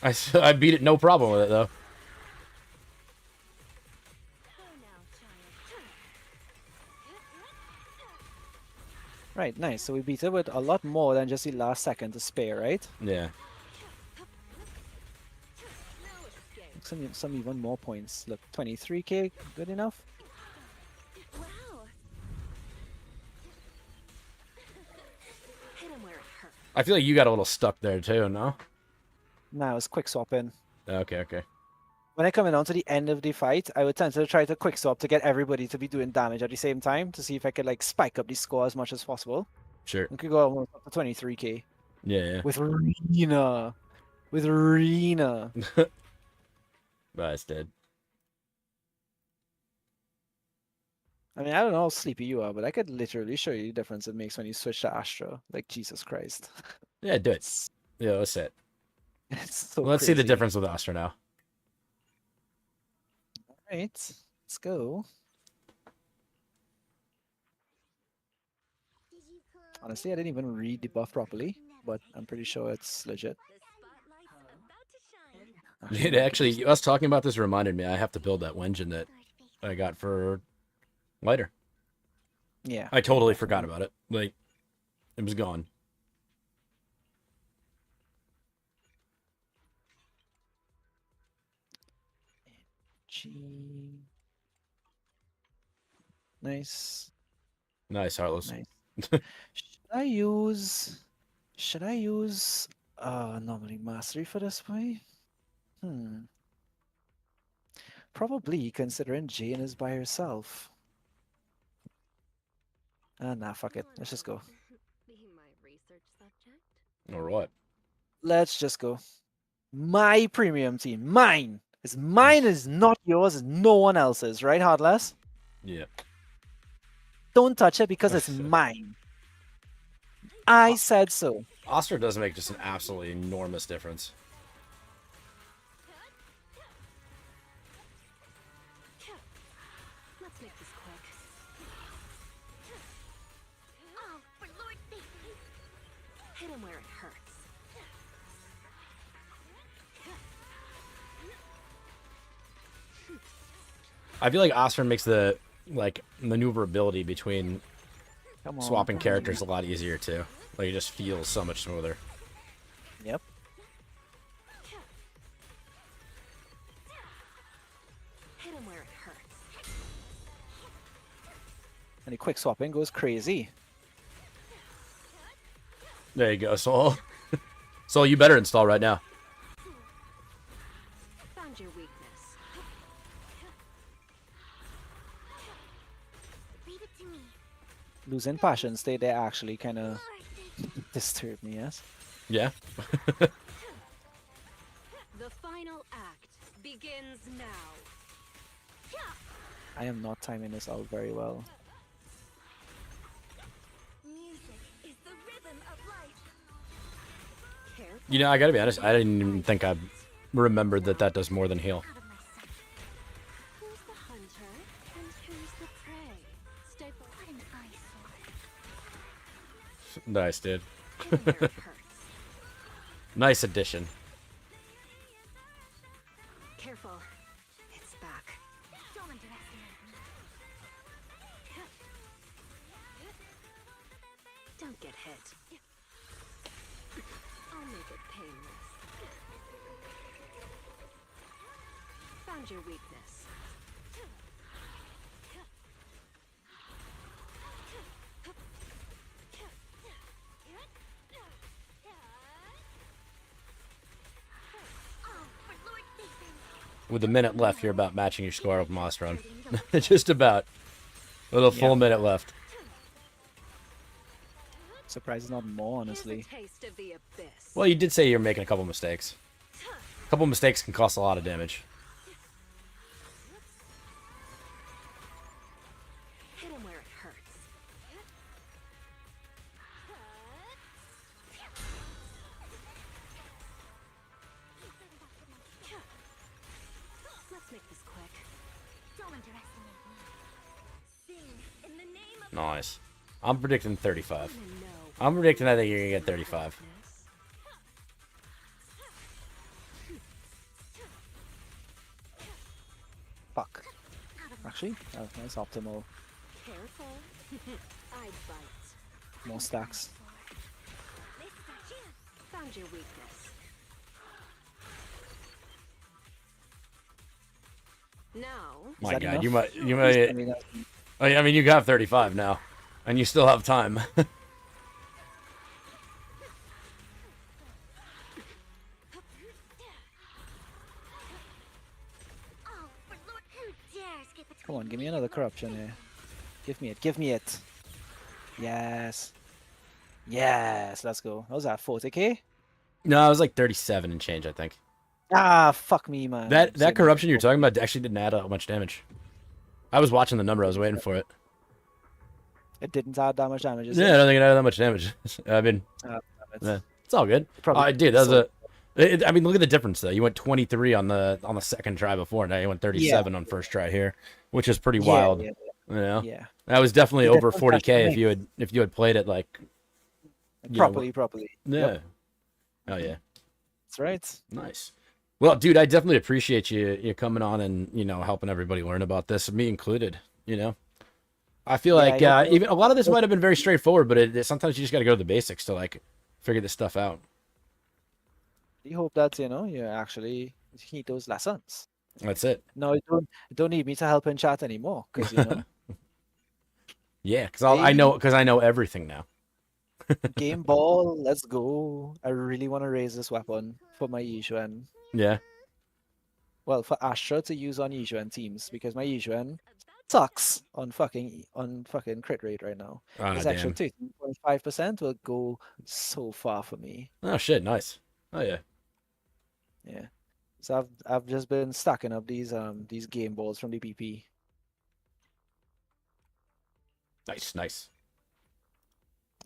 I beat it no problem with it, though. Right, nice. So we beat it with a lot more than just the last second to spare, right? Yeah. Some even more points. Look, 23k, good enough? I feel like you got a little stuck there, too, no? Nah, it was quick swapping. Okay, okay. When I come on to the end of the fight, I would tend to try to quick swap to get everybody to be doing damage at the same time to see if I could like spike up the score as much as possible. Sure. We could go almost up to 23k. Yeah. With Rena. With Rena. That's dead. I mean, I don't know how sleepy you are, but I could literally show you the difference it makes when you switch to Astra. Like, Jesus Christ. Yeah, do it. Yeah, let's it. It's so Let's see the crazy. difference with Astra now. Alright, let's go. Honestly, I didn't even read the buff properly, but I'm pretty sure it's legit. It actually, us talking about this reminded me I have to build that engine that I got for Lighter. Yeah. I totally forgot about it. Like, it was gone. Nice. Nice, Heartless. Nice. Should I use anomaly mastery for this way? Probably, considering Jane is by herself. Nah, fuck it. Let's just go. Or what? Let's just go. My premium team. Mine. It's mine, is not yours, it's no one else's, right, Heartless? Yeah. Don't touch it because it's mine. I said so. Oster does make just an absolutely enormous difference. Let's make this quick. Oh, for Lord hit him where it hurts. I feel like Oster makes the maneuverability between Come on, swapping characters a lot easier too. Like it just feels so much smoother. Yep. Hit him where it hurts. And the quick swapping goes crazy. There you go, Soul. Soul, you better install right now. Found your weakness. Leave it to me. Losing passion state there actually kind of disturbed me, yes? Yeah. The final act begins now. I am not timing this out very well. Music is the rhythm of life. You know, I gotta be honest, I didn't even think I remembered that that does more than heal. Who's the hunter and who's the prey? Stay put an eyesore. Nice, dude. Hit him where it hurts. Nice addition. Careful. It's back. Don't underestimate me. Don't get hit. I'll make it painless. Found your weakness. With a minute left, you're about matching your score of Moss Run. Just about. With a full minute left. Surprised it's not more, honestly. Well, you did say you're making a couple mistakes. A couple mistakes can cost a lot of damage. Hit him where it hurts. Let's make this quick. Don't underestimate me. Sing in the name of Nice. I'm predicting 35. I'm predicting I think you're going to get 35. Fuck. Actually, that's optimal. Careful. I bite. More stacks. Found your weakness. Now. My God, you might. I mean, you got 35 now, and you still have time. Come on, give me another corruption here. Give me it, give me it. Yes. Yes, let's go. What was that, 40k? No, it was like 37 and change, I think. Ah, fuck me, man. That corruption you're talking about actually didn't add that much damage. I was watching the number, I was waiting for it. It didn't add that much damage, is Yeah, it? I don't think it added that much damage. I mean, yeah, it's all good. Dude, that was I mean, look at the difference though. You went 23 on the second try before. Now you went 37 on first try here, which is pretty wild. Yeah. You know? Yeah. That was definitely The over difference 40k if you had played it like properly. Yeah. Yep. Oh yeah. That's right. Nice. Well, dude, I definitely appreciate you coming on and helping everybody learn about this, me included. I feel like even a lot of this might have been very straightforward, but sometimes you just got to go to the basics to like figure this stuff out. You hope that you actually heed those lessons. That's it. No, you don't need me to help in chat anymore, because Yeah, because I know everything now. Game ball, let's go. I really want to raise this weapon for my Yishuan. Yeah. well, for Astra to use on Yizhuan teams because my Yizhuan sucks on fucking crit rate right now. Ah, This extra damn. 13.5% will go so far for me. Oh shit, nice. Oh yeah. Yeah. So I've just been stacking up these game balls from the PP. Nice.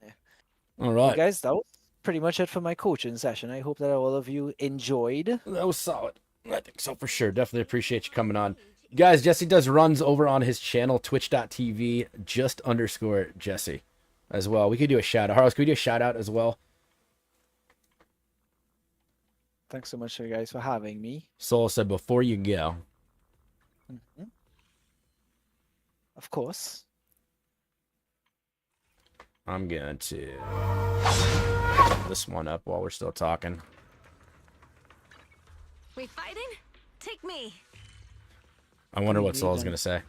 Yeah. All Well, right. guys, that was pretty much it for my coaching session. I hope that all of you enjoyed. That was solid. I think so for sure. Definitely appreciate you coming on. Guys, Jesse does runs over on his channel, twitch.tv, _Jesse as well. We could do a shout out. Harlos, could we do a shout out as well? Thanks so much, you guys, for having me. Soul said, before you go. Of course. I'm going to pick this one up while we're still talking. We fighting? Take me. I wonder what Soul's going to say.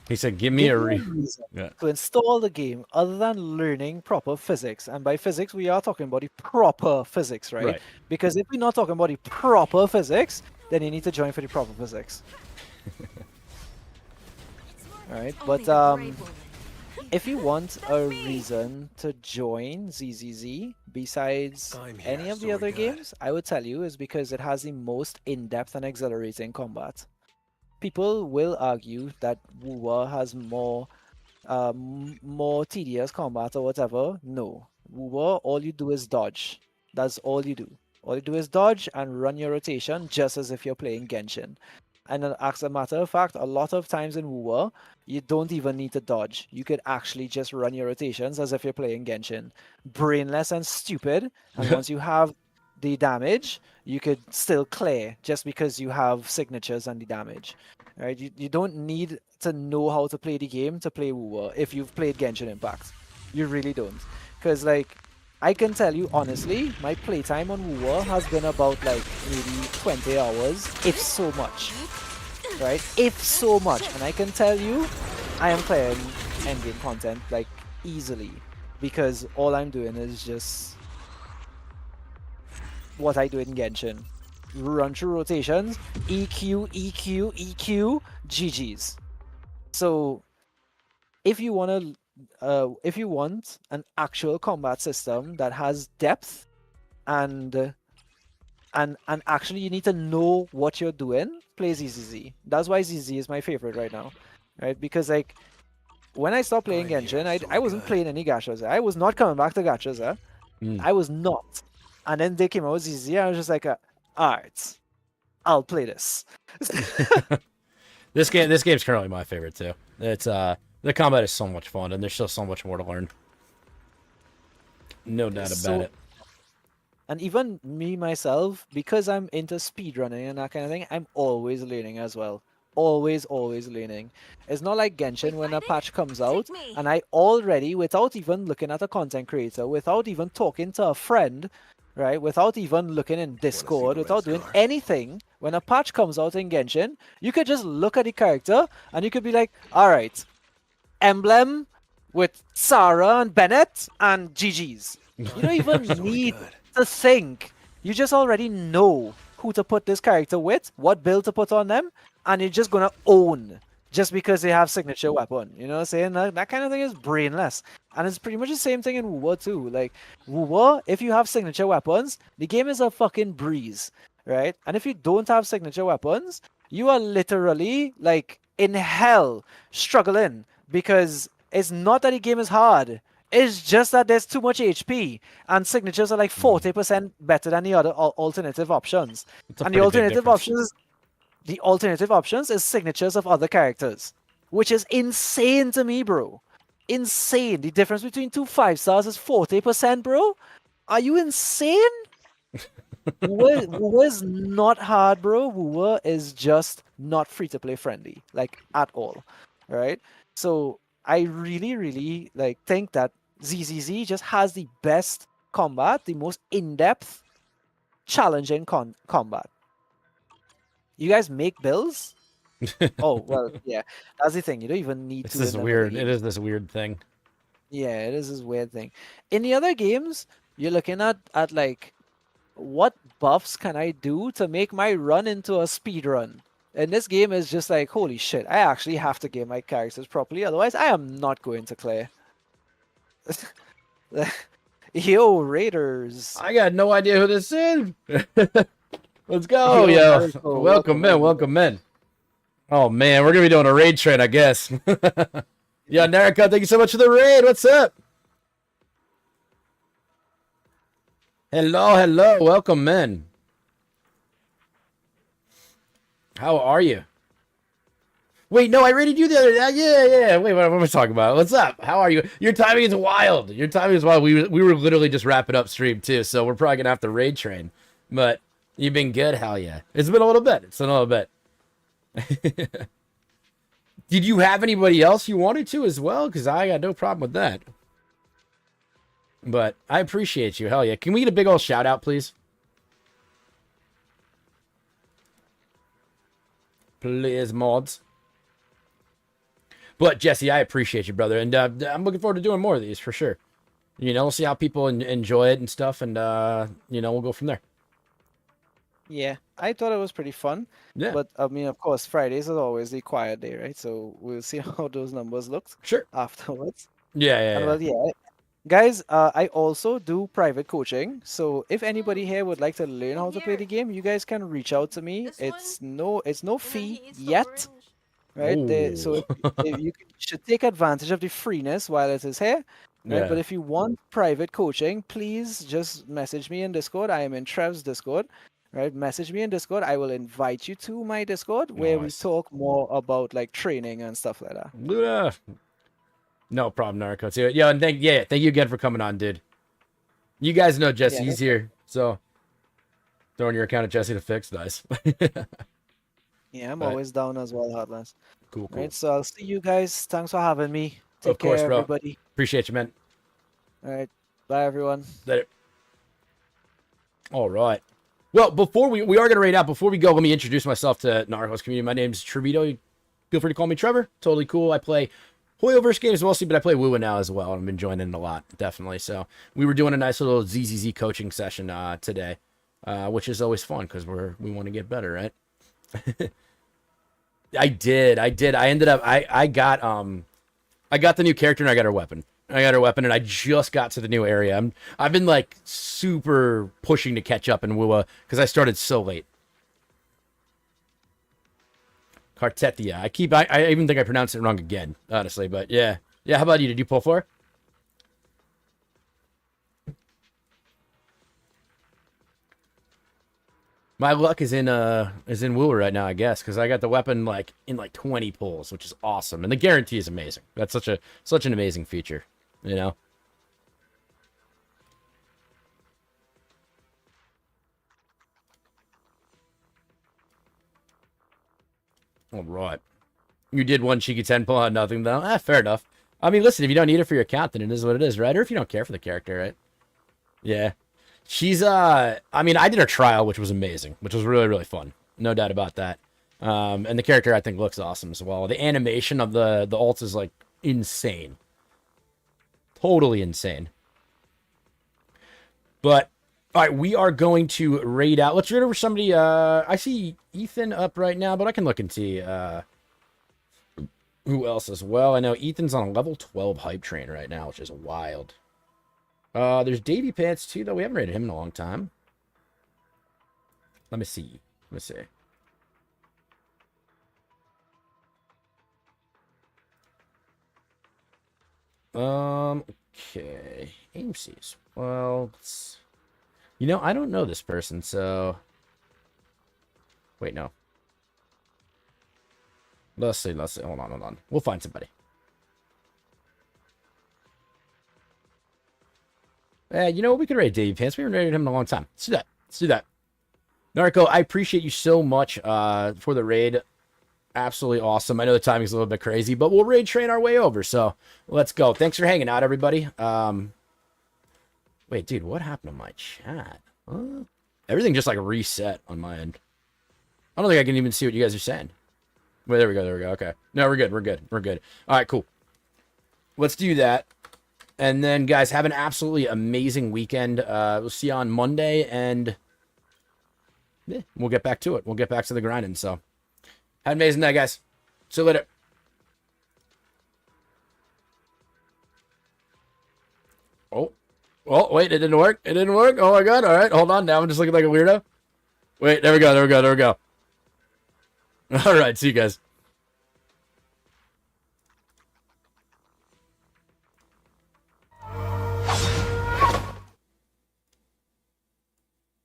He said, give me a reason to install the game other than learning proper physics. And by physics, we are talking about the proper physics, right? Because if we're not talking about the proper physics, then you need to join for the proper physics. Alright, but if you want a reason to join ZZZ besides any of the other games, I would tell you is because it has the most in-depth and exhilarating combat. People will argue that WuWa has more tedious combat or whatever. No. WuWa, all you do is dodge. That's all you do. All you do is dodge and run your rotation just as if you're playing Genshin. And as a matter of fact, a lot of times in WuWa, you don't even need to dodge. You could actually just run your rotations as if you're playing Genshin. Brainless and stupid. And once you have the damage, you could still clear just because you have signatures and the damage. Right? You don't need to know how to play the game to play WuWa if you've played Genshin Impact. You really don't. Because, like, I can tell you honestly, my playtime on WuWa has been about, like, maybe 20 hours, if so much. Right? If so much. And I can tell you, I am playing endgame content, like, easily. Because all I'm doing is just what I do in Genshin. Run through rotations, EQ, EQ, EQ, GG's. So if you want an actual combat system that has depth and actually you need to know what you're doing, play ZZZ. That's why ZZZ is my favorite right now. Right? Because like when I stopped playing Genshin, I wasn't playing any gachas. I was not coming back to gachas. I was not. And then they came out with ZZZ, and I was just like, alright, I'll play this. This game's currently my favorite too. It's the combat is so much fun, and there's still so much more to learn. No doubt about it. And even me myself, because I'm into speedrunning and that kind of thing, I'm always learning as well. Always learning. It's not like Genshin when a patch comes out, and I already, without even looking at a content creator, without even talking to a friend, right, without even looking in Discord, without doing anything, when a patch comes out in Genshin, you could just look at the character and you could be like, alright, emblem with Sarah and Bennett and GG's. You don't even need to think. You just already know who to put this character with, what build to put on them, and you're just gonna own just because they have signature weapon. You know what I'm saying? That kind of thing is brainless. And it's pretty much the same thing in WuWa too. Like, WuWa, if you have signature weapons, the game is a fucking breeze, right? And if you don't have signature weapons, you are literally, like, in hell, struggling. Because it's not that the game is hard. It's just that there's too much HP. And signatures are like 40% better than the other alternative options. And the alternative options... The alternative options is signatures of other characters, which is insane to me, bro. Insane. The difference between 2 5-stars is 40%, bro. Are you insane? WuWa is not hard, bro. WuWa is just not free-to-play friendly, like, at all. Right? So I really, like, think that ZZZ just has the best combat, the most in-depth, challenging combat. You guys make builds? Oh, well, yeah. That's the thing. You don't even need it's to. This weird. It is this weird thing. Yeah, it is this weird thing. In the other games, you're looking at like what buffs can I do to make my run into a speed run? And this game is just like, holy shit, I actually have to game my characters properly, otherwise I am not going to clear. Yo, Raiders. I got no idea who this is. Let's go, Yo, yo. Naruto, Welcome in, welcome in. Oh man, we're gonna be doing a raid train, I guess. Yeah, Nariko, thank you so much for the raid. What's up? Hello, hello, welcome in. How are you? Wait, no, I rated you the other day. Yeah. Wait, what am I talking about? What's up? How are you? Your timing is wild. Your timing is wild. We were literally just wrapping up stream too, so we're probably gonna have to raid train. But you've been good, hell yeah. It's been a little bit. It's been a little bit. Did you have anybody else you wanted to as well? Because I got no problem with that. But I appreciate you. Hell yeah. Can we get a big old shout out, please? Please, mods. But Jesse, I appreciate you, brother. And I'm looking forward to doing more of these for sure. You know, we'll see how people enjoy it and stuff. And, you know, we'll go from there. Yeah, I thought it was pretty fun. Yeah. But I mean, of course, Fridays is always the quiet day, right? So we'll see how those numbers looked. Sure. Afterwards. Yeah. Well, yeah. Guys, I also do private coaching. So if anybody here would like to learn how to play the game, you guys can reach out to me. It's no fee yet, right? So if you should take advantage of the freeness while it is here. Right? Yeah. But if you want private coaching, please just message me in Discord. I am in Trev's Discord. Right, message me in Discord. I will invite you to my Discord where we talk more about like training and stuff like that. Yeah. No problem, Narco. Too. Yeah, and thank you again for coming on, dude. You guys know Jesse, he's here. So throwing your account at Jesse to fix, nice. Yeah, I'm always down as well, Heartless. Cool. Right, so I'll see you guys. Thanks for having me. Take Of course, care, bro. everybody. Appreciate you, man. All right, bye everyone. Later. All right. Well, before we are going to raid out. Before we go, let me introduce myself to Narcos community. My name's Trevito. Feel free to call me Trevor. Totally cool. I play Hoyoverse games mostly, but I play WuWa now as well. I've been joining it a lot, definitely. So we were doing a nice little ZZZ coaching session today, which is always fun because we want to get better, right? I did. I ended up. I got the new character and I got her weapon. And I just got to the new area. I've been like super pushing to catch up in WuWa because I started so late. Cartetia. I even think I pronounced it wrong again, honestly, but yeah. Yeah, how about you? Did you pull 4? My luck is in WuWa right now, I guess, because I got the weapon like in like 20 pulls, which is awesome. And the guarantee is amazing. That's such an amazing feature. You know? All right. You did one cheeky 10 pull on nothing, though. Fair enough. I mean, listen, if you don't need it for your account, then it is what it is, right? Or if you don't care for the character, right? Yeah. She's, I mean, I did her trial, which was amazing, which was really, really fun. No doubt about that. And the character, I think, looks awesome as well. The animation of the ults is, like, insane. Totally insane. But, all right, we are going to raid out. Let's raid over somebody. I see Ethan up right now, but I can look and see who else as well. I know Ethan's on a level 12 hype train right now, which is wild. There's Davy Pants, too, though. We haven't raided him in a long time. Let me see. Okay. AMCs. Well, you know, I don't know this person, so... Wait, no. Let's see. Hold on. We'll find somebody. You know what? We could raid Davey Pants. We haven't raided him in a long time. Let's do that. Narco, I appreciate you so much for the raid. Absolutely awesome. I know the timing's a little bit crazy, but we'll raid train our way over, so let's go. Thanks for hanging out, everybody. Wait, dude, what happened to my chat? Everything just, like, reset on my end. I don't think I can even see what you guys are saying. Wait, there we go. Okay. No, we're good. All right, cool. Let's do that. And then, guys, have an absolutely amazing weekend. We'll see you on Monday, and we'll get back to it. We'll get back to the grinding. So, have an amazing night, guys. See you later. Oh, wait, it didn't work. It didn't work. Oh, my God. All right, hold on. Now I'm just looking like a weirdo. Wait, there we go. All right, see you guys.